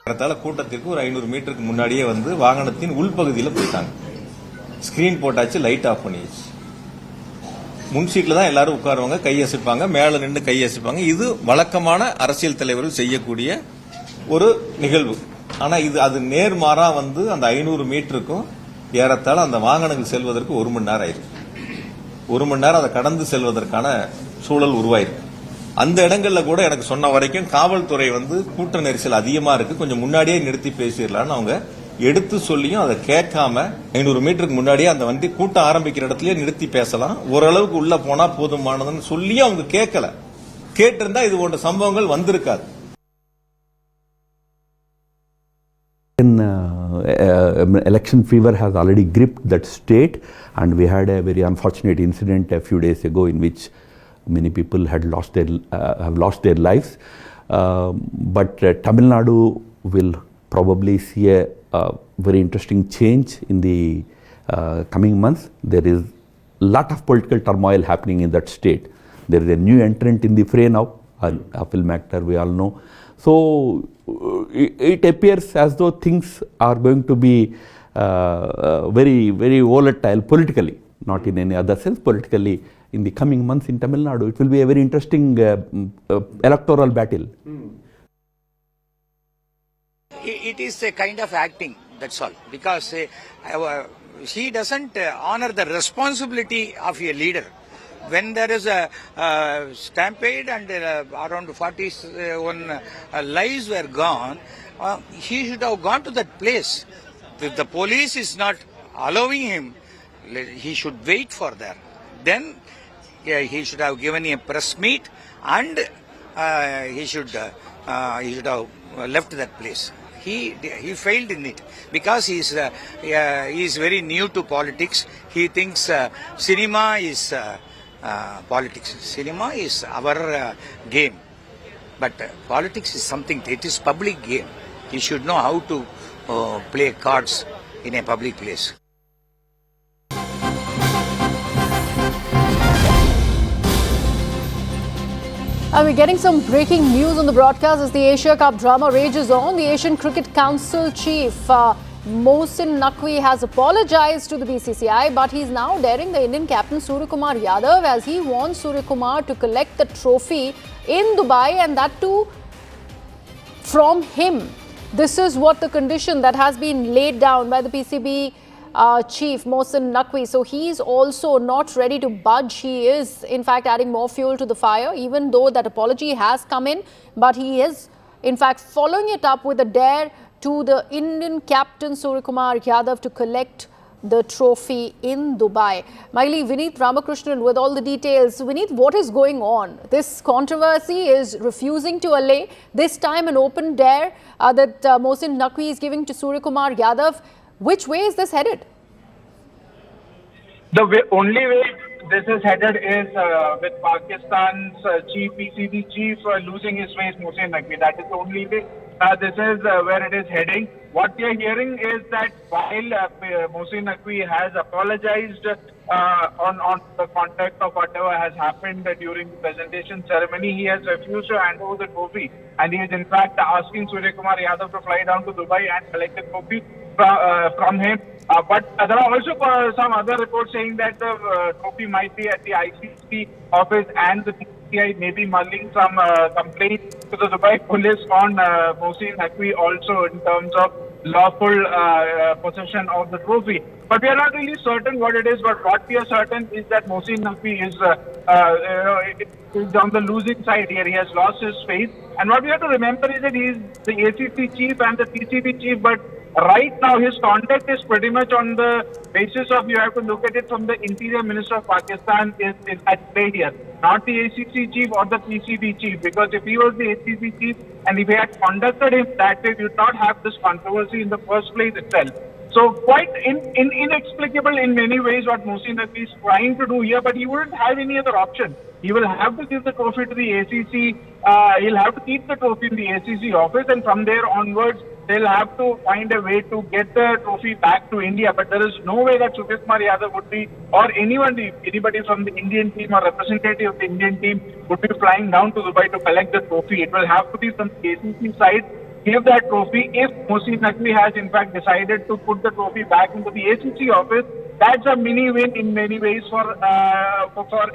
கூட்டத்திற்கு ஒரு 500 மீட்டருக்கு முன்னாடியே வந்து வாகனத்தின் உள்பகுதியில் போயிட்டாங்க. Screen போட்டாச்சு, light off பண்ணியாச்சு. முன் சீட்ல தான் எல்லாரும் உட்காருவாங்க, கை அசைப்பாங்க, மேல நின்று கை அசைப்பாங்க. இது வழக்கமான அரசியல் தலைவர்கள் செய்யக்கூடிய ஒரு நிகழ்வு. ஆனா அது நேர்மாறா வந்து அந்த 500 மீட்டருக்கும் ஏறத்தாழ அந்த வாகனங்கள் செல்வதற்கு 1 மணி நேரம் ஆயிருக்கு. 1 மணி நேரம் அதை கடந்து செல்வதற்கான சூழல் உருவாயிருக்கு. அந்த இடங்கள்ல கூட எனக்கு சொன்ன வரைக்கும் காவல்துறை வந்து கூட்ட நெரிசல் அதிகமா இருக்கு, கொஞ்சம் முன்னாடியே நிறுத்தி பேசிடலான்னு அவங்க எடுத்து சொல்லியும் அதை கேட்காம 500 மீட்டருக்கு முன்னாடியே அந்த வண்டி கூட்டம் ஆரம்பிக்கிற இடத்துலயே நிறுத்தி பேசலாம், ஓரளவுக்கு உள்ள போனா போதுமானதுன்னு சொல்லியும் அவங்க கேட்கல. கேட்டிருந்தா இது போன்ற சம்பவங்கள் வந்திருக்காது. Election fever has already gripped that state, and we had a very unfortunate incident a few days ago in which many people have lost their lives. But Tamil Nadu will probably see a very interesting change in the coming months. There is a lot of political turmoil happening in that state. There is a new entrant in the fray now, a film actor, we all know. So it appears as though things are going to be very, very volatile politically, not in any other sense, politically in the coming months in Tamil Nadu. It will be a very interesting electoral battle. It is a kind of acting, that's all, because he doesn't honor the responsibility of a leader. When there is a stampede and around 41 lives were gone, he should have gone to that place. If the police is not allowing him, he should wait for that. Then he should have given a press meet and he should have left that place. He failed in it because he is very new to politics. He thinks cinema is politics. Cinema is our game, but politics is something. It is public game. He should know how to play cards in a public place. And we're getting some breaking news on the broadcast as the Asia Cup drama rages on. The Asian Cricket Council chief Mohsin Naqvi has apologized to the BCCI, but he's now daring the Indian captain Suryakumar Yadav as he wants Suryakumar to collect the trophy in Dubai, and that too from him. This is what the condition that has been laid down by the PCB chief Mohsin Naqvi. So he's also not ready to budge. He is in fact adding more fuel to the fire, even though that apology has come in, but he is in fact following it up with a dare to the Indian captain Suryakumar Yadav to collect the trophy in Dubai. Maili, Vineet Ramakrishnan with all the details. Vineet, what is going on? This controversy is refusing to allay. This time an open dare that Mohsin Naqvi is giving to Suryakumar Yadav. Which way is this headed? The only way this is headed is with Pakistan's PCB chief losing his face, Mohsin Naqvi. That is the only way. This is where it is heading. What we are hearing is that while Mohsin Naqvi has apologized on the context of whatever has happened during the presentation ceremony, he has refused to hand over the trophy, and he is in fact asking Suryakumar Yadav to fly down to Dubai and collect the trophy from him. But there are also some other reports saying that the trophy might be at the ICC office, and the BCCI may be mulling some complaints to the Dubai police on Mohsin Naqvi also in terms of lawful possession of the trophy. But we are not really certain what it is, but what we are certain is that Mohsin Naqvi is on the losing side here. He has lost his faith. And what we have to remember is that he is the ACC chief and the PCB chief, but right now his conduct is pretty much on the basis of, you have to look at it from the Interior Minister of Pakistan is at play here, not the ACC chief or the PCB chief, because if he was the ACC chief and if he had conducted him that way, we would not have this controversy in the first place itself. So quite inexplicable in many ways what Mohsin Naqvi is trying to do here, but he wouldn't have any other option. He will have to give the trophy to the ACC. He'll have to keep the trophy in the ACC office, and from there onwards, they'll have to find a way to get the trophy back to India. But there is no way that Suryakumar Yadav would be, or anybody from the Indian team or representative of the Indian team would be flying down to Dubai to collect the trophy. It will have to be from the ACC side. Give that trophy. If Mohsin Naqvi has in fact decided to put the trophy back into the ACC office, that's a mini win in many ways for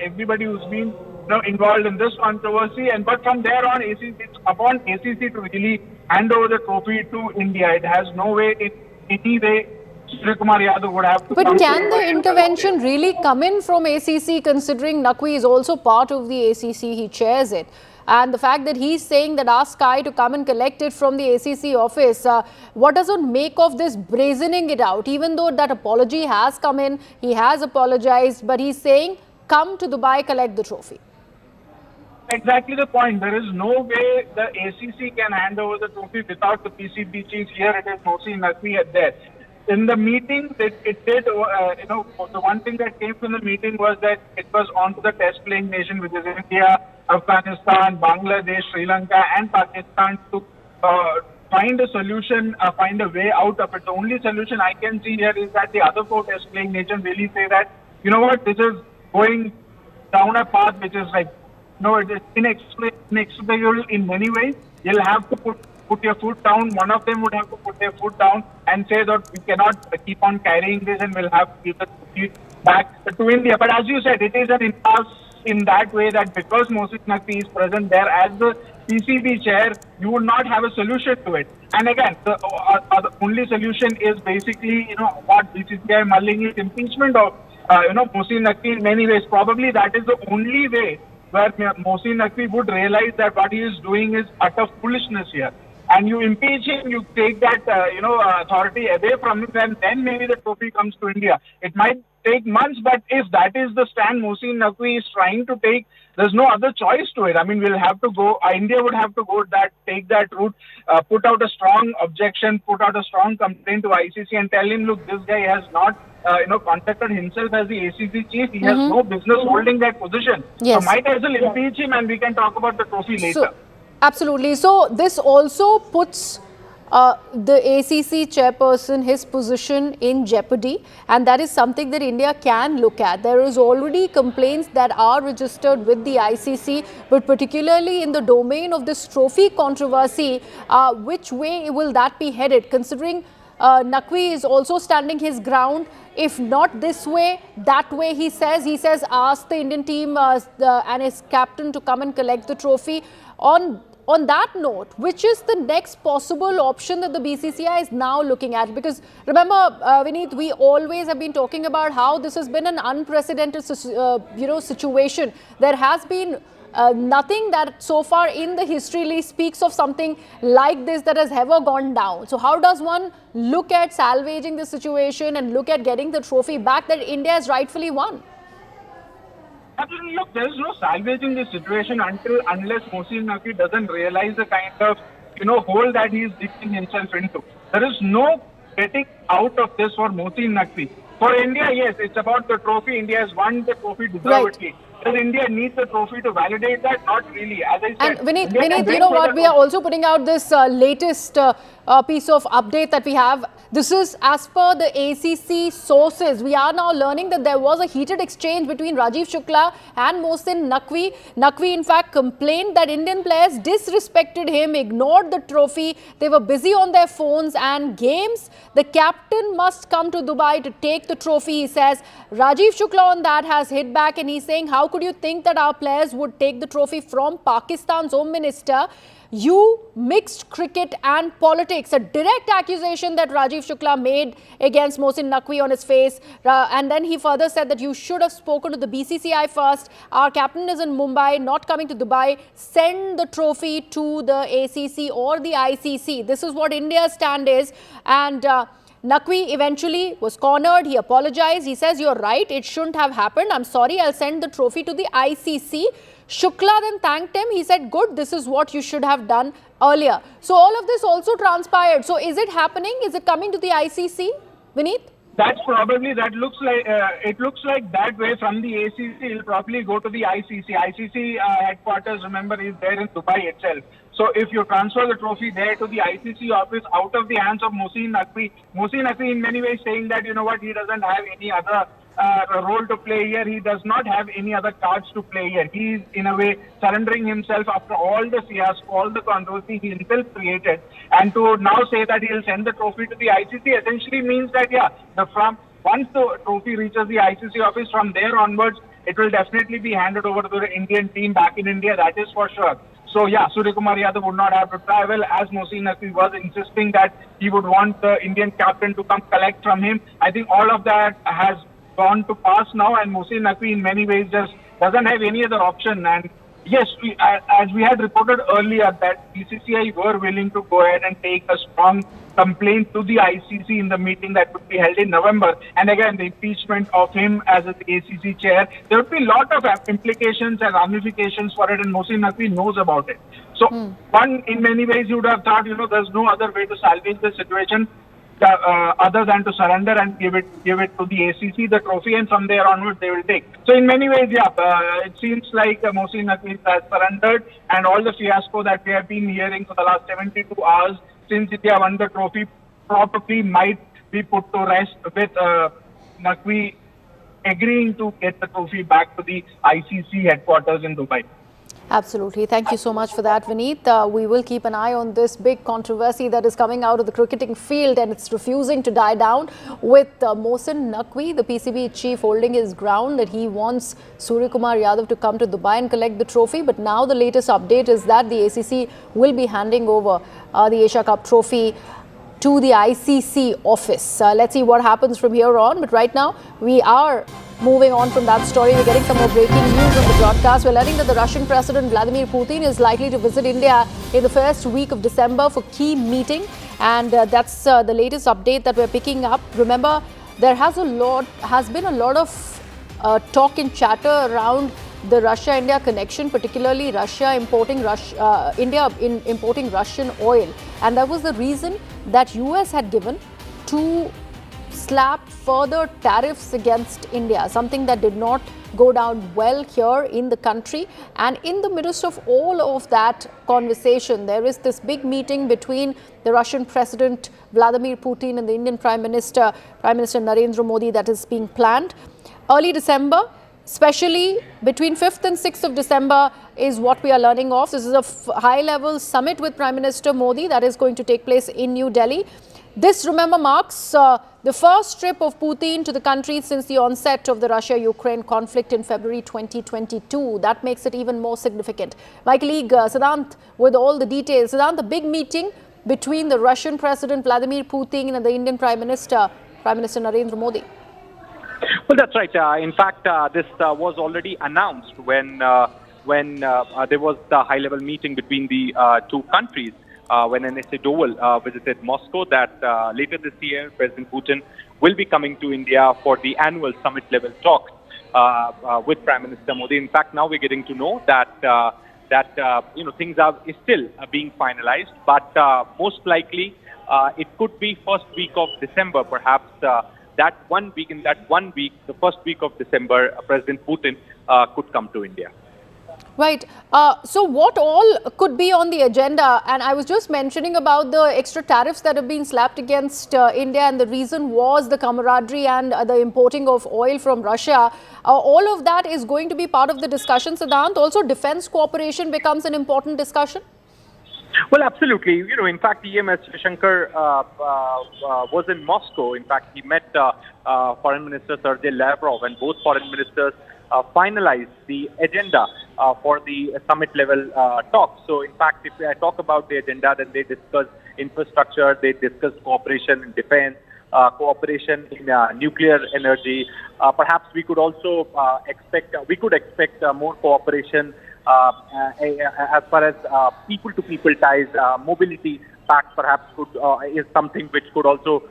everybody who's been involved in this controversy. But from there on, it's upon ACC to really hand over the trophy to India. It has no way, in any way, Suryakumar Yadav would have to. But can the intervention really come in from ACC, considering Naqvi is also part of the ACC, he chairs it? And the fact that he's saying that ask Sky to come and collect it from the ACC office, what does it make of this brazening it out? Even though that apology has come in, he has apologized, but he's saying, come to Dubai, collect the trophy. Exactly the point. There is no way the ACC can hand over the trophy without the PCB chief. Here it is Mohsin Naqvi there. In the meeting, it did, the one thing that came from the meeting was that it was on to the test playing nation, which is India, Afghanistan, Bangladesh, Sri Lanka and Pakistan, to find a solution, find a way out of it. The only solution I can see here is that the other four test playing nations really say that, you know what, this is going down a path which is like, no, it is inexplicable in many ways. You'll have to put your foot down. One of them would have to put their foot down and say that we cannot keep on carrying this and we'll have to give the trophy back to India. But as you said, it is an impasse in that way that because Mohsin Naqvi is present there as the PCB chair, you would not have a solution to it. And again, the only solution is basically, what BCCI mulling is impeachment of, Mohsin Naqvi in many ways. Probably that is the only way where Mohsin Naqvi would realize that what he is doing is utter foolishness here. And you impeach him, you take that, authority away from him, and then maybe the trophy comes to India. It might take months, but if that is the stand Mohsin Naqvi is trying to take, there's no other choice to it. I mean, we'll have to go, India would have to go take that route, put out a strong objection, put out a strong complaint to ICC and tell him, look, this guy has not, contacted himself as the ACC chief. He has no business holding that position. Yes. So might as well impeach him and we can talk about the trophy later. Absolutely. So this also puts the ACC chairperson, his position in jeopardy, and that is something that India can look at. There is already complaints that are registered with the ICC, but particularly in the domain of this trophy controversy, which way will that be headed, considering Naqvi is also standing his ground? If not this way, that way, he says ask the Indian team and his captain to come and collect the trophy. On that note, which is the next possible option that the BCCI is now looking at? Because remember, Vineet, we always have been talking about how this has been an unprecedented, situation. There has been nothing that so far in the history speaks of something like this that has ever gone down. So how does one look at salvaging the situation and look at getting the trophy back that India has rightfully won? Absolutely. Look, there is no salvaging this situation unless Mohsin Naqvi doesn't realize the kind of, hole that he is digging himself into. There is no getting out of this for Mohsin Naqvi. For India, yes, it's about the trophy. India has won the trophy deservedly. Does India need the trophy to validate that? Not really. As I said, and Vineet, you know what? We are also putting out this latest piece of update that we have. This is as per the ACC sources. We are now learning that there was a heated exchange between Rajiv Shukla and Mohsin Naqvi. Naqvi, in fact, complained that Indian players disrespected him, ignored the trophy. They were busy on their phones and games. The captain must come to Dubai to take the trophy, he says. Rajiv Shukla on that has hit back and he's saying, how could you think that our players would take the trophy from Pakistan's Home Minister? You mixed cricket and politics. A direct accusation that Rajiv Shukla made against Mohsin Naqvi on his face. And then he further said that you should have spoken to the BCCI first. Our captain is in Mumbai, not coming to Dubai. Send the trophy to the ACC or the ICC. This is what India's stand is. And Naqvi eventually was cornered. He apologized. He says, you're right, it shouldn't have happened. I'm sorry, I'll send the trophy to the ICC. Shukla then thanked him. He said, good, this is what you should have done earlier. So all of this also transpired. So is it happening? Is it coming to the ICC, Vineet? That's probably, that looks like, it looks like that way from the ACC. It'll probably go to the ICC. ICC headquarters, remember, is there in Dubai itself. So if you transfer the trophy there to the ICC office out of the hands of Mohsin Naqvi in many ways saying that, he doesn't have any other role to play here. He does not have any other cards to play here. He is, in a way, surrendering himself after all the fiasco, all the controversy he himself created. And to now say that he'll send the trophy to the ICC essentially means that, once the trophy reaches the ICC office, from there onwards, it will definitely be handed over to the Indian team back in India, that is for sure. So Surya Kumar Yadav would not have to travel, as Mohsin Naqvi was insisting that he would want the Indian captain to come collect from him. I think all of that has gone to pass now, and Mohsin Naqvi in many ways just doesn't have any other option. And yes, as we had reported earlier, that BCCI were willing to go ahead and take a strong complaint to the ICC in the meeting that would be held in November. And again, the impeachment of him as the ACC chair, there would be a lot of implications and ramifications for it, and Mohsin Naqvi knows about it. So, one, in many ways, you would have thought, there's no other way to salvage the situation other than to surrender and give it to the ACC, the trophy, and from there onwards they will take. So in many ways, it seems like Mohsin Naqvi has surrendered, and all the fiasco that we have been hearing for the last 72 hours since India won the trophy probably might be put to rest with Naqvi agreeing to get the trophy back to the ICC headquarters in Dubai. Absolutely. Thank you so much for that, Vineet. We will keep an eye on this big controversy that is coming out of the cricketing field, and it's refusing to die down, with Mohsin Naqvi, the PCB chief, holding his ground that he wants Surya Kumar Yadav to come to Dubai and collect the trophy. But now the latest update is that the ACC will be handing over the Asia Cup trophy to the ICC office. Let's see what happens from here on. But right now, we are moving on from that story. We're getting some more breaking news on the broadcast. We're learning that the Russian President Vladimir Putin is likely to visit India in the first week of December for key meeting. And that's the latest update that we're picking up. Remember, there has been a lot of talk and chatter around the Russia-India connection, particularly India importing Russian oil. And that was the reason that US had given to slap further tariffs against India, something that did not go down well here in the country. And in the midst of all of that conversation, there is this big meeting between the Russian President Vladimir Putin and the Indian Prime Minister Narendra Modi that is being planned. Early December, especially between 5th and 6th of December is what we are learning of. This is a high-level summit with Prime Minister Modi that is going to take place in New Delhi. This, remember, marks the first trip of Putin to the country since the onset of the Russia-Ukraine conflict in February 2022. That makes it even more significant. My colleague Siddhant with all the details. Siddhant, the big meeting between the Russian President Vladimir Putin and the Indian Prime Minister Narendra Modi. Well, that's right. In fact, this was already announced when there was the high-level meeting between the two countries. When NSA Doval visited Moscow, that later this year, President Putin will be coming to India for the annual summit-level talks with Prime Minister Modi. In fact, now we're getting to know that things are still being finalized, but most likely it could be first week of December, perhaps. The first week of December, President Putin could come to India. Right. So what all could be on the agenda? And I was just mentioning about the extra tariffs that have been slapped against India, and the reason was the camaraderie and the importing of oil from Russia. All of that is going to be part of the discussion, Siddhant. Also, defense cooperation becomes an important discussion. Well, absolutely. In fact, EMS Shankar was in Moscow. In fact, he met Foreign Minister Sergei Lavrov, and both foreign ministers finalized the agenda for the summit-level talks. So, in fact, if I talk about the agenda, then they discuss infrastructure, they discuss cooperation in defense, cooperation in nuclear energy. Perhaps we could also expect more cooperation as far as people-to-people ties, mobility pact perhaps is something which could also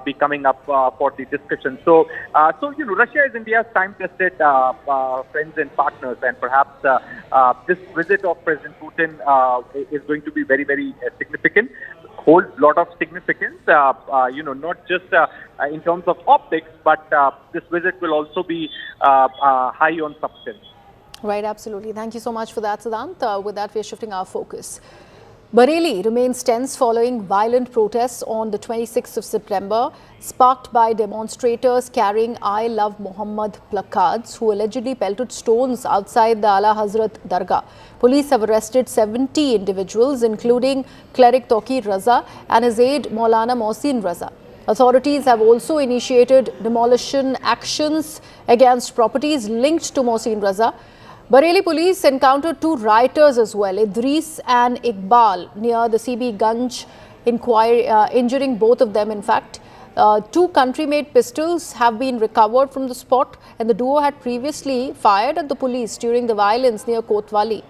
be coming up for the discussion. So Russia is India's time-tested friends and partners, and perhaps this visit of President Putin is going to be very, very significant. Holds a lot of significance, not just in terms of optics, but this visit will also be high on substance. Right, absolutely. Thank you so much for that, Siddhant. With that, we are shifting our focus. Bareilly remains tense following violent protests on the 26th of September, sparked by demonstrators carrying I Love Muhammad placards who allegedly pelted stones outside the Ala Hazrat Dargah. Police have arrested 70 individuals, including cleric Taqi Raza and his aide Maulana Mohsin Raza. Authorities have also initiated demolition actions against properties linked to Mohsin Raza. Bareilly police encountered two rioters as well, Idris and Iqbal, near the CB Ganj inquiry, injuring both of them in fact. Two country-made pistols have been recovered from the spot, and the duo had previously fired at the police during the violence near Kotwali.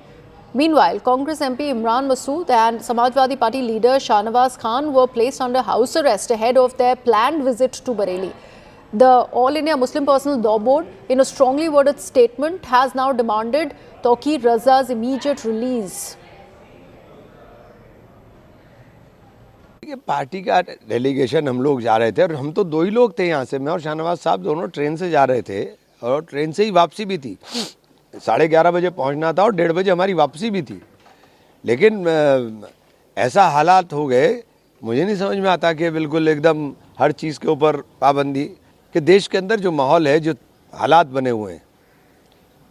Meanwhile, Congress MP Imran Masood and Samajwadi Party leader Shahnawaz Khan were placed under house arrest ahead of their planned visit to Bareilly. The All India Muslim Personal Law Board, in a strongly worded statement, has now demanded Taqi Raza's immediate release. Party का delegation हम लोग जा रहे थे, और हम तो दो ही लोग थे यहाँ से, मैं और शाहनवाज साहब दोनों ट्रेन से जा रहे थे, और ट्रेन से ही वापसी भी थी। 11:30 बजे पहुँचना था और 1:30 बजे हमारी वापसी भी थी। लेकिन ऐसा हालात हो गए, मुझे नहीं समझ में आता कि बिल्कुल एकदम हर चीज़ के ऊपर पाबंदी, कि देश के अंदर जो माहौल है, जो हालात बने हुए हैं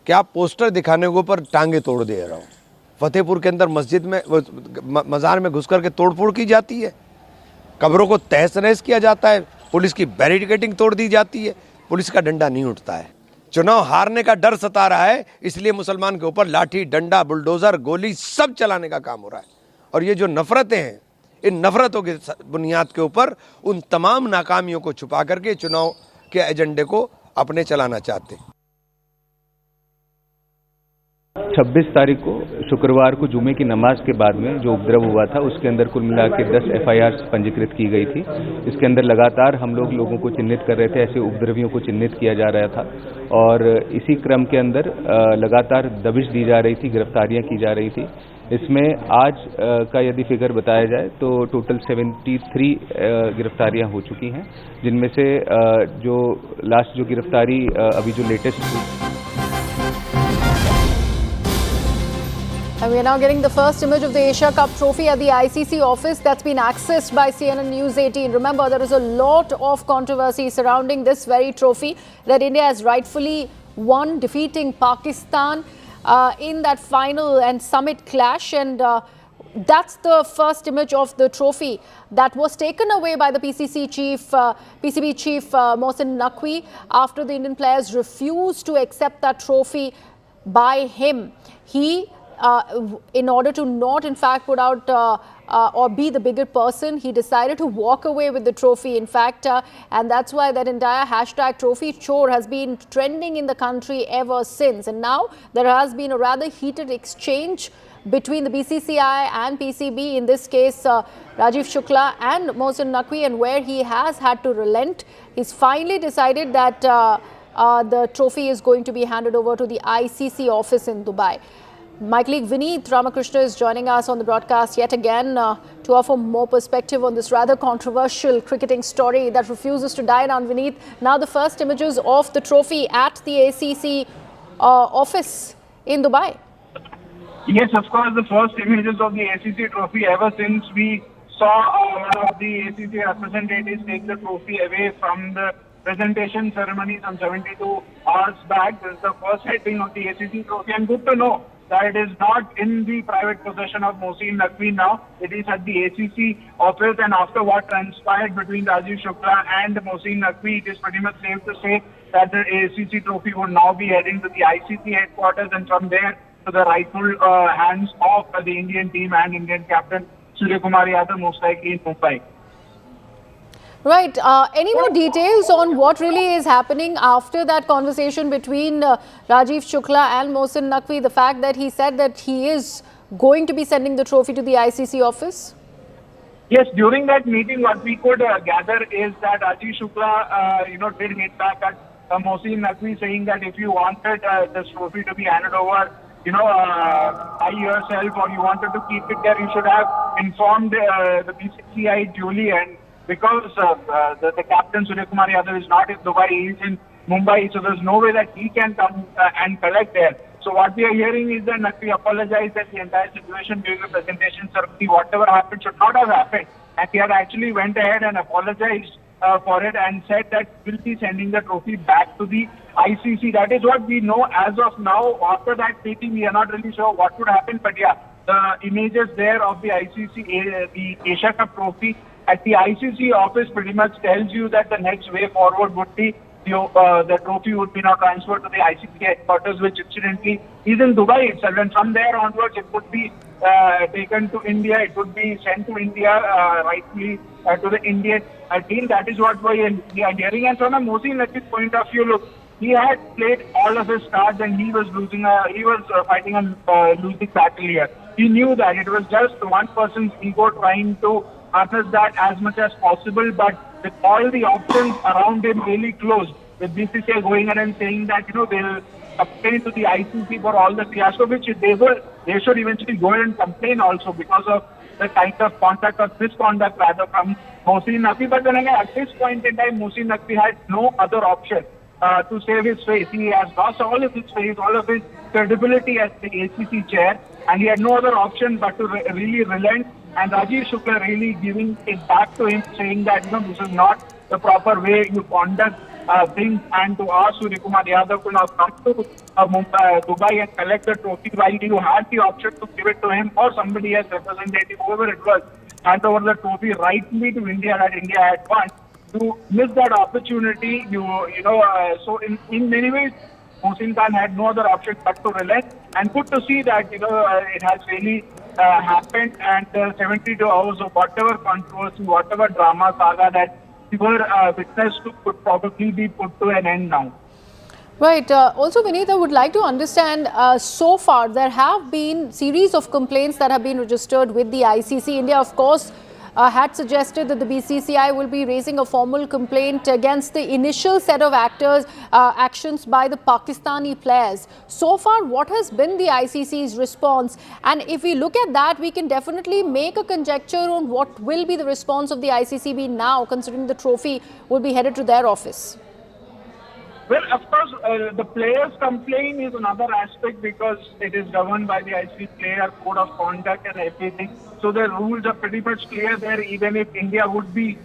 कि आप पोस्टर दिखाने के ऊपर टांगे तोड़ दे रहा हूँ। फतेहपुर के अंदर मस्जिद में मज़ार में घुस करके तोड़फोड़ की जाती है, कब्रों को तहस नहस किया जाता है, पुलिस की बैरिकेडिंग तोड़ दी जाती है, पुलिस का डंडा नहीं उठता है। चुनाव हारने का डर सता रहा है, इसलिए मुसलमान के ऊपर लाठी डंडा बुलडोजर गोली सब चलाने का काम हो रहा है। और ये जो नफरतें हैं, इन नफरतों की बुनियाद के ऊपर उन तमाम नाकामियों को छुपा करके चुनाव के एजेंडे को अपने चलाना चाहते हैं। 26 तारीख को शुक्रवार को जुमे की नमाज के बाद में जो उपद्रव हुआ था उसके अंदर कुल मिला के 10 FIR पंजीकृत की गई थी। इसके अंदर लगातार हम लोगों को चिन्हित कर रहे थे, ऐसे उपद्रवियों को चिन्हित किया जा रहा था और इसी क्रम के अंदर लगातार दबिश दी जा रही थी, गिरफ्तारियां की जा रही थी। इसमें आज का यदि फिगर बताया जाए तो टोटल 73 गिरफ्तारियां हो चुकी हैं, जिनमें से जो लास्ट जो गिरफ्तारी अभी जो latest And we are now getting the first image of the Asia Cup trophy at the ICC office that's been accessed by CNN News18. Remember, there is a lot of controversy surrounding this very trophy that India has rightfully won, defeating Pakistan in that final and summit clash. And that's the first image of the trophy that was taken away by the PCB chief Mohsin Naqvi after the Indian players refused to accept that trophy by him. He in order to not in fact put out or be the bigger person, he decided to walk away with the trophy in fact and that's why that entire hashtag trophy chor has been trending in the country ever since. And now there has been a rather heated exchange between the BCCI and PCB, in this case Rajiv Shukla and Mohsin Naqvi, and where he has had to relent. He's finally decided that the trophy is going to be handed over to the ICC office in Dubai. My colleague Vineet Ramakrishna is joining us on the broadcast yet again to offer more perspective on this rather controversial cricketing story that refuses to die down. Vineet, now the first images of the trophy at the ACC office in Dubai. Yes, of course, the first images of the ACC trophy ever since we saw one of the ACC representatives take the trophy away from the presentation ceremony some 72 hours back. This is the first sighting of the ACC trophy, and good to know that it is not in the private possession of Mohsin Naqvi now. It is at the ACC office, and after what transpired between Rajiv Shukla and Mohsin Naqvi, it is pretty much safe to say that the ACC trophy would now be heading to the ICC headquarters, and from there to the rightful hands of the Indian team and Indian captain Surya Kumar Yadav, most likely in Mumbai. Right. Any more details on what really is happening after that conversation between Rajiv Shukla and Mohsin Naqvi? The fact that he said that he is going to be sending the trophy to the ICC office? Yes, during that meeting, what we could gather is that Rajiv Shukla, did hit back at Mohsin Naqvi, saying that if you wanted this trophy to be handed over, by yourself, or you wanted to keep it there, you should have informed the BCCI duly. And because the captain Surya Kumar Yadav is not in Dubai, he is in Mumbai, so there's no way that he can come and collect there. So what we are hearing is that Naqvi apologized that the entire situation during the presentation ceremony, whatever happened should not have happened, and he had actually went ahead and apologized for it and said that we'll be sending the trophy back to the ICC. That is what we know as of now. After that meeting, we are not really sure what would happen, but yeah, the images there of the ICC, the Asia Cup trophy at the ICC office pretty much tells you that the next way forward would be the trophy would be now transferred to the ICC headquarters, which incidentally is in Dubai itself. And from there onwards, it would be taken to India. It would be sent to India, rightly to the Indian team. That is what we are hearing. And from a Mohsin Naqvi's point of view, look, he had played all of his cards and he was losing. He was fighting a losing battle here. He knew that it was just one person's ego trying to harness that as much as possible, but with all the options around him really closed, with BCCI going ahead and saying that they'll complain to the ICC for all the fiasco, which they should eventually go ahead and complain also because of the kind of conduct or misconduct rather from Mohsin Naqvi. But then again, at this point in time, Mohsin Naqvi had no other option to save his face. He has lost all of his face, all of his credibility as the ACC chair, and he had no other option but to really relent. And Rajiv Shukla really giving it back to him, saying that this is not the proper way you conduct bring and to ask Suryakumar Yadav to now come to Dubai and collect the trophy while you had the option to give it to him or somebody as representative, whoever it was, hand over the trophy rightly to India that India had won. To miss that opportunity, so in many ways, Mohsin Khan had no other option but to relent, and good to see that it has really happened, and 72 hours of whatever controversy, whatever drama saga that we were witness to could probably be put to an end now. Right. Also, Vineet, I would like to understand, so far there have been series of complaints that have been registered with the ICC. India, of course, had suggested that the BCCI will be raising a formal complaint against the initial set of actions by the Pakistani players. So far, what has been the ICC's response? And if we look at that, we can definitely make a conjecture on what will be the response of the ICC be now, considering the trophy will be headed to their office. Well, of course, the players' complaint is another aspect because it is governed by the ICC player code of conduct and everything. So the rules are pretty much clear there, even if India would be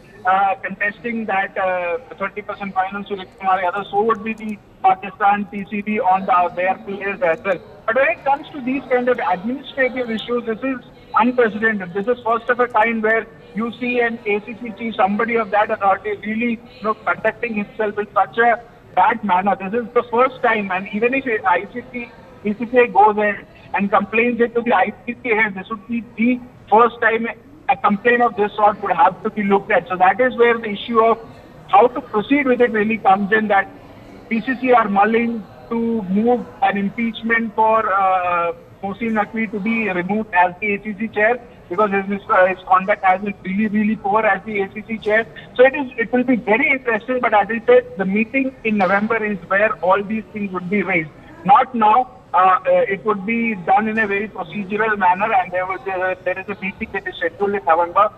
contesting that 30% finance to Suryakumar Yadav, so would be the Pakistan PCB on their players as well. But when it comes to these kind of administrative issues, this is unprecedented. This is first of a kind where you see an ACC chief, somebody of that authority, really conducting himself in such a bad manner. This is the first time, and even if BCCI goes ahead and complains it to the ICC head, this would be the first time a complaint of this sort would have to be looked at. So that is where the issue of how to proceed with it really comes in, that BCCI are mulling to move an impeachment for Mohsin Naqvi to be removed as the ACC chair, because his conduct has been really, really poor as the ACC chair. So it will be very interesting, but as I said, the meeting in November is where all these things would be raised. Not now. It would be done in a very procedural manner, and there is a meeting that is scheduled in November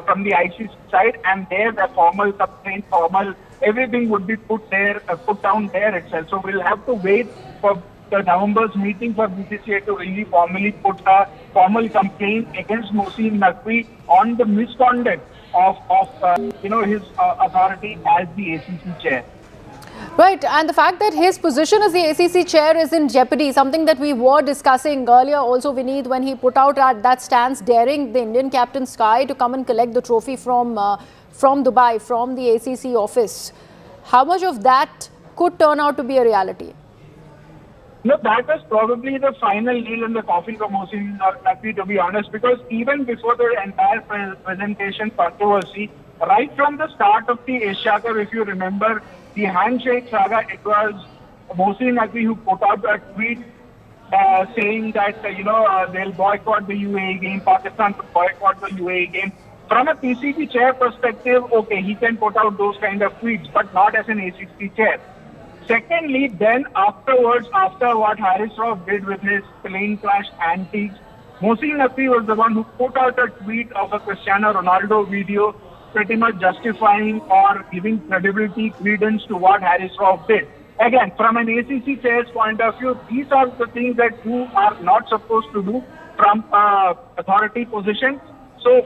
from the ICC side, and there the formal complaint, everything would be put down there itself. So we'll have to wait for the November's meeting for BCCI to really formally put a formal complaint against Mohsin Naqvi on the misconduct of his authority as the ACC chair. Right, and the fact that his position as the ACC chair is in jeopardy, something that we were discussing earlier also, Vineet, when he put out that stance daring the Indian captain Sky to come and collect the trophy from Dubai, from the ACC office. How much of that could turn out to be a reality? No, that was probably the final nail in the coffin for Mohsin Naqvi, to be honest, because even before the entire presentation controversy, right from the start of the Asia Cup, if you remember, the handshake saga, it was Mohsin Naqvi who put out a tweet saying that, they'll boycott the UAE game, Pakistan will boycott the UAE game. From a PCB chair perspective, okay, he can put out those kind of tweets, but not as an ACC chair. Secondly, then afterwards, after what Haris Rauf did with his plane crash antiques, Mohsin Naqvi was the one who put out a tweet of a Cristiano Ronaldo video pretty much justifying or giving credibility, credence to what Haris Rauf did. Again, from an ACC chair's point of view, these are the things that you are not supposed to do from authority position. So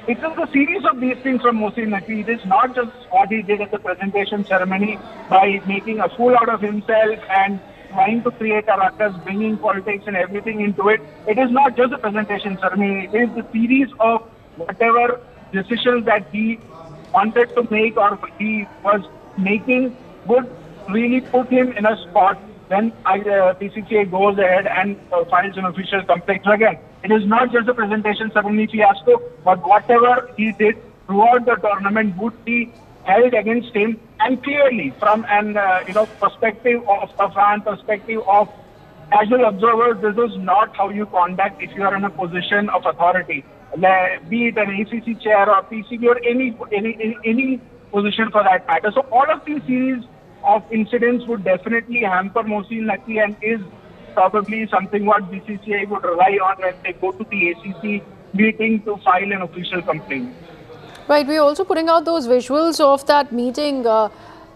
it is a series of these things from Mohsin Naqvi. It is not just what he did at the presentation ceremony by making a fool out of himself and trying to create a ruckus, bringing politics and everything into it. It is not just a presentation ceremony. It is the series of whatever decisions that he wanted to make or he was making would really put him in a spot when BCCI goes ahead and files an official complaint. So again, it is not just a presentation ceremony fiasco, but whatever he did throughout the tournament would be held against him. And clearly, from an perspective of a fan, perspective of casual observers, this is not how you conduct if you are in a position of authority, be it an ACC chair or PCB or any position for that matter. So all of these series of incidents would definitely hamper Mohsin Naqvi and is probably something what BCCI would rely on when they go to the ACC meeting to file an official complaint. Right, we're also putting out those visuals of that meeting,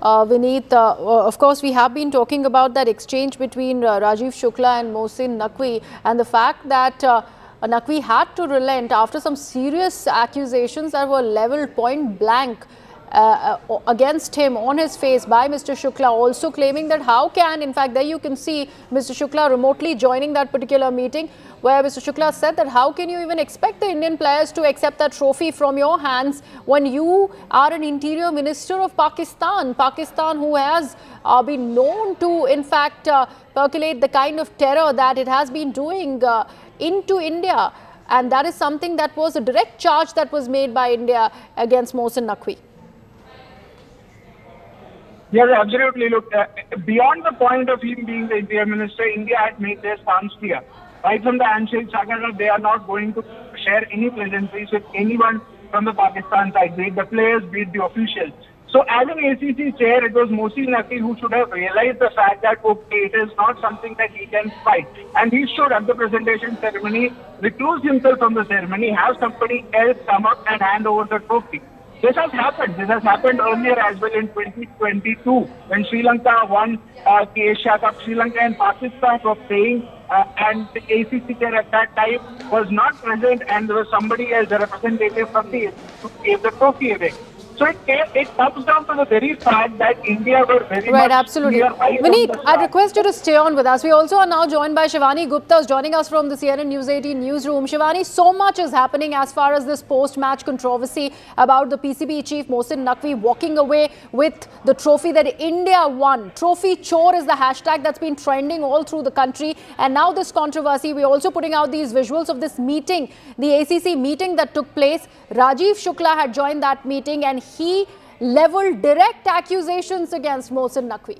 Vineet. Of course, we have been talking about that exchange between Rajiv Shukla and Mohsin Naqvi, and the fact that Naqvi had to relent after some serious accusations that were leveled point blank against him on his face by Mr. Shukla, also claiming that how can, in fact, there you can see Mr. Shukla remotely joining that particular meeting, where Mr. Shukla said that how can you even expect the Indian players to accept that trophy from your hands when you are an interior minister of Pakistan, who has been known to, in fact, percolate the kind of terror that it has been doing into India. And that is something that was a direct charge that was made by India against Mohsin Naqvi. Yes, absolutely. Look, beyond the point of him being the Interior Minister, India had made their stance clear. Right from the handshake saga, they are not going to share any pleasantries with anyone from the Pakistan side, be it the players, be it the officials. So as an ACC chair, it was Mohsin Naqvi who should have realized the fact that, okay, it is not something that he can fight. And he should, at the presentation ceremony, recluse himself from the ceremony, have somebody else come up and hand over the trophy. This has happened. This has happened earlier as well in 2022 when Sri Lanka won the Asia Cup. Sri Lanka and Pakistan were playing and the ACC chair at that time was not present and there was somebody else, the representative from the ACC, who gave the trophy away. So it comes down to the very fact that India were very right, much absolutely. right. Vineet, I request you to stay on with us. We also are now joined by Shivani Gupta, who's joining us from the CNN News18 newsroom. Shivani, so much is happening as far as this post-match controversy about the PCB chief Mohsin Naqvi walking away with the trophy that India won. Trophy Chor is the hashtag that's been trending all through the country. And now this controversy, we're also putting out these visuals of this meeting, the ACC meeting that took place. Rajiv Shukla had joined that meeting and he leveled direct accusations against Mohsin Naqvi.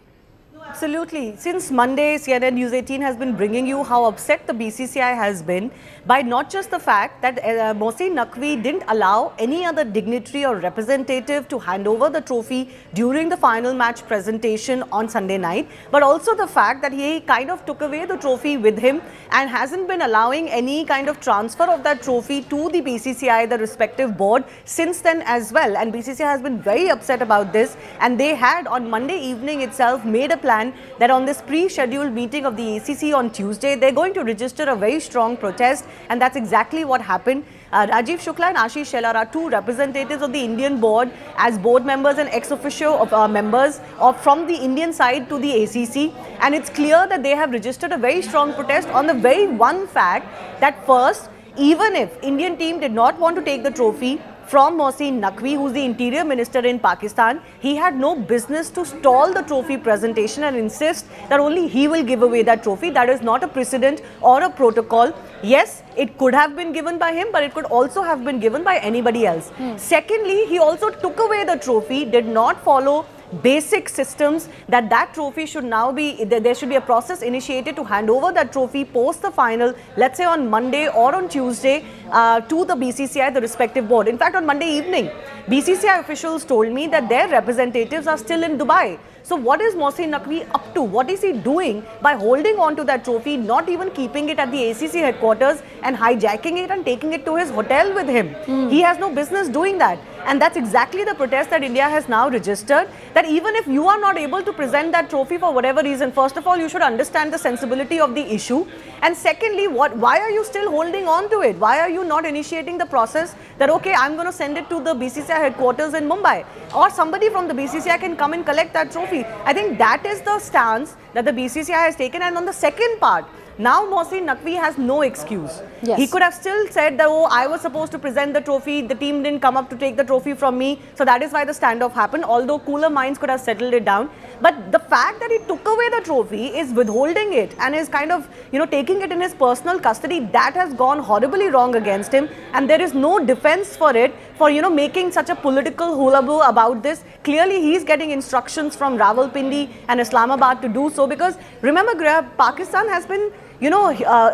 Absolutely. Since Monday, CNN News18 has been bringing you how upset the BCCI has been by not just the fact that Mohsin Naqvi didn't allow any other dignitary or representative to hand over the trophy during the final match presentation on Sunday night, but also the fact that he kind of took away the trophy with him and hasn't been allowing any kind of transfer of that trophy to the BCCI, the respective board, since then as well. And BCCI has been very upset about this, and they had on Monday evening itself made a plan that on this pre-scheduled meeting of the ACC on Tuesday, they're going to register a very strong protest, and that's exactly what happened. Rajiv Shukla and Ashish Shelar are two representatives of the Indian board as board members and ex-officio members from the Indian side to the ACC, and it's clear that they have registered a very strong protest on the very one fact that first, even if Indian team did not want to take the trophy from Mohsin Naqvi, who's the Interior Minister in Pakistan, he had no business to stall the trophy presentation and insist that only he will give away that trophy. That is not a precedent or a protocol. Yes, it could have been given by him, but it could also have been given by anybody else. Secondly, he also took away the trophy, did not follow basic systems that trophy should now be, there should be a process initiated to hand over that trophy post the final, let's say on Monday or on Tuesday to the BCCI, the respective board. In fact, on Monday evening, BCCI officials told me that their representatives are still in Dubai. So what is Mohsin Naqvi up to? What is he doing by holding on to that trophy, not even keeping it at the ACC headquarters and hijacking it and taking it to his hotel with him? He has no business doing that. And that's exactly the protest that India has now registered, that even if you are not able to present that trophy for whatever reason, first of all, you should understand the sensibility of the issue. And secondly, why are you still holding on to it? Why are you not initiating the process that, okay, I'm going to send it to the BCCI headquarters in Mumbai, or somebody from the BCCI can come and collect that trophy? I think that is the stance that the BCCI has taken. And on the second part, now Mohsin Naqvi has no excuse. Yes. He could have still said that, oh, I was supposed to present the trophy, the team didn't come up to take the trophy from me, so that is why the standoff happened, although cooler minds could have settled it down. But the fact that he took away the trophy, is withholding it and is kind of, taking it in his personal custody, that has gone horribly wrong against him, and there is no defense for it, for, making such a political hullabaloo about this. Clearly, he's getting instructions from Rawalpindi and Islamabad to do so, because remember, Pakistan has been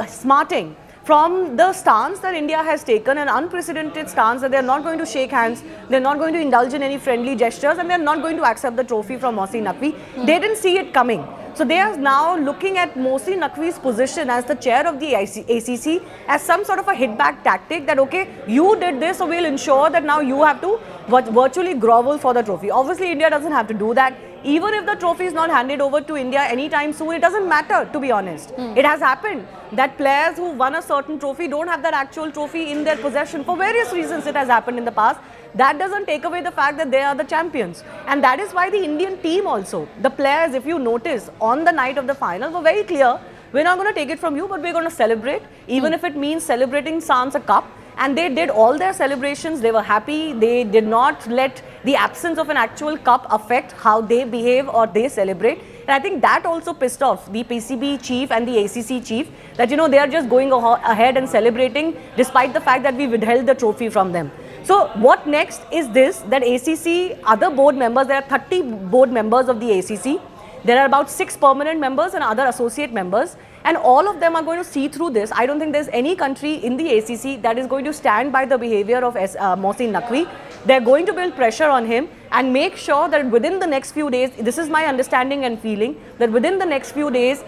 smarting from the stance that India has taken, an unprecedented stance that they're not going to shake hands, they're not going to indulge in any friendly gestures, and they're not going to accept the trophy from Mohsin Naqvi. They didn't see it coming. So they are now looking at Mohsin Naqvi's position as the chair of the ACC as some sort of a hit-back tactic that, okay, you did this, so we'll ensure that now you have to virtually grovel for the trophy. Obviously, India doesn't have to do that. even if the trophy is not handed over to India anytime soon, it doesn't matter, to be honest. It has happened that players who won a certain trophy don't have that actual trophy in their possession. For various reasons it has happened in the past. That doesn't take away the fact that they are the champions. And that is why the Indian team also, the players, if you notice, on the night of the final were very clear. We're not going to take it from you, but we're going to celebrate, even if it means celebrating sans a cup. And they did all their celebrations. They were happy. They did not let the absence of an actual cup affect how they behave or they celebrate. And I think that also pissed off the PCB chief and the ACC chief, that, you know, they are just going ahead and celebrating despite the fact that we withheld the trophy from them. So what next is this, that ACC, other board members, there are 30 board members of the ACC. There are about 6 permanent members and other associate members, and all of them are going to see through this. I don't think there's any country in the ACC that is going to stand by the behavior of Mohsin Naqvi. They're going to build pressure on him and make sure that within the next few days, this is my understanding and feeling, that within the next few days,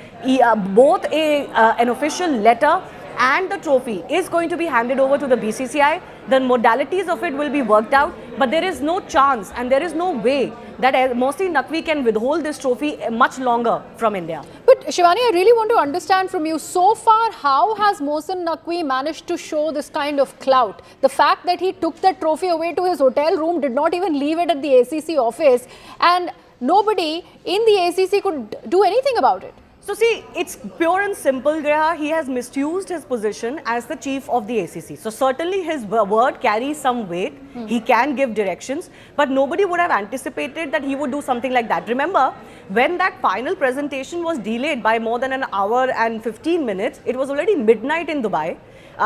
both an official letter and the trophy is going to be handed over to the BCCI. The modalities of it will be worked out, but there is no chance and there is no way that Mohsin Naqvi can withhold this trophy much longer from India. But Shivani, I really want to understand from you, so far, how has Mohsin Naqvi managed to show this kind of clout? The fact that he took that trophy away to his hotel room, did not even leave it at the ACC office, and nobody in the ACC could do anything about it. So see, it's pure and simple, Greha. He has misused his position as the chief of the ACC. So certainly his word carries some weight. He can give directions, but nobody would have anticipated that he would do something like that. Remember, when that final presentation was delayed by more than an hour and 15 minutes, it was already midnight in Dubai.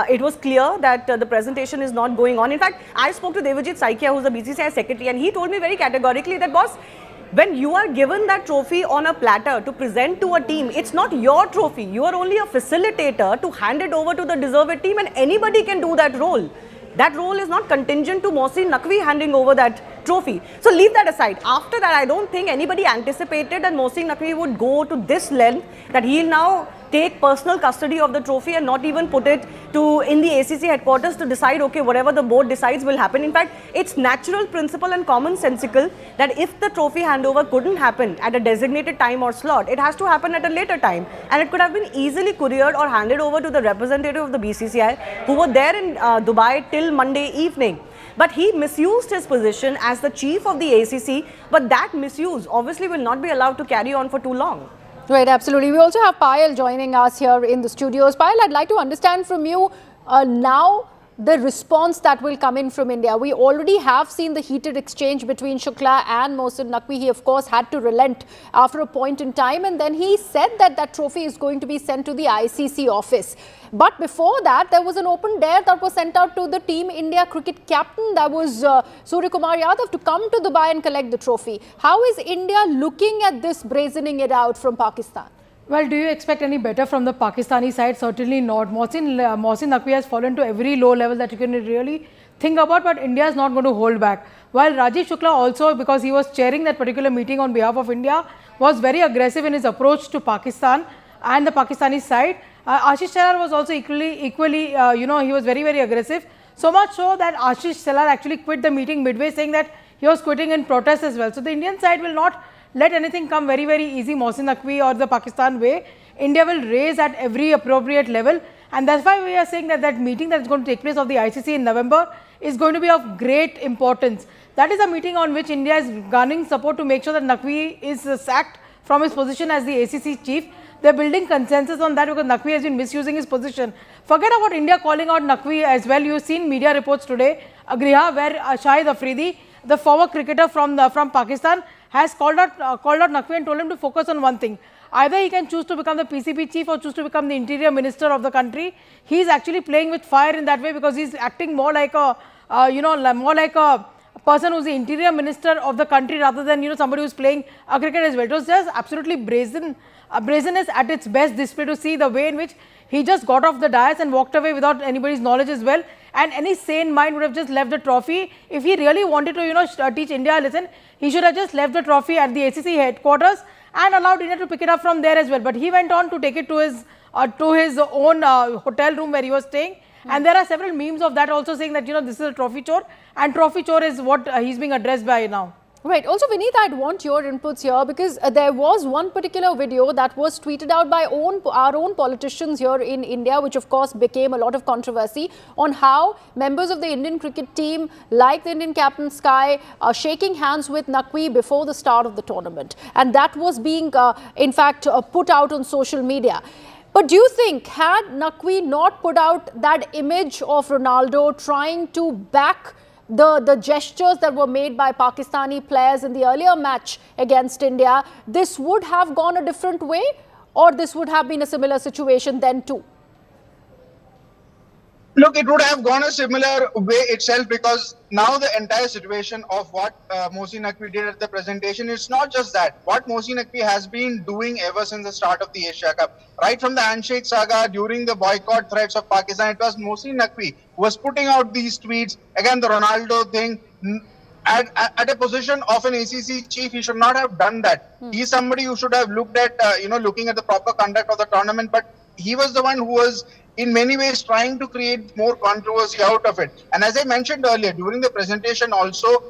It was clear that the presentation is not going on. In fact, I spoke to Devajit Saikia, who's the BCCI secretary, and he told me very categorically that, boss, when you are given that trophy on a platter to present to a team, it's not your trophy. You are only a facilitator to hand it over to the deserved team, and anybody can do that role. That role is not contingent to Mohsin Naqvi handing over that trophy. So leave that aside. After that, I don't think anybody anticipated that Mohsin Naqvi would go to this length, that he'll now take personal custody of the trophy and not even put it in the ACC headquarters to decide, okay, whatever the board decides will happen. In fact, it's natural principle and commonsensical that if the trophy handover couldn't happen at a designated time or slot, it has to happen at a later time. And it could have been easily couriered or handed over to the representative of the BCCI who were there in Dubai till Monday evening. But he misused his position as the chief of the ACC, but that misuse obviously will not be allowed to carry on for too long. Right, absolutely. We also have Payal joining us here in the studios. Payal, I'd like to understand from you now the response that will come in from India. We already have seen the heated exchange between Shukla and Mohsin Naqvi. He, of course, had to relent after a point in time, and then he said that that trophy is going to be sent to the ICC office. But before that, there was an open dare that was sent out to the Team India cricket captain, that was Surya Kumar Yadav, to come to Dubai and collect the trophy. How is India looking at this brazening it out from Pakistan? Well, do you expect any better from the Pakistani side? Certainly not. Mohsin Naqvi has fallen to every low level that you can really think about, but India is not going to hold back. While Rajiv Shukla also, because he was chairing that particular meeting on behalf of India, was very aggressive in his approach to Pakistan and the Pakistani side. Ashish Shelar was also equally, he was very, very aggressive. So much so that Ashish Shelar actually quit the meeting midway, saying that he was quitting in protest as well. So the Indian side will not let anything come very, very easy Mohsin Naqvi or the Pakistan way. India will raise at every appropriate level, and that's why we are saying that that meeting that is going to take place of the ICC in November is going to be of great importance. That is a meeting on which India is garnering support to make sure that Naqvi is sacked from his position as the ACC chief. They're building consensus on that because Naqvi has been misusing his position. Forget about India calling out Naqvi as well. You've seen media reports today, Agriha, where Shahid Afridi, the former cricketer from Pakistan, has called out Naqvi and told him to focus on one thing. Either he can choose to become the PCB chief or choose to become the interior minister of the country. He is actually playing with fire in that way because he is acting more like a, more like a person who's the interior minister of the country rather than, somebody who's playing a cricket as well. It was just absolutely brazenness at its best display to see the way in which he just got off the dais and walked away without anybody's knowledge as well. And any sane mind would have just left the trophy. If he really wanted to, teach India a lesson, he should have just left the trophy at the ACC headquarters and allowed India to pick it up from there as well. But he went on to take it to his own hotel room where he was staying. And there are several memes of that also saying that, this is a trophy chore, and trophy chore is what he's being addressed by now. Right. Also, Vineet, I'd want your inputs here because there was one particular video that was tweeted out by our own politicians here in India, which of course became a lot of controversy on how members of the Indian cricket team, like the Indian captain Sky, are shaking hands with Naqvi before the start of the tournament. And that was being, in fact, put out on social media. But do you think, had Naqvi not put out that image of Ronaldo trying to back the gestures that were made by Pakistani players in the earlier match against India, this would have gone a different way, or this would have been a similar situation then too? Look, it would have gone a similar way itself, because now the entire situation of what Mohsin Naqvi did at the presentation, it's not just that. What Mohsin Naqvi has been doing ever since the start of the Asia Cup, right from the handshake saga, during the boycott threats of Pakistan, it was Mohsin Naqvi who was putting out these tweets. Again, the Ronaldo thing, at a position of an ACC chief, he should not have done that. He's somebody who should have looked at, looking at the proper conduct of the tournament, but he was the one who was in many ways trying to create more controversy out of it. And as I mentioned earlier, during the presentation also,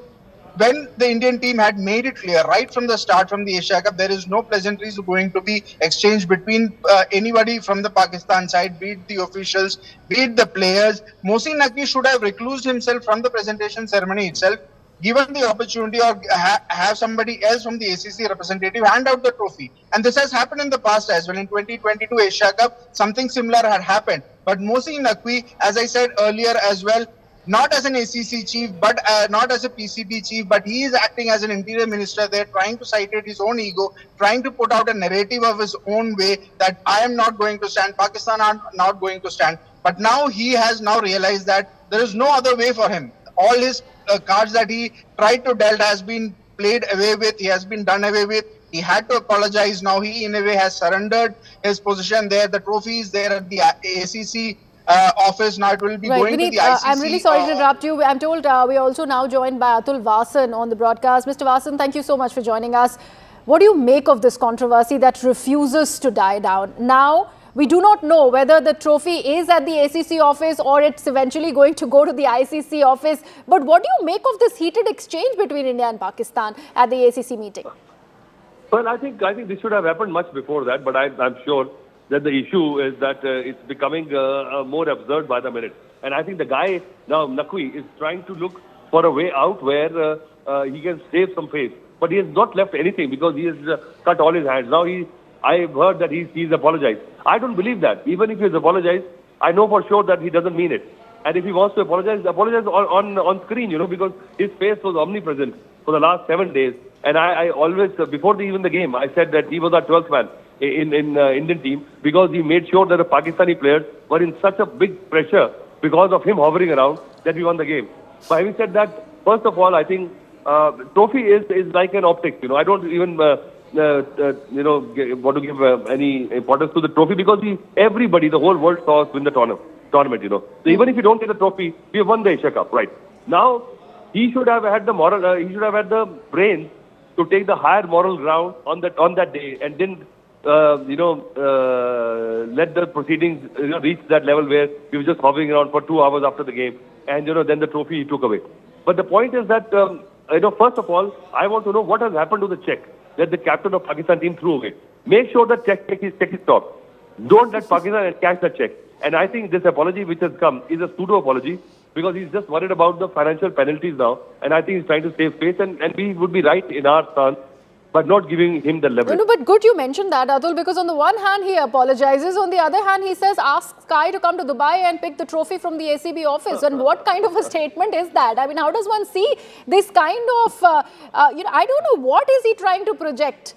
when the Indian team had made it clear right from the start, from the Asia Cup, there is no pleasantries going to be exchanged between anybody from the Pakistan side, be it the officials, be it the players. Mohsin Naqvi should have reclused himself from the presentation ceremony itself, given the opportunity, or have somebody else from the ACC representative hand out the trophy. And this has happened in the past as well. In 2022 Asia Cup, something similar had happened. But Mohsin Naqvi, as I said earlier as well, not as an ACC chief, but not as a PCB chief, but he is acting as an interior minister there, trying to cite his own ego, trying to put out a narrative of his own way that I am not going to stand, Pakistan are not going to stand. But now he has now realized that there is no other way for him. All his cards that he tried to dealt has been played away with, he has been done away with. He had to apologize. Now he in a way has surrendered his position there. The trophy is there at the ACC office. Now it will be going Vineet, to the ICC. I'm really sorry to interrupt you. I'm told we're also now joined by Atul Vasan on the broadcast. Mr. Vasan, thank you so much for joining us. What do you make of this controversy that refuses to die down? Now, we do not know whether the trophy is at the ACC office or it's eventually going to go to the ICC office. But what do you make of this heated exchange between India and Pakistan at the ACC meeting? Well, I think this should have happened much before that, but I'm sure that the issue is that it's becoming more absurd by the minute. And I think the guy, now Naqvi, is trying to look for a way out where he can save some face. But he has not left anything because he has cut all his hands. Now I've heard that he's apologized. I don't believe that. Even if he's apologized, I know for sure that he doesn't mean it. And if he wants to apologize on screen, because his face was omnipresent for the last 7 days. And I always, before even the game, I said that he was our 12th man in Indian team because he made sure that the Pakistani players were in such a big pressure because of him hovering around that we won the game. But having said that, first of all, I think trophy is like an optics. I don't even want to give any importance to the trophy because everybody, the whole world saw us win the tournament. So even if you don't get the trophy, we have won the Asia Cup, right? Now he should have had the moral. He should have had the brains to take the higher moral ground on that day and didn't let the proceedings reach that level where he was just hovering around for 2 hours after the game and then the trophy he took away. But the point is that first of all, I want to know what has happened to the check that the captain of Pakistan team threw away. Make sure that check is stopped. Don't let Pakistan cash the check. And I think this apology which has come is a pseudo apology because he's just worried about the financial penalties now. And I think he's trying to save face and we would be right in our stance but not giving him the leverage. No, but good you mentioned that, Atul, because on the one hand he apologizes, on the other hand he says ask Sky to come to Dubai and pick the trophy from the ACB office. And what kind of a statement is that? I mean, how does one see this kind of, I don't know, what is he trying to project?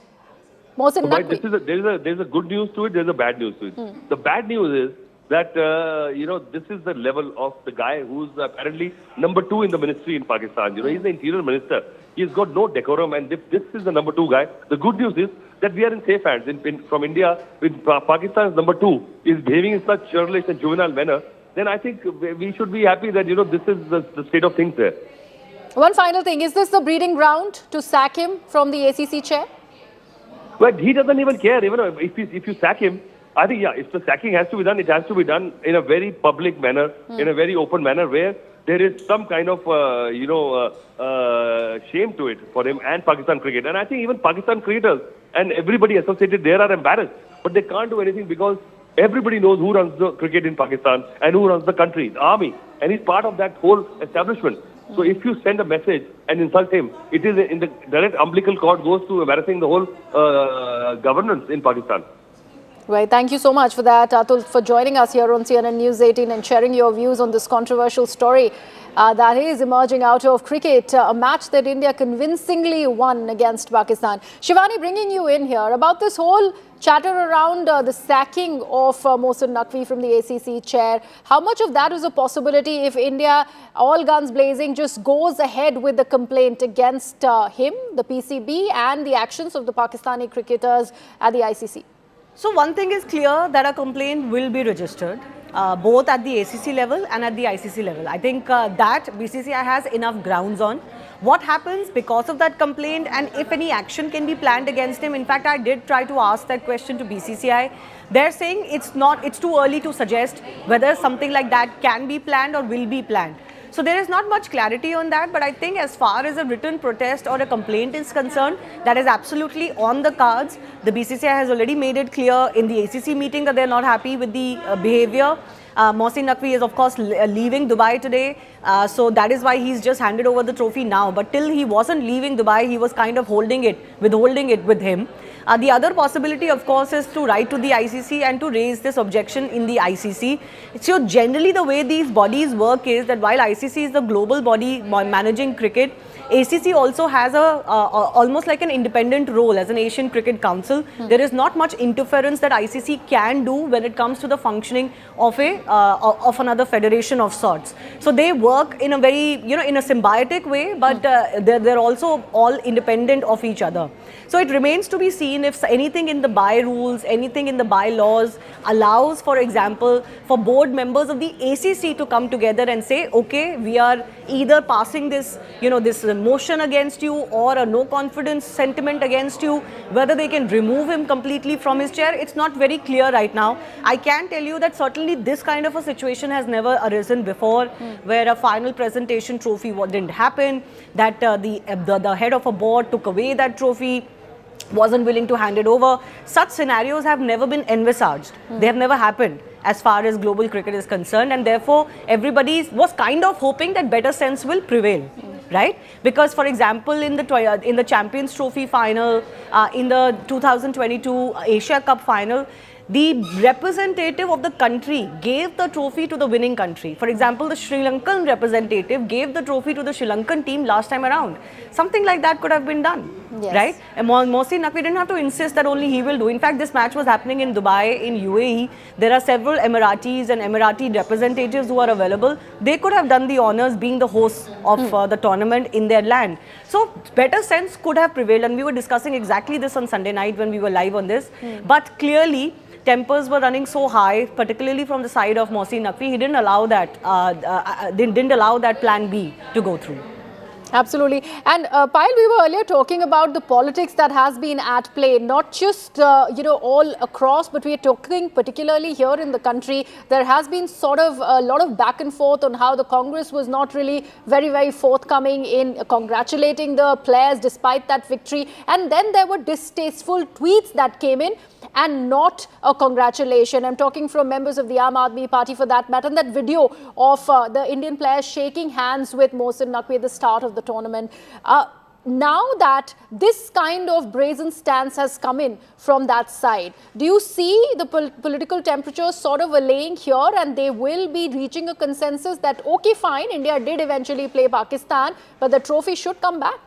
Mohsin Naqvi. There's a good news to it, there's a bad news to it. The bad news is that, this is the level of the guy who's apparently number 2 in the ministry in Pakistan. He's the interior minister. He's got no decorum, and if this is the number 2 guy, the good news is that we are in safe hands. From India, with Pakistan's number 2 is behaving in such churlish and juvenile manner, then I think we should be happy that, this is the state of things there. One final thing, is this the breeding ground to sack him from the ACC chair? But he doesn't even care. Even if you sack him, I think, if the sacking has to be done, it has to be done in a very public manner, in a very open manner, where there is some kind of, shame to it for him and Pakistan cricket. And I think even Pakistan cricketers and everybody associated there are embarrassed. But they can't do anything because everybody knows who runs the cricket in Pakistan and who runs the country, the army. And he's part of that whole establishment. So if you send a message and insult him, it is in the direct umbilical cord goes to embarrassing the whole governance in Pakistan. Right. Thank you so much for that, Atul, for joining us here on CNN News 18 and sharing your views on this controversial story that is emerging out of cricket, a match that India convincingly won against Pakistan. Shivani, bringing you in here about this whole chatter around the sacking of Mohsin Naqvi from the ACC chair. How much of that is a possibility if India, all guns blazing, just goes ahead with the complaint against him, the PCB, and the actions of the Pakistani cricketers at the ICC? So one thing is clear, that a complaint will be registered, both at the ACC level and at the ICC level. I think that BCCI has enough grounds on. What happens because of that complaint and if any action can be planned against him? In fact, I did try to ask that question to BCCI. They're saying it's too early to suggest whether something like that can be planned or will be planned. So there is not much clarity on that, but I think as far as a written protest or a complaint is concerned, that is absolutely on the cards. The BCCI has already made it clear in the ACC meeting that they're not happy with the behavior. Mohsin Naqvi is of course leaving Dubai today, so that is why he's just handed over the trophy now. But till he wasn't leaving Dubai, he was kind of withholding it with him. The other possibility, of course, is to write to the ICC and to raise this objection in the ICC. So generally the way these bodies work is that while ICC is the global body managing cricket, ACC also has almost like an independent role as an Asian Cricket Council. There is not much interference that ICC can do when it comes to the functioning of another federation of sorts. So they work in a very, in a symbiotic way, but they're also all independent of each other. So it remains to be seen if anything in the by rules, anything in the bylaws allows, for example, for board members of the ACC to come together and say, okay, we are either passing this, this motion against you or a no confidence sentiment against you, whether they can remove him completely from his chair. It's not very clear right now. I can tell you that certainly this kind of a situation has never arisen before, where a final presentation trophy didn't happen, that the head of a board took away that trophy, wasn't willing to hand it over. Such scenarios have never been envisaged. They have never happened as far as global cricket is concerned, and therefore everybody was kind of hoping that better sense will prevail. Right? Because, for example, in the Champions Trophy final, in the 2022 Asia Cup final, the representative of the country gave the trophy to the winning country. For example, the Sri Lankan representative gave the trophy to the Sri Lankan team last time around. Something like that could have been done, right? And Mohsin Naqvi didn't have to insist that only he will do. In fact, this match was happening in Dubai, in UAE. There are several Emiratis and Emirati representatives who are available. They could have done the honors being the hosts of the tournament in their land. So better sense could have prevailed, and we were discussing exactly this on Sunday night when we were live on this. But clearly, tempers were running so high, particularly from the side of Mohsin Naqvi. He didn't allow that plan B to go through. Absolutely. And Payal, we were earlier talking about the politics that has been at play, not just, all across, but we are talking particularly here in the country. There has been sort of a lot of back and forth on how the Congress was not really very, very forthcoming in congratulating the players despite that victory. And then there were distasteful tweets that came in and not a congratulation. I'm talking from members of the Aam Aadmi Party for that matter. And that video of the Indian players shaking hands with Mohsin Naqvi at the start of the tournament. Now that this kind of brazen stance has come in from that side, do you see the political temperature sort of allaying here, and they will be reaching a consensus that, okay, fine, India did eventually play Pakistan, but the trophy should come back?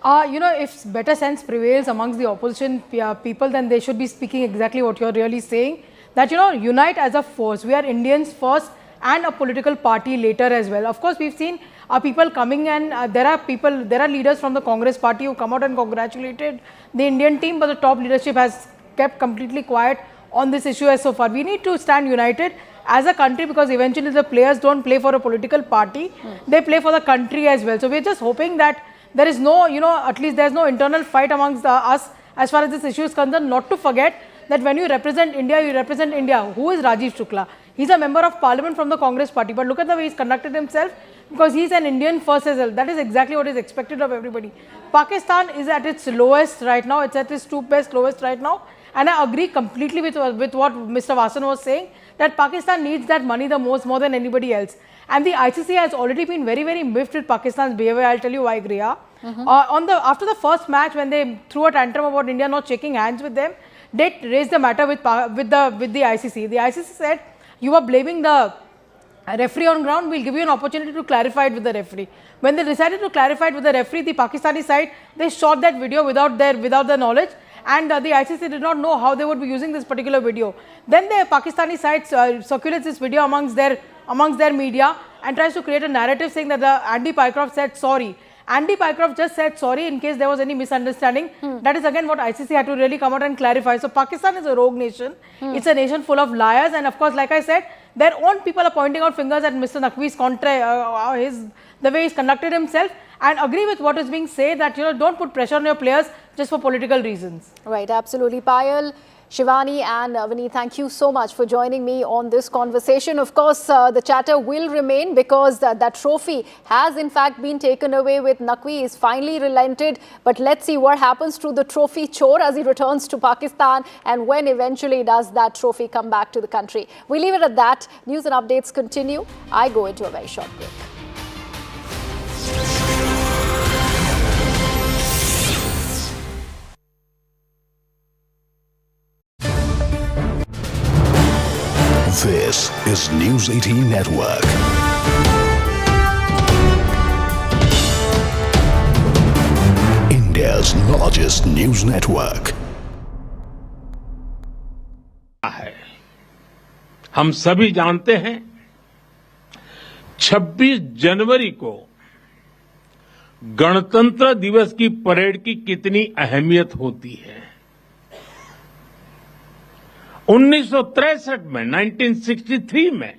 If better sense prevails amongst the opposition people, then they should be speaking exactly what you're really saying. That, unite as a force. We are Indians first and a political party later as well. Of course, we've seen people coming, and there are leaders from the Congress party who come out and congratulated the Indian team, but the top leadership has kept completely quiet on this issue as so far. We need to stand united as a country, because eventually the players don't play for a political party, they play for the country as well. So we're just hoping that there is no, at least there's no internal fight amongst us as far as this issue is concerned. Not to forget that when you represent India, you represent India. Who is Rajiv Shukla? He's a member of parliament from the Congress party, but look at the way he's conducted himself, because he's an Indian first as well. That is exactly what is expected of everybody. Pakistan is at its lowest right now. It's at its two best lowest right now. And I agree completely with what Mr. Vasan was saying, that Pakistan needs that money the most, more than anybody else. And the ICC has already been very, very miffed with Pakistan's behavior. I'll tell you why, Griya. After the first match, when they threw a tantrum about India not shaking hands with them, they raised the matter with the ICC. The ICC said, you are blaming the referee on ground, we'll give you an opportunity to clarify it with the referee. When they decided to clarify it with the referee, the Pakistani side, they shot that video without the knowledge, and the ICC did not know how they would be using this particular video. Then the Pakistani side circulates this video amongst their media and tries to create a narrative saying that Andy Pycroft said sorry. Andy Pycroft just said sorry in case there was any misunderstanding. That is again what ICC had to really come out and clarify. So Pakistan is a rogue nation. It's a nation full of liars, and of course, like I said, their own people are pointing out fingers at Mr. Naqvi's the way he's conducted himself, and agree with what is being said, that don't put pressure on your players just for political reasons. Right, absolutely. Payal, Shivani and Vinny, thank you so much for joining me on this conversation. Of course, the chatter will remain because that trophy has in fact been taken away with Naqvi is finally relented. But let's see what happens to the trophy Chor as he returns to Pakistan, and when eventually does that trophy come back to the country. We leave it at that. News and updates continue. I go into a very short break. This is News 18 Network. India's largest news network. हम सभी जानते हैं 26 जनवरी को गणतंत्र दिवस की parade की कितनी अहमियत होती है। 1963 में 1963 में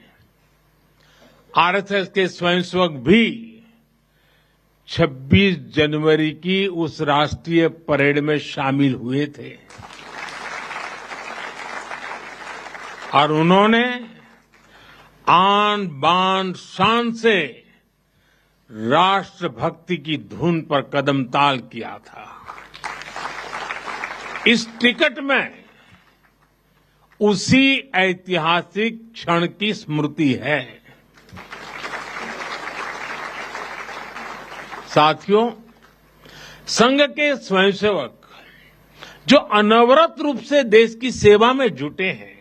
आरएसएस के स्वयंसेवक भी 26 जनवरी की उस राष्ट्रीय परेड में शामिल हुए थे और उन्होंने आन बान शान से राष्ट्रभक्ति की धुन पर कदम ताल किया था। इस टिकट में उसी ऐतिहासिक क्षण की स्मृति है। साथियों, संघ के स्वयंसेवक जो अनवरत रूप से देश की सेवा में जुटे हैं,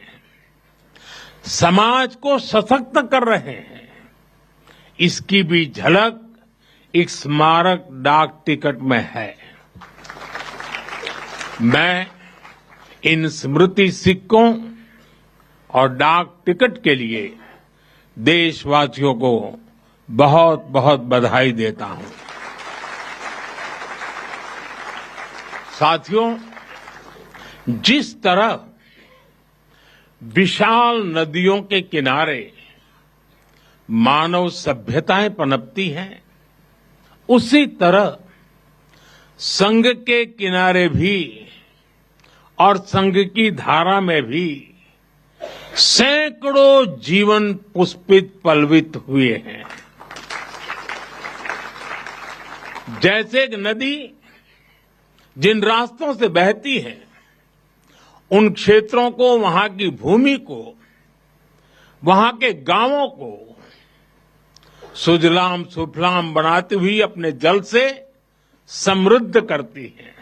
समाज को सशक्त कर रहे हैं, इसकी भी झलक एक स्मारक डाक टिकट में है। मैं इन स्मृति सिक्कों और डाक टिकट के लिए देशवासियों को बहुत बहुत बधाई देता हूं। साथियों, जिस तरह विशाल नदियों के किनारे मानव सभ्यताएं पनपती हैं, उसी तरह संघ के किनारे भी और संघ की धारा में भी सैकड़ों जीवन पुष्पित पल्वित हुए हैं। जैसे एक नदी जिन रास्तों से बहती है, उन क्षेत्रों को, वहां की भूमि को, वहां के गांवों को सुजलाम सुफलाम बनाती हुई अपने जल से समृद्ध करती है,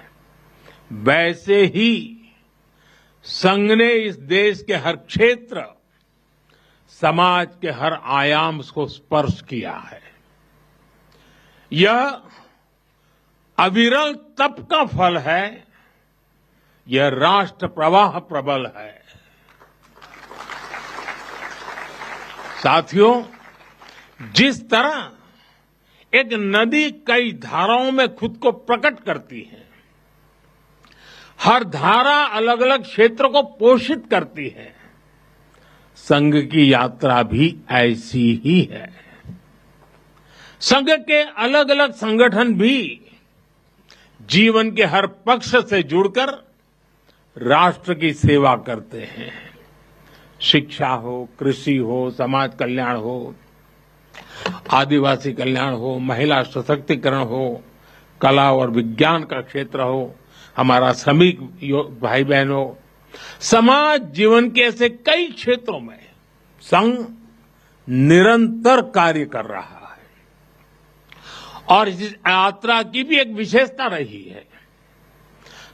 वैसे ही संघ ने इस देश के हर क्षेत्र, समाज के हर आयाम को स्पर्श किया है। यह अविरल तप का फल है, यह राष्ट्र प्रवाह प्रबल है। साथियों, जिस तरह एक नदी कई धाराओं में खुद को प्रकट करती है, हर धारा अलग अलग क्षेत्र को पोषित करती है, संघ की यात्रा भी ऐसी ही है। संघ के अलग अलग संगठन भी जीवन के हर पक्ष से जुड़कर राष्ट्र की सेवा करते हैं। शिक्षा हो, कृषि हो, समाज कल्याण हो, आदिवासी कल्याण हो, महिला सशक्तिकरण हो, कला और विज्ञान का क्षेत्र हो, हमारा श्रमिक भाई बहन हो, समाज जीवन के ऐसे कई क्षेत्रों में संघ निरंतर कार्य कर रहा है। और इस यात्रा की भी एक विशेषता रही है,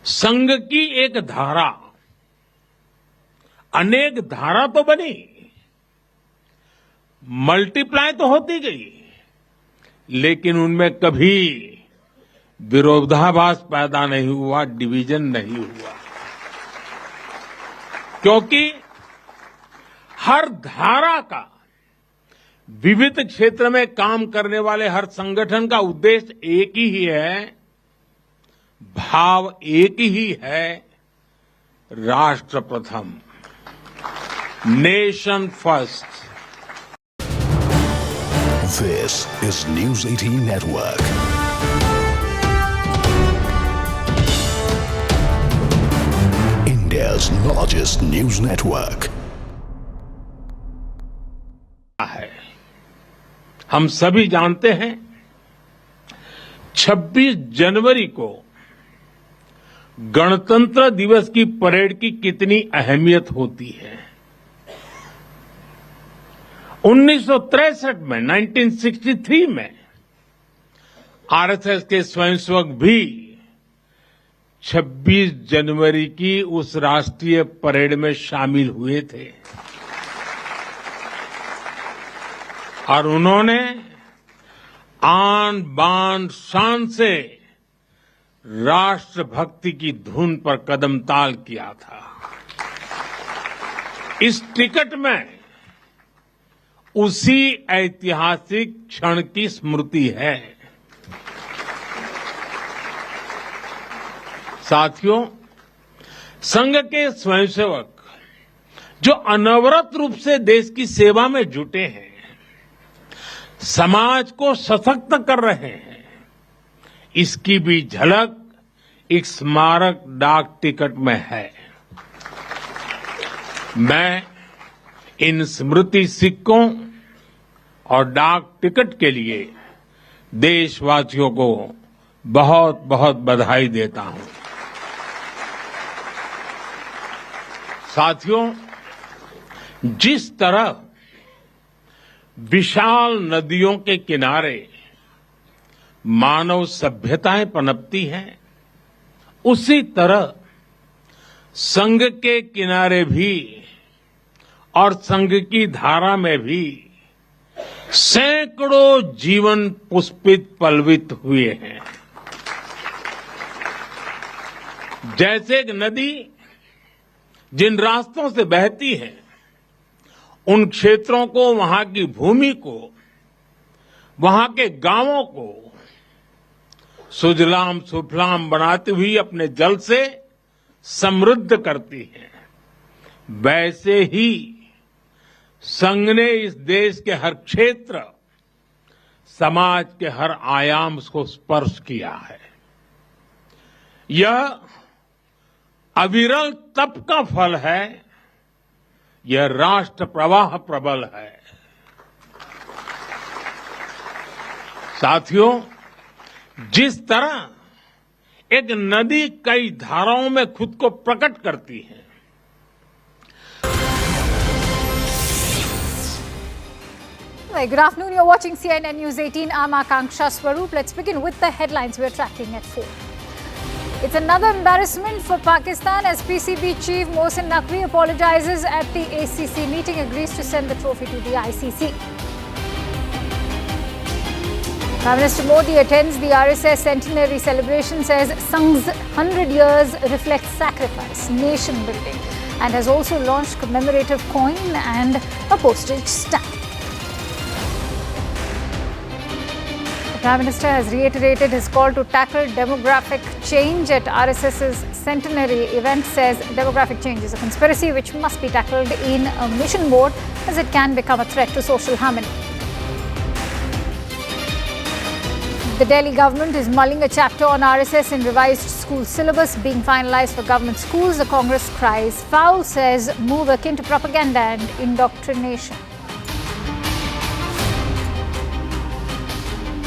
संघ की एक धारा, अनेक धारा तो बनी, मल्टीप्लाई तो होती गई, लेकिन उनमें कभी विरोधाभास पैदा नहीं हुआ, डिवीजन नहीं हुआ, क्योंकि हर धारा का विविध क्षेत्र में काम करने वाले हर संगठन का उद्देश्य एक ही है, भाव एक ही है, राष्ट्र प्रथम, nation first. This is News 18 Network. India's largest news network. हम सभी जानते हैं 26 जनवरी को गणतंत्र दिवस की परेड की कितनी अहमियत होती है। 1963 में 1963 में आरएसएस के स्वयंसेवक भी 26 जनवरी की उस राष्ट्रीय परेड में शामिल हुए थे और उन्होंने आन बान शान से राष्ट्रभक्ति की धुन पर कदम ताल किया था। इस टिकट में उसी ऐतिहासिक क्षण की स्मृति है। साथियों, संघ के स्वयंसेवक जो अनवरत रूप से देश की सेवा में जुटे हैं, समाज को सशक्त कर रहे हैं, इसकी भी झलक एक स्मारक डाक टिकट में है। मैं इन स्मृति सिक्कों और डाक टिकट के लिए देशवासियों को बहुत बहुत बधाई देता हूं। साथियों, जिस तरह विशाल नदियों के किनारे मानव सभ्यताएं पनपती हैं, उसी तरह संघ के किनारे भी और संघ की धारा में भी सैकड़ों जीवन पुष्पित पल्वित हुए हैं। जैसे एक नदी जिन रास्तों से बहती है, उन क्षेत्रों को, वहां की भूमि को, वहां के गांवों को सुजलाम सुफलाम बनाती हुई अपने जल से समृद्ध करती है, वैसे ही संघ ने इस देश के हर क्षेत्र, समाज के हर आयाम को स्पर्श किया है। यह अविरल तप का फल है, यह राष्ट्र प्रवाह प्रबल है। साथियों, जिस तरह एक नदी कई धाराओं में खुद को प्रकट करती है, Good afternoon, you're watching CNN News 18. I'm Akanksha Swaroop. Let's begin with the headlines we're tracking at 4. It's another embarrassment for Pakistan as PCB chief Mohsin Naqvi apologizes at the ACC meeting, agrees to send the trophy to the ICC. Prime Minister Modi attends the RSS Centenary celebration, says Sangh's 100 years reflects sacrifice, nation building, and has also launched commemorative coin and a postage stamp. The Prime Minister has reiterated his call to tackle demographic change at RSS's Centenary event, says demographic change is a conspiracy which must be tackled in a mission mode as it can become a threat to social harmony. The Delhi government is mulling a chapter on RSS in revised school syllabus being finalized for government schools. The Congress cries foul, says move akin to propaganda and indoctrination.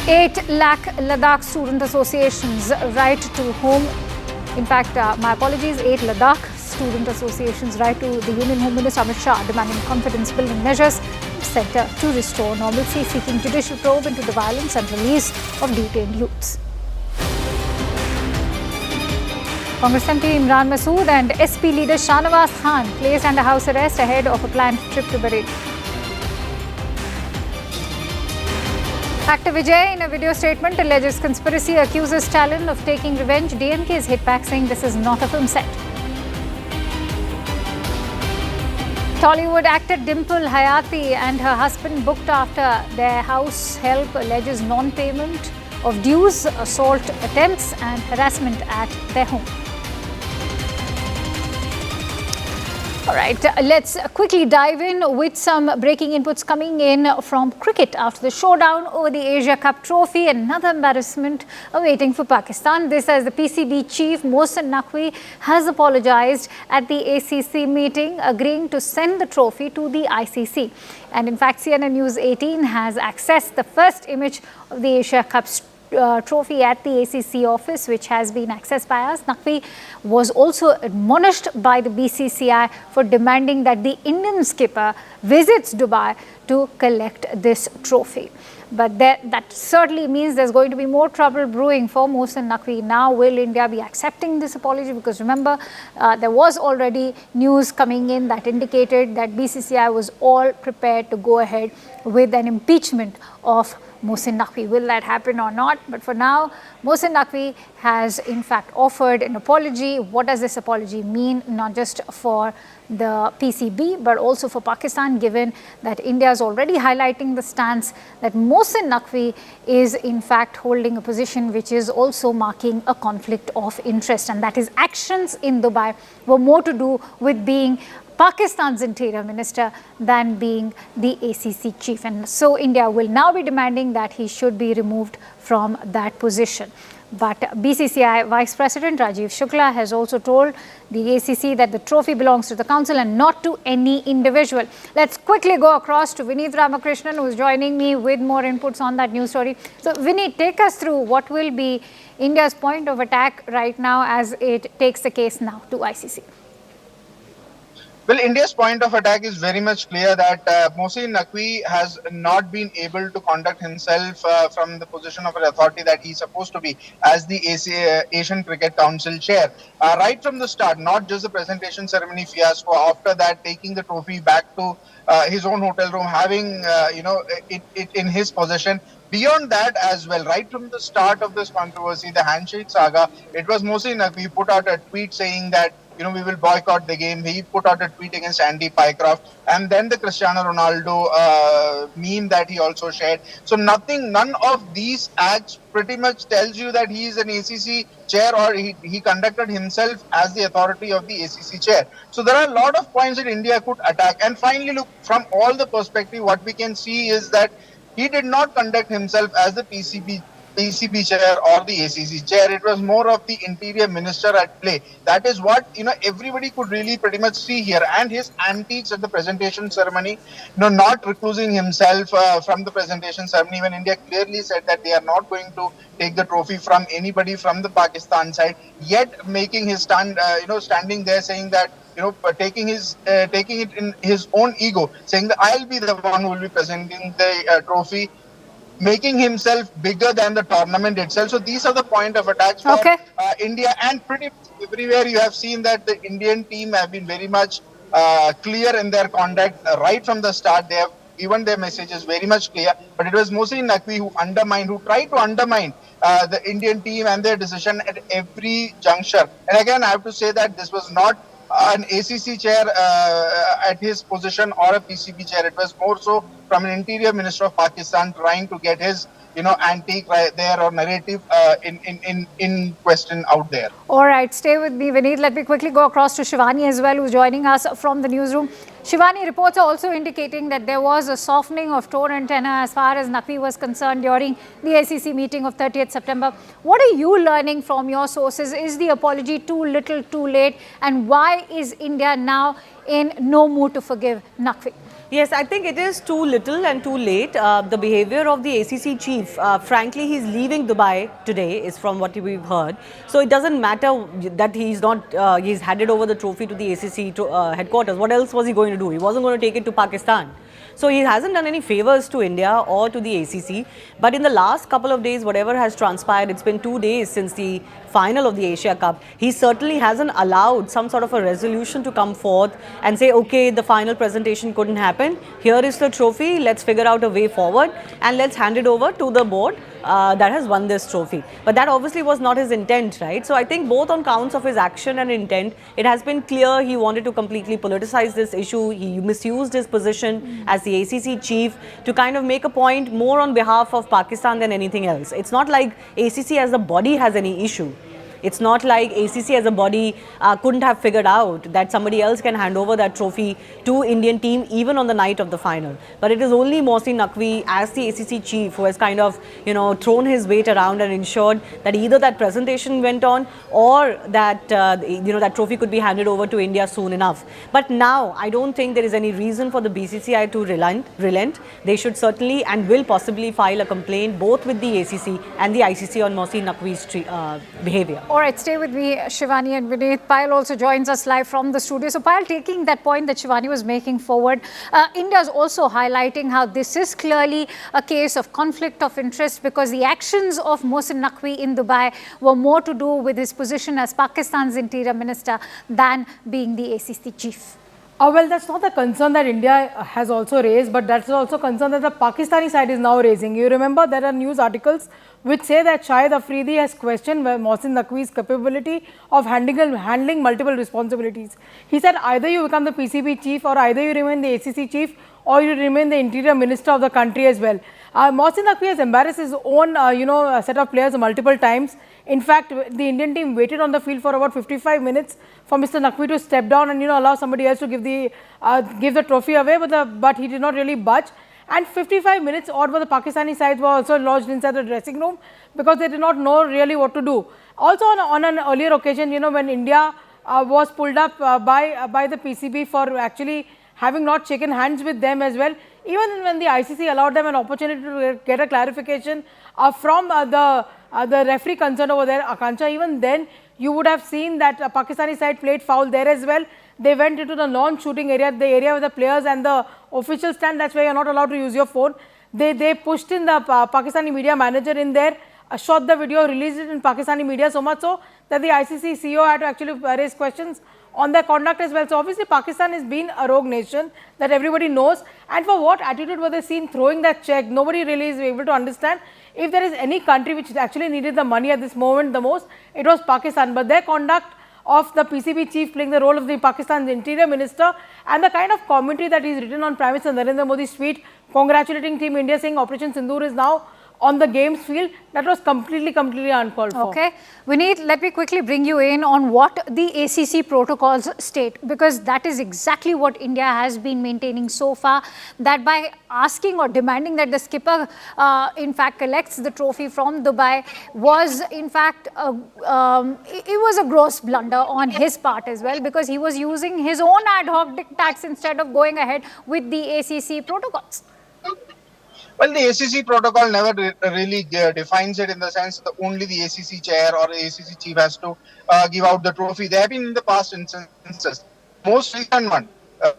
8 lakh Ladakh student associations write to whom, in fact, my apologies, 8 Ladakh student associations write to the Union Home Minister Amit Shah demanding confidence-building measures set to restore normalcy, seeking judicial probe into the violence and release of detained youths. Congress MP Imran Masood and SP leader Shahnawaz Khan placed under house arrest ahead of a planned trip to Bareilly. Actor Vijay, in a video statement, alleges conspiracy, accuses Stalin of taking revenge. DMK is hit back saying this is not a film set. Tollywood actor Dimple Hayati and her husband booked after their house help alleges non-payment of dues, assault attempts and harassment at their home. All right, let's quickly dive in with some breaking inputs coming in from cricket after the showdown over the Asia Cup trophy. Another embarrassment awaiting for Pakistan. This as the PCB chief Mohsin Naqvi has apologized at the ACC meeting, agreeing to send the trophy to the ICC. And in fact, CNN News18 has accessed the first image of the Asia Cup trophy at the ACC office, which has been accessed by us. Naqvi was also admonished by the BCCI for demanding that the Indian skipper visits Dubai to collect this trophy. But that certainly means there's going to be more trouble brewing for Mohsin Naqvi. Now, will India be accepting this apology? Because remember, there was already news coming in that indicated that BCCI was all prepared to go ahead with an impeachment of Mohsin Naqvi. Will that happen or not? But for now, Mohsin Naqvi has in fact offered an apology. What does this apology mean? Not just for the PCB, but also for Pakistan, given that India is already highlighting the stance that Mohsin Naqvi is in fact holding a position which is also marking a conflict of interest, and that his actions in Dubai were more to do with being Pakistan's interior minister than being the ACC chief. And so India will now be demanding that he should be removed from that position. But BCCI Vice President Rajiv Shukla has also told the ACC that the trophy belongs to the council and not to any individual. Let's quickly go across to Vineet Ramakrishnan, who is joining me with more inputs on that news story. So Vineet, take us through what will be India's point of attack right now as it takes the case now to ICC. Well, India's point of attack is very much clear that Mohsin Naqvi has not been able to conduct himself from the position of an authority that he's supposed to be as the Asian Cricket Council chair. Right from the start, not just the presentation ceremony fiasco, after that taking the trophy back to his own hotel room, having it in his possession. Beyond that as well, right from the start of this controversy, the handshake saga, it was Mohsin Naqvi who put out a tweet saying that we will boycott the game. He put out a tweet against Andy Pycroft, and then the Cristiano Ronaldo meme that he also shared. So none of these acts pretty much tells you that he is an ACC chair or he conducted himself as the authority of the ACC chair. So there are a lot of points that India could attack. And finally, look, from all the perspective, what we can see is that he did not conduct himself as the PCB chair or the ACC chair. It was more of the interior minister at play. That is what everybody could really pretty much see here. And his antics at the presentation ceremony, not reclusing himself from the presentation ceremony, when India clearly said that they are not going to take the trophy from anybody from the Pakistan side, yet making his stand, standing there saying that taking it in his own ego, saying that I'll be the one who will be presenting the trophy, making himself bigger than the tournament itself. So these are the point of attacks for India, and pretty much everywhere you have seen that the Indian team have been very much clear in their conduct right from the start. They have given their messages very much clear, but it was Mohsin Naqvi who tried to undermine the Indian team and their decision at every juncture. And again, I have to say that this was not an ACC chair at his position or a PCB chair. It was more so from an interior minister of Pakistan trying to get his antique right there or narrative in question out there. All right, stay with me, Vineet. Let me quickly go across to Shivani as well, who's joining us from the newsroom. Shivani, reports are also indicating that there was a softening of tone and tenor as far as Naqvi was concerned during the ACC meeting of 30th September. What are you learning from your sources? Is the apology too little, too late? And why is India now in no mood to forgive Naqvi? Yes, I think it is too little and too late. The behavior of the ACC chief, frankly, he's leaving Dubai today, is from what we've heard. So it doesn't matter that he's not, he's handed over the trophy to the ACC headquarters. What else was he going to do? He wasn't going to take it to Pakistan. So he hasn't done any favors to India or to the ACC. But in the last couple of days, whatever has transpired, it's been 2 days since the final of the Asia Cup. He certainly hasn't allowed some sort of a resolution to come forth and say, okay, the final presentation couldn't happen. Here is the trophy. Let's figure out a way forward and let's hand it over to the board that has won this trophy. But that obviously was not his intent, right? So I think both on counts of his action and intent, it has been clear he wanted to completely politicize this issue. He misused his position as the ACC chief to kind of make a point more on behalf of Pakistan than anything else. It's not like ACC as a body has any issue. It's not like ACC as a body couldn't have figured out that somebody else can hand over that trophy to Indian team even on the night of the final. But it is only Mohsin Naqvi as the ACC chief who has kind of, thrown his weight around and ensured that either that presentation went on or that, that trophy could be handed over to India soon enough. But now I don't think there is any reason for the BCCI to relent. They should certainly and will possibly file a complaint both with the ACC and the ICC on Mohsin Naqvi's behavior. All right, stay with me, Shivani and Vineet. Payal also joins us live from the studio. So, Payal, taking that point that Shivani was making forward, India is also highlighting how this is clearly a case of conflict of interest because the actions of Mohsin Naqvi in Dubai were more to do with his position as Pakistan's interior minister than being the ACC chief. Well, that's not the concern that India has also raised, but that's also a concern that the Pakistani side is now raising. You remember there are news articles which say that Shahid Afridi has questioned Mohsin Naqvi's capability of handling multiple responsibilities. He said either you become the PCB chief or either you remain the ACC chief or you remain the interior minister of the country as well. Mohsin Naqvi has embarrassed his own set of players multiple times. In fact, the Indian team waited on the field for about 55 minutes for Mr. Naqvi to step down and allow somebody else to give the trophy away, but he did not really budge. And 55 minutes odd for the Pakistani side were also lodged inside the dressing room because they did not know really what to do. Also on an earlier occasion, when India was pulled up by the PCB for actually having not shaken hands with them as well, even when the ICC allowed them an opportunity to get a clarification from the referee concerned over there, Akanksha, even then you would have seen that Pakistani side played foul there as well. They went into the non-shooting area, the area where the players and the officials stand. That's where you're not allowed to use your phone. They pushed in the Pakistani media manager in there, shot the video, released it in Pakistani media, so much so that the ICC CEO had to actually raise questions on their conduct as well. So obviously Pakistan has been a rogue nation that everybody knows. And for what attitude were they seen throwing that check? Nobody really is able to understand. If there is any country which actually needed the money at this moment the most, it was Pakistan. But their conduct of the PCB chief playing the role of the Pakistan's interior minister and the kind of commentary that is written on Prime Minister Narendra Modi's tweet congratulating Team India saying Operation Sindoor is now on the games field, that was completely uncalled for. Okay. Vineet, let me quickly bring you in on what the ACC protocols state, because that is exactly what India has been maintaining so far, that by asking or demanding that the skipper in fact collects the trophy from Dubai was in fact, it was a gross blunder on his part as well, because he was using his own ad hoc diktats instead of going ahead with the ACC protocols. Well, the ACC protocol never really defines it in the sense that only the ACC chair or the ACC chief has to give out the trophy. There have been in the past instances. Most recent one,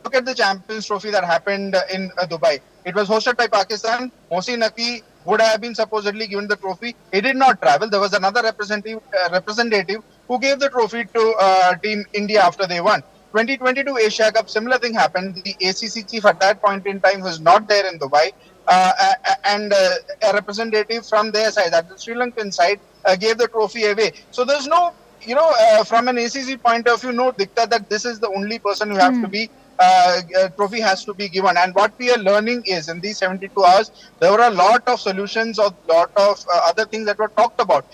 look at the Champions Trophy that happened in Dubai. It was hosted by Pakistan. Mohsin Naqvi would have been supposedly given the trophy. He did not travel. There was another representative who gave the trophy to Team India after they won. 2022 Asia Cup, similar thing happened. The ACC chief at that point in time was not there in Dubai. And a representative from their side, that the Sri Lankan side, gave the trophy away. So there's no, from an ACC point of view, no diktat that this is the only person who have to be, trophy has to be given. And what we are learning is in these 72 hours, there were a lot of solutions or lot of other things that were talked about.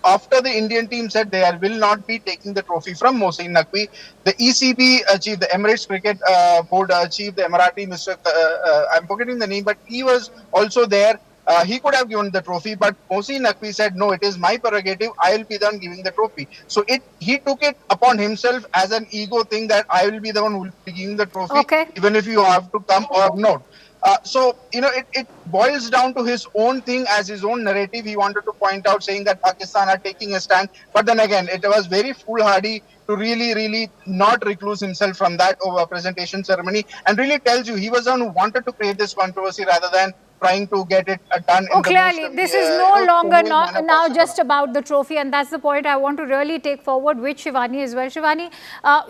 after the Indian team said they will not be taking the trophy from Mohsin Naqvi, the ECB chief, the Emirates Cricket Board chief, the Emirati Mr. I'm forgetting the name, but he was also there. He could have given the trophy, but Mohsin Naqvi said, no, it is my prerogative. I will be the one giving the trophy. So he took it upon himself as an ego thing that I will be the one who will be giving the trophy, even if you have to come or not. So, it boils down to his own thing as his own narrative. He wanted to point out saying that Pakistan are taking a stand. But then again, it was very foolhardy to really not recluse himself from that over presentation ceremony, and really tells you he was the one who wanted to create this controversy rather than trying to get it done. Clearly, this is no longer now just about the trophy, and that's the point I want to really take forward with Shivani as well. Shivani,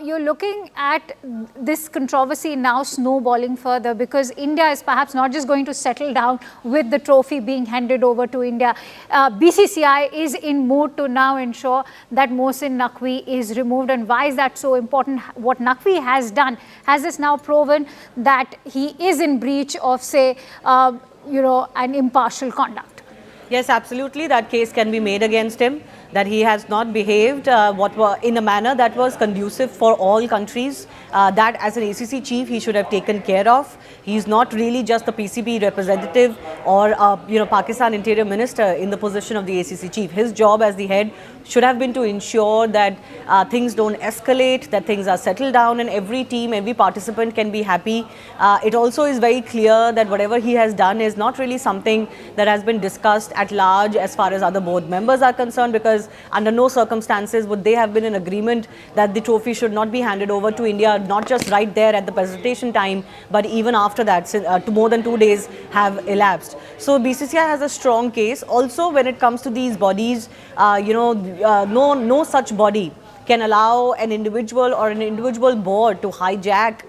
you're looking at this controversy now snowballing further because India is perhaps not just going to settle down with the trophy being handed over to India. BCCI is in mood to now ensure that Mohsin Naqvi is removed. And why is that so important? What Naqvi has done, has this now proven that he is in breach of, say, an impartial conduct? Yes, absolutely. That case can be made against him, that he has not behaved in a manner that was conducive for all countries, that as an ACC chief he should have taken care of. He is not really just the PCB representative or Pakistan Interior Minister in the position of the ACC chief. His job as the head should have been to ensure that things don't escalate, that things are settled down and every team, every participant can be happy. It also is very clear that whatever he has done is not really something that has been discussed at large as far as other board members are concerned, because under no circumstances would they have been in agreement that the trophy should not be handed over to India, not just right there at the presentation time, but even after that, more than 2 days have elapsed. So BCCI has a strong case. Also, when it comes to these bodies, no such body can allow an individual or an individual board to hijack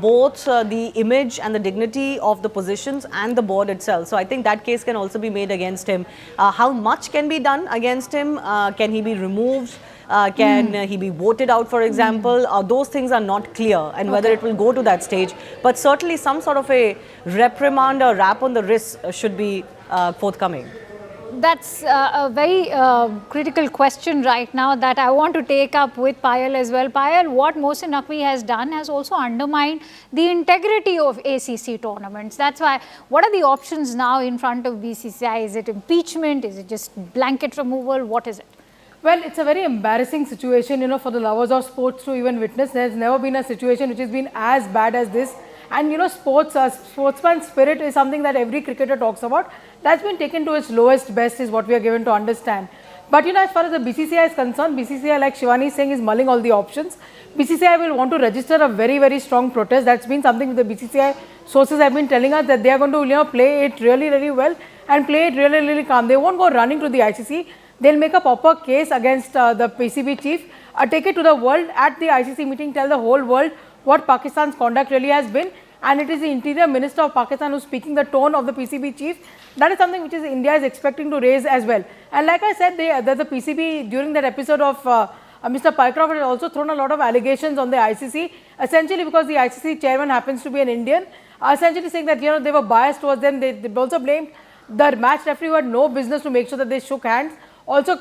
both the image and the dignity of the positions and the board itself. So I think that case can also be made against him. How much can be done against him? Can he be removed? Can he be voted out, for example? Those things are not clear, and whether it will go to that stage. But certainly some sort of a reprimand or rap on the wrist should be forthcoming. That's a very critical question right now that I want to take up with Payal as well. Payal, what Mohsin Naqvi has done has also undermined the integrity of ACC tournaments. That's why, what are the options now in front of BCCI? Is it impeachment? Is it just blanket removal? What is it? Well, it's a very embarrassing situation, for the lovers of sports to even witness. There's never been a situation which has been as bad as this. And sportsman spirit is something that every cricketer talks about. That's been taken to its lowest best is what we are given to understand. But as far as the BCCI is concerned, BCCI, like Shivani is saying, is mulling all the options. BCCI will want to register a very, very strong protest. That's been something the BCCI sources have been telling us, that they are going to play it really, really well and play it really, really calm. They won't go running to the ICC. They'll make a proper case against the PCB chief, take it to the world at the ICC meeting, tell the whole world what Pakistan's conduct really has been, and it is the Interior Minister of Pakistan who's speaking the tone of the PCB chief. That is something which India is expecting to raise as well. And like I said, the PCB during that episode of Mr. Pycroft has also thrown a lot of allegations on the ICC, essentially because the ICC chairman happens to be an Indian, essentially saying that they were biased towards them. They also blamed the match referee who had no business to make sure that they shook hands, also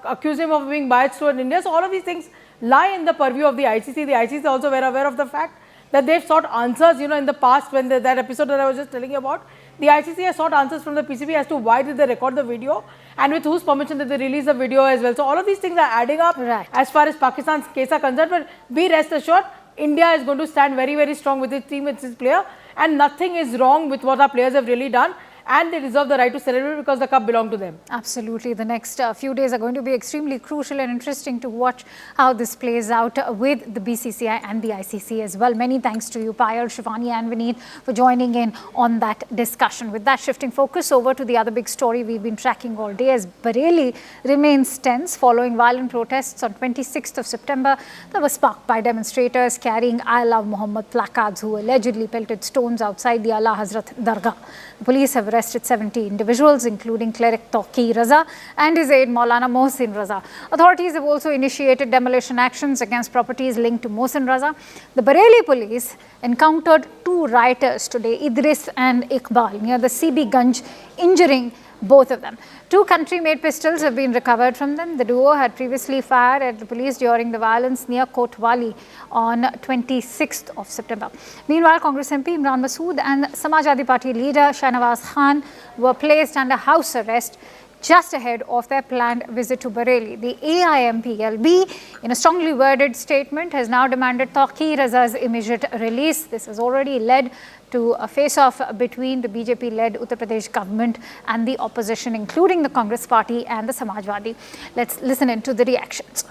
accused him of being biased toward India. So all of these things lie in the purview of the ICC. The ICC is also very aware of the fact that they've sought answers, in the past, when that episode that I was just telling you about, the ICC has sought answers from the PCB as to why did they record the video and with whose permission did they release the video as well. So all of these things are adding up as far as Pakistan's case are concerned. But be rest assured, India is going to stand very, very strong with its team, with its player, and nothing is wrong with what our players have really done. And they deserve the right to celebrate because the cup belonged to them. Absolutely. The next few days are going to be extremely crucial and interesting to watch how this plays out with the BCCI and the ICC as well. Many thanks to you, Payal, Shivani and Vineet, for joining in on that discussion. With that, shifting focus over to the other big story we've been tracking all day as Bareilly remains tense following violent protests on 26th of September that were sparked by demonstrators carrying I Love Muhammad placards who allegedly pelted stones outside the Ala Hazrat Dargah. The police have arrested 70 individuals, including cleric Tauqi Raza and his aide Maulana Mohsin Raza. Authorities have also initiated demolition actions against properties linked to Mohsin Raza. The Bareilly police encountered two rioters today, Idris and Iqbal, near the CB Ganj, injuring both of them. 2 country-made pistols have been recovered from them. The duo had previously fired at the police during the violence near Kotwali on 26th of September. Meanwhile, Congress MP Imran Masood and Samajwadi Party leader Shahnawaz Khan were placed under house arrest just ahead of their planned visit to Bareilly. The AIMPLB, in a strongly worded statement, has now demanded Tawqi Raza's immediate release. This has already led to a face-off between the BJP-led Uttar Pradesh government and the opposition, including the Congress party and the Samajwadi. Let's listen into the reactions.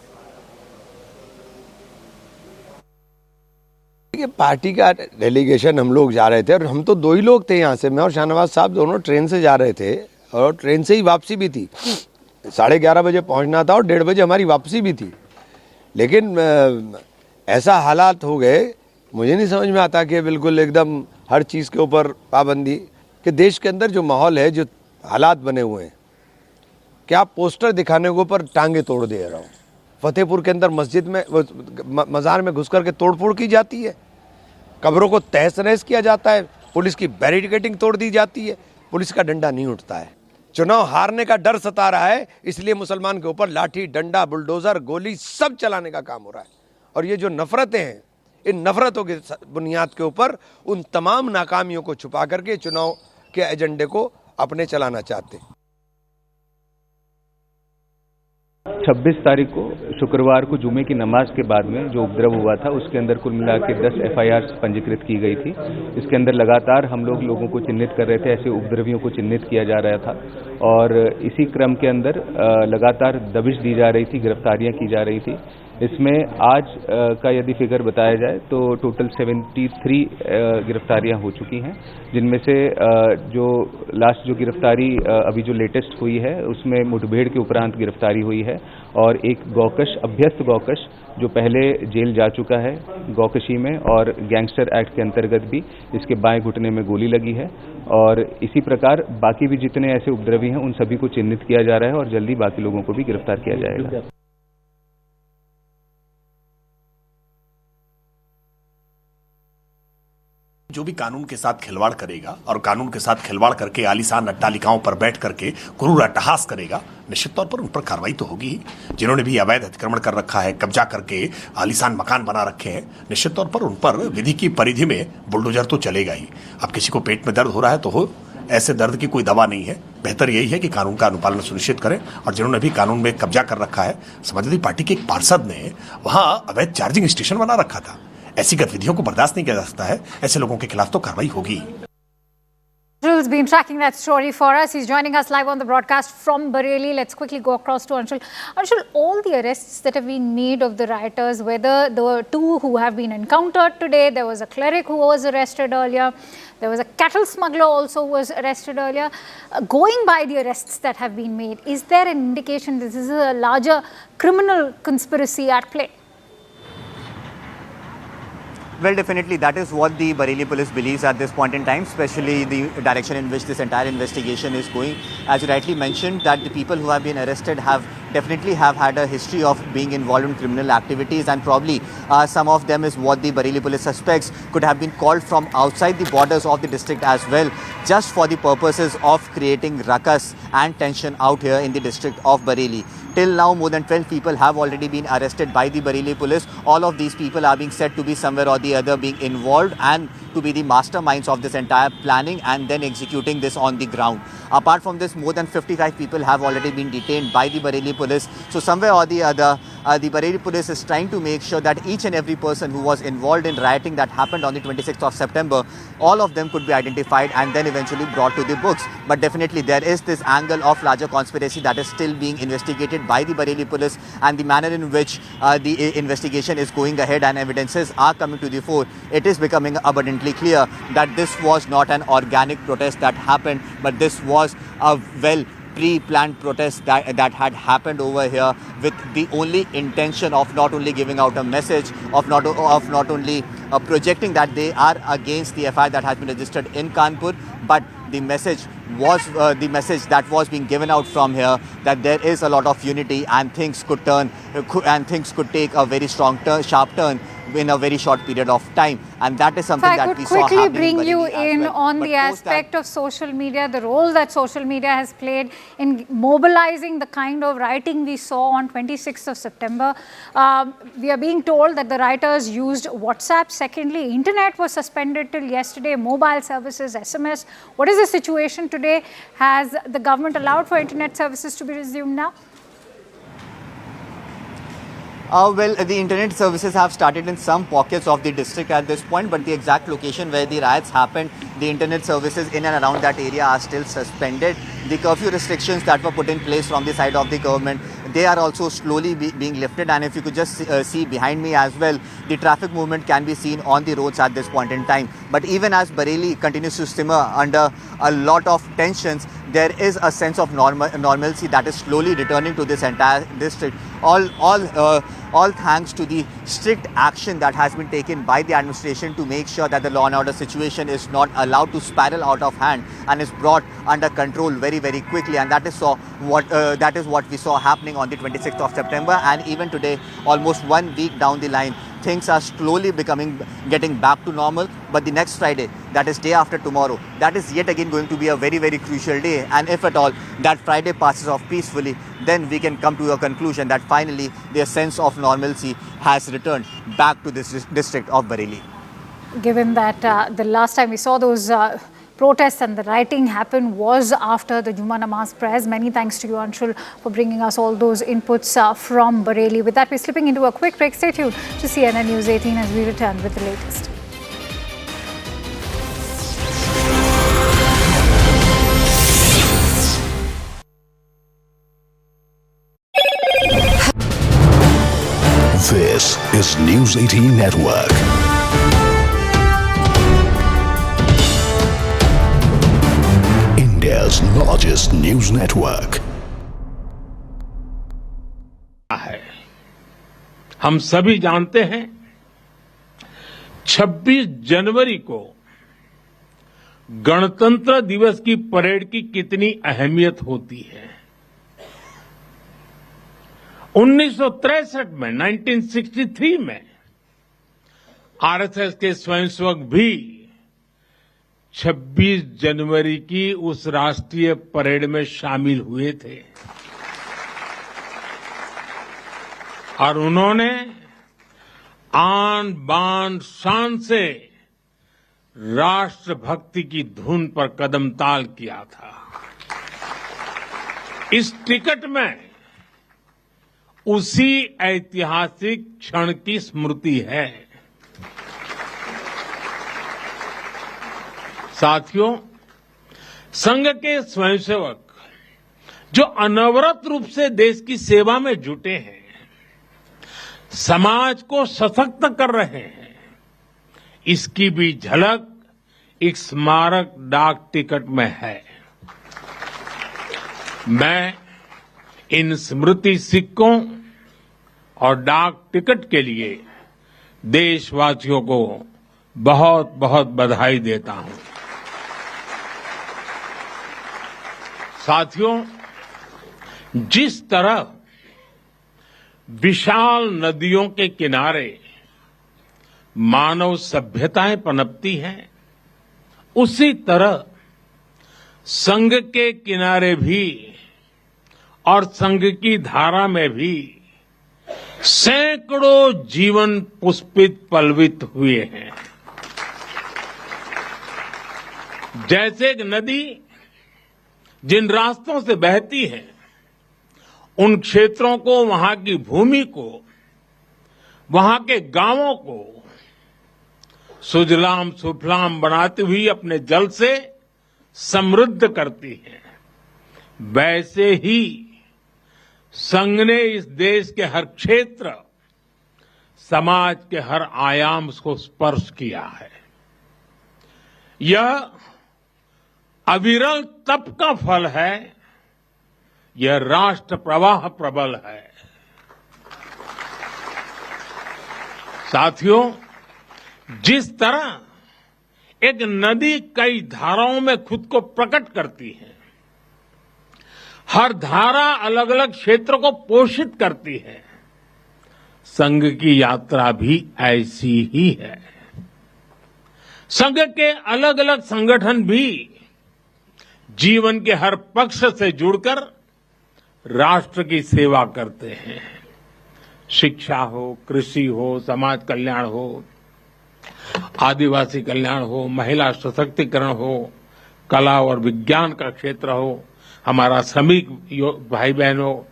Party का delegation हम लोग जा रहे थे और हम तो 2 ही लोग थे यहाँ से, मैं और शाहनवाज साहब दोनों ट्रेन से जा रहे थे और ट्रेन से ही वापसी भी थी। 11:30 बजे पहुँचना था और 1:30 बजे हमारी वापसी भी थी। लेकिन ऐसा हालात हो गए, मुझे नहीं समझ में आता कि बिल्कुल एकदम हर चीज़ के ऊपर पाबंदी, कि देश के अंदर जो माहौल है, जो हालात बने हुए हैं, क्या पोस्टर दिखाने के ऊपर टांगे तोड़ दे रहा हूँ। फतेहपुर के अंदर मस्जिद में, मज़ार में घुस कर के तोड़फोड़ की जाती है, कब्रों को तहस नहस किया जाता है, पुलिस की बैरिकेडिंग तोड़ दी जाती है, पुलिस का डंडा नहीं उठता है। चुनाव हारने का डर सता रहा है, इसलिए मुसलमान के ऊपर लाठी, डंडा, बुलडोजर, गोली सब चलाने का काम हो रहा है। और ये जो नफरतें हैं, इन नफरतों की बुनियाद के ऊपर उन तमाम नाकामियों को छुपा करके चुनाव के एजेंडे को अपने चलाना चाहते हैं। 26 तारीख को शुक्रवार को जुमे की नमाज के बाद में जो उपद्रव हुआ था, उसके अंदर कुल मिला के 10 FIR पंजीकृत की गई थी। इसके अंदर लगातार हम लोगों को चिन्हित कर रहे थे, ऐसे उपद्रवियों को चिन्हित किया जा रहा था और इसी क्रम के अंदर लगातार दबिश दी जा रही थी, गिरफ्तारियां की जा रही थी। इसमें आज का यदि फिगर बताया जाए तो टोटल 73 गिरफ्तारियां हो चुकी हैं, जिनमें से जो लास्ट जो गिरफ्तारी अभी जो लेटेस्ट हुई है उसमें मुठभेड़ के उपरांत गिरफ्तारी हुई है और एक गौकश, अभ्यस्त गौकश जो पहले जेल जा चुका है गौकशी में और गैंगस्टर एक्ट के अंतर्गत भी इसके बाएं घुटने में गोली लगी है। और इसी प्रकार बाकी भी जितने ऐसे उपद्रवी हैं उन सभी को चिन्हित किया जा रहा है और जल्दी बाकी लोगों को भी गिरफ्तार किया जाएगा। जो भी कानून के साथ खिलवाड़ करेगा और कानून के साथ खिलवाड़ करके आलीशान अट्टालिकाओं पर बैठ करके क्रूर अट्टहास करेगा, निश्चित तौर पर उन पर कार्रवाई तो होगी ही। जिन्होंने भी अवैध अतिक्रमण कर रखा है, कब्जा करके आलीशान मकान बना रखे हैं, निश्चित तौर पर उन पर विधि की परिधि में बुलडोजर तो चलेगा ही। अब किसी को पेट में दर्द हो रहा है तो हो, ऐसे दर्द की कोई दवा नहीं है। बेहतर यही है कि कानून का अनुपालन सुनिश्चित करें। और जिन्होंने भी कानून में कब्जा कर रखा है, समाजवादी पार्टी के एक पार्षद ने वहां अवैध चार्जिंग स्टेशन बना रखा था, ऐसी गतिविधियों को बर्दाश्त नहीं किया जा सकता है। ऐसे लोगों के खिलाफ तो कार्रवाई होगी। Anshul's been tracking that story for us. He's joining us live on the broadcast from Bareilly. Let's quickly go across to Anshul. Anshul, all the arrests that have been made of the rioters, whether the 2 who have been encountered today, there was a cleric who was arrested earlier, there was a cattle smuggler also who was arrested earlier. Going by the arrests that have been made, is there an indication this is a larger criminal conspiracy at play? Well, definitely that is what the Bareilly police believes at this point in time, especially the direction in which this entire investigation is going. As you rightly mentioned, that the people who have been arrested have definitely had a history of being involved in criminal activities, and probably some of them is what the Bareilly police suspects could have been called from outside the borders of the district as well, just for the purposes of creating ruckus and tension out here in the district of Bareilly. Till now, more than 12 people have already been arrested by the Bareilly police. All of these people are being said to be somewhere or the other being involved and to be the masterminds of this entire planning and then executing this on the ground. Apart from this, more than 55 people have already been detained by the Bareilly police. So somewhere or the other, the Bareilly police is trying to make sure that each and every person who was involved in rioting that happened on the 26th of September, all of them could be identified and then eventually brought to the books. But definitely there is this angle of larger conspiracy that is still being investigated by the Bareilly police, and the manner in which the investigation is going ahead and evidences are coming to the fore. It is becoming abundantly clear that this was not an organic protest that happened, but this was a well pre-planned protest that had happened over here with the only intention of not only giving out a message, of not only projecting that they are against the FIR that has been registered in Kanpur, but the message was the message that was being given out from here, that there is a lot of unity and things could turn and things could take a very strong sharp turn in a very short period of time, and that is something that we saw happening. If I could quickly bring you in well. on the aspect of social media, the role that social media has played in mobilizing the kind of rioting we saw on 26th of September. We are being told that the rioters used WhatsApp. Secondly, internet was suspended till yesterday, mobile services, SMS. What is the situation today? Has the government allowed for internet services to be resumed now? Well, the internet services have started in some pockets of the district at this point, but the exact location where the riots happened, the internet services in and around that area are still suspended. The curfew restrictions that were put in place from the side of the government, they are also slowly being lifted, and if you could just see behind me as well, the traffic movement can be seen on the roads at this point in time. But even as Bareilly continues to simmer under a lot of tensions, there is a sense of normalcy that is slowly returning to this entire district. All thanks to the strict action that has been taken by the administration to make sure that the law and order situation is not allowed to spiral out of hand and is brought under control very, very quickly. And that is what we saw happening on the 26th of September. And even today, almost 1 week down the line, things are slowly getting back to normal. But the next Friday, that is day after tomorrow, that is yet again going to be a very, very crucial day. And if at all that Friday passes off peacefully, then we can come to a conclusion that finally their sense of normalcy has returned back to this district of Bareilly. Given that the last time we saw those protests and the rioting happen was after the Juma Namaz prayers. Many thanks to you, Anshul, for bringing us all those inputs from Bareilly. With that, we're slipping into a quick break. Stay tuned to CNN News 18 as we return with the latest. This is News 18 Network. India's largest news network. हम सभी जानते हैं 26 जनवरी को गणतंत्र दिवस की parade की कितनी अहमियत होती है। 1963 में 1963 में आरएसएस के स्वयंसेवक भी 26 जनवरी की उस राष्ट्रीय परेड में शामिल हुए थे और उन्होंने आन बान शान से राष्ट्रभक्ति की धुन पर कदम ताल किया था। इस टिकट में उसी ऐतिहासिक क्षण की स्मृति है। साथियों, संघ के स्वयंसेवक जो अनवरत रूप से देश की सेवा में जुटे हैं, समाज को सशक्त कर रहे हैं, इसकी भी झलक एक स्मारक डाक टिकट में है। मैं इन स्मृति सिक्कों और डाक टिकट के लिए देशवासियों को बहुत बहुत बधाई देता हूं। साथियों, जिस तरह विशाल नदियों के किनारे मानव सभ्यताएं पनपती हैं, उसी तरह संघ के किनारे भी और संघ की धारा में भी सैकड़ों जीवन पुष्पित पल्वित हुए हैं। जैसे एक नदी जिन रास्तों से बहती है, उन क्षेत्रों को, वहां की भूमि को, वहां के गांवों को सुजलाम सुफलाम बनाती हुई अपने जल से समृद्ध करती है, वैसे ही संघ ने इस देश के हर क्षेत्र, समाज के हर आयाम को स्पर्श किया है। यह अविरल तप का फल है, यह राष्ट्र प्रवाह प्रबल है। साथियों, जिस तरह एक नदी कई धाराओं में खुद को प्रकट करती है, हर धारा अलग अलग क्षेत्र को पोषित करती है, संघ की यात्रा भी ऐसी ही है। संघ के अलग अलग संगठन भी जीवन के हर पक्ष से जुड़कर राष्ट्र की सेवा करते हैं। शिक्षा हो, कृषि हो, समाज कल्याण हो, आदिवासी कल्याण हो, महिला सशक्तिकरण हो, कला और विज्ञान का क्षेत्र हो, हमारा श्रमिक भाई बहन हो,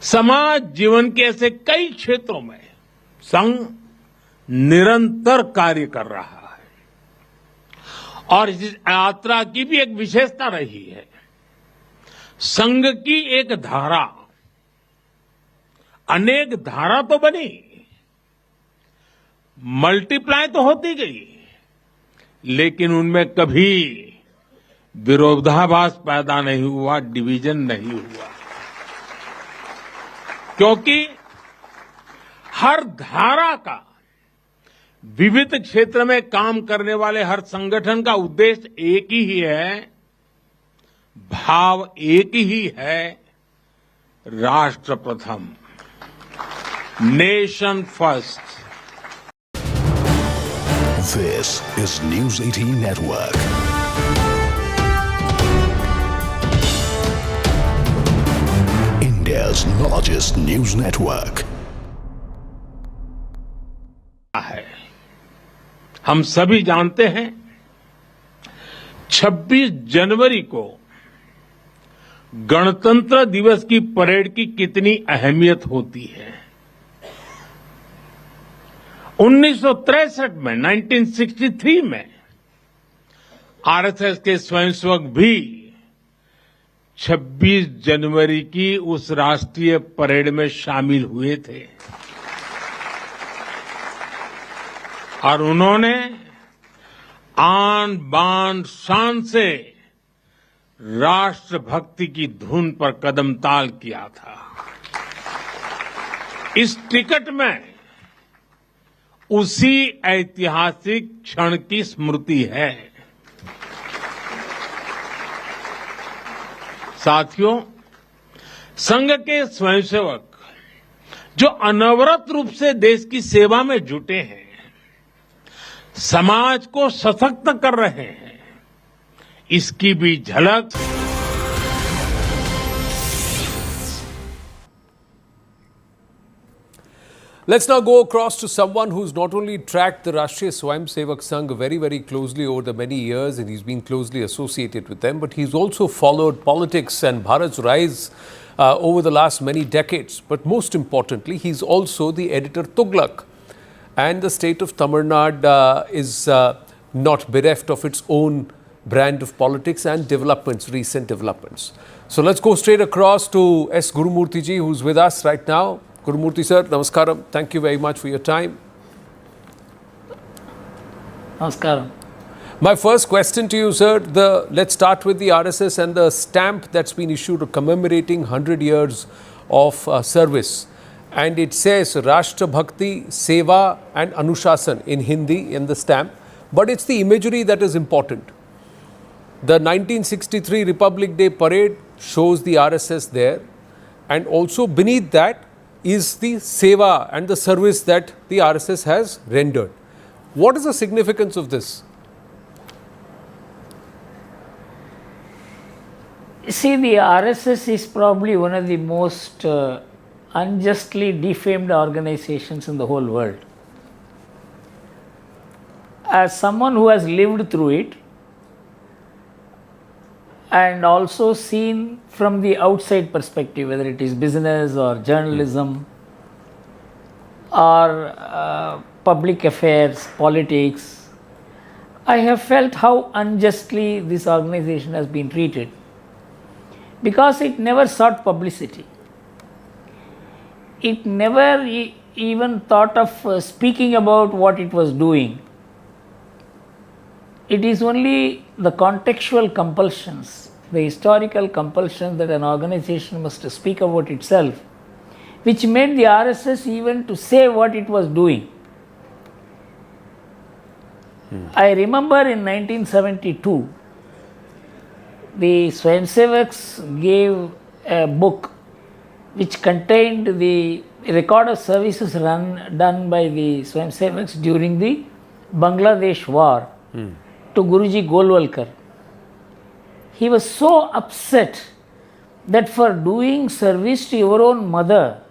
समाज जीवन के ऐसे कई क्षेत्रों में संघ निरंतर कार्य कर रहा है। और इस यात्रा की भी एक विशेषता रही है। संघ की एक धारा, अनेक धारा तो बनी, मल्टीप्लाई तो होती गई, लेकिन उनमें कभी विरोधाभास पैदा नहीं हुआ, डिवीजन नहीं हुआ, क्योंकि हर धारा का, विविध क्षेत्र में काम करने वाले हर संगठन का उद्देश्य एक ही है, भाव एक ही है, राष्ट्र प्रथम, nation first. This is News 18 Network. India's largest news network. है, हम सभी जानते हैं 26 जनवरी को गणतंत्र दिवस की परेड की कितनी अहमियत होती है। 1963 में, 1963 में आरएसएस के स्वयंसेवक भी 26 जनवरी की उस राष्ट्रीय परेड में शामिल हुए थे और उन्होंने आन बान शान से राष्ट्रभक्ति की धुन पर कदम ताल किया था। इस टिकट में उसी ऐतिहासिक क्षण की स्मृति है। साथियों, संघ के स्वयंसेवक जो अनवरत रूप से देश की सेवा में जुटे हैं, समाज को सशक्त कर रहे हैं, इसकी भी झलक Let's now go across to someone who's not only tracked the Rashtriya Swayam Sevak Sangh very, very closely over the many years, and he's been closely associated with them, but he's also followed politics and Bharat's rise over the last many decades. But most importantly, he's also the editor Tughlaq. And the state of Tamil Nadu is not bereft of its own brand of politics and developments, recent developments. So let's go straight across to S Gurumurthy ji, who's with us right now. Gurumurthy sir, namaskaram. Thank you very much for your time. Namaskaram. My first question to you, sir, let's start with the RSS and the stamp that's been issued commemorating 100 years of service. And it says Rashtra Bhakti, Seva and Anushasan in Hindi in the stamp. But it's the imagery that is important. The 1963 Republic Day parade shows the RSS there. And also beneath that is the Seva and the service that the RSS has rendered. What is the significance of this? See, the RSS is probably one of the most unjustly defamed organizations in the whole world. As someone who has lived through it and also seen from the outside perspective, whether it is business or journalism or public affairs, politics, I have felt how unjustly this organization has been treated, because it never sought publicity. It never even thought of speaking about what it was doing. It is only the contextual compulsions, the historical compulsions that an organization must speak about itself, which made the RSS even to say what it was doing. I remember in 1972, the Swayamsevaks gave a book which contained the record of services done by the Swayam Sevaks during the Bangladesh war to Guruji Golwalkar. He was so upset that for doing service to your own mother,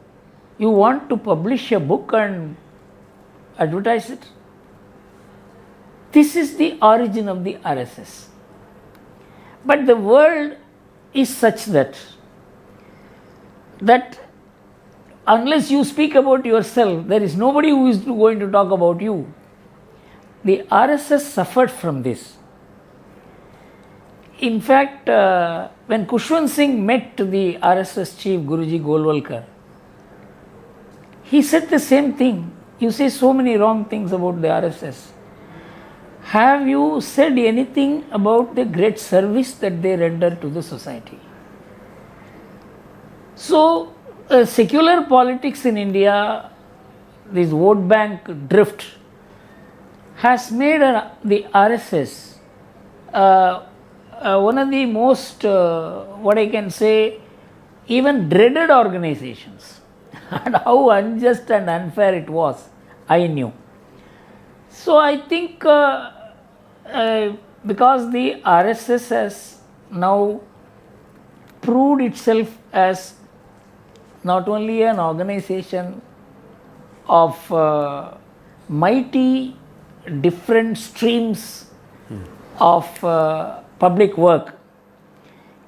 you want to publish a book and advertise it. This is the origin of the RSS. But the world is such that unless you speak about yourself, there is nobody who is going to talk about you. The RSS suffered from this. In fact, when Khushwant Singh met the RSS chief Guruji Golwalkar, he said the same thing. You say so many wrong things about the RSS. Have you said anything about the great service that they render to the society? So, secular politics in India, this vote bank drift, has made the RSS one of the most, what I can say, even dreaded organizations. And how unjust and unfair it was, I knew. So I think because the RSS has now proved itself as not only an organization of mighty different streams of public work,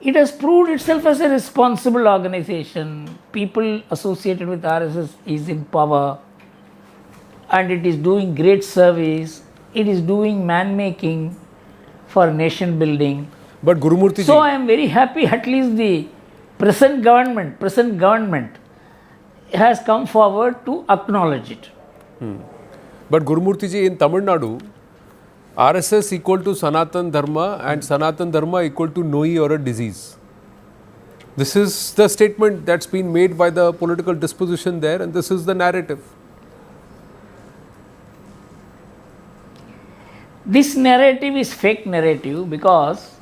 it has proved itself as a responsible organization. People associated with RSS is in power and it is doing great service. It is doing man making for nation building. But Gurumurthy so I am very happy at least the present government has come forward to acknowledge it. But Gurumurthy ji, in Tamil Nadu, RSS equal to Sanatan Dharma and Sanatan Dharma equal to Noi or a disease. This is the statement that's been made by the political disposition there, and this is the narrative. This narrative is fake narrative because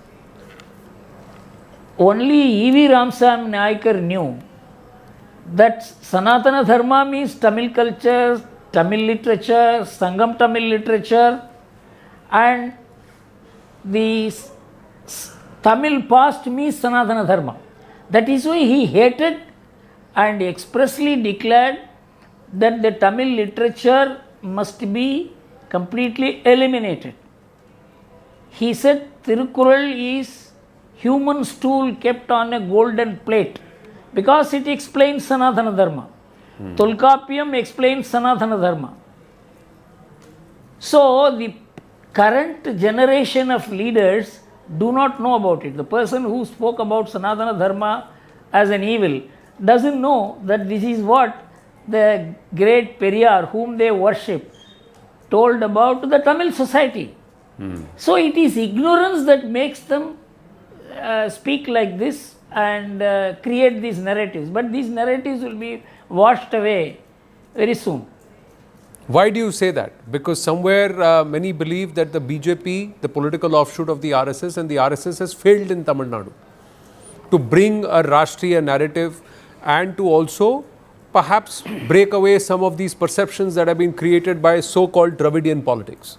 only E.V. Ramsam Naikar knew that Sanatana Dharma means Tamil culture, Tamil literature, Sangam Tamil literature, and the Tamil past means Sanatana Dharma. That is why he hated and expressly declared that the Tamil literature must be completely eliminated. He said Tirukural is human stool kept on a golden plate because it explains Sanatana Dharma. Tolkappiyam explains Sanatana Dharma. So the current generation of leaders do not know about it. The person who spoke about Sanatana Dharma as an evil doesn't know that this is what the great Periyar, whom they worship, told about the Tamil society. So it is ignorance that makes them speak like this and create these narratives. But these narratives will be washed away very soon. Why do you say that? Because somewhere many believe that the BJP, the political offshoot of the RSS, and the RSS has failed in Tamil Nadu to bring a Rashtriya narrative and to also perhaps break away some of these perceptions that have been created by so-called Dravidian politics.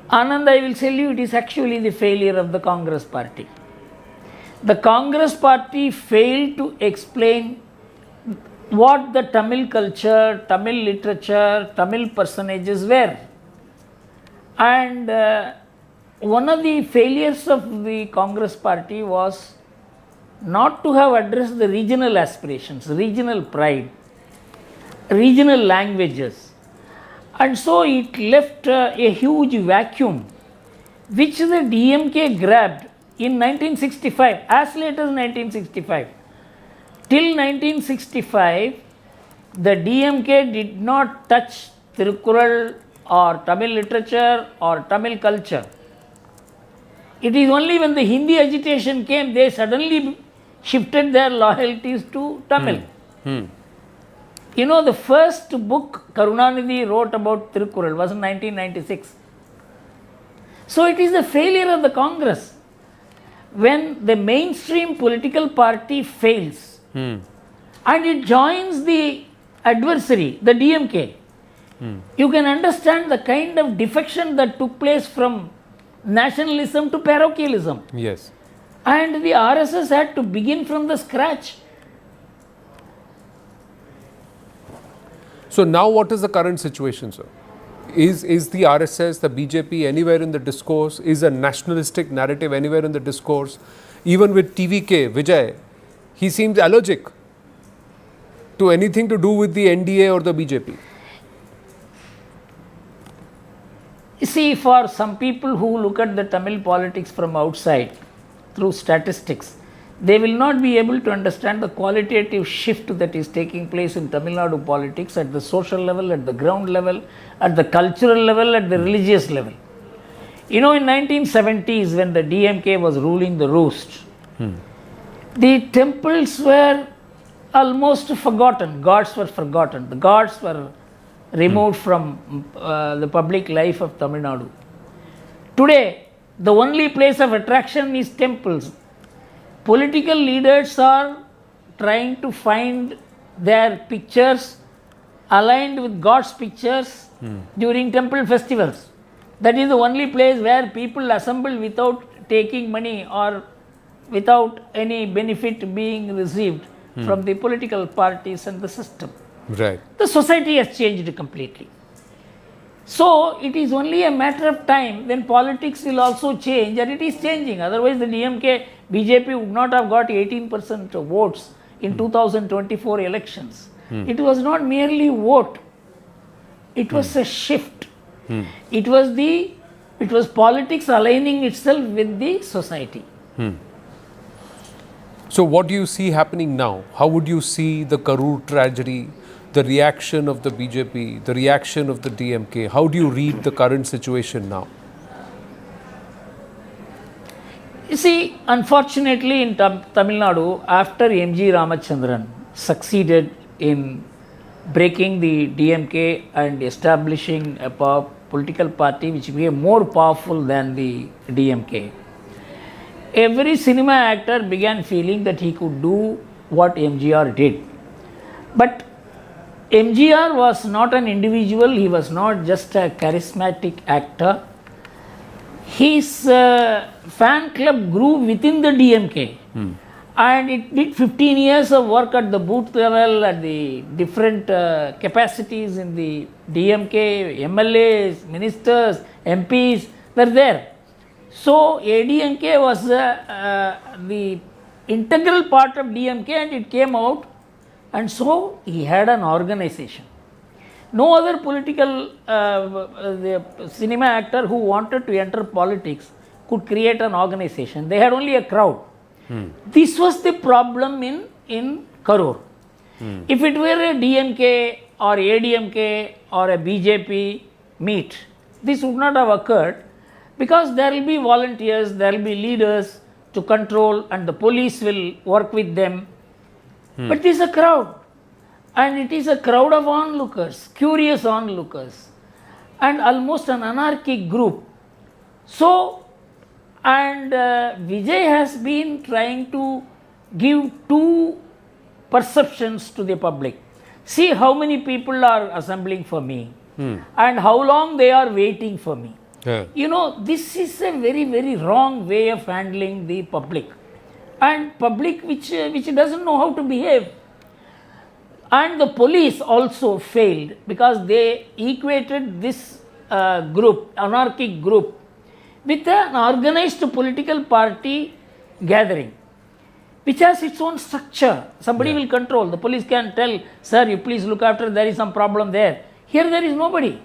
Anand, I will tell you, it is actually the failure of the Congress party. The Congress party failed to explain what the Tamil culture, Tamil literature, Tamil personages were. And one of the failures of the Congress party was not to have addressed the regional aspirations, regional pride, regional languages. And so it left a huge vacuum, which the DMK grabbed in 1965, as late as 1965. Till 1965, the DMK did not touch Tirukural or Tamil literature or Tamil culture. It is only when the Hindi agitation came, they suddenly shifted their loyalties to Tamil. You know, the first book Karunanidhi wrote about Tirukural was in 1996. So it is the failure of the Congress. When the mainstream political party fails and it joins the adversary, the DMK. You can understand the kind of defection that took place from nationalism to parochialism. Yes. And the RSS had to begin from the scratch. So now what is the current situation, sir? Is the RSS, the BJP anywhere in the discourse? Is a nationalistic narrative anywhere in the discourse? Even with TVK, Vijay, he seems allergic to anything to do with the NDA or the BJP. You see, for some people who look at the Tamil politics from outside through statistics, they will not be able to understand the qualitative shift that is taking place in Tamil Nadu politics at the social level, at the ground level, at the cultural level, at the religious level. You know, in 1970s, when the DMK was ruling the roost, the temples were almost forgotten. Gods were forgotten. The gods were removed from the public life of Tamil Nadu. Today, the only place of attraction is temples. Political leaders are trying to find their pictures aligned with God's pictures during temple festivals. That is the only place where people assemble without taking money or without any benefit being received from the political parties and the system. Right. The society has changed completely. So it is only a matter of time when politics will also change, and it is changing. Otherwise, the DMK, BJP would not have got 18% of votes in 2024 elections. It was not merely vote. It was a shift. It was politics aligning itself with the society. So what do you see happening now? How would you see the Karur tragedy, the reaction of the BJP, the reaction of the DMK? How do you read the current situation now? You see, unfortunately in Tamil Nadu, after M.G. Ramachandran succeeded in breaking the DMK and establishing a political party which became more powerful than the DMK, every cinema actor began feeling that he could do what MGR did. But MGR was not an individual, he was not just a charismatic actor. His fan club grew within the DMK and it did 15 years of work at the booth level, at the different capacities in the DMK, MLAs, ministers, MPs were there. So ADMK was the integral part of DMK and it came out, and so he had an organization. No other political cinema actor who wanted to enter politics could create an organization. They had only a crowd. This was the problem in Karur. If it were a DMK or ADMK or a BJP meet, this would not have occurred, because there will be volunteers, there will be leaders to control, and the police will work with them. But this is a crowd, and it is a crowd of onlookers, curious onlookers, and almost an anarchic group. So, and Vijay has been trying to give two perceptions to the public. See how many people are assembling for me and how long they are waiting for me. You know, this is a very, very wrong way of handling the public, and public which doesn't know how to behave. And the police also failed, because they equated this group, anarchic group, with an organized political party gathering, which has its own structure. Somebody will control. The police can tell, sir, you please look after, there is some problem there. Here there is nobody.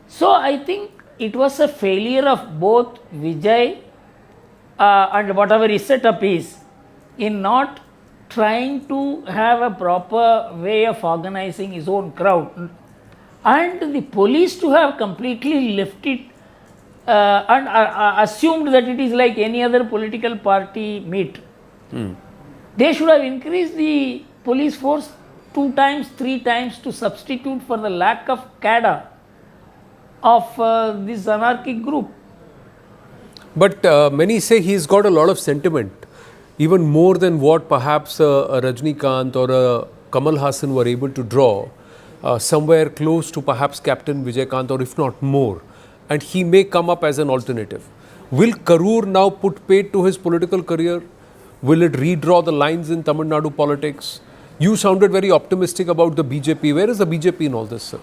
So I think it was a failure of both Vijay and whatever his setup is, in not trying to have a proper way of organizing his own crowd, and the police to have completely left it and assumed that it is like any other political party meet. They should have increased the police force 2 times, 3 times to substitute for the lack of cadre of this anarchic group. But many say he's got a lot of sentiment. even more than what perhaps a Rajnikant or a Kamal Hassan were able to draw, somewhere close to perhaps Captain Vijay Kant, or if not more, and he may come up as an alternative. Will Karur now put paid to his political career? Will it redraw the lines in Tamil Nadu politics? You sounded very optimistic about the BJP. Where is the BJP in all this, sir?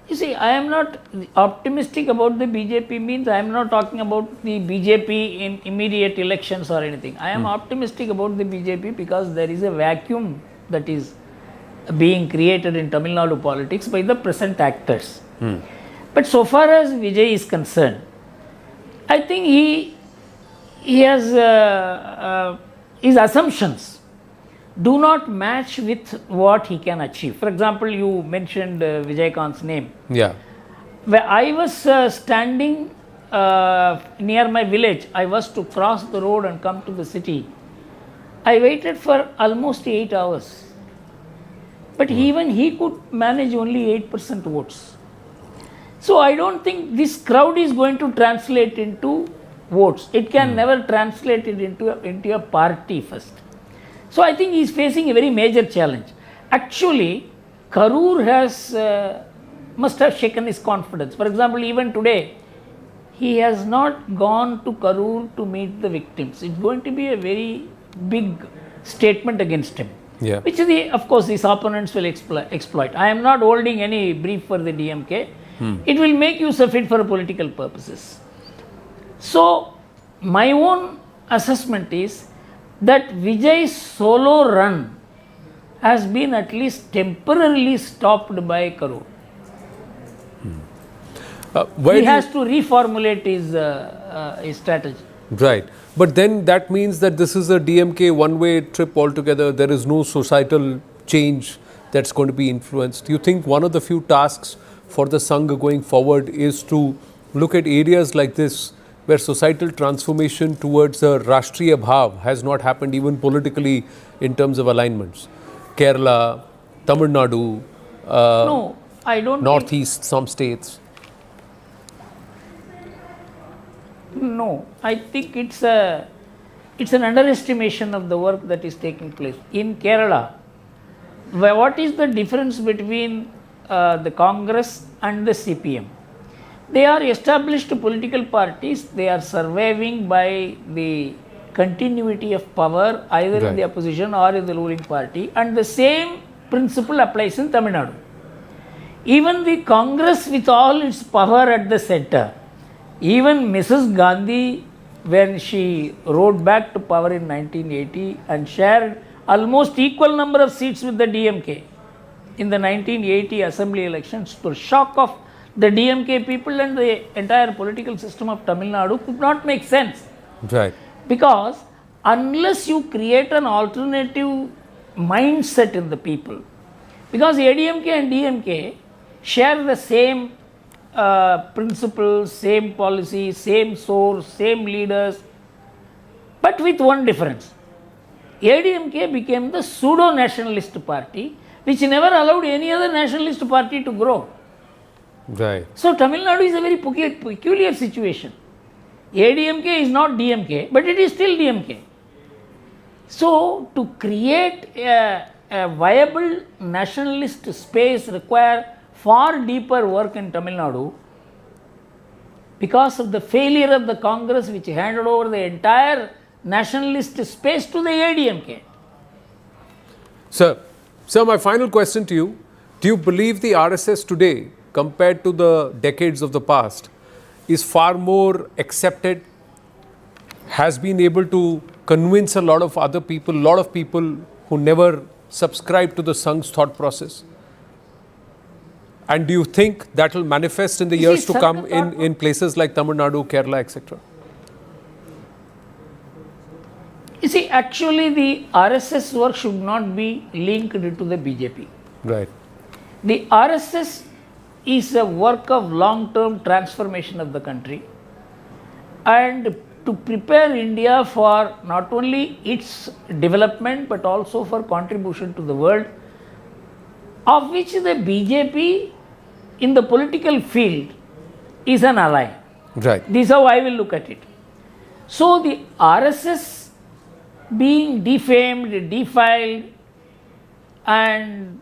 You see, I am not optimistic about the BJP means I am not talking about the BJP in immediate elections or anything. I am optimistic about the BJP because there is a vacuum that is being created in Tamil Nadu politics by the present actors. But so far as Vijay is concerned, I think he has his assumptions do not match with what he can achieve. For example, you mentioned Vijay Kant's name. Yeah. Where I was standing near my village, I was to cross the road and come to the city. I waited for almost 8 hours. But even he could manage only 8% votes. So I don't think this crowd is going to translate into votes. It can never translate it into a party first. So I think he is facing a very major challenge. Actually, Karur must have shaken his confidence. For example, even today, he has not gone to Karur to meet the victims. It's going to be a very big statement against him, which of course his opponents will exploit. I am not holding any brief for the DMK. It will make use of it for political purposes. So my own assessment is that Vijay's solo run has been at least temporarily stopped by Karur. He has to reformulate his strategy. Right. But then that means that this is a DMK one-way trip altogether. There is no societal change that's going to be influenced. Do you think one of the few tasks for the Sangh going forward is to look at areas like this where societal transformation towards a Rashtriya Bhav has not happened even politically in terms of alignments? Kerala, Tamil Nadu, no, I don't Northeast, some states. No, I think it's an underestimation of the work that is taking place. In Kerala, what is the difference between the Congress and the CPM? They are established political parties. They are surviving by the continuity of power either in the opposition or in the ruling party, and the same principle applies in Tamil Nadu. Even the Congress with all its power at the center, even Mrs. Gandhi, when she rode back to power in 1980 and shared almost equal number of seats with the DMK in the 1980 assembly elections, to the shock of the DMK people and the entire political system of Tamil Nadu, could not make sense. Right. Because unless you create an alternative mindset in the people, because ADMK and DMK share the same principles, same policy, same source, same leaders, but with one difference. ADMK became the pseudo-nationalist party, which never allowed any other nationalist party to grow. Right. So Tamil Nadu is a very peculiar situation. ADMK is not DMK, but it is still DMK. So to create a viable nationalist space require far deeper work in Tamil Nadu because of the failure of the Congress, which handed over the entire nationalist space to the ADMK. Sir, my final question to you. Do you believe the RSS today, compared to the decades of the past, is far more accepted, has been able to convince a lot of other people, who never subscribed to the Sangh's thought process? And do you think that will manifest in the years to come in places like Tamil Nadu, Kerala, etc.? You see, actually the RSS work should not be linked to the BJP. Right. The RSS is a work of long-term transformation of the country and to prepare India for not only its development but also for contribution to the world, of which the BJP in the political field is an ally. Right. This is how I will look at it. So the RSS being defamed, defiled and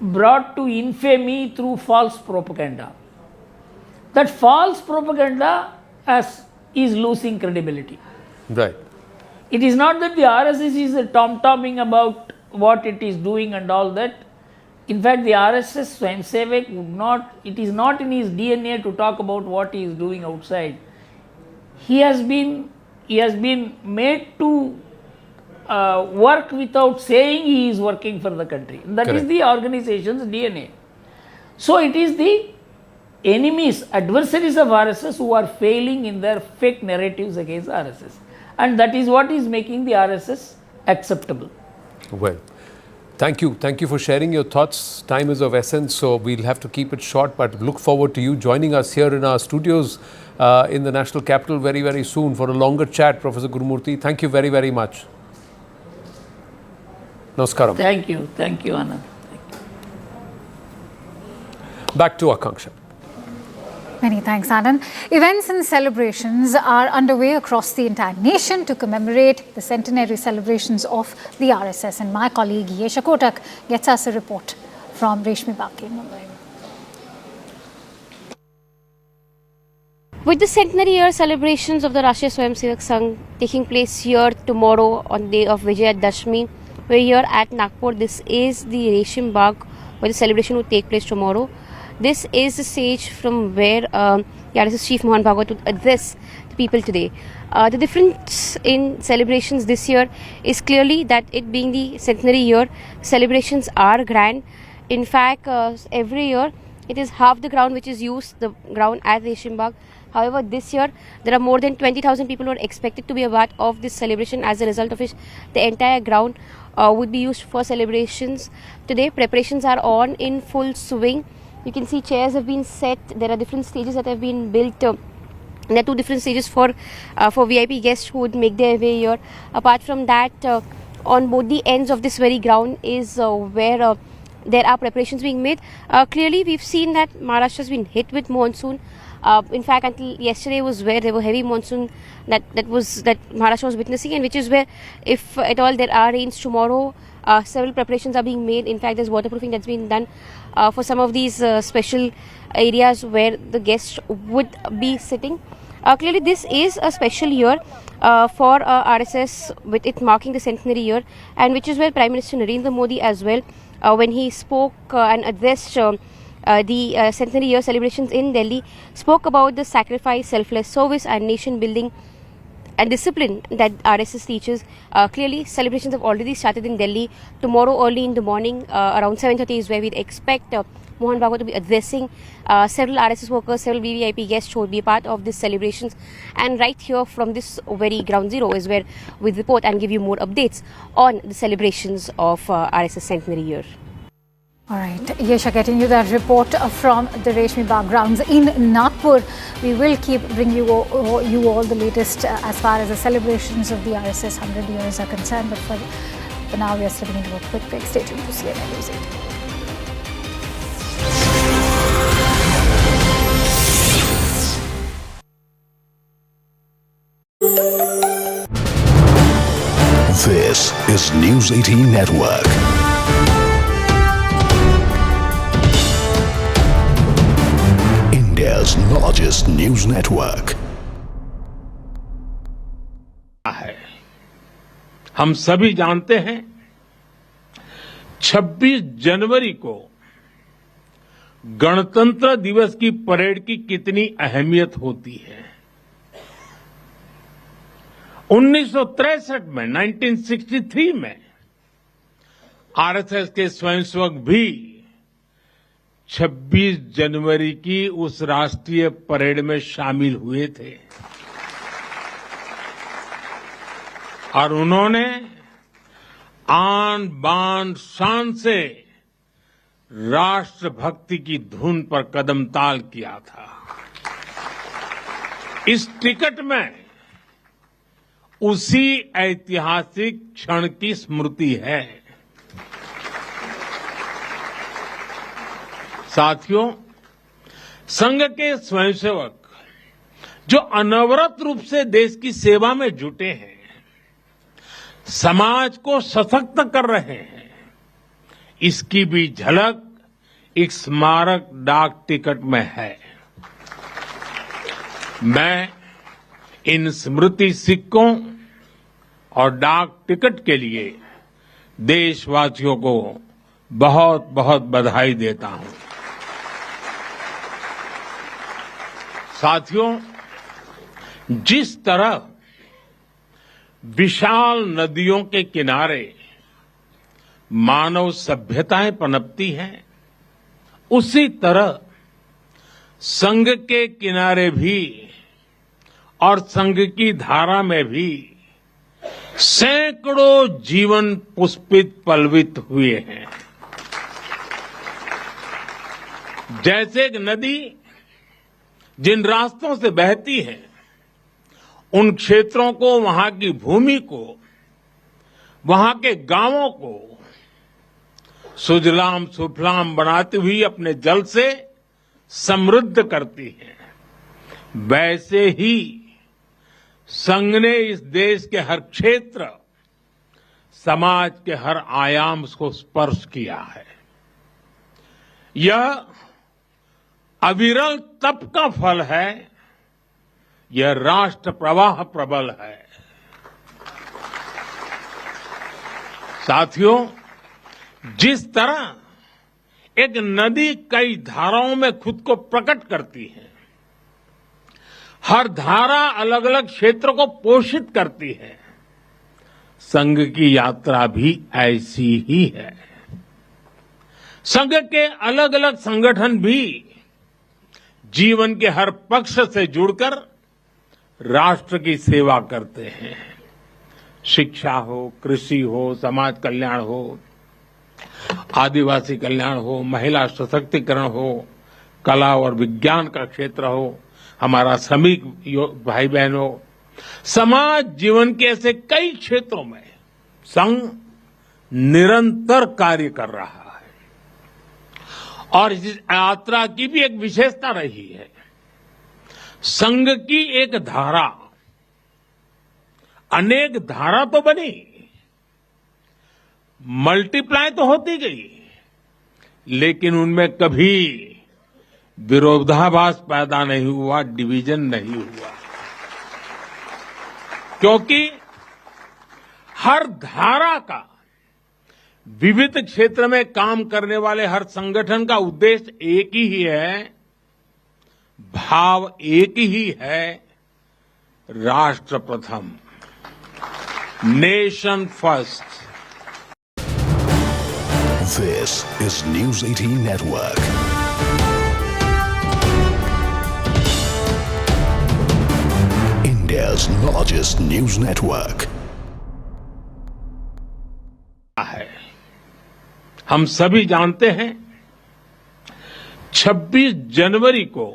brought to infamy through false propaganda. That false propaganda is losing credibility. Right. It is not that the RSS is tom-tomming about what it is doing and all that. In fact, the RSS Swayam Sevak would not, it is not in his DNA to talk about what he is doing outside. He has been made to work without saying he is working for the country. That Correct. is the organization's DNA. So it is the enemies, adversaries of RSS who are failing in their fake narratives against RSS. And that is what is making the RSS acceptable. Well, thank you. Thank you for sharing your thoughts. Time is of essence, so we'll have to keep it short, but look forward to you joining us here in our studios in the national capital very, very soon for a longer chat, Professor Gurumurthy. Thank you very, very much. Namaskaram. Thank you, Anand. Back to Akanksha. Many thanks, Anand. Events and celebrations are underway across the entire nation to commemorate the centenary celebrations of the RSS. And my colleague Yesha Kotak gets us a report from Reshmi Baki in Mumbai. With the centenary year celebrations of the Rashtriya Swayam Sevak Sangh taking place here tomorrow on the day of Vijay Dashmi, we're here at Nagpur. This is the Reshmi Bagh where the celebration will take place tomorrow. This is the stage from where the RSS Chief Mohan Bhagwat would address the people today. The difference in celebrations this year is clearly that it being the centenary year, celebrations are grand. In fact, every year it is half the ground which is used, the ground at Reshmi Bagh. However, this year there are more than 20,000 people who are expected to be a part of this celebration, as a result of which the entire ground would be used for celebrations. Today, preparations are on in full swing. You can see chairs have been set. There are different stages that have been built. There are two different stages for VIP guests who would make their way here. Apart from that, on both the ends of this very ground is where there are preparations being made. Clearly, we've seen that Maharashtra has been hit with monsoon. In fact, until yesterday was where there were heavy monsoon that Maharashtra was witnessing, and which is where, if at all there are rains tomorrow, several preparations are being made. In fact, there's waterproofing that's been done for some of these special areas where the guests would be sitting. Clearly, this is a special year for RSS, with it marking the centenary year, and which is where Prime Minister Narendra Modi as well, when he spoke and addressed the centenary year celebrations in Delhi, spoke about the sacrifice, selfless service and nation building and discipline that RSS teaches. Clearly, celebrations have already started in Delhi. Tomorrow early in the morning, around 7:30 is where we'd expect Mohan Bhagwat to be addressing several RSS workers, several VVIP guests who will be a part of these celebrations. And right here from this very ground zero is where we report and give you more updates on the celebrations of RSS centenary year. All right, Yesha, getting you that report from the Reshmi Bagh grounds in Nagpur. We will keep bringing you all the latest as far as the celebrations of the RSS 100 years are concerned. But for now, we are slipping into a quick break. Stay tuned to CNN News18. This is News 18 Network. India's largest news network. हम सभी जानते हैं 26 जनवरी को गणतंत्र दिवस की parade की कितनी अहमियत होती है। 1963 में 1963 में आरएसएस के स्वयंसेवक भी 26 जनवरी की उस राष्ट्रीय परेड में शामिल हुए थे और उन्होंने आन बान शान से राष्ट्रभक्ति की धुन पर कदम ताल किया था। इस टिकट में उसी ऐतिहासिक क्षण की स्मृति है। साथियों, संघ के स्वयंसेवक जो अनवरत रूप से देश की सेवा में जुटे हैं, समाज को सशक्त कर रहे हैं, इसकी भी झलक एक स्मारक डाक टिकट में है। मैं इन स्मृति सिक्कों और डाक टिकट के लिए देशवासियों को बहुत बहुत बधाई देता हूं। साथियों, जिस तरह विशाल नदियों के किनारे मानव सभ्यताएं पनपती हैं, उसी तरह संघ के किनारे भी और संघ की धारा में भी सैकड़ों जीवन पुष्पित पल्वित हुए हैं। जैसे एक नदी जिन रास्तों से बहती है, उन क्षेत्रों को, वहां की भूमि को, वहां के गांवों को सुजलाम सुफलाम बनाती हुई अपने जल से समृद्ध करती है, वैसे ही संघ ने इस देश के हर क्षेत्र, समाज के हर आयाम को स्पर्श किया है। यह अविरल तप का फल है, यह राष्ट्र प्रवाह प्रबल है। साथियों, जिस तरह एक नदी कई धाराओं में खुद को प्रकट करती है, हर धारा अलग अलग क्षेत्र को पोषित करती है, संघ की यात्रा भी ऐसी ही है। संघ के अलग अलग संगठन भी जीवन के हर पक्ष से जुड़कर राष्ट्र की सेवा करते हैं। शिक्षा हो, कृषि हो, समाज कल्याण हो, आदिवासी कल्याण हो, महिला सशक्तिकरण हो, कला और विज्ञान का क्षेत्र हो, हमारा श्रमिक भाई बहनों, समाज जीवन के ऐसे कई क्षेत्रों में संघ निरंतर कार्य कर रहा है। और इस यात्रा की भी एक विशेषता रही है, संघ की एक धारा अनेक धारा तो बनी, मल्टीप्लाई तो होती गई, लेकिन उनमें कभी विरोधाभास पैदा नहीं हुआ, डिवीजन नहीं हुआ, क्योंकि हर धारा का, विविध क्षेत्र में काम करने वाले हर संगठन का उद्देश्य एक ही है, भाव एक ही है, राष्ट्र प्रथम, nation first. This is News 18 Network. India's largest news network. हम सभी जानते हैं 26 जनवरी को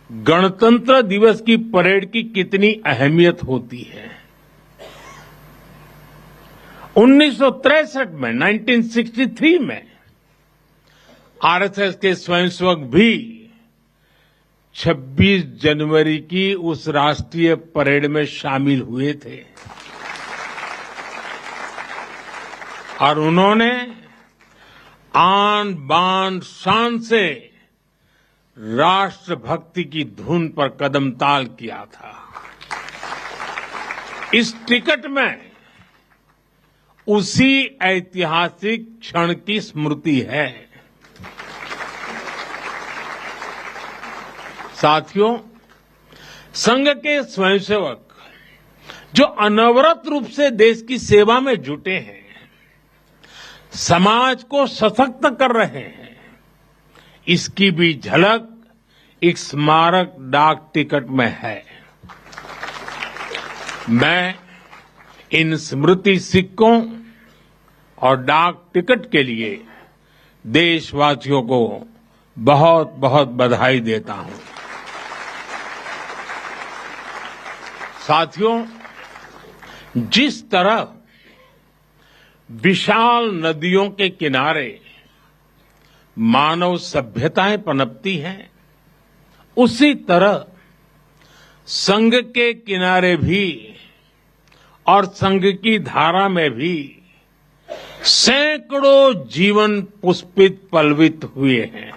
गणतंत्र दिवस की परेड की कितनी अहमियत होती है। 1963 में, 1963 में आरएसएस के स्वयंसेवक भी 26 जनवरी की उस राष्ट्रीय परेड में शामिल हुए थे और उन्होंने आन बान शान से राष्ट्रभक्ति की धुन पर कदम ताल किया था। इस टिकट में उसी ऐतिहासिक क्षण की स्मृति है। साथियों, संघ के स्वयंसेवक जो अनवरत रूप से देश की सेवा में जुटे हैं, समाज को सशक्त कर रहे हैं, इसकी भी झलक एक स्मारक डाक टिकट में है। मैं इन स्मृति सिक्कों और डाक टिकट के लिए देशवासियों को बहुत बहुत बधाई देता हूं। साथियों, जिस तरह विशाल नदियों के किनारे मानव सभ्यताएं पनपती हैं, उसी तरह संघ के किनारे भी और संघ की धारा में भी सैकड़ों जीवन पुष्पित पल्वित हुए हैं।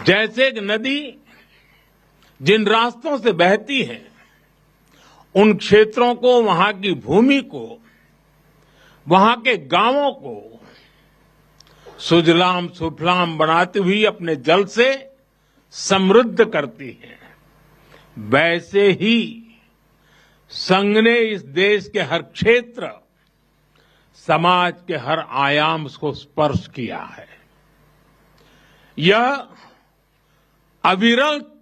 जैसे एक नदी जिन रास्तों से बहती है, उन क्षेत्रों को, वहां की भूमि को, वहां के गांवों को सुजलाम सुफलाम बनाती हुई अपने जल से समृद्ध करती है, वैसे ही संघ ने इस देश के हर क्षेत्र, समाज के हर आयाम को स्पर्श किया है। यह अविरल